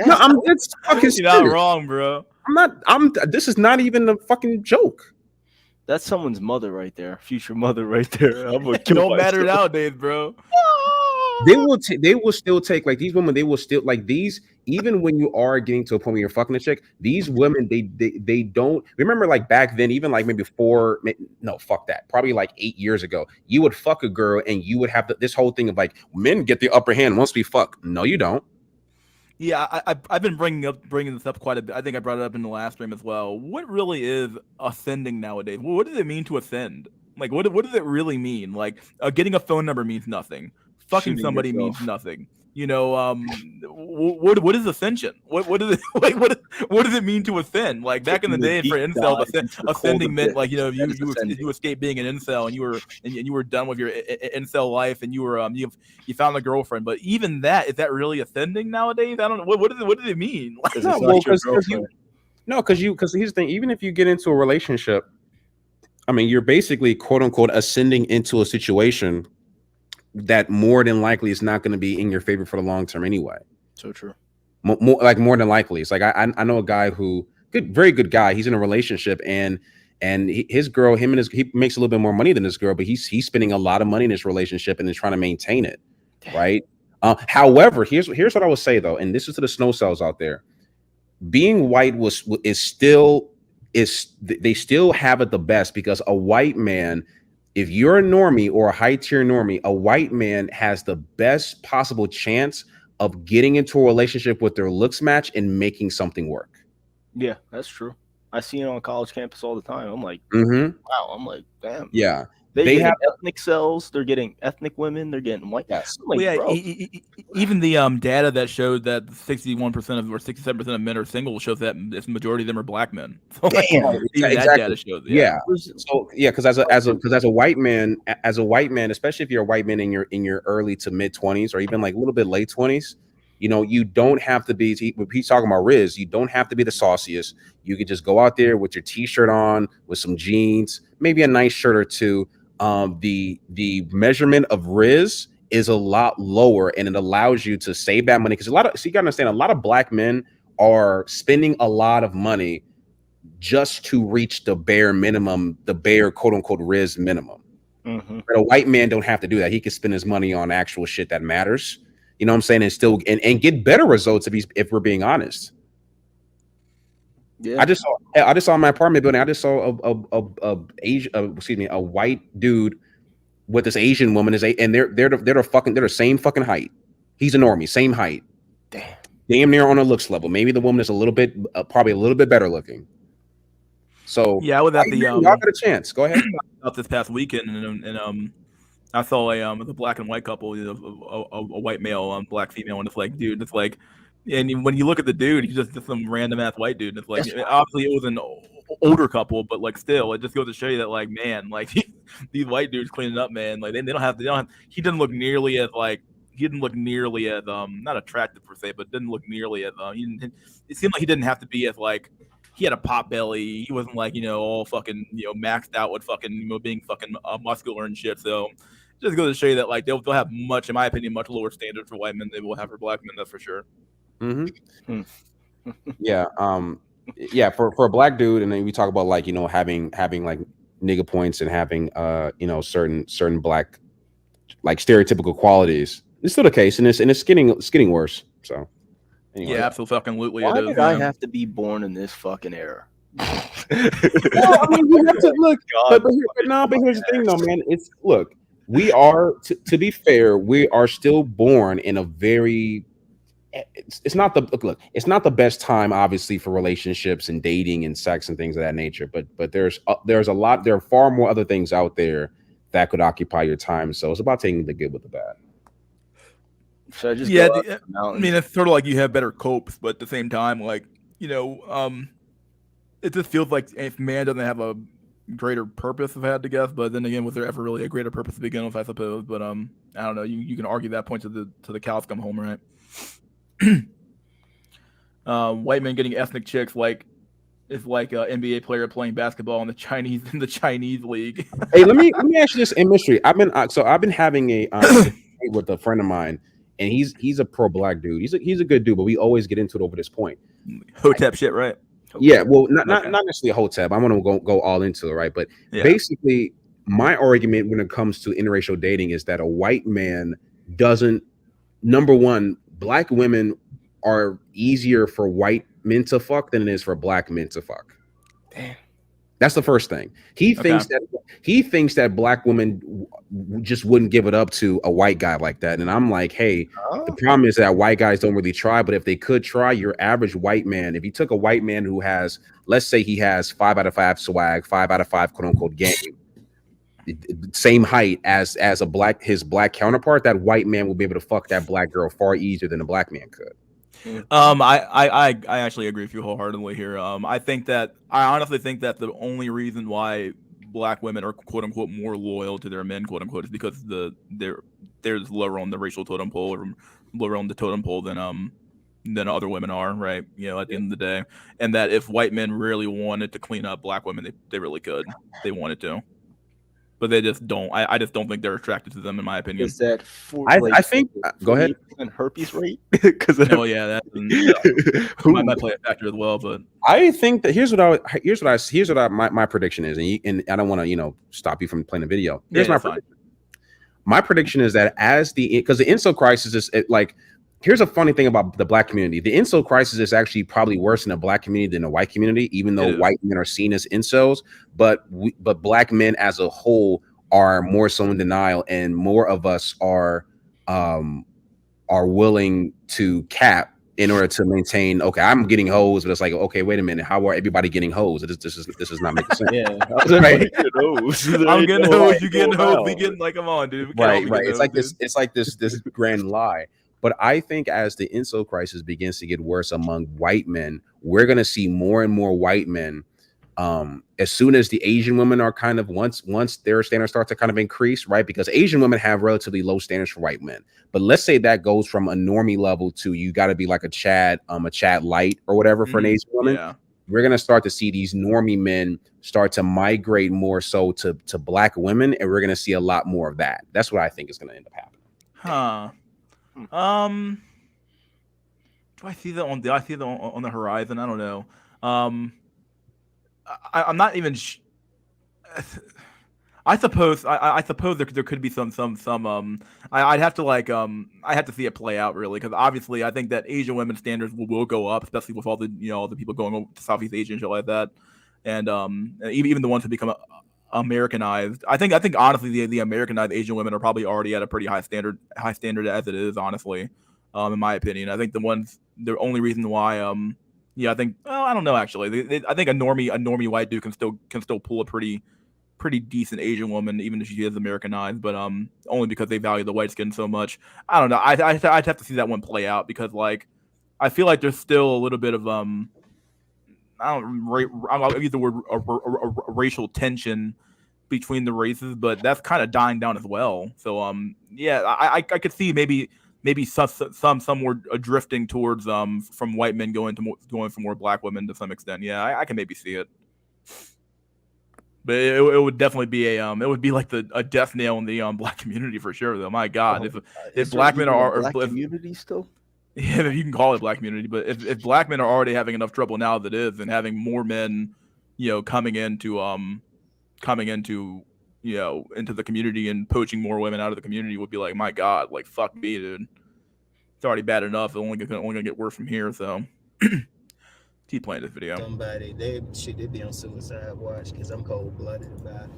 no, it's fucking You're not wrong, bro. This is not even a fucking joke. That's someone's mother right there, future mother right there. It don't matter nowadays, bro. They will still take, like, these women, they will still, like, these, even when you are getting to a point where you're fucking a chick, these women, they don't remember, like, back then, even like maybe fuck that, probably like 8 years ago, you would fuck a girl and you would have this whole thing of like, men get the upper hand once we fuck. No, you don't. Yeah, I've been bringing this up quite a bit. I think I brought it up in the last stream as well. What really is ascending nowadays? What does it mean to ascend? Like, what does it really mean? Like, getting a phone number means nothing. Fucking Shooting somebody yourself. means nothing. What is ascension? What is it? Like, what does it mean to ascend? Like back in the day, for incel, ascending meant like you escaped being an incel and you were done with your incel life and you found a girlfriend. But even that, is that really ascending nowadays? I don't know. What does it mean? Because here's the thing. Even if you get into a relationship, I mean, you're basically quote unquote ascending into a situation that more than likely is not going to be in your favor for the long term anyway. So true. More than likely, it's like I know a guy who very good guy. He's in a relationship and his girl, he makes a little bit more money than this girl, but he's spending a lot of money in this relationship and is trying to maintain it. Damn. Right. However, here's what I would say though, and this is to the snow cells out there. Being white they still have it the best, because a white man, if you're a normie or a high tier normie, a white man has the best possible chance of getting into a relationship with their looks match and making something work. Yeah, that's true. I see it on college campus all the time. I'm like, Mhm. wow. I'm like, damn. Yeah. They have ethnic cells. They're getting ethnic women. They're getting white. Yes. Like, Well, yeah, even the data that showed that 61% or 67% of men are single shows that the majority of them are black men. So, like, Damn, even that data shows. Yeah. So yeah, because as a white man, especially if you're a white man in your early to mid 20s or even like a little bit late 20s, You know, you don't have to be. He's talking about Riz. You don't have to be the sauciest. You can just go out there with your t-shirt on, with some jeans, maybe a nice shirt or two. The measurement of Riz is a lot lower, and it allows you to save that money because so you gotta understand, a lot of black men are spending a lot of money just to reach the bare minimum, the bare quote unquote Riz minimum. But a white man don't have to do that. He can spend his money on actual shit that matters. You know what I'm saying? And still and get better results if we're being honest. Yeah. I just saw in my apartment building. I just saw a white dude with this Asian woman and they're the same fucking height. He's a normie, same height. Damn near on a looks level. Maybe the woman is a little bit, probably a little bit better looking. So yeah, I was at the y'all got a chance. Go ahead. Up this past weekend, and I saw a black and white couple, a white male, black female, and it's like, dude, it's like, and when you look at the dude, he's just some random ass white dude. And it's like, obviously it was an older couple, but like still, it just goes to show you that like, man, like these white dudes cleaning up, man, like they don't have. He didn't look nearly as like. He didn't look nearly as not attractive per se, but didn't look nearly as it seemed like he didn't have to be as like he had a pot belly. He wasn't like all fucking maxed out with fucking being fucking muscular and shit. So it just goes to show you that like they'll have much, in my opinion, much lower standards for white men than they will have for black men. That's for sure. Yeah. Yeah. For a black dude, and then we talk about like having like nigga points and having certain black like stereotypical qualities. It's still the case, and it's getting worse. So, anyway. Yeah, absolutely. Why did I have to be born in this fucking era? Well, I mean, you have to look. But here's the thing, though, man. Look, we are to be fair, we are still born in a very. It's not the best time, obviously, for relationships and dating and sex and things of that nature. But there are far more other things out there that could occupy your time. So it's about taking the good with the bad. So I just I mean, it's sort of like you have better copes, but at the same time, like it just feels like if man doesn't have a greater purpose, if I had to guess. But then again, was there ever really a greater purpose to begin with? I suppose, but I don't know. You can argue that point to the cows come home, right? White men getting ethnic chicks it's like an NBA player playing basketball in the Chinese league. Hey, let me ask you this in mystery. I've been having a with a friend of mine, and he's a pro black dude. He's a good dude, but we always get into it over this point. Hotep shit, right? Yeah, well, not necessarily a hotep. I want to go all into it, right? But basically, my argument when it comes to interracial dating is that a white man doesn't. Number one, black women are easier for white men to fuck than it is for black men to fuck. Damn. That's the first thing. He thinks that black women just wouldn't give it up to a white guy like that. And I'm like, hey, the problem is that white guys don't really try. But if they could try, your average white man, if you took a white man who has, let's say he has 5 out of 5 swag, 5 out of 5 quote unquote game, same height as his black counterpart, that white man will be able to fuck that black girl far easier than a black man could. I actually agree with you wholeheartedly here. I honestly think that the only reason why black women are quote unquote more loyal to their men quote unquote is because they're lower on the racial totem pole or lower on the totem pole than other women are, right? At the end of the day, and that if white men really wanted to clean up black women, they really could. They wanted to. But they just don't. I just don't think they're attracted to them, in my opinion. Is that I think? Go ahead. Herpes rate? Because that might play a factor as well. But I think that here's what my prediction is, and I don't want to stop you from playing the video. Here's my prediction. My prediction is that because the incel crisis is like. Here's a funny thing about the black community. The incel crisis is actually probably worse in the black community than the white community, even though white men are seen as incels. But black men as a whole are more so in denial, and more of us are willing to cap in order to maintain. Okay, I'm getting hoes, but it's like, okay, wait a minute, how are everybody getting hoes? This is not making sense. Yeah, right. I'm getting hoes, you getting hoes, we getting like, come on, dude. Right. It's like this grand lie. But I think as the incel crisis begins to get worse among white men, we're going to see more and more white men As soon as the Asian women are kind of once their standards start to kind of increase, right? Because Asian women have relatively low standards for white men. But let's say that goes from a normie level to you got to be like a Chad light or whatever for an Asian woman. Yeah. We're gonna start to see these normie men start to migrate more so to black women, and we're gonna see a lot more of that. That's what I think is gonna end up happening. Do I see that on the horizon? I don't know. I'm not even. I suppose there could be some I'd have to I have to see it play out really, because obviously I think that Asian women's standards will go up, especially with all the all the people going over to Southeast Asia and shit like that, and even the ones who become Americanized. I think honestly the Americanized Asian women are probably already at a pretty high standard as it is, honestly, in my opinion. I think the only reason why I think, well, I don't know actually. I think a normie white dude can still pull a pretty decent Asian woman, even if she is Americanized, but only because they value the white skin so much. I don't know. I'd have to see that one play out, because I feel like there's still a little bit of I'll use the word a racial tension between the races, but that's kind of dying down as well. So I could see maybe some were drifting towards from white men going for more black women to some extent. Yeah, I can maybe see it. But it would definitely be it would be like a death nail in the black community for sure, though. My God, if black men are black community still, yeah, if you can call it black community, but if black men are already having enough trouble now that it is, and having more men, coming into into the community and poaching more women out of the community, would be like, my God, like fuck me, dude. It's already bad enough. It's only gonna get worse from here. So. Keep playing this video. Somebody they be on suicide watch because I'm cold blooded about it.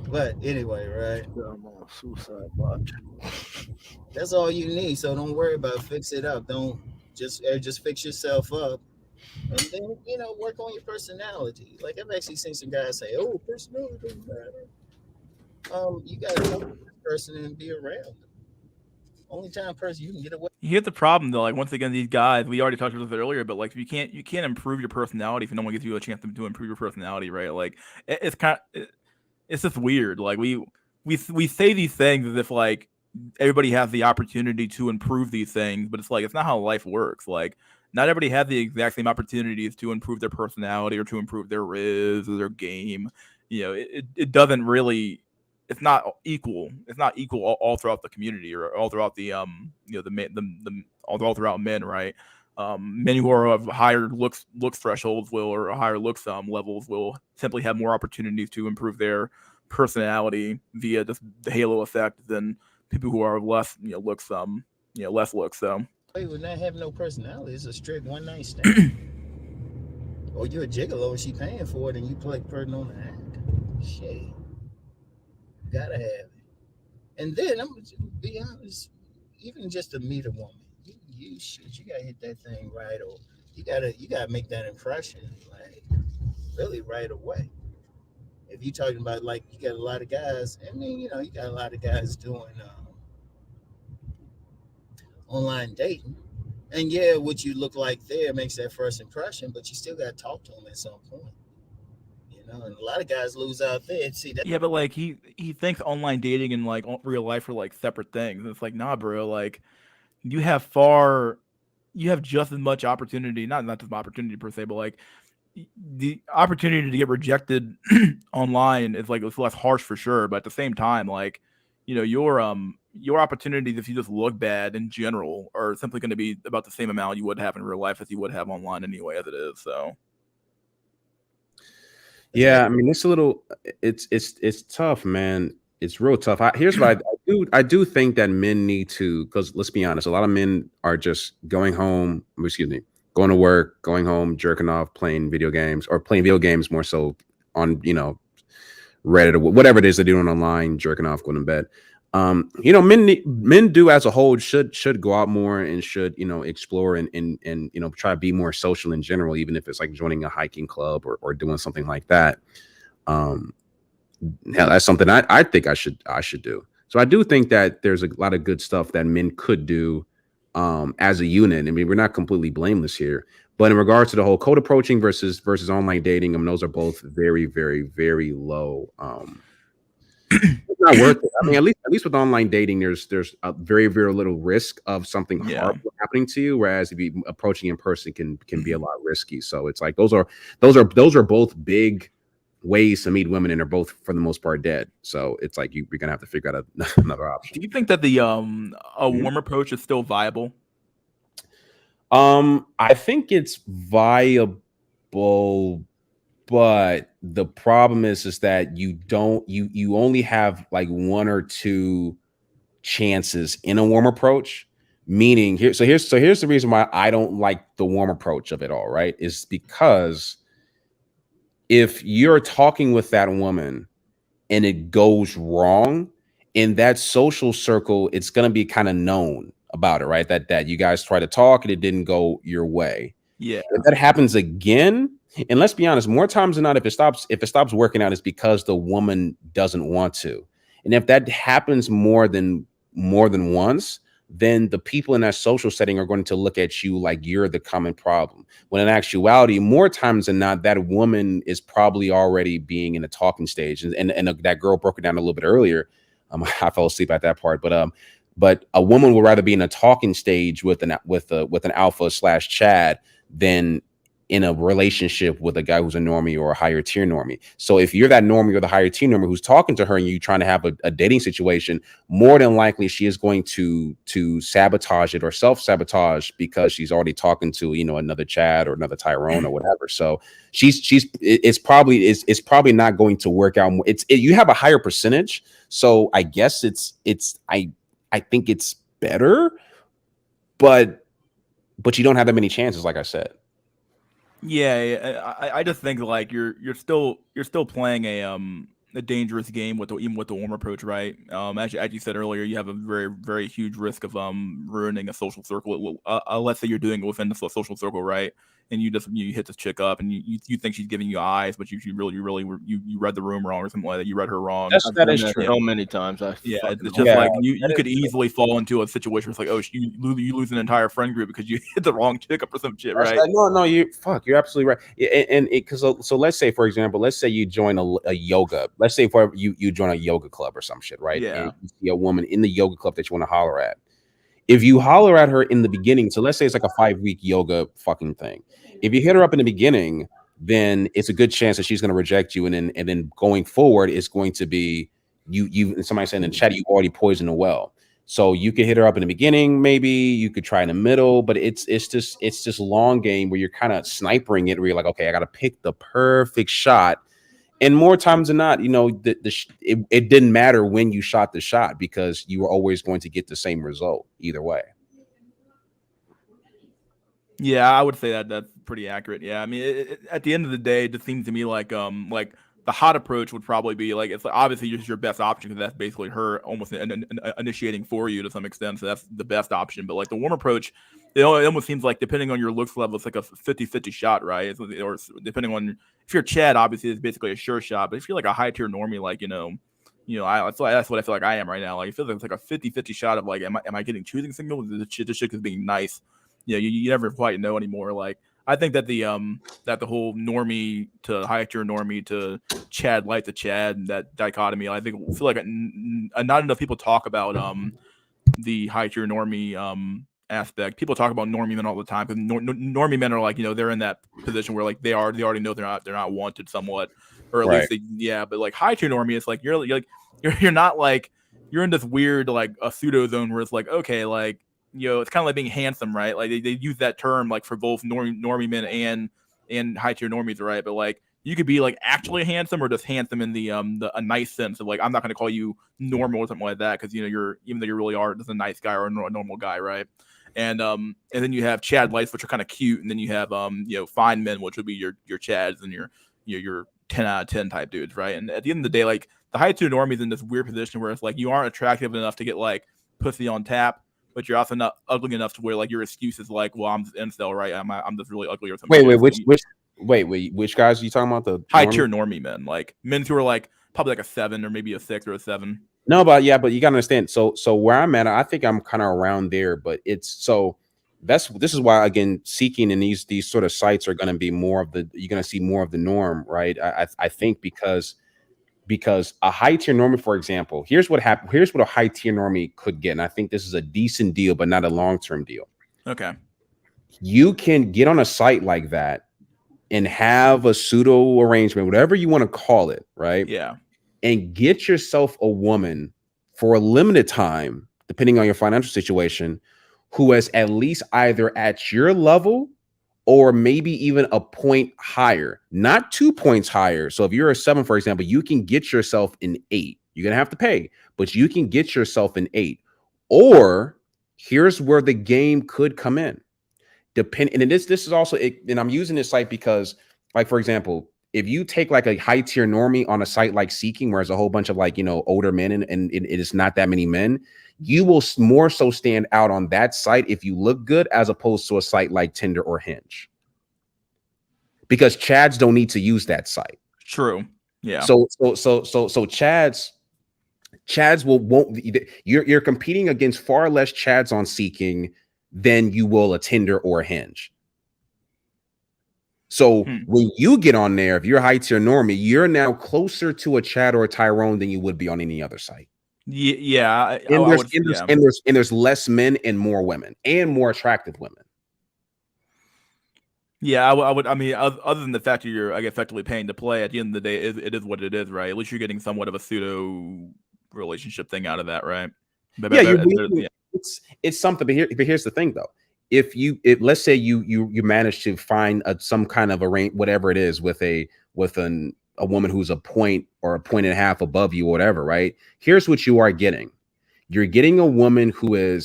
But anyway, right? I'm on suicide watch. That's all you need. So don't worry about fix it up. Don't just fix yourself up, and then work on your personality. Like I've actually seen some guys say, "Oh, personality doesn't matter." You got to know this person and be around them. Only time person you can get away. You hit the problem though. Like once again, these guys, we already talked about it earlier, but like you can't improve your personality if no one gives you a chance to improve your personality, right? Like it's just weird. Like we say these things as if like everybody has the opportunity to improve these things, but it's like it's not how life works. Like not everybody has the exact same opportunities to improve their personality or to improve their riz or their game. It doesn't really. It's not equal. It's not equal all throughout the community or all throughout the all throughout men, right? Men who are of higher looks thresholds or higher looks levels will simply have more opportunities to improve their personality via just the halo effect than people who are less less looks. So we would not have no personality. It's a strict one night stand. Or you're a gigolo and she paying for it and you play putting on the act. Shit. Gotta have it. And then I'm gonna be honest, even just to meet a woman, you gotta hit that thing right, or you gotta make that impression like really right away. If you're talking about like you got a lot of guys, and then you got a lot of guys doing online dating, and yeah, what you look like there makes that first impression, but you still gotta talk to them at some point. And a lot of guys lose out there. See that? Yeah, but like he thinks online dating and like real life are like separate things. And it's like, nah, bro. Like you have just as much opportunity, not just opportunity per se, but like the opportunity to get rejected online is like it's less harsh for sure. But at the same time, like your opportunities if you just look bad in general are simply going to be about the same amount you would have in real life as you would have online anyway, as it is. So. Yeah, I mean, it's tough, man. It's real tough. Here's what I do think that men need to, because let's be honest, a lot of men are just going home, going to work, going home, jerking off, playing video games more so on, Reddit or whatever it is they're doing online, jerking off, going to bed. Men do as a whole should go out more and should explore and try to be more social in general, even if it's like joining a hiking club or doing something like that. That's something I think I should do. So I do think that there's a lot of good stuff that men could do as a unit. I mean, we're not completely blameless here. But in regards to the whole code approaching versus online dating, those are both very, very, very low. It's not worth it. I mean, at least with online dating, there's a very, very little risk of something horrible happening to you. Whereas if you approaching in person can be a lot risky. So it's like those are both big ways to meet women, and they're both for the most part dead. So it's like you're gonna have to figure out another option. Do you think that the a warm approach is still viable? I think it's viable, but the problem is that you only have like one or two chances in a warm approach. Meaning here's the reason why I don't like the warm approach of it all, right? Is because if you're talking with that woman and it goes wrong in that social circle, it's going to be kind of known about it, right? That you guys try to talk and it didn't go your way. Yeah. If that happens again, and let's be honest, more times than not, if it stops working out, it's because the woman doesn't want to. And if that happens more than once, then the people in that social setting are going to look at you like you're the common problem. When in actuality, more times than not, that woman is probably already being in a talking stage. And that girl broke it down a little bit earlier. I fell asleep at that part, but a woman would rather be in a talking stage with an alpha / Chad than in a relationship with a guy who's a normie or a higher tier normie. So if you're that normie or the higher tier normie who's talking to her and you're trying to have a dating situation, more than likely she is going to sabotage it or self-sabotage because she's already talking to, another Chad or another Tyrone or whatever. So it's probably not going to work out. You have a higher percentage. So I guess I think it's better, but you don't have that many chances, like I said. Yeah, I just think like you're still playing a dangerous game even with the warm approach, right? As you said earlier, you have a very, very huge risk of ruining a social circle. Let's say you're doing it within the social circle, right? And you hit this chick up, and you think she's giving you eyes, but you read the room wrong or something like that. You read her wrong. That is true. So many times. It's just like you could easily fall into a situation where it's like, oh, you lose an entire friend group because you hit the wrong chick up or some shit, right? No, you're absolutely right. And because so let's say, for example, let's say you join a yoga. Let's say for you join a yoga club or some shit, right? Yeah. And you see a woman in the yoga club that you want to holler at. If you holler at her in the beginning, so let's say it's like a 5-week yoga fucking thing. If you hit her up in the beginning, then it's a good chance that she's going to reject you, and then going forward, it's going to be you. Somebody said in the chat, you already poisoned the well. So you could hit her up in the beginning, maybe you could try in the middle, but it's just long game where you're kind of snipering it, where you're like, okay, I got to pick the perfect shot. And more times than not, it didn't matter when you shot the shot because you were always going to get the same result either way. Yeah, I would say that's pretty accurate. Yeah, I mean, at the end of the day, it just seems to me like the hot approach would probably be like it's obviously just your best option because that's basically her almost initiating for you to some extent. So that's the best option. But like the warm approach, it almost seems like depending on your looks level, it's like a 50-50 shot, right? Or depending on if you're Chad, obviously it's basically a sure shot. But if you're like a high tier normie, like that's what I feel like I am right now. Like it feels like it's like a 50-50 shot of like, am I getting choosing signal? This shit is being nice. You never quite know anymore. Like I think that the whole normie to high tier normie to Chad light to Chad, that dichotomy, I feel like not enough people talk about the high tier normie aspect. People talk about normie men all the time because normie men are like they're in that position where like they already know they're not wanted somewhat, or at least but like high tier normie, it's like you're not like you're in this weird like a pseudo zone where it's like okay like. It's kind of like being handsome, right? Like they use that term like for both normie men and high tier normies, right? But like you could be like actually handsome or just handsome in the a nice sense of like I'm not going to call you normal or something like that because you're even though you really are just a nice guy or a normal guy, right? And then you have Chad lights, which are kind of cute, and then you have fine men, which would be your Chads and your 10 out of 10 type dudes, right? And at the end of the day, like the high tier normies in this weird position where it's like you aren't attractive enough to get like pussy on tap. But you're also not ugly enough to where like your excuse is like, well, I'm just incel, right? I'm just really ugly or something. Which guys are you talking about? The high tier normie men, like men who are like probably like a 7 or maybe a 6 or a 7. No, but yeah, but you gotta understand. So where I'm at, I think I'm kind of around there, but it's so this is why again seeking in these sort of sites are going to be more of the you're going to see more of the norm, right? I think because a high tier normie, for example, here's what happened. Here's what a high tier normie could get, and I think this is a decent deal, but not a long term deal. Okay. You can get on a site like that and have a pseudo arrangement, whatever you want to call it, right? Yeah. And get yourself a woman for a limited time, depending on your financial situation, who is at least either at your level or maybe even a point higher, not 2 points higher. So if you're a 7, for example, you can get yourself an 8. You're going to have to pay, but you can get yourself an 8. Or here's where the game could come in. And this is also, and I'm using this site because, like, for example, if you take like a high tier normie on a site like Seeking, where there's a whole bunch of like, older men and it is not that many men, you will more so stand out on that site if you look good as opposed to a site like Tinder or Hinge. Because Chads don't need to use that site. True. Yeah. So Chads won't. You're competing against far less Chads on Seeking than you will a Tinder or a Hinge. So when you get on there, if you're a high tier normie, you're now closer to a Chad or a Tyrone than you would be on any other site. Yeah. There's less men and more women and more attractive women. Yeah, I would. I mean, other than the fact that you're effectively paying to play, at the end of the day, it is what it is, right? At least you're getting somewhat of a pseudo relationship thing out of that, right? It's something. But here's the thing, though. If let's say you manage to find some kind of whatever it is with a woman who's a point or a point and a half above you or whatever, right? Here's what you are getting. You're getting a woman who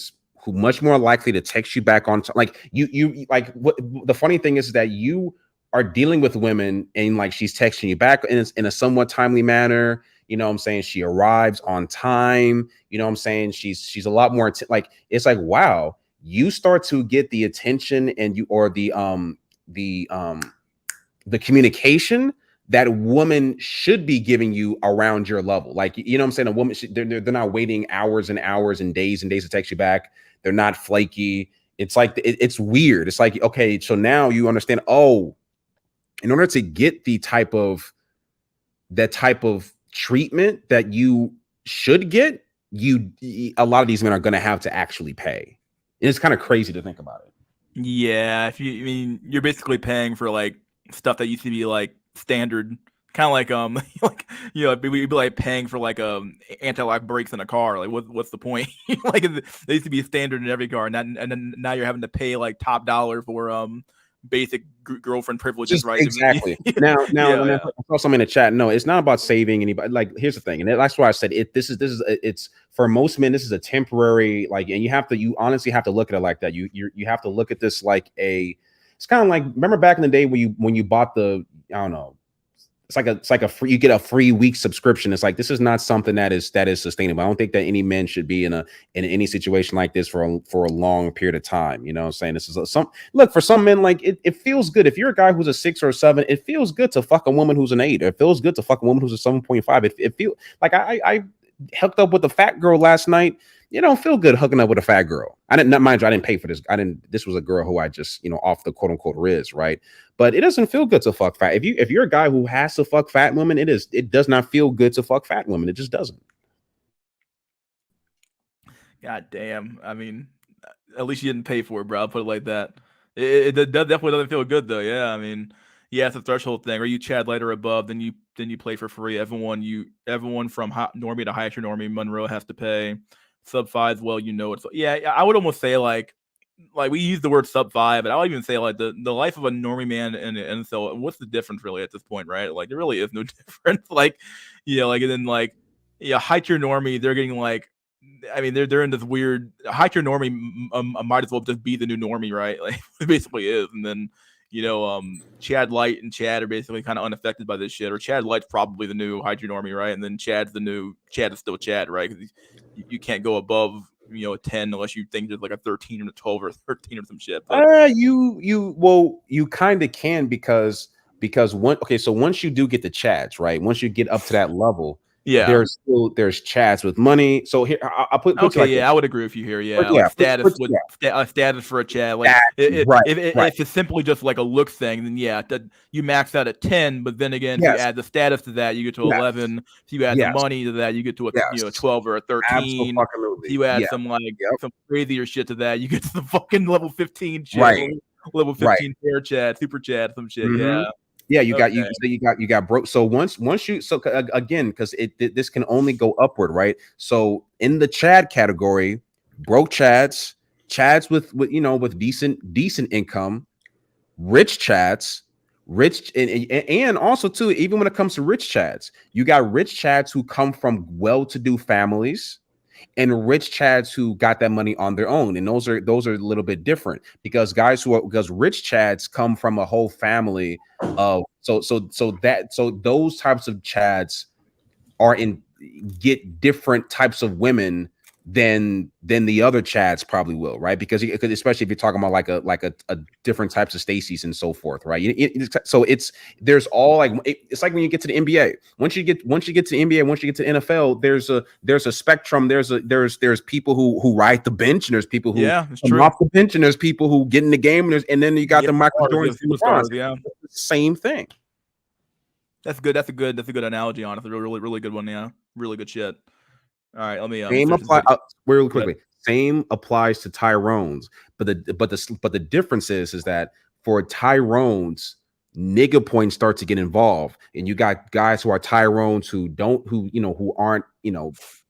much more likely to text you back on like you like what the funny thing is that you are dealing with women and like she's texting you back in a somewhat timely manner. You know what I'm saying? She arrives on time. You know what I'm saying? She's a lot more like it's like, wow. You start to get the attention and the communication that woman should be giving you around your level. Like, you know what I'm saying? A woman, they're not waiting hours and hours and days to text you back. They're not flaky. It's like, it's weird. It's like, okay, so now you understand, oh, in order to get that type of treatment that you should get, a lot of these men are going to have to actually pay. And it's kind of crazy to think about it. Yeah, you're basically paying for like stuff that used to be like standard, kind of like we'd be like paying for like anti-lock brakes in a car. Like what's the point? Like they used to be standard in every car, and then now you're having to pay like top dollar for basic girlfriend privileges, right? Exactly. Now, I saw something in the chat. No, it's not about saving anybody. Like, here's the thing, and that's why I said it's for most men. This is a temporary, like, and you honestly have to look at it like that. You have to look at this like it's kind of like, remember back in the day when you bought the, I don't know, it's like a free, you get a free week subscription. It's like, this is not something that is sustainable. I don't think that any men should be in any situation like this for a long period of time. You know what I'm saying? This is look, for some men, like it feels good. If you're a guy who's a 6 or a 7, it feels good to fuck a woman who's an 8. It feels good to fuck a woman who's a 7.5. It feels like I hooked up with a fat girl last night. You don't feel good hooking up with a fat girl. I didn't pay for this. This was a girl who I just, off the quote unquote riz, right? But it doesn't feel good to fuck fat. If you're a guy who has to fuck fat women, it does not feel good to fuck fat women. It just doesn't. God damn. I mean, at least you didn't pay for it, bro. I'll put it like that. It definitely doesn't feel good though. Yeah, I mean, yeah, it's a threshold thing. Or you Chad light or above, then you play for free. Everyone from normie to high tier normie, Monroe has to pay. Sub 5, well, it's I would almost say like we use the word sub 5, but I would even say like the life of a normie man and so what's the difference really at this point, right? Like there really is no difference. Like and then like high tier normie, they're getting like, I mean they're in this weird high tier normie might as well just be the new normie, right? Like it basically is. And then Chad Light and Chad are basically kind of unaffected by this shit, or Chad Light's probably the new high tier normie, right? And then Chad is still Chad, right? Because you can't go above a 10 unless you think there's like a 13 or a 12 or 13 or some shit. But you kind of can because once you do get the Chads, right? Once you get up to that level, Yeah. there's chats with money. So here I'll put Okay, like yeah, this. I would agree with you here. Yeah, Yeah, like status with yeah. status for a chat. Like Right, if it's simply just like a look thing, then yeah, that you max out at 10. But then again, if you Yes. add the status to that, you get to Yes. 11. If you add the Yes. money to that, you get to a Yes. 12 or a 13. If Absolutely. you add Yeah. some like Yep. some crazier shit to that, you get to the fucking level 15 shit, Right. level Right. 15 fair chat, super chat, some shit. Mhm. Yeah. Yeah, you got Okay. you got broke. So once you again, because this can only go upward, right? So in the Chad category, broke Chads with decent income, rich Chads, and also too, even when it comes to rich Chads, you got rich Chads who come from well-to-do families, and rich Chads who got that money on their own. And those are a little bit different because because rich Chads come from a whole family of so those types of Chads get different types of women than the other Chads probably will, right? Because especially if you're talking about like a different types of Stacys and so forth, right? So there's all like it's like when you get to the NBA. Once you get to the NBA, once you get to the NFL, there's a spectrum. There's people who ride the bench, and there's people who come off the bench, and there's people who get in the game, and then you got the Michael Jordans, superstars. Yeah, same thing. That's good. That's a good analogy. Honestly, really good one. Yeah, really good shit. All right, let me Same apply really quickly. Same applies to Tyrones, but the difference is that for Tyrones, nigga points start to get involved, and you got guys who are Tyrones who aren't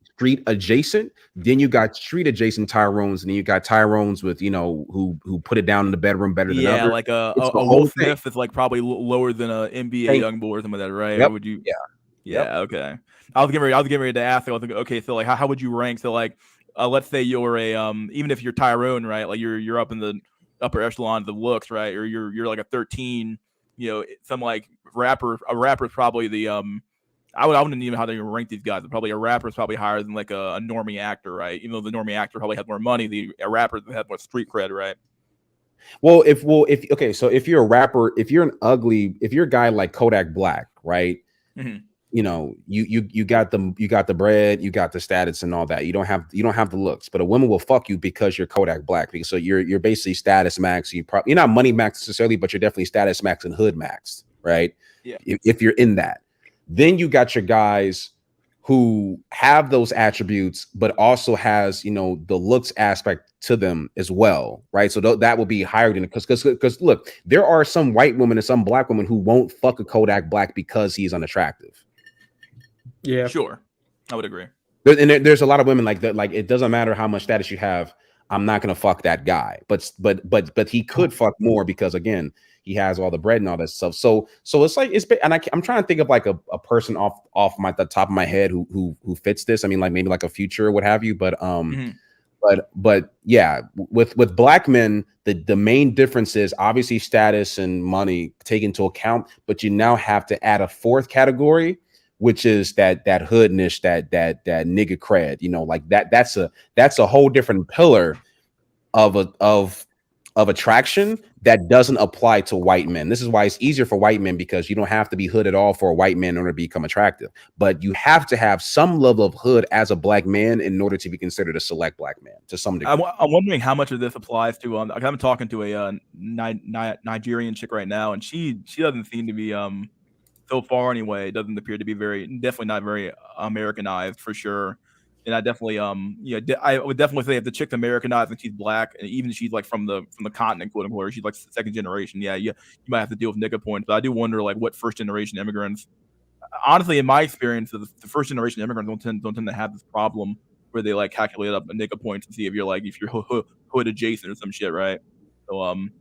street adjacent. Then you got street adjacent Tyrones, and then you got Tyrones with who put it down in the bedroom better than others. Like a Will Smith is like probably lower than a NBA young boy or something like that, right? Yep. Or would you? Yeah. Yeah. Okay. I was getting ready to ask. I was thinking, okay, so like, how would you rank? So like, let's say you're a even if you're Tyrone, right? Like you're up in the upper echelon of the looks, right? Or you're like a 13. Some like a rapper is probably the I wouldn't even know how to rank these guys. But probably a rapper is probably higher than like a normie actor, right? Even though the normie actor probably has more money, a rapper has more street cred, right? Well, so if you're a rapper, if you're a guy like Kodak Black, right? Mm-hmm. You got the bread, you got the status and all that. You don't have the looks, but a woman will fuck you because you're Kodak Black. Because so you're basically status max. You're not money max necessarily, but you're definitely status max and hood max, right? Yeah. If you're in that, then you got your guys who have those attributes, but also has the looks aspect to them as well, right? So that will be higher than because look, there are some white women and some black women who won't fuck a Kodak Black because he's unattractive. Yeah, sure, I would agree. There's a lot of women like that. Like it doesn't matter how much status you have, I'm not gonna fuck that guy. But he could fuck more because again, he has all the bread and all that stuff. So it's like I'm trying to think of like a person off the top of my head who fits this. I mean, like maybe like a Future, what have you. But but yeah, with black men, the main difference is obviously status and money taken into account. But you now have to add a fourth category, which is that hoodnish, that nigga cred. Like that's a whole different pillar of attraction that doesn't apply to white men. This is why it's easier for white men, because you don't have to be hood at all for a white man in order to become attractive. But you have to have some level of hood as a black man in order to be considered a select black man to some degree. I'm wondering how much of this applies to I'm talking to a Nigerian chick right now, and she doesn't seem to be so far anyway, it doesn't appear to be definitely not very Americanized for sure. And I definitely I would definitely say if the chick's Americanized and she's black, and even she's like from the continent, quote unquote, or she's like second generation, you might have to deal with nigga points. But I do wonder like what first generation immigrants, honestly, in my experience, the first generation immigrants don't tend to have this problem where they like calculate up a nigga points and see if you're hood adjacent or some shit, right? So I'm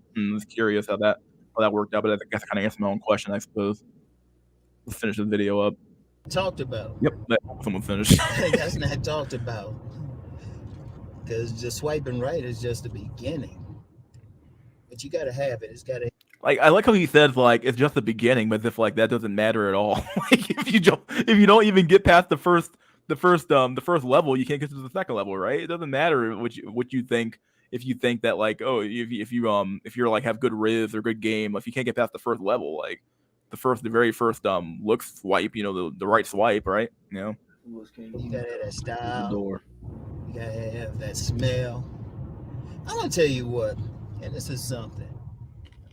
curious how that worked out, but I guess I kind of answered my own question, I suppose. Let's finish the video up. Talked about. Yep, let someone finish. That's not talked about, because just swiping right is just the beginning. But you gotta have it. It's gotta. Like I like how he says like it's just the beginning, but if like that doesn't matter at all. Like if you don't even get past the first level, you can't get to the second level, right? It doesn't matter what you think. If you think that like if you're like have good riz or good game, if you can't get past the first level, like the very first look swipe, the right swipe, right? You gotta have that style. You gotta have that smell. I'm gonna tell you what, and this is something.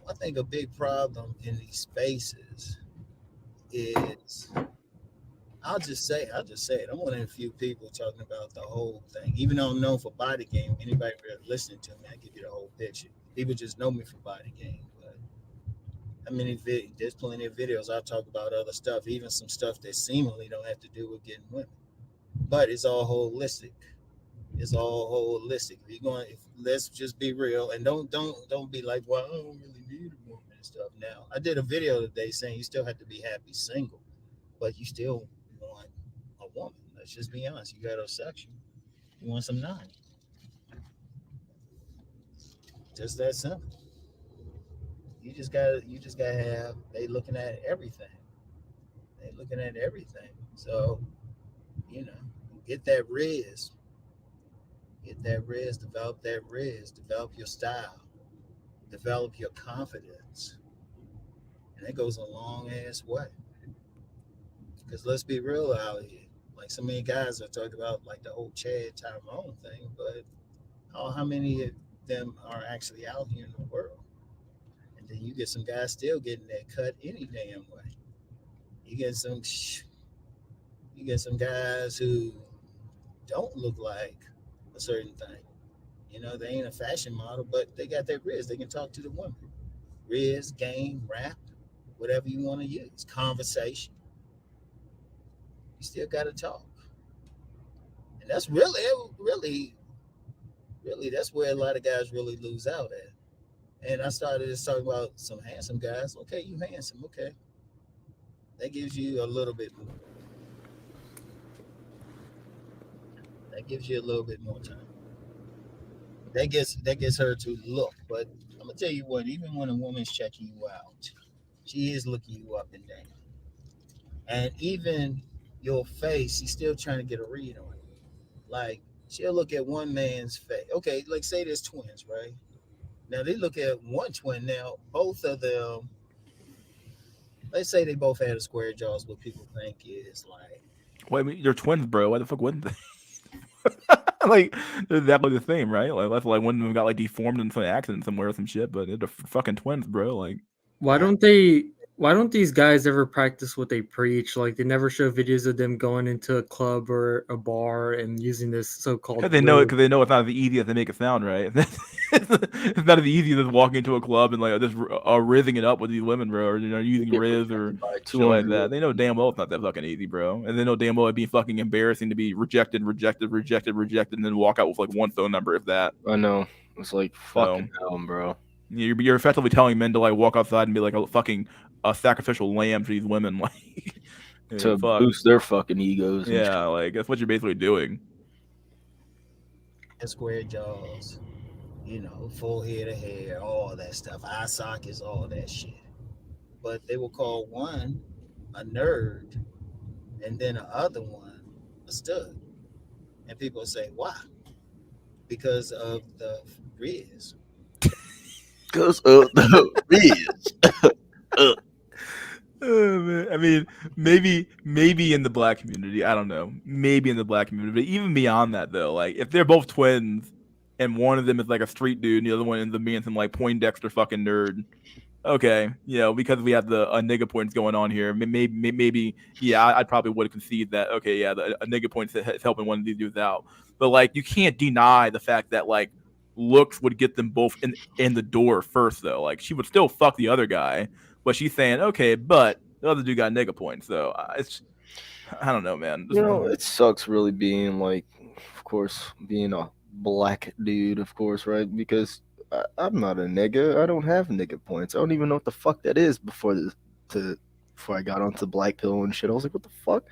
I think a big problem in these spaces is I'll just say it. I'm one of the few people talking about the whole thing. Even though I'm known for body game, anybody really listening to me, I give you the whole picture. People just know me for body game. But there's plenty of videos I talk about other stuff, even some stuff that seemingly don't have to do with getting women. But it's all holistic. It's all holistic. Let's just be real and don't be like, well, I don't really need a woman and stuff. Now, I did a video today saying you still have to be happy single, but you still want a woman. Let's just be honest. You got a section. You want some nine. Just that simple. You just gotta have they looking at everything. So, get that riz. Develop that riz, develop your style, develop your confidence. And that goes a long ass way. Because let's be real out here. Like so many guys are talking about like the whole Chad Tyrone thing, but how many of them are actually out here in the world? And then you get some guys still getting that cut any damn way. You get some guys who don't look like a certain thing. They ain't a fashion model, but they got that riz. They can talk to the women. Riz, game, rap, whatever you want to use. Conversation. You still got to talk. And that's really, that's where a lot of guys really lose out at. And I started just talking about some handsome guys. Okay, you handsome. Okay. That gives you a little bit more. That gives you a little bit more time. That gets her to look. But I'm gonna tell you what, even when a woman's checking you out, she is looking you up and down. And even your face, she's still trying to get a read on it. Like, she'll look at one man's face. Okay, like say there's twins, right? Now they look at one twin. Now, both of them, let's say they both had a square jaws, what people think is like. Wait, you're twins, bro. Why the fuck wouldn't they? Like, they're exactly the same, right? Like, that's like one of them got like deformed in some accident somewhere or some shit, but they're fucking twins, bro. Like, why don't these guys ever practice what they preach? Like, they never show videos of them going into a club or a bar and using this so-called. Because they know it's not as easy as they make it sound, right? It's not as easy as walking into a club and like just rizzing it up with these women, bro, or using riz or shit like that. They know damn well it's not that fucking easy, bro, and they know damn well it'd be fucking embarrassing to be rejected, and then walk out with like one phone number, if that. I know. It's like fucking hell, bro. You're effectively telling men to like walk outside and be like a sacrificial lamb to these women, like to boost their fucking egos. Yeah, like that's what you're basically doing. Square jaws, full head of hair, all that stuff, eye sockets, all that shit. But they will call one a nerd and then the other one a stud. And people say, why? Because of the riz. Because of the riz. Oh, man. I mean, maybe in the black community, I don't know. Maybe in the black community, but even beyond that, though, like if they're both twins and one of them is like a street dude and the other one ends up being some like Poindexter fucking nerd, okay, because we have the nigga points going on here, maybe, yeah, I probably would have conceded that. Okay, yeah, a nigga points is helping one of these dudes out, but like you can't deny the fact that like looks would get them both in the door first, though. Like she would still fuck the other guy. But she's saying, okay, but the other dude got nigga points, so I don't know, man. It sucks really being like, of course, being a black dude, of course, right? Because I'm not a nigga. I don't have nigga points. I don't even know what the fuck that is before I got onto the black pill and shit. I was like, what the fuck?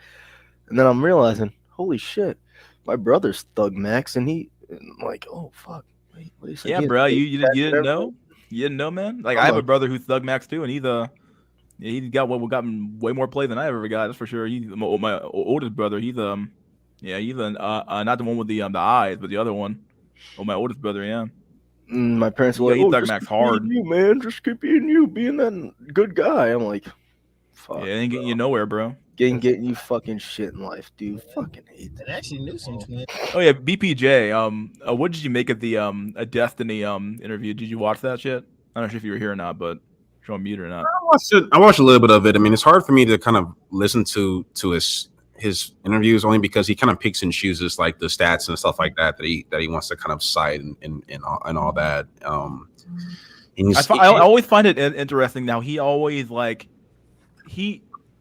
And then I'm realizing, holy shit, my brother's Thug Max, and I'm like, oh fuck. Wait, yeah, bro, you didn't know? You didn't know, man? Like, I have a brother who's Thug Max too, and he's gotten way more play than I ever got. That's for sure. He's my oldest brother. He's not the one with the eyes, but the other one. Oh, my oldest brother, yeah. My parents were like, he's Thug Max hard. You, man, just keep being you, being that good guy. I'm like, Fuck, Yeah, it ain't getting bro. you nowhere, bro. Getting you fucking shit in life, dude. Fucking hate that. And actually knew some twins. Oh yeah, BPJ. What did you make of the a Destiny interview? Did you watch that shit? I'm not sure if you were here or not, but if you're on mute or not. I watched a little bit of it. I mean, it's hard for me to kind of listen to his interviews only because he kind of picks and chooses like the stats and stuff like that he wants to kind of cite and all that. And I always find it interesting now. He always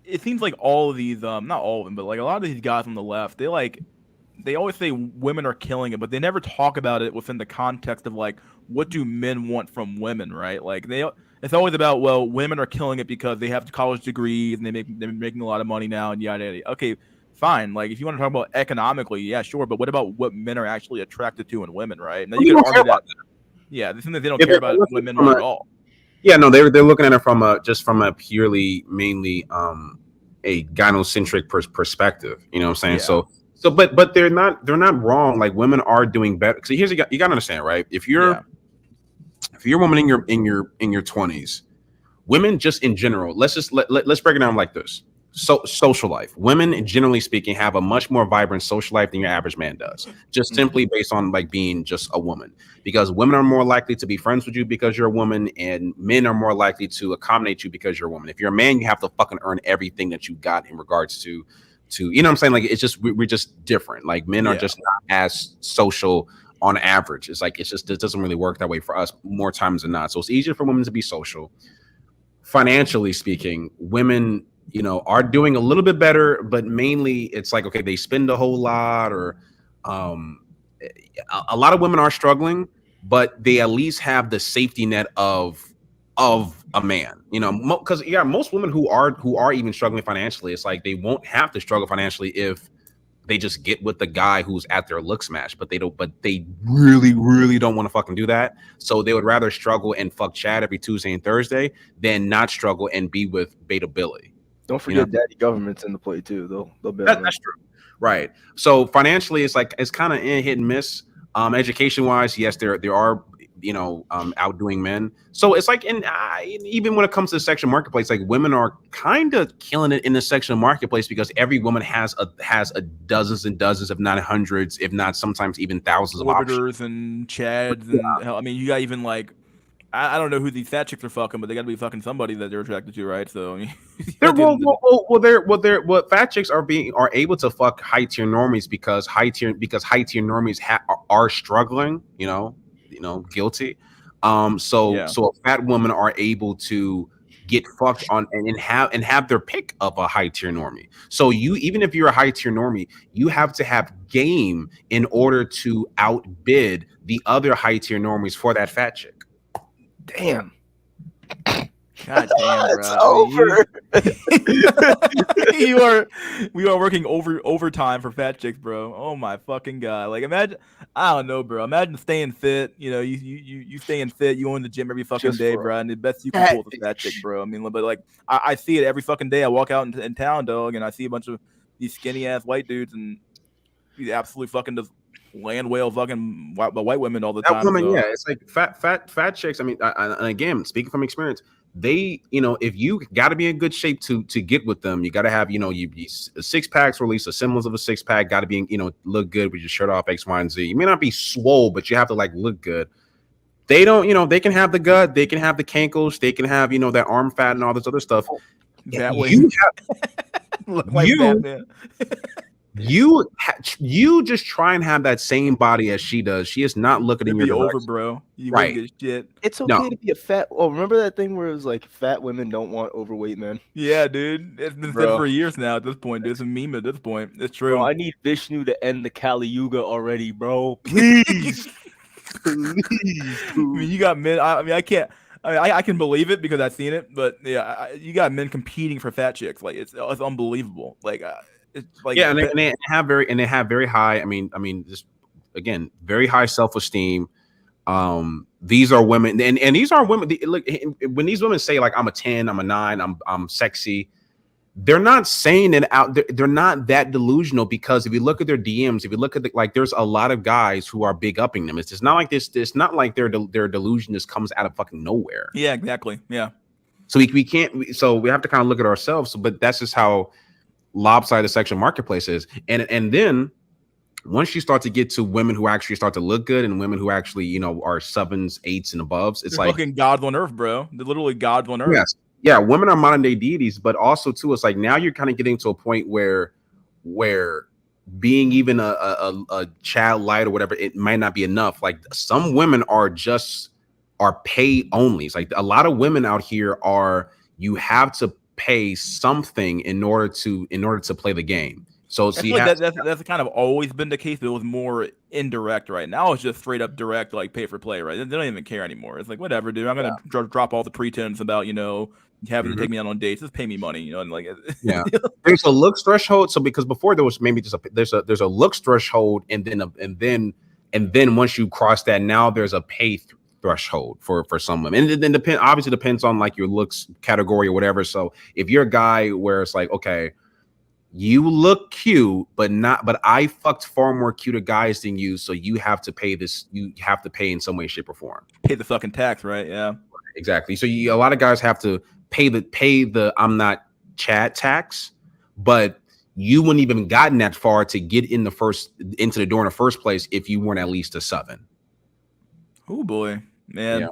it seems like all of these not all of them, but like a lot of these guys on the left, they always say women are killing it, but they never talk about it within the context of like what do men want from women, right? Like it's always about, well, women are killing it because they have college degrees and they're making a lot of money now and yada yada. Okay, fine. Like if you want to talk about economically, yeah, sure, but what about what men are actually attracted to in women, right? Now you can argue that. Yeah, the thing that they don't care about women at all. Yeah, no, they're looking at it from a purely mainly a gynocentric perspective. You know what I'm saying? Yeah. So but they're not wrong. Like women are doing better. So here's you got to understand, right? If you're a woman in your 20s, women just in general, let's break it down like this. So social life, women generally speaking have a much more vibrant social life than your average man does, just simply based on like being just a woman, because women are more likely to be friends with you because you're a woman, and men are more likely to accommodate you because you're a woman. If you're a man, you have to fucking earn everything that you got in regards to you know what I'm saying? Like it's just we're just different. Like men are just not as social on average. It's like it doesn't really work that way for us more times than not. So it's easier for women to be social. Financially speaking, women, you know, are doing a little bit better, but mainly it's like, okay, they spend a whole lot, or a lot of women are struggling, but they at least have the safety net of a man, you know, because most women who are even struggling financially, it's like they won't have to struggle financially if they just get with the guy who's at their looks match, but they really don't want to fucking do that. So they would rather struggle and fuck Chad every Tuesday and Thursday than not struggle and be with Beta Billy. Don't forget, daddy government's in the play too. They'll be that's true, right? So financially, it's kind of hit and miss. Education wise, yes, there are outdoing men. So it's like even when it comes to the sexual marketplace, like women are kind of killing it in the sexual marketplace because every woman has a dozens and dozens, if not hundreds, if not sometimes even thousands of orbiters and Chads and hell, I mean, you got even like I don't know who these fat chicks are fucking, but they got to be fucking somebody that they're attracted to, right? So I mean, fat chicks are able to fuck high tier normies because high tier normies are struggling, you know, guilty. So a fat woman are able to get fucked on and have their pick of a high tier normie. So even if you're a high tier normie, you have to have game in order to outbid the other high tier normies for that fat chick. Damn. God damn, bro. It's over. We are working overtime for fat chicks, bro. Oh my fucking god! Like imagine, I don't know, bro. Imagine staying fit. You know, you staying fit. You go in the gym every fucking day, bro. And the best you can pull is a fat chick, bro. I mean, but like I see it every fucking day. I walk out in town, dog, and I see a bunch of these skinny ass white dudes, and these absolutely fucking just land whale fucking white women all the time. That woman, so. yeah, it's like fat chicks. I mean, and again, speaking from experience, they, if you got to be in good shape to get with them, you got to have, you six packs, or at least a semblance of a six pack. Got to be, look good with your shirt off, X, Y, and Z. You may not be swole, but you have to like look good. They don't, they can have the gut, they can have the cankles, they can have, that arm fat and all this other stuff. That way, look like Batman. You just try and have that same body as she does. She is not looking in your direction. Over, bro. You right? Get shit. It's okay to be a fat. Oh, remember that thing where it was like fat women don't want overweight men? Yeah, dude. It's been said for years now. At this point, it's a meme. At this point, it's true. Bro, I need Vishnu to end the Kali Yuga already, bro. Please, please. I mean, you got men. I can't. I can believe it because I've seen it, but yeah, you got men competing for fat chicks. Like it's unbelievable. Like. It's like, yeah, and they have very high. I mean, just again, very high self-esteem. These are women, and these are women. Look, when these women say like I'm a 10, I'm a 9, I'm sexy, they're not saying it out. They're not that delusional, because if you look at their DMs, if you look at there's a lot of guys who are big upping them. It's just not like this. It's not like their delusion just comes out of fucking nowhere. Yeah, exactly. Yeah. So we can't. So we have to kind of look at ourselves. But that's just how lopsided the sexual marketplace is. And then once you start to get to women who actually start to look good and women who actually, you know, are 7s, 8s, and aboves, it's They're like fucking gods on earth, bro. They're literally gods on earth. yes, yeah, women are modern day deities, but also too, it's like now you're kind of getting to a point where being even a child light or whatever, it might not be enough. Like some women are pay only. It's like a lot of women out here you have to pay something in order to play the game. So I feel like that's kind of always been the case, but it was more indirect. Right now, it's just straight up direct, like pay for play. Right? They don't even care anymore. It's like whatever, dude. I'm gonna drop all the pretense about having to take me out on dates. Just pay me money, and like yeah. There's a looks threshold. So because before there was maybe just there's a looks threshold, and then once you cross that, now there's a pay threshold for some women, and it then depends on like your looks category or whatever. So if you're a guy where it's like, okay, you look cute, but I fucked far more cuter guys than you, so you have to pay this. You have to pay in some way, shape, or form. Pay the fucking tax, right? Yeah, exactly. So a lot of guys have to pay the I'm not Chad tax, but you wouldn't even gotten that far to get into the door in the first place if you weren't at least a 7. Oh boy, man. Yeah.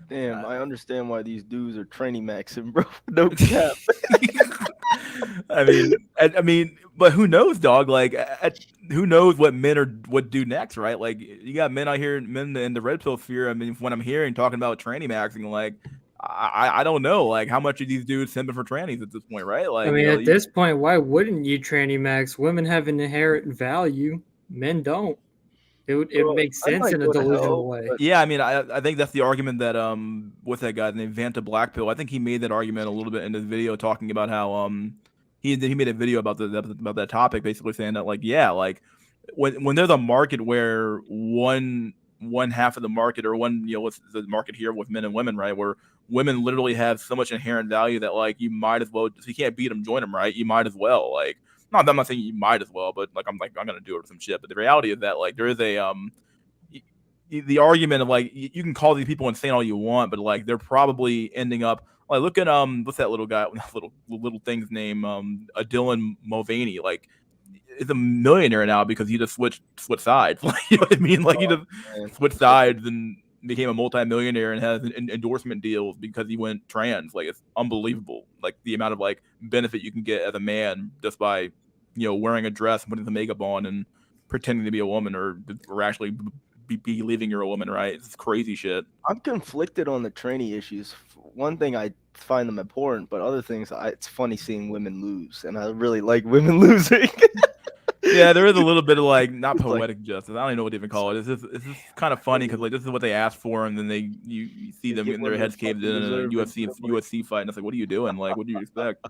Damn, I understand why these dudes are training maxing, bro. No cap. I mean, but who knows, dog? Like, who knows what men would do next, right? Like, you got men out here, men in the red pill sphere. I mean, when I'm hearing talking about tranny maxing, like, I don't know, like, how much are these dudes simping for trannies at this point, right? Like, I mean, at this point, why wouldn't you tranny max? Women have an inherent value, men don't. It makes sense in a delusional way. Yeah, I mean, I think that's the argument that what's that guy named Vanta Blackpill? I think he made that argument a little bit in this video, talking about how he made a video about that topic, basically saying that like when there's a market where one half of the market, or what's the market here with men and women, right, where women literally have so much inherent value that like you might as well, if you can't beat them, join them, right? You might as well, like. I'm not saying you might as well, but I'm gonna do it or some shit. But the reality is that like there is a the argument of like you can call these people insane all you want, but like they're probably ending up like look at what's that little guy, little thing's name, Dylan Mulvaney, like is a millionaire now because he just switched sides. Like, you know what I mean? Like he just switched sides and became a multi-millionaire and has endorsement deals because he went trans. Like it's unbelievable, like the amount of like benefit you can get as a man just by wearing a dress and putting the makeup on and pretending to be a woman or actually be believing you're a woman, right? It's crazy shit. I'm conflicted on the tranny issues. One thing, I find them important, but other things, it's funny seeing women lose, and I really like women losing. Yeah, there is a little bit of like not poetic justice. I don't even know what to even call it. It's just kind of funny because like this is what they asked for, and then you see them getting their heads caved in a UFC fight, and it's like, what are you doing? Like, what do you expect?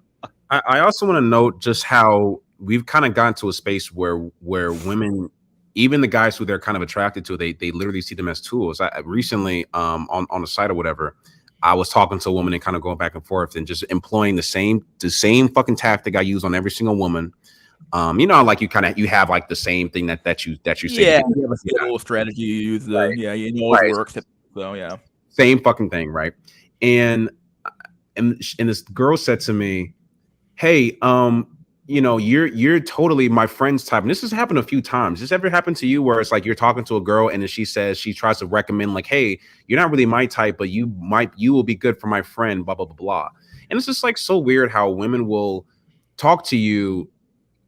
I also want to note just how we've kind of gotten to a space where women, even the guys who they're kind of attracted to, they literally see them as tools. I recently on the site or whatever, I was talking to a woman and kind of going back and forth and just employing the same fucking tactic I use on every single woman. Like you have like the same thing that you say. Yeah, you have a little strategy you use. Yeah, it works. So yeah, same fucking thing, right? And this girl said to me, "Hey, you're totally my friend's type." And this has happened a few times. This ever happened to you where it's like you're talking to a girl and then she tries to recommend like, "Hey, you're not really my type, but you will be good for my friend." Blah blah blah blah. And it's just like so weird how women will talk to you.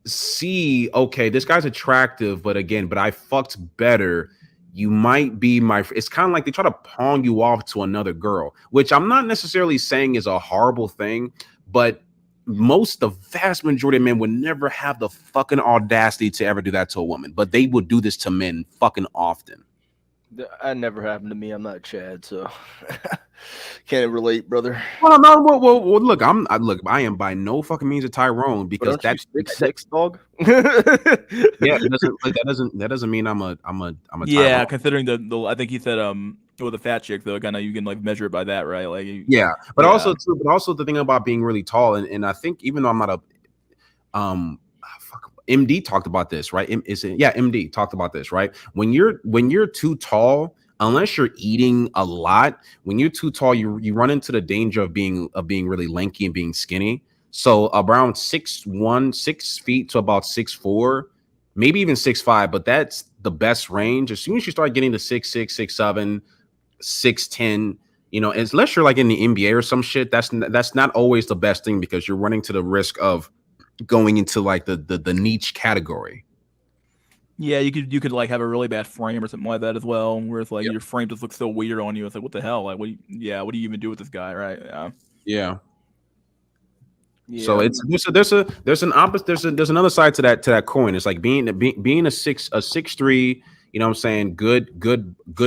See, okay, this guy's attractive, but I fucked better. You might be it's kind of like they try to pawn you off to another girl, which I'm not necessarily saying is a horrible thing, but the vast majority of men would never have the fucking audacity to ever do that to a woman, but they would do this to men fucking often. That never happened to me. I'm not Chad, so can't relate, brother. Well, look, I am by no fucking means a Tyrone because that's sex dog. Yeah, that doesn't mean I'm a yeah, Tyrone. considering the I think he said with a fat chick though, kind of you can like measure it by that, right? Like also the thing about being really tall, and I think even though I'm not a MD talked about this, right? MD talked about this, right? When you're too tall, unless you're eating a lot, when you're too tall, you run into the danger of being really lanky and being skinny. So around 6'1", 6 feet to about 6'4", maybe even 6'5", but that's the best range. As soon as you start getting to 6'6", 6'7", 6'10", unless you're like in the NBA or some shit, that's not always the best thing, because you're running to the risk of going into like the niche category. Yeah, you could like have a really bad frame or something like that as well, where it's like your frame just looks so weird on you. It's like, what the hell? Like, what do you even do with this guy, right? Yeah. Yeah, So it's there's an opposite, there's another side to that coin. It's like being a 6'3", you know what I'm saying, good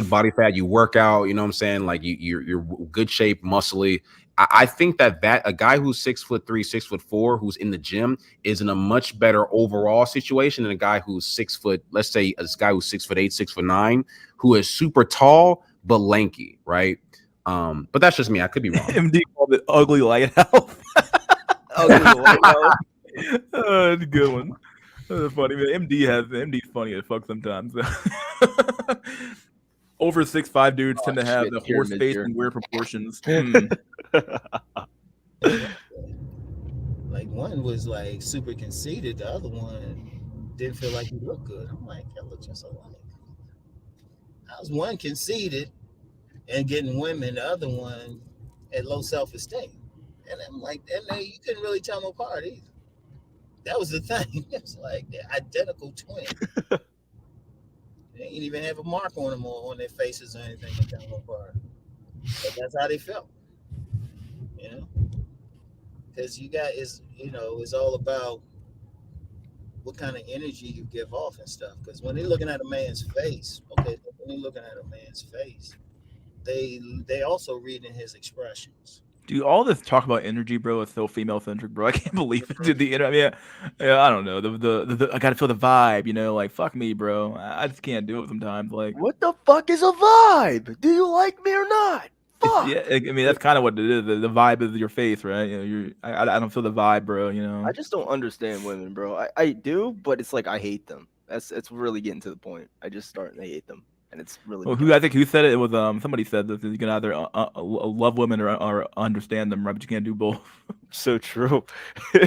body fat, you work out, you know what I'm saying, like you're good shape, muscly. I think that a guy who's 6'3", 6'4", who's in the gym is in a much better overall situation than a guy who's 6 foot, let's say a guy who's 6'8", 6'9", who is super tall but lanky, right? But that's just me. I could be wrong. MD called it ugly lighthouse. Ugly lighthouse. That's a good one. That's funny, man. MD's funny as fuck sometimes. Over 6'5" dudes tend to have the horse face and weird proportions. Like one was like super conceited, the other one didn't feel like he looked good. I'm like, that looks just alike. How's one conceited and getting women, the other one at low self-esteem? And I'm like, you couldn't really tell them apart either. That was the thing. It's like they're identical twins. They didn't even have a mark on them or on their faces or anything to tell them apart. But that's how they felt. Because it's all about what kind of energy you give off and stuff. Because when they're looking at a man's face, they also reading his expressions. Dude, all this talk about energy, bro, is so female centric, bro. I can't believe it. Dude, I mean, I don't know. The I gotta feel the vibe, like, fuck me, bro. I just can't do it sometimes. Like, what the fuck is a vibe? Do you like me or not? Fuck. Yeah, I mean that's kind of what it is. The vibe is your face, right? I don't feel the vibe, bro. I just don't understand women, bro. I do, but it's like I hate them. It's really getting to the point. I just start to hate them, and it's really. Well, who said it? It was somebody said that you can either love women or understand them, right? But you can't do both. So true.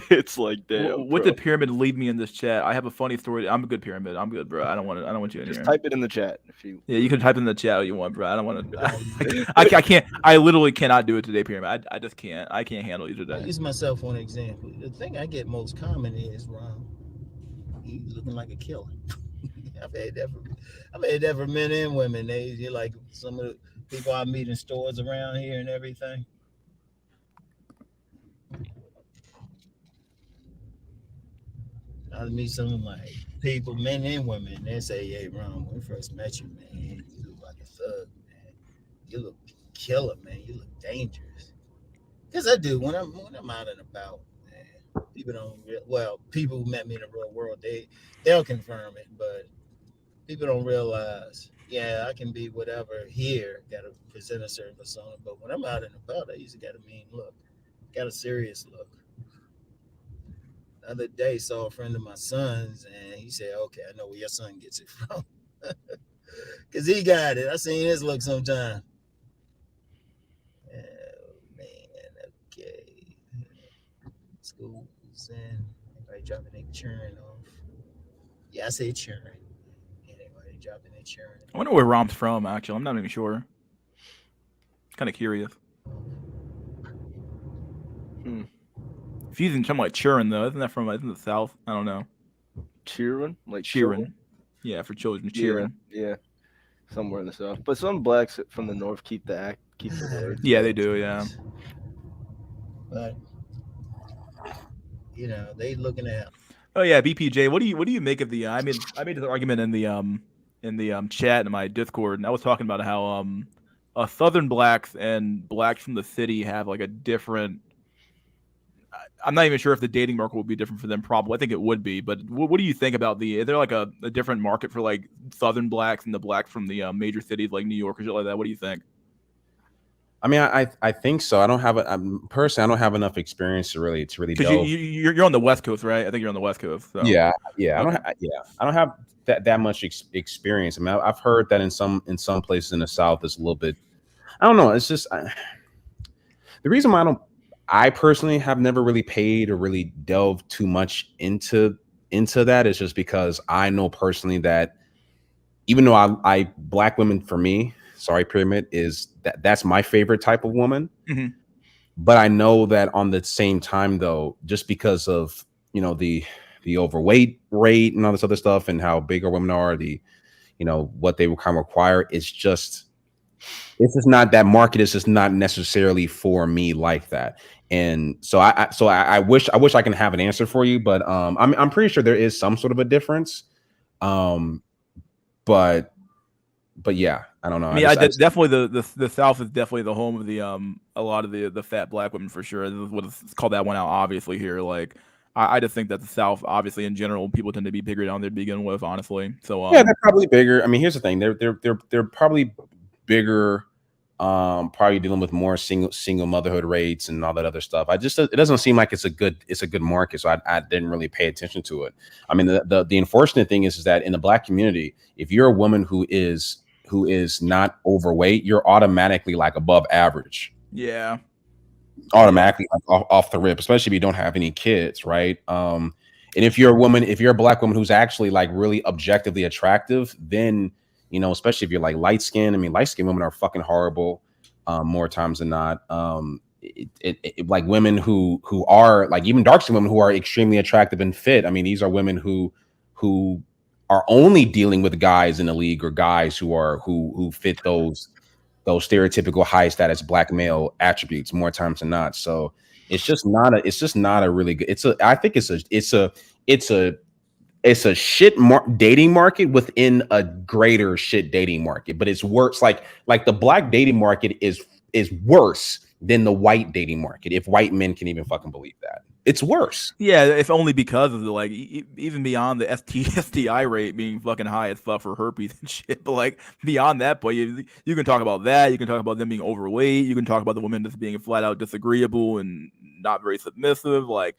It's like damn. What did Pyramid lead me in this chat? I have a funny story. I'm a good Pyramid. I'm good, bro. I don't want you in Just here. type it in the chat if you. Yeah, you can type in the chat if you want, bro. I don't want to. I can't. I literally cannot do it today, Pyramid. I just can't. I can't handle you today. I use myself for an example. The thing I get most common is, Ron, you looking like a killer. I've had that for men and women. You're like some of the people I meet in stores around here and everything. I meet some like people, men and women. They say, "Hey, Ron, when we first met you, man, you look like a thug, man. You look killer, man. You look dangerous." Because I do when I'm out and about. Man, people who met me in the real world, they'll confirm it, but people don't realize. Yeah, I can be whatever here, got to present a certain persona, but when I'm out and about, I usually got a mean look, got a serious look. The other day, saw a friend of my son's, and he said, "Okay, I know where your son gets it from, because he got it. I seen his look sometime." Oh man, okay. Schools and everybody dropping their churn off. Yeah, I say churn. Anybody dropping their churn. I wonder where Rom's from. Actually, I'm not even sure. Kind of curious. If he's in something like Churin, though, isn't the South? I don't know. Churin? Like Churin. Yeah, for children. Churin. Yeah. Somewhere in the South. But some blacks from the North keep the word. Yeah, they do, yeah. But they looking at. Oh yeah, BPJ. What do you make of the? I made this argument in the chat in my Discord, and I was talking about how Southern blacks and blacks from the city have like a different. I'm not even sure if the dating market would be different for them. Probably, I think it would be. But what do you think about is there like a different market for like Southern blacks and the blacks from the major cities like New York or shit like that? What do you think? I mean, I think so. I don't have personally, I don't have enough experience to really Because delve. you're on the West Coast, right? I think you're on the West Coast. So. Yeah. Okay. I don't have that much experience. I mean, I've heard that in some places in the South it's a little bit. I don't know. It's just the reason why I personally have never really paid or really delved too much into that is just because I know personally that even though I black women for me, sorry, Pyramid, is that's my favorite type of woman. Mhm. But I know that on the same time though, just because of the overweight rate and all this other stuff and how big our women are, what they will kind of require, it's just not that market is just not necessarily for me like that. And so I wish I can have an answer for you, but I'm pretty sure there is some sort of a difference. But yeah, I don't know. I mean, definitely the South is definitely the home of the a lot of the fat black women for sure. This is what it's called that one out obviously here. Like I just think that the South, obviously in general, people tend to be bigger down there to begin with, honestly. So yeah, they're probably bigger. I mean, here's the thing: they're probably bigger. Probably dealing with more single motherhood rates and all that other stuff. It doesn't seem like it's a good market, so I didn't really pay attention to it. I mean, the unfortunate thing is that in the black community, if you're a woman who is not overweight, you're automatically like above average. Yeah. Automatically like off the rip, especially if you don't have any kids, right? And if you're a black woman who's actually like really objectively attractive, then especially if you're like light skinned. I mean, light skinned women are fucking horrible more times than not. Like women who are like even dark skinned women who are extremely attractive and fit. I mean, these are women who are only dealing with guys in the league or guys who fit those stereotypical high status black male attributes more times than not. So it's just not a really good. I think it's a shit dating market within a greater shit dating market, but it's worse. Like the black dating market is worse than the white dating market. If white men can even fucking believe that, it's worse. Yeah, if only because of the like even beyond the STI rate being fucking high as fuck for herpes and shit. But like beyond that, boy, you can talk about that. You can talk about them being overweight. You can talk about the women just being flat out disagreeable and not very submissive. Like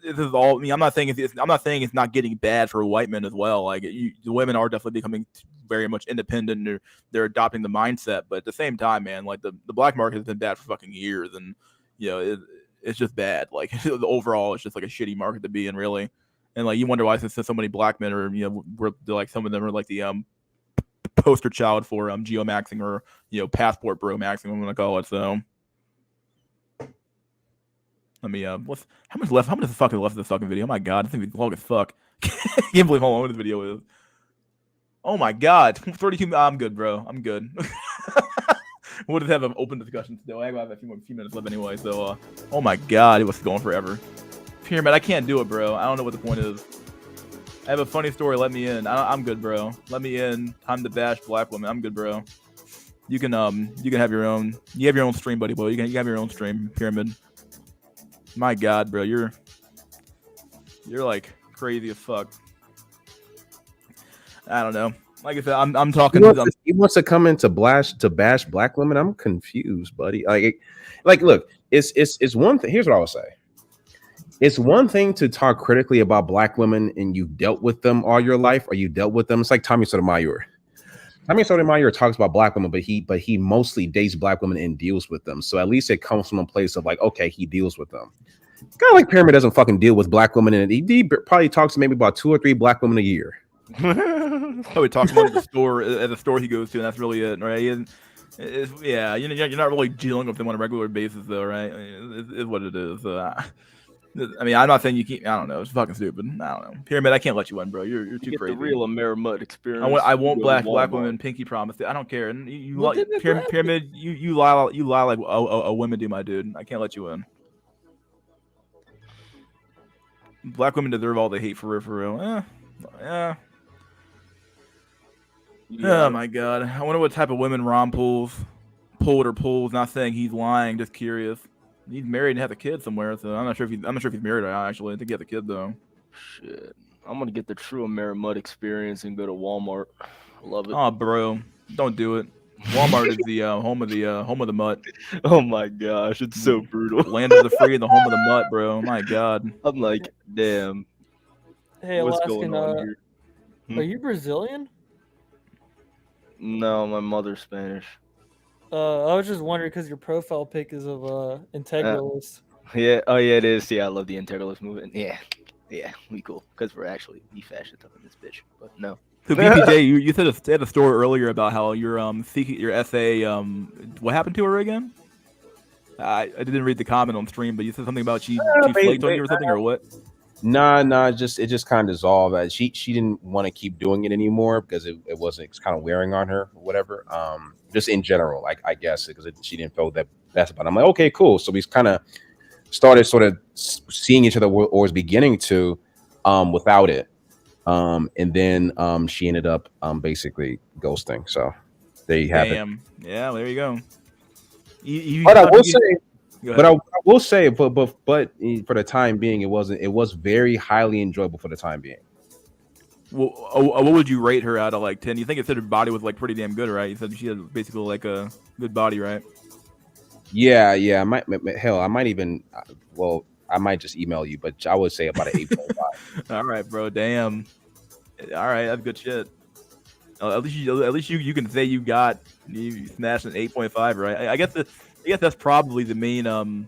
this is all. I mean, I'm not saying it's not getting bad for white men as well. Like the women are definitely becoming very much independent. And they're adopting the mindset, but at the same time, man, like the black market has been bad for fucking years, and it's just bad. Like the overall, it's just like a shitty market to be in, really. And like you wonder why since so many black men are we're like some of them are like the poster child for geomaxing or passport bro maxing, I'm gonna call it. So. Let me how much left? How much fucking left of this fucking video? Oh my god, I think it's long as fuck. I can't believe how long this video is. Oh my god, 32. I'm good, bro. I'm good. We'll just have an open discussion still. I have a few minutes left anyway. So, oh my god, it was going forever. Pyramid, I can't do it, bro. I don't know what the point is. I have a funny story. Let me in. I'm good, bro. Let me in. Time to bash black women. I'm good, bro. You can have your own. You have your own stream, buddy. Boy, you can have your own stream. Pyramid. My god, bro, you're like crazy as fuck. I don't know. Like I said, I'm talking. He wants to come in to bash black women. I'm confused, buddy. Like, look, it's one thing. Here's what I would say. It's one thing to talk critically about black women and you've dealt with them all your life, or you dealt with them. It's like Tommy Sotomayor. Tommy Sotomayor talks about black women, but he mostly dates black women and deals with them. So at least it comes from a place of like, okay, he deals with them. Kind of like Pyramid doesn't fucking deal with black women, and he probably talks to maybe about 2 or 3 black women a year. Probably talks about the store at the store he goes to, and that's really it, right? Yeah, you're not really dealing with them on a regular basis, though, right? It's what it is. I mean, I'm not saying you can't. I don't know. It's fucking stupid. I don't know. Pyramid, I can't let you in, bro. You're too crazy. The real Amerimud experience. I won't black women. Pinky promise. I don't care. And Pyramid, you lie like a women do, my dude. I can't let you in. Black women deserve all the hate for real. Yeah. Oh my god. I wonder what type of women Ron pulled. Not saying he's lying. Just curious. He's married and has a kid somewhere, so I'm not sure if he's married or not. Actually, I think he has a kid though. Shit, I'm gonna get the true Amerimud experience and go to Walmart. Love it. Oh, bro, don't do it. Walmart is the home of the mutt. Oh my gosh, it's so brutal. Land of the free and the home of the mutt, bro. My God. I'm like, damn. Hey, What's Alaskan, going on here? are you Brazilian? No, my mother's Spanish. I was just wondering because your profile pic is of integralist. Yeah. Oh yeah, it is. Yeah, I love the integralist movement. Yeah. Yeah, we cool because we're actually the fascists up in this bitch. But no. So BPJ, you said a story earlier about how your essay what happened to her again? I didn't read the comment on stream, but you said something about she flaked on you or something or what? Nah, it just kind of dissolved. She didn't want to keep doing it anymore because it wasn't, it's kind of wearing on her or whatever. Just in general, like I guess because she didn't feel that best about it. I'm like, okay, cool. So we kind of started sort of seeing each other or was beginning to without it. And then she ended up basically ghosting. So there you have it. Yeah, there you go. But I will say, but for the time being, it was very highly enjoyable for the time being. Well, what would you rate her out of like 10? You think it said her body was like pretty damn good, right? You said she had basically like a good body, right? Yeah. I might even, well, I might just email you, but I would say about an 8.5. All right, bro. Damn. All right, that's good shit. At least you can say you smashed an 8.5, right? I guess that's probably the main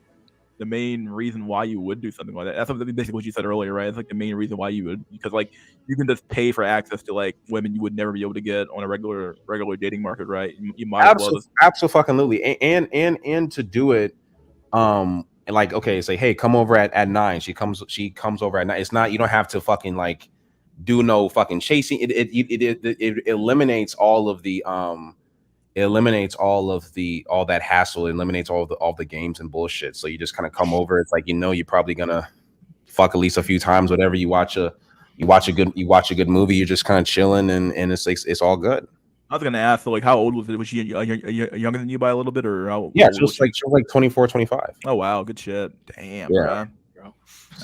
reason why you would do something like that. That's basically what you said earlier, right? It's like the main reason why you would, because like you can just pay for access to like women you would never be able to get on a regular dating market, right? You might as well absolutely, and to do it, and like okay, say hey, come over at 9. She comes over at 9. It's not, you don't have to fucking like do no fucking chasing. It eliminates all of the it eliminates all that hassle. It eliminates all the games and bullshit. So you just kind of come over. It's like, you're probably gonna fuck at least a few times. Whatever, you watch a good movie. You're just kind of chilling, and it's all good. I was gonna ask, so like, how old was it? Was she younger than you by a little bit, or how? Yeah, she was like 24, 25. Oh wow, good shit. Damn, yeah. Bro.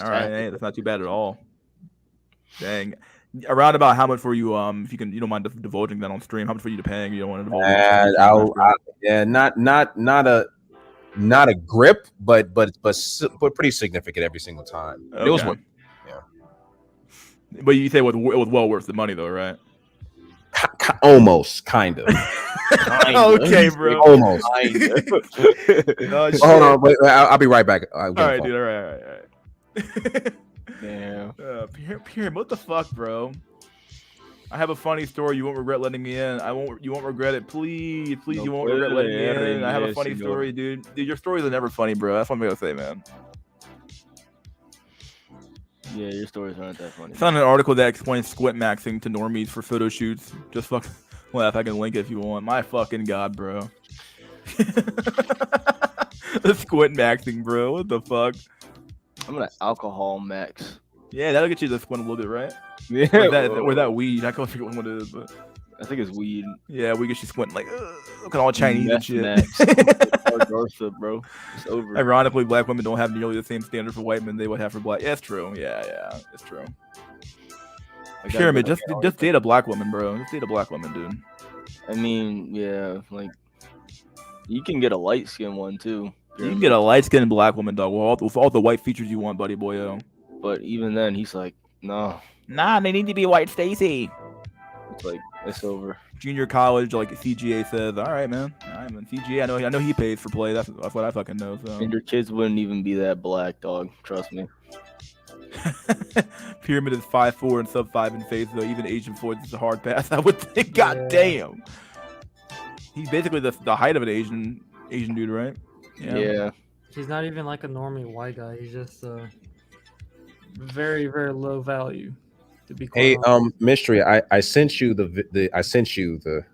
All right, hey, that's not too bad at all. Dang. Around about how much were you? If you don't mind divulging that on stream, how much were you paying? You don't want to divulge. Not a grip, but pretty significant every single time. Okay. It was one. Yeah. But you say it was well worth the money, though, right? Almost, kind of. Okay, bro. Almost. Oh, hold on, wait, I'll be right back. All right, dude. All right. Damn. Pierre, what the fuck, bro? I have a funny story. You won't regret letting me in. You won't regret it. Please, you won't regret letting me in. I have a funny story, dude. Dude, your stories are never funny, bro. That's what I'm gonna say, man. Yeah, your stories aren't that funny. I found an article that explains squint maxing to normies for photo shoots. Just fuck laugh. I can link it if you want. My fucking god, bro. The squint maxing, bro. What the fuck? I'm gonna alcohol max. Yeah, that'll get you to squint a little bit, right? Yeah. Or that weed. I can't figure out what it is, but I think it's weed. Yeah, we get you squinting like, look at all Chinese and shit. Bro. It's over. Ironically, black women don't have nearly the same standard for white men they would have for black. Yeah, it's true. Yeah, it's true. Pyramid, just date a black woman, bro. Just date a black woman, dude. I mean, yeah, like you can get a light skinned one too. You can get a light skinned black woman, dog, with all the white features you want, buddy boyo. But even then, he's like, no. Nah, they need to be white, Stacy. It's like, it's over. Junior college, like CGA says, all right, man. CGA, I know he pays for play. That's what I fucking know. So. And your kids wouldn't even be that black, dog. Trust me. Pyramid is 5'4" and sub 5 in face, though. Even Asian Floyd is a hard pass, I would think. God damn. He's basically the height of an Asian dude, right? Yeah. He's not even like a normie white guy. He's just very, very low value. To be quite hey, honest. Mystery, I sent you the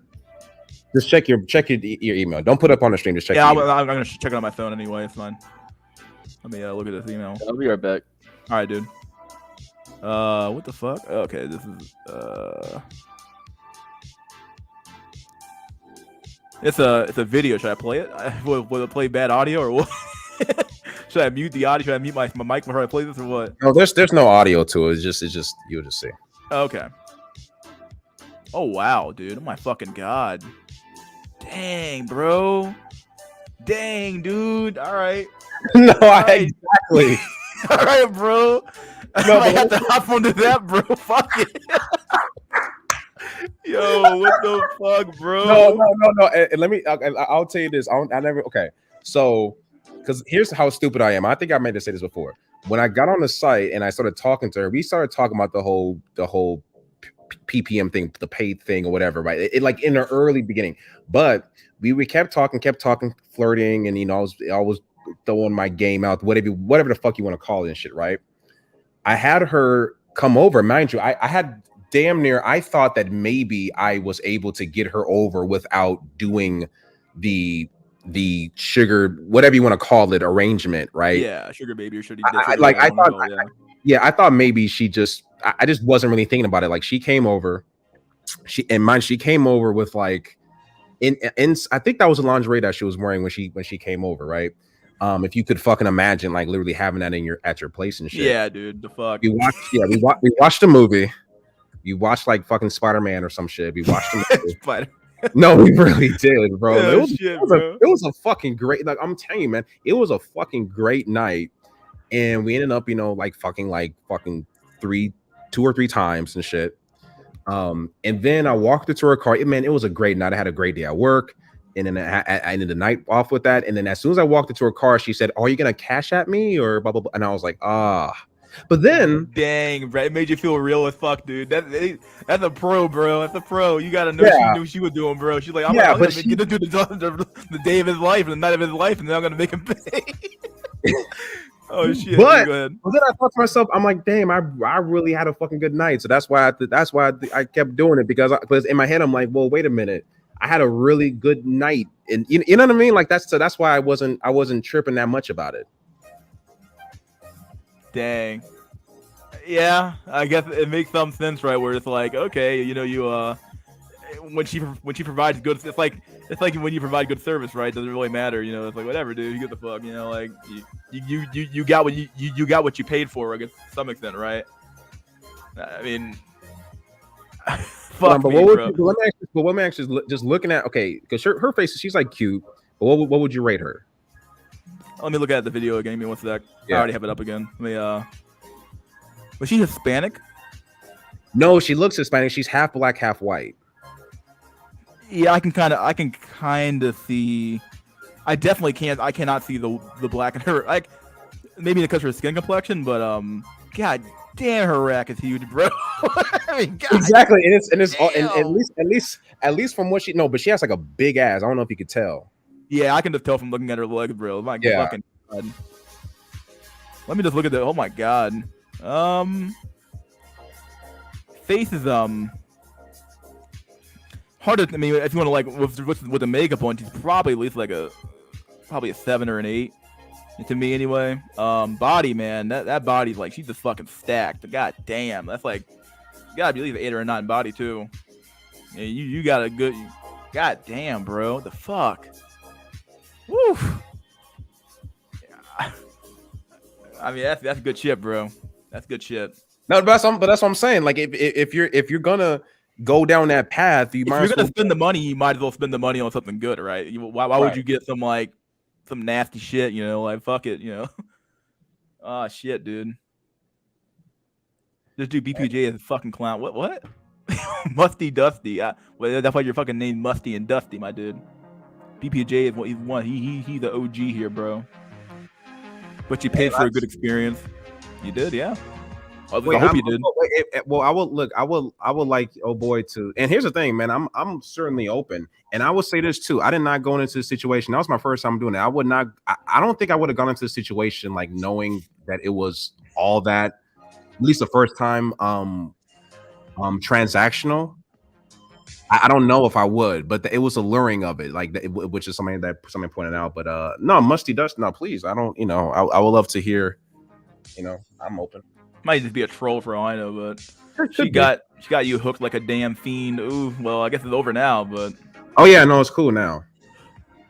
just check your email. Don't put up on the stream. Just check. Yeah, I'm gonna check it on my phone anyway. It's fine. Let me look at this email. I'll be right back. All right, dude. What the fuck? Okay, this is it's a video. Should I play it? Will it play bad audio or what? Should I mute the audio? Should I mute my mic before I play this or what? No, there's no audio to it. It's just you'll just see. Okay. Oh wow, dude! Oh my fucking god, Dang, bro. Dang, dude. All right. No, right. exactly. All right, bro. No, I might but have to hop onto that, bro. Fuck it. Yo, what the fuck, bro? No. And let me. I'll tell you this. I never. Okay, so because here's how stupid I am. I think I meant to say this before. When I got on the site and I started talking to her, we started talking about the whole PPM thing, the paid thing or whatever, right? It like in the early beginning, but we kept talking, flirting, and I was throwing my game out, whatever the fuck you want to call it and shit, right? I had her come over, mind you. I had damn near. I thought that maybe I was able to get her over without doing the sugar, whatever you want to call it, arrangement, right? Yeah, sugar baby or sugar. I thought maybe she just. I just wasn't really thinking about it. Like she came over, she came over with like, in I think that was the lingerie that she was wearing when she came over, right? If you could fucking imagine, like literally having that at your place and shit. Yeah, dude, the fuck. We watched the movie. You watched like fucking Spider-Man or some shit. We watched the movie. Spider. No, we really did, bro. Oh, It was a fucking great. Like I'm telling you, man, it was a fucking great night, and we ended up, like fucking 2 or 3 times and shit. And then I walked into her car. Man, it was a great night. I had a great day at work. And then I ended the night off with that. And then as soon as I walked into her car, she said, "Are you gonna cash at me or blah blah blah?" And I was like, "Ah." But then, dang, bro, it made you feel real as fuck, dude. That's a pro, bro. That's a pro. You gotta know she knew what she was doing, bro. She's like, I'm gonna get into the day of his life and the night of his life, and then I'm gonna make him pay. Oh shit! But then I thought to myself, I'm like, damn, I really had a fucking good night. So that's why I kept doing it, because in my head I'm like, well, wait a minute, I had a really good night, and you know what I mean? Like that's why I wasn't tripping that much about it. Dang. Yeah, I guess it makes some sense, right? Where it's like, okay, you when she provides good, it's like when you provide good service, right? Doesn't really matter, it's like whatever, dude. You get the fuck, like you got what you got what you paid for, I guess, to some extent, right? I mean, fuck but me, bro. Let me actually just looking at, okay, because her face, she's like cute, but what would you rate her? Let me look at the video again. Give me one sec. Yeah. I already have it up again. Let me. Was she Hispanic? No, she looks Hispanic. She's half black, half white. Yeah, I can kind of see. I definitely can't. I cannot see the black in her. Like maybe because of her skin complexion, but god damn, her rack is huge, bro. I mean, God, exactly, and at least from what she but she has like a big ass. I don't know if you could tell. Yeah, I can just tell from looking at her legs, bro. My fucking god. Let me just look at the. Oh my god. Face is hard to. I mean, if you want to like with the makeup on, she's probably at least like a 7 or an 8 to me anyway. Body, man, that body's like she's just fucking stacked. God damn, that's like you gotta be at least 8 or a 9 body too. Yeah, you got a good. God damn, bro, what the fuck. Woo. I mean, that's good shit, bro. That's good shit. No, but that's what I'm saying. Like, if you're gonna go down that path, if you're gonna spend the money, you might as well spend the money on something good, right? Why would you get some nasty shit? Like fuck it, Oh shit, dude. This dude BPJ is a fucking clown. What? Musty Dusty. Well, that's why you're fucking named Musty and Dusty, my dude. BPJ is what he's one. He's the OG here, bro. But you paid for a good experience. You did, yeah. I hope you did. Well, I would like oh boy to. And here's the thing, man. I'm certainly open, and I will say this too. I did not go into the situation. That was my first time doing it. I would not. I don't think I would have gone into the situation like knowing that it was all that. At least the first time, transactional. I don't know if I would, but it was alluring of it, like which is something that somebody pointed out. But no, Musty Dust, no, please. I don't. I would love to hear. I'm open. Might just be a troll for all I know, but she got you hooked like a damn fiend. Ooh, well, I guess it's over now, but oh yeah, no, it's cool now.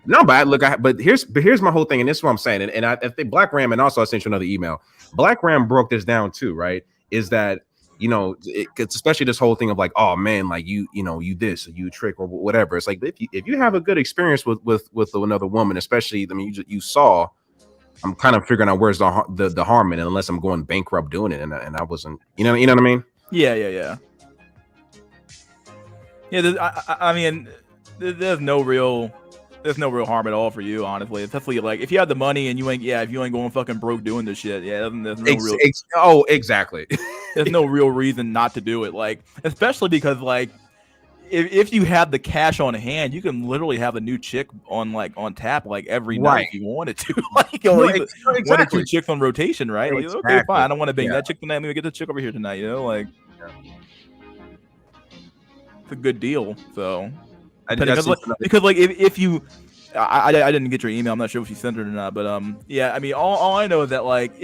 No, but here's my whole thing, and this is what I'm saying. And I think Black Ram, and also I sent you another email. Black Ram broke this down too, right? Is that you know, it's especially this whole thing of like, oh man, like you know, you this or you trick or whatever. It's like if you have a good experience with another woman, especially, I mean, you saw. I'm kind of figuring out where's the harm in it, unless I'm going bankrupt doing it, and I wasn't, you know what I mean? Yeah. I mean, there's no real harm at all for you, honestly. Especially like if you have the money and if you ain't going fucking broke doing this shit, there's no real exactly. There's no real reason not to do it, like especially because like if you have the cash on hand, you can literally have a new chick on tap like every night if you wanted to. Like exactly. 1 or 2 chicks on rotation, right? Like, Exactly. okay, fine. I don't want to bang that chick tonight. Let me get the chick over here tonight. You know, like it's a good deal. So because like if you, I didn't get your email. I'm not sure if you sent it or not, but yeah. I mean, all I know is that like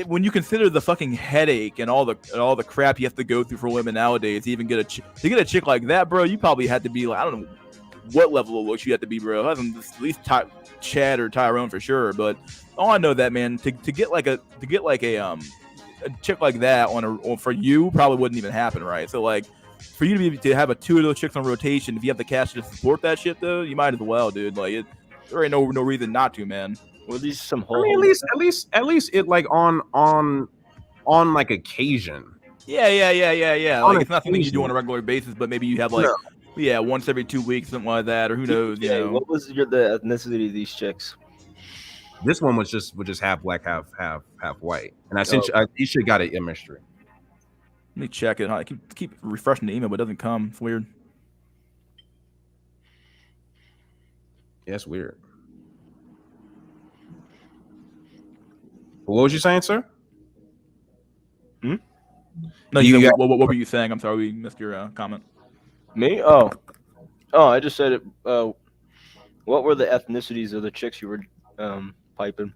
when you consider the fucking headache and all the crap you have to go through for women nowadays to even get to get a chick like that, bro, you probably had to be like, I don't know what level of looks you had to be, bro. At least Chad or Tyrone for sure. But all I know that, man, to get a chick like that for you probably wouldn't even happen, right? So like for you to have 2 of those chicks on rotation, if you have the cash to support that shit though, you might as well, dude. Like there ain't no reason not to, man. Well, these some I mean, at least it like on like occasion. Yeah. Like it's not something you do on a regular basis, but maybe you have like once every 2 weeks, something like that, or who knows, you know. What was the ethnicity of these chicks? This one was just half black, half white, and I sent you should got it in mystery. Let me check it. I keep refreshing the email, but it doesn't come. It's weird. Yeah, it's weird. What was you saying, sir? No, what were you saying? I'm sorry, we missed your comment. Me? Oh, I just said it. What were the ethnicities of the chicks you were piping?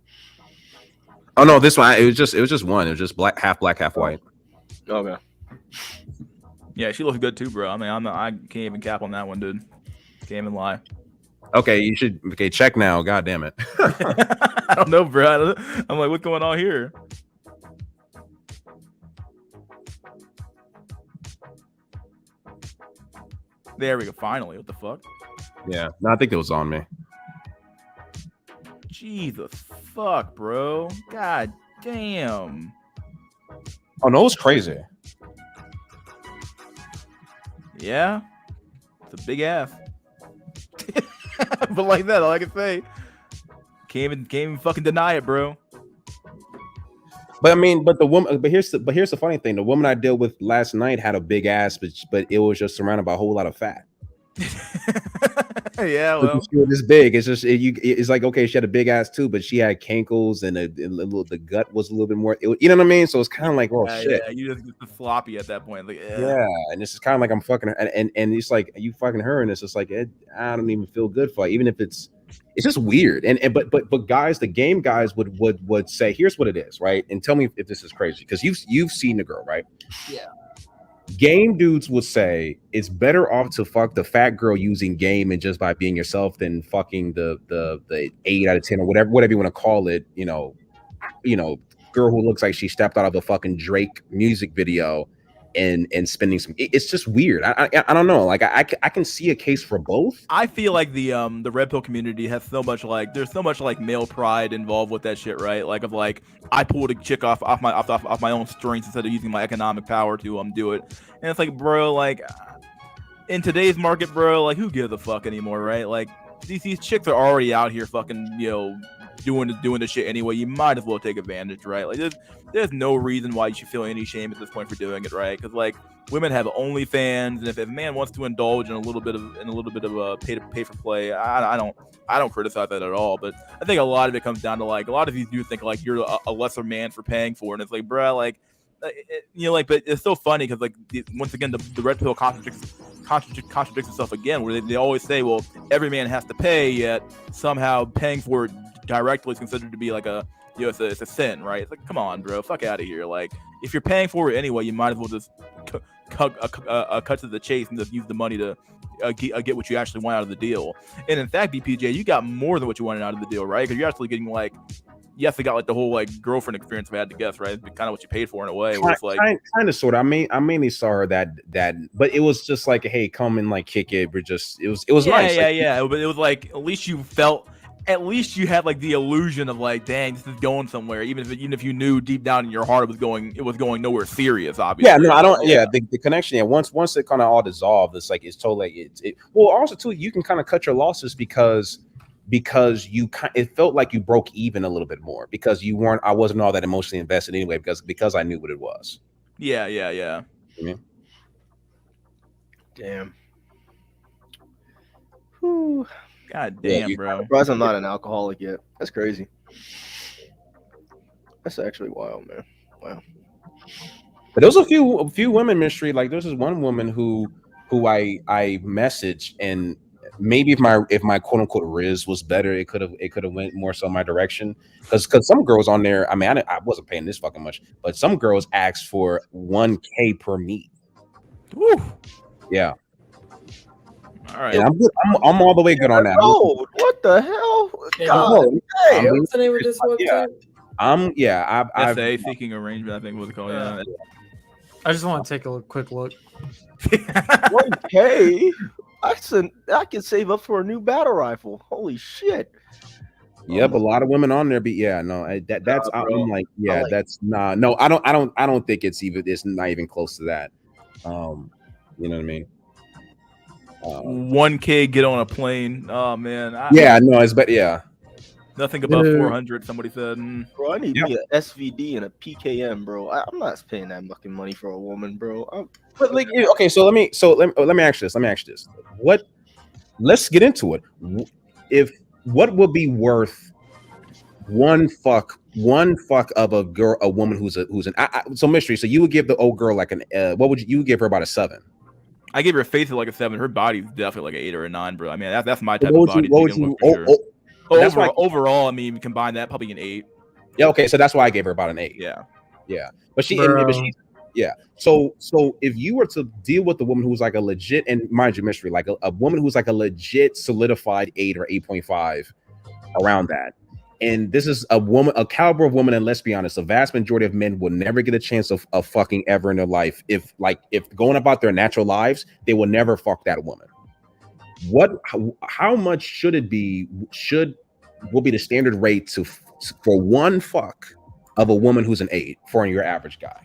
Oh no, this one it was just one. It was just black, half white. Okay. Yeah, she looks good too, bro. I mean, I can't even cap on that one, dude. Can't even lie. Okay, you should. Okay, check now. God damn it. I don't know, bro. I'm like, what's going on here? There we go. Finally, what the fuck? Yeah, no, I think it was on me. Jesus fuck, bro. God damn. Oh no, it was crazy. Yeah, it's a big ass. But like that, all I can say, can't even fucking deny it, bro. But I mean, but here's the funny thing: the woman I dealt with last night had a big ass, but it was just surrounded by a whole lot of fat. Yeah, well, she was this big. It's just it's like, okay, she had a big ass too, but she had cankles and the gut was a little bit more. You know what I mean? So it's kind of like, oh shit. Yeah, you just get the floppy at that point. Like, yeah, and it's kind of like I'm fucking her, and it's like you fucking her, and it's just like I don't even feel good for it, even if it's just weird. But guys, the game guys would say, here's what it is, right? And tell me if this is crazy, because you've seen the girl, right? Yeah. Game dudes would say it's better off to fuck the fat girl using game and just by being yourself than fucking the 8 out of 10 or whatever you want to call it, you know, girl who looks like she stepped out of a fucking Drake music video and spending some. It's just weird. I don't know. Like I can see a case for both. I feel like the red pill community has so much there's so much male pride involved with that shit, right? Like I pulled a chick off my own strengths instead of using my economic power to do it. And it's like, bro, like in today's market, bro, like who gives a fuck anymore, right? Like these chicks are already out here fucking, you know, doing the shit anyway. You might as well take advantage, right? Like there's no reason why you should feel any shame at this point for doing it, right? Because like women have OnlyFans, and if a man wants to indulge in a little bit of pay for play, I don't criticize that at all. But I think a lot of it comes down to like a lot of these do think like you're a lesser man for paying for it, and it's like, bruh, like you know, like, but it's so funny because like once again the red pill contradicts itself again, where they always say, well, every man has to pay, yet somehow paying for it directly is considered to be like a, you know, it's a sin, right? It's like, come on, bro, fuck out of here. Like if you're paying for it anyway, you might as well just cut to the chase and just use the money to get what you actually want out of the deal. And in fact, BPJ, you got more than what you wanted out of the deal, right? Because you're actually getting like yes, they got like the whole like girlfriend experience. If I had to guess, right? It's kind of what you paid for in a way. Where it's like kind of sort of. I mainly saw her that, but it was just like, hey, come and like kick it. We're just it was nice. Yeah. But it was like at least you felt. At least you had like the illusion of like, dang, this is going somewhere. Even if you knew deep down in your heart it was going nowhere serious. Obviously. Yeah, no, I don't. Yeah, the connection. Yeah, once it kind of all dissolved, it's like it's totally like it. Well, also too, you can kind of cut your losses because it felt like you broke even a little bit more because I wasn't all that emotionally invested anyway because I knew what it was. Yeah. Mm-hmm. Damn. Whew. God damn, bro. I'm surprised I'm not an alcoholic yet. That's crazy. That's actually wild, man. Wow. But there was a few women mystery. Like there's this one woman who I messaged, and maybe if my quote unquote riz was better, it could have went more so my direction. Because some girls on there, I mean, I wasn't paying this fucking much, but some girls asked for $1K per meet. Woo. Yeah. All right. And I'm good. I'm all the way good on that. Oh, what the hell? God, Hey, what's the name of this website? I've SA Seeking Arrangement, I think was called. Yeah. I just want to take a quick look. 1K? I can save up for a new battle rifle. Holy shit. Yep, a lot of women on there, but yeah, no, that's I'm like, yeah, that's nah, no, I don't think it's not even close to that. You know what I mean? 1K get on a plane. Oh man. Yeah. Nothing above 400. Somebody said. Bro, I need me a SVD and a PKM, bro. I'm not paying that fucking money for a woman, bro. But like, okay, so let me ask you this. Let's get into it. What would be worth one fuck of a woman who's so mystery? So you would give the old girl like what would you give her about a 7? I give her face like a 7. Her body's definitely like an 8 or a 9, bro. I mean, that's my type of body. Overall, I mean, combine that, probably an 8. Yeah, okay, so that's why I gave her about an 8. Yeah. But she So if you were to deal with a woman who's like a legit, and mind you, mystery, like a woman who's like a legit solidified 8 or 8.5 around that, and this is a caliber of woman, and let's be honest, the vast majority of men will never get a chance of fucking ever in their life. If going about their natural lives, they will never fuck that woman. How much should it be? Will be the standard rate for one fuck of a woman who's an 8 for your average guy?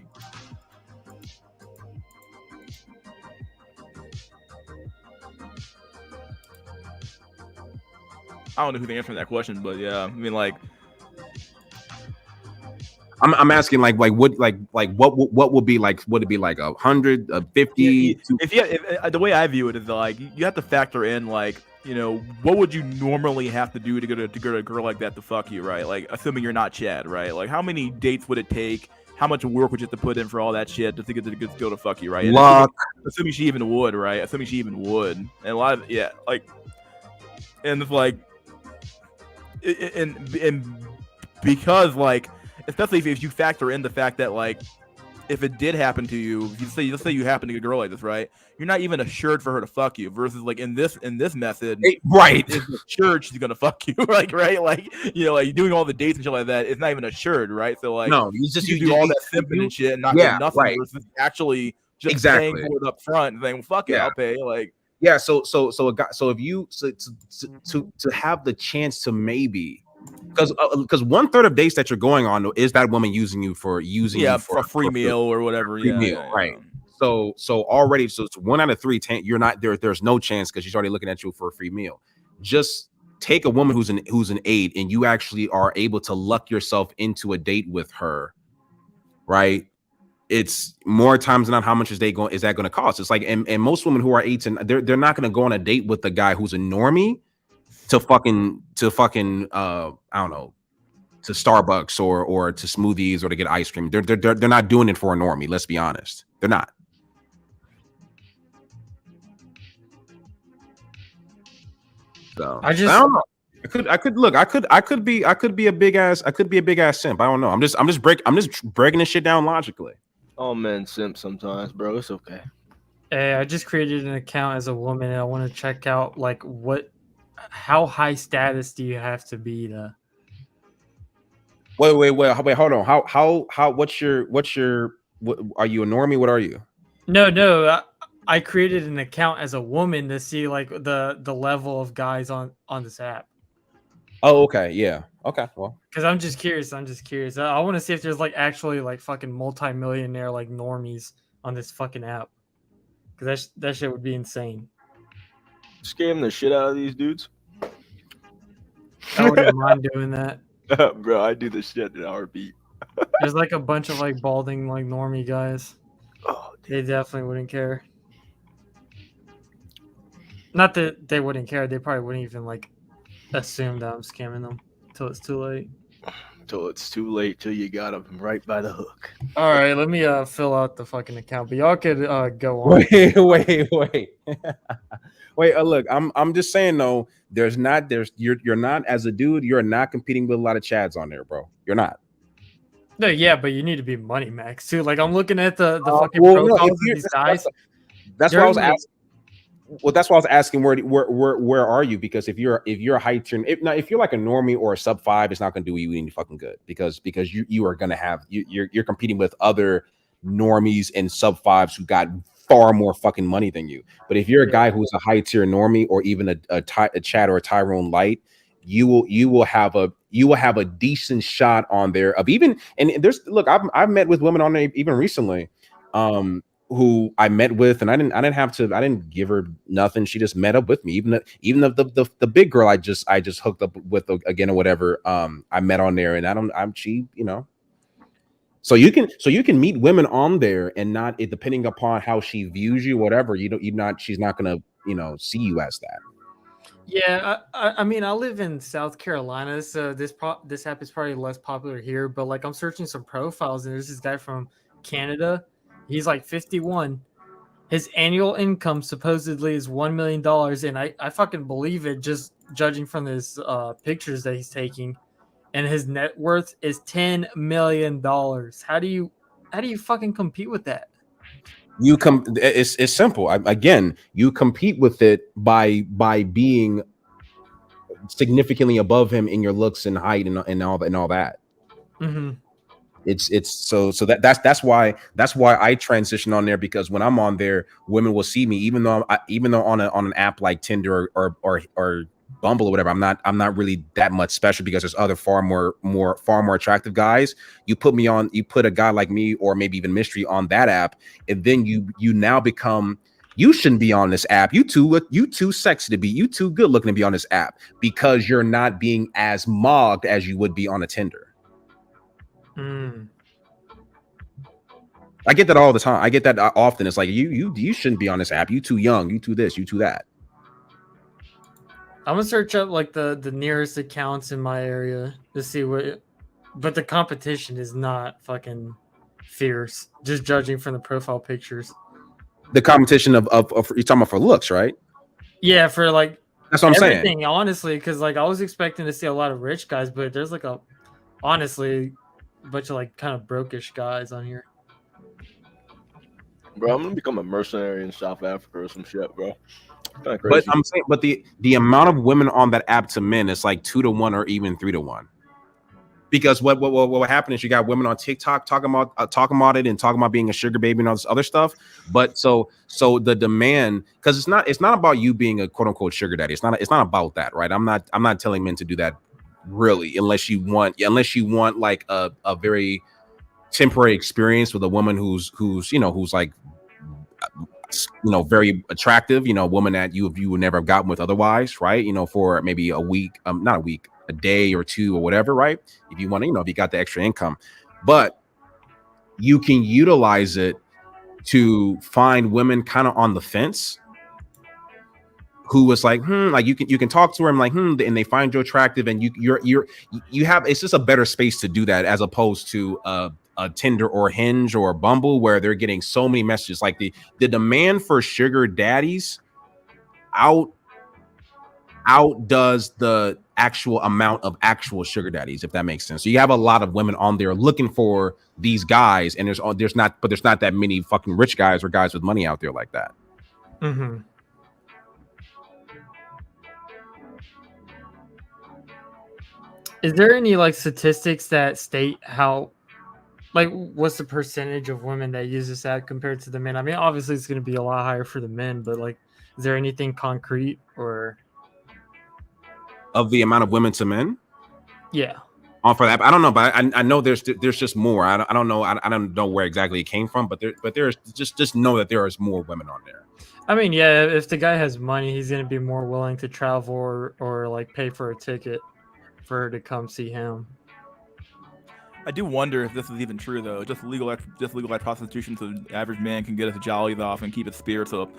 I don't know who the answer to that question, but yeah, I mean, like, I'm asking like what would be like? Would it be like 100, 50? If the way I view it is like you have to factor in like, you know, what would you normally have to do to get a girl like that to fuck you, right? Like, assuming you're not Chad, right? Like, how many dates would it take? How much work would you have to put in for all that shit just to get the good skill to fuck you, right? And assuming she even would, right? Assuming she even would, and a lot of and it's like. And because like, especially if you factor in the fact that like, if it did happen to you, let's say you happen to get a girl like this, right? You're not even assured for her to fuck you. Versus like in this method, right? It's assured she's gonna fuck you, like right? Like, you know, like doing all the dates and shit like that. It's not even assured, right? So like, no, you do all that simping and shit and not get nothing. Right. Versus actually just paying for it up front and saying, well, "Fuck it, I'll pay." Like. Yeah, so if you to have the chance to maybe, because 1/3 of dates that you're going on is that woman using you for for a free meal or whatever, right? So already, so it's 1 out of 3. You're not there. There's no chance because she's already looking at you for a free meal. Just take a woman who's an 8, and you actually are able to luck yourself into a date with her, right? It's more times than not how much is that going to cost? It's like, and most women who are 8s, and they're not going to go on a date with the guy who's a normie to fucking I don't know, to Starbucks or to smoothies or to get ice cream. They're not doing it for a normie. Let's be honest, they're not. So I don't know. I could be a big ass simp. I don't know. I'm just breaking this shit down logically. Oh man, simp sometimes, bro. It's okay. Hey, I just created an account as a woman, and I want to check out how high status do you have to be to? Wait, hold on. What's your what, are you a normie? What are you? No. I created an account as a woman to see like the level of guys on this app. Oh, okay, yeah, okay, well, because I'm just curious. I want to see if there's like actually like fucking multi-millionaire like normies on this fucking app. Because that shit would be insane. Scam the shit out of these dudes. I wouldn't mind doing that. Bro, I do this shit in a heartbeat. There's like a bunch of like balding like normie guys. Oh, they definitely wouldn't care. Not that they wouldn't care. They probably wouldn't even like assume that I'm scamming them till it's too late. Till it's too late. Till you got them right by the hook. All right, let me fill out the fucking account, but y'all could go on. Wait. Look, I'm just saying though. You're not as a dude. You're not competing with a lot of chads on there, bro. You're not. No, yeah, but you need to be money max too. Like I'm looking at the fucking well, profiles no, of these guys. That's why I was asking. Well, that's why I was asking where are you? Because if you're a high tier, if you're like a normie or a sub 5, it's not going to do you any fucking good because you are going to have you're competing with other normies and sub 5s who got far more fucking money than you. But if you're a guy who's a high tier normie or even a Chad or a Tyrone Light, you will have a decent shot on there of even. And there's I've met with women on there even recently. Who I met with, and I didn't give her nothing. She just met up with me. Even the big girl I just hooked up with again or whatever. I met on there, and she, you know. So you can meet women on there, and not depending upon how she views you, whatever. She's not gonna see you as that. Yeah, I mean, I live in South Carolina, so this app is probably less popular here. But like, I'm searching some profiles, and there's this guy from Canada. He's like 51. His annual income supposedly is $1 million, and I fucking believe it just judging from his pictures that he's taking. And his net worth is $10 million. How do you fucking compete with that? It's simple. Again, you compete with it by being significantly above him in your looks and height and all that. Mm-hmm. It's so that's why I transition on there, because when I'm on there, women will see me, even though on an app like Tinder or Bumble or whatever, I'm not really that much special, because there's other far more attractive guys. You put a guy like me or maybe even Mystery on that app, and then you now become, you shouldn't be on this app. You too sexy to be, you too good looking to be on this app, because you're not being as mogged as you would be on a Tinder. I get that all the time. I get that often. It's like you shouldn't be on this app. You too young. You too this. You too that. I'm gonna search up like the nearest accounts in my area to see what. But the competition is not fucking fierce. Just judging from the profile pictures. The competition of you're talking about for looks, right? Yeah, for like that's what I'm everything, saying. Honestly, because like I was expecting to see a lot of rich guys, but there's like a bunch of like kind of brokish guys on here. Bro, I'm gonna become a mercenary in South Africa or some shit, bro. But I'm saying, but the amount of women on that app to men is like 2 to 1 or even 3 to 1. Because what would happen is you got women on TikTok talking about it and talking about being a sugar baby and all this other stuff. But so the demand, because it's not about you being a quote unquote sugar daddy. It's not about that, right? I'm not telling men to do that, really, unless you want like a very temporary experience with a woman who's like very attractive, a woman that you would never have gotten with otherwise, right? For maybe a week, not a week, a day or two or whatever, right? If you want to, if you got the extra income, but you can utilize it to find women kind of on the fence who was like, like you can talk to her and like, and they find you attractive, and you have, it's just a better space to do that, as opposed to a Tinder or Hinge or Bumble, where they're getting so many messages. Like the demand for sugar daddies outdoes the actual amount of actual sugar daddies, if that makes sense. So you have a lot of women on there looking for these guys, and there's not that many fucking rich guys or guys with money out there like that. Mm-hmm. Is there any like statistics that state how, like, what's the percentage of women that use this app compared to the men? I mean, obviously it's going to be a lot higher for the men, but like, is there anything concrete or? Of the amount of women to men? Yeah. On for that, I don't know, but I know there's just more. I don't know. I don't know where exactly it came from, but there's just know that there is more women on there. I mean, yeah, if the guy has money, he's going to be more willing to travel or like pay for a ticket for her to come see him. I do wonder if this is even true though. Just legalize prostitution so the average man can get his jollies off and keep his spirits up.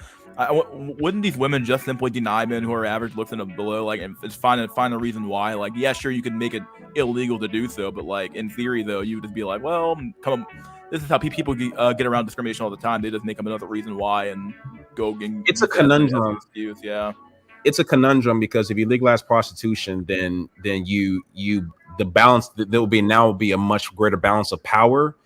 Wouldn't these women just simply deny men who are average looks and below, like, and find a reason why? Like, yeah, sure, you could make it illegal to do so, but like in theory though, you would just be like, well, come. This is how people get around discrimination all the time. They just make up another reason why and go. It's a conundrum. Excuse, yeah. It's a conundrum because if you legalize prostitution, then you the balance, there will be a much greater balance of power,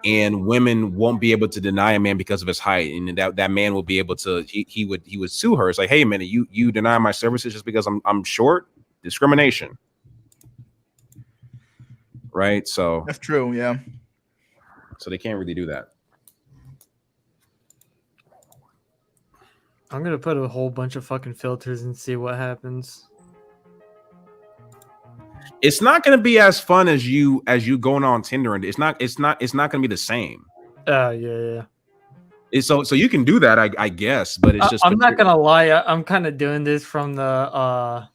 and women won't be able to deny a man because of his height, and that man will be able to he would sue her. It's like, hey man, you deny my services just because I'm short? Discrimination, right? So that's true, yeah. So they can't really do that. I'm gonna put a whole bunch of fucking filters and see what happens. It's not gonna be as fun as you going on Tinder, and it's not gonna be the same. Yeah. So you can do that, I guess, but it's just. I'm not gonna lie. I'm kind of doing this from the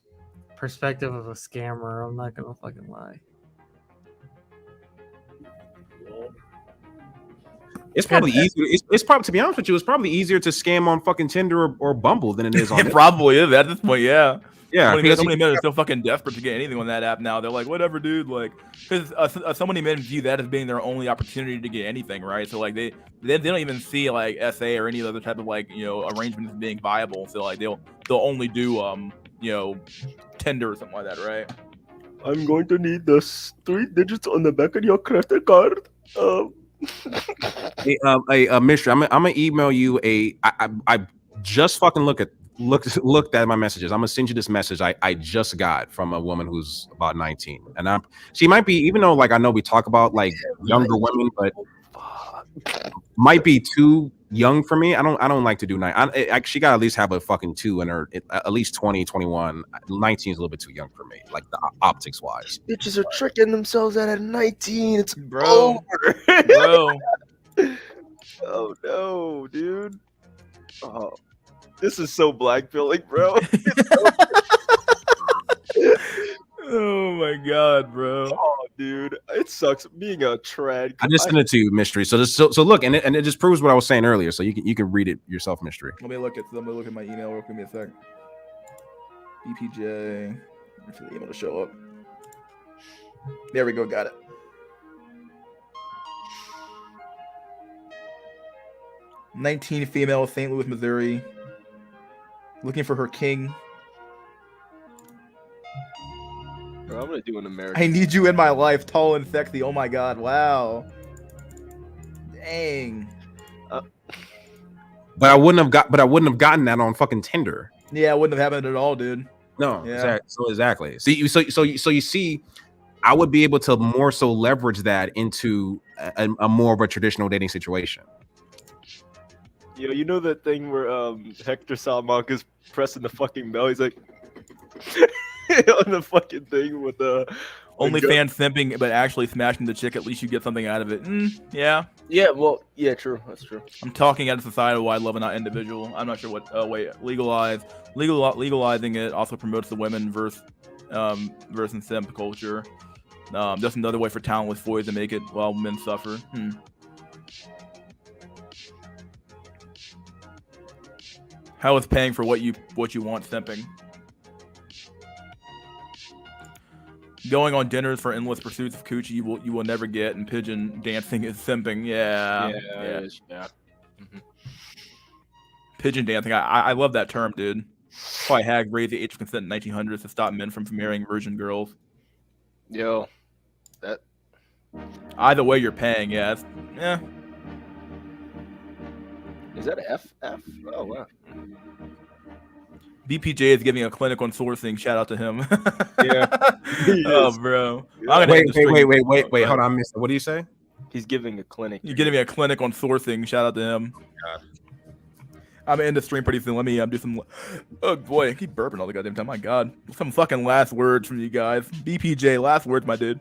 perspective of a scammer. I'm not gonna fucking lie. It's probably easier. It's probably, to be honest with you, it's probably easier to scam on fucking Tinder or Bumble than it is on. It probably is at this point, yeah. Yeah, so many men are still fucking desperate to get anything on that app now. They're like, whatever, dude. Like, because so many men view that as being their only opportunity to get anything, right? So like they don't even see like SA or any other type of like arrangement as being viable. So like they'll only do Tinder or something like that, right? I'm going to need the 3 digits on the back of your credit card. Hey, Mystery, I'm gonna email you I just fucking looked at my messages. I'm gonna send you this message I just got from a woman who's about 19, and she might be, even though like I know we talk about like younger women, but might be too young for me. I don't like to do 9. She got to at least have a fucking 2 in her, at least 20, 21. 19 is a little bit too young for me, like the optics wise. Bitches are tricking themselves out at 19. It's bro. Bro. Oh no, dude. Oh, this is so black pilling, bro. Oh my god, bro. Oh, dude, it sucks being a trad. I just sent it to you, Mystery. So look, and it just proves what I was saying earlier. So you can read it yourself, Mystery. Let me look at my email. Give me a sec. BPJ. Wait for the email to show up. There we go. Got it. "19 female, St. Louis, Missouri. Looking for her king. Bro, I'm gonna do an American. I need you in my life, tall and sexy. Oh my god, wow. Dang. But I wouldn't have gotten that on fucking Tinder. Yeah, it wouldn't have happened at all, dude. No, yeah. Exactly. So you see, I would be able to more so leverage that into a more of a traditional dating situation. Yo, you know that thing where Hector Salamanca's pressing the fucking bell? He's like on the fucking thing with the OnlyFans simping, but actually smashing the chick. At least you get something out of it. Yeah. Yeah. Well. Yeah. True. That's true. I'm talking at a societal-wide level, not individual. I'm not sure what. Legalizing it also promotes the women versus simp culture. Just another way for talentless boys to make it while men suffer. How is paying for what you want simping? Going on dinners for endless pursuits of coochie you will never get, and pigeon dancing is simping. Yeah. Mm-hmm. Pigeon dancing. I love that term, dude. Probably Hag raised the age of consent in 1900s to stop men from marrying virgin girls. Yo, that. Either way, you're paying. Yeah. Is that F? Oh wow. BPJ is giving a clinic on sourcing. Shout out to him. Yeah. Oh, bro. I'm gonna Wait, end the stream. hold on, mister. What do you say? He's giving a clinic. You're giving me a clinic on sourcing. Shout out to him. I'm gonna end the stream pretty soon. Let me do some. Oh boy, I keep burping all the goddamn time. My God, some fucking last words from you guys. BPJ, last words, my dude.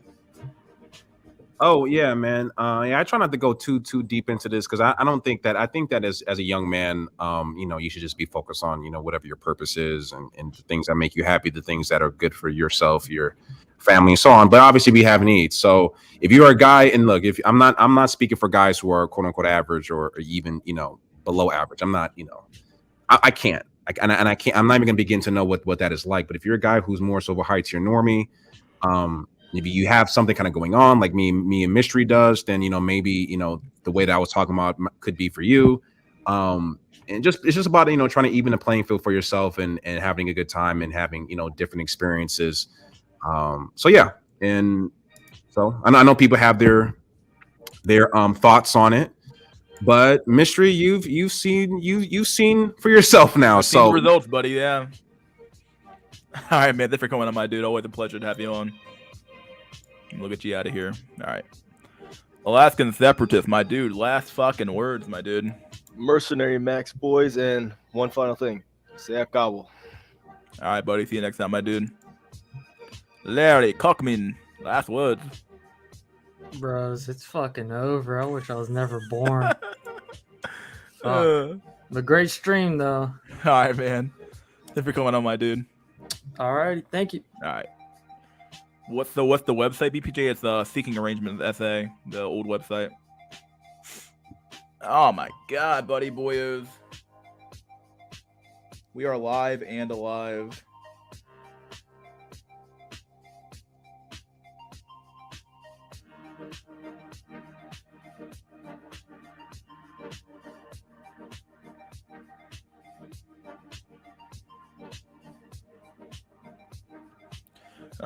Oh yeah, man. Yeah, I try not to go too deep into this because I don't think that. I think that as a young man, you know, you should just be focused on, you know, whatever your purpose is and the things that make you happy, the things that are good for yourself, your family, and so on. But obviously, we have needs. So if you're a guy, and look, if I'm not speaking for guys who are quote unquote average or even, you know, below average. I'm not, you know, I can't. And I can't. I'm not even gonna begin to know what that is like. But if you're a guy who's more so of a high tier normie, maybe you have something kind of going on like me and Mystery does, then, you know, maybe, you know, the way that I was talking about could be for you. And it's just about, you know, trying to even the playing field for yourself and having a good time and having, you know, different experiences. So yeah, and so I know people have their thoughts on it, but Mystery, you've seen for yourself now. I've seen So the results, buddy. Yeah. All right, man. Thanks for coming on, my dude. Always a pleasure to have you on. We'll get you out of here. All right. Alaskan Separatist, my dude. Last fucking words, my dude. Mercenary Max boys, and one final thing. Say Akabo. All right, buddy. See you next time, my dude. Larry Cockman. Last words. Bros, it's fucking over. I wish I was never born. Fuck. The great stream, though. All right, man. Thanks for coming on, my dude. All right. Thank you. All right. What's the website, BPJ? It's Seeking Arrangement SA, the old website. Oh my God, buddy boyos. We are live and alive.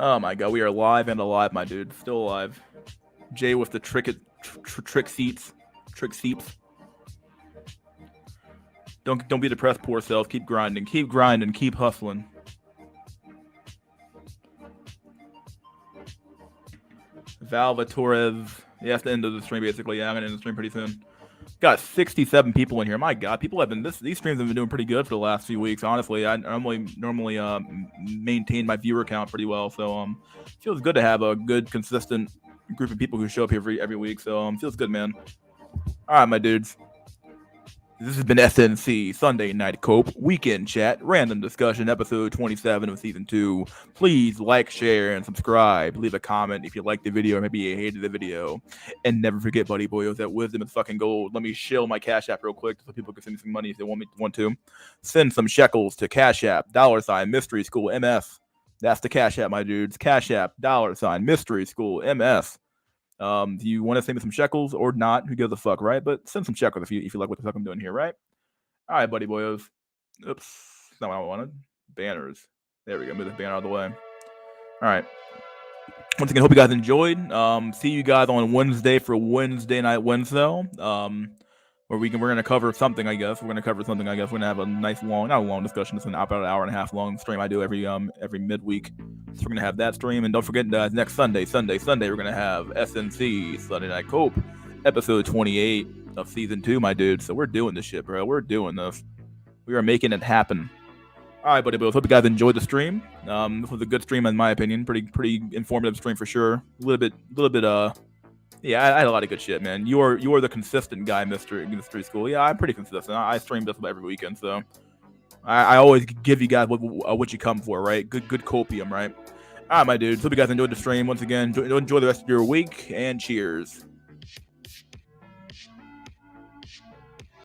Oh my God, we are live and alive, my dude. Still alive. Jay with the trick seats. Don't be depressed, poor self. Keep grinding, keep hustling. Valva Torres. Yeah, that's the end of the stream, basically. Yeah, I'm gonna end the stream pretty soon. Got 67 people in here. My God, people have been these streams have been doing pretty good for the last few weeks. Honestly, I normally maintain my viewer count pretty well, so feels good to have a good, consistent group of people who show up here every week. So feels good, man. All right, my dudes. This has been SNC Sunday Night Cope Weekend Chat Random Discussion episode 27 of season 2. Please like, share, and subscribe. Leave a comment if you liked the video or maybe you hated the video. And never forget, buddy boyos, that wisdom is fucking gold. Let me shill my Cash App real quick so people can send me some money if they want to. Send some shekels to Cash App, $MysterySchoolMS. That's the Cash App, my dudes. Cash App, $MysterySchoolMS. Do you want to send me some shekels or not? Who gives a fuck, right? But send some shekels if you like what the fuck I'm doing here, right? All right, buddy boyos. Oops, that's not what I wanted. Banners. There we go. Move the banner out of the way. All right. Once again, hope you guys enjoyed. See you guys on Wednesday for Wednesday Night Wednesday. Where we're gonna cover something, I guess. We're gonna have a nice not a long discussion. It's about an hour and a half long stream I do every midweek. So we're gonna have that stream, and don't forget next Sunday, we're gonna have SNC Sunday Night Cope, episode 28 of season 2, my dude. So we're doing this shit, bro. We're doing this. We are making it happen. All right, buddy boys. Hope you guys enjoyed the stream. This was a good stream in my opinion. Pretty informative stream for sure. A little bit. Yeah, I had a lot of good shit, man. You are the consistent guy, Mystery School. Yeah, I'm pretty consistent. I stream just about every weekend, so I always give you guys what you come for, right? Good copium, right? All right, my dudes. Hope you guys enjoyed the stream once again. Enjoy the rest of your week, and cheers.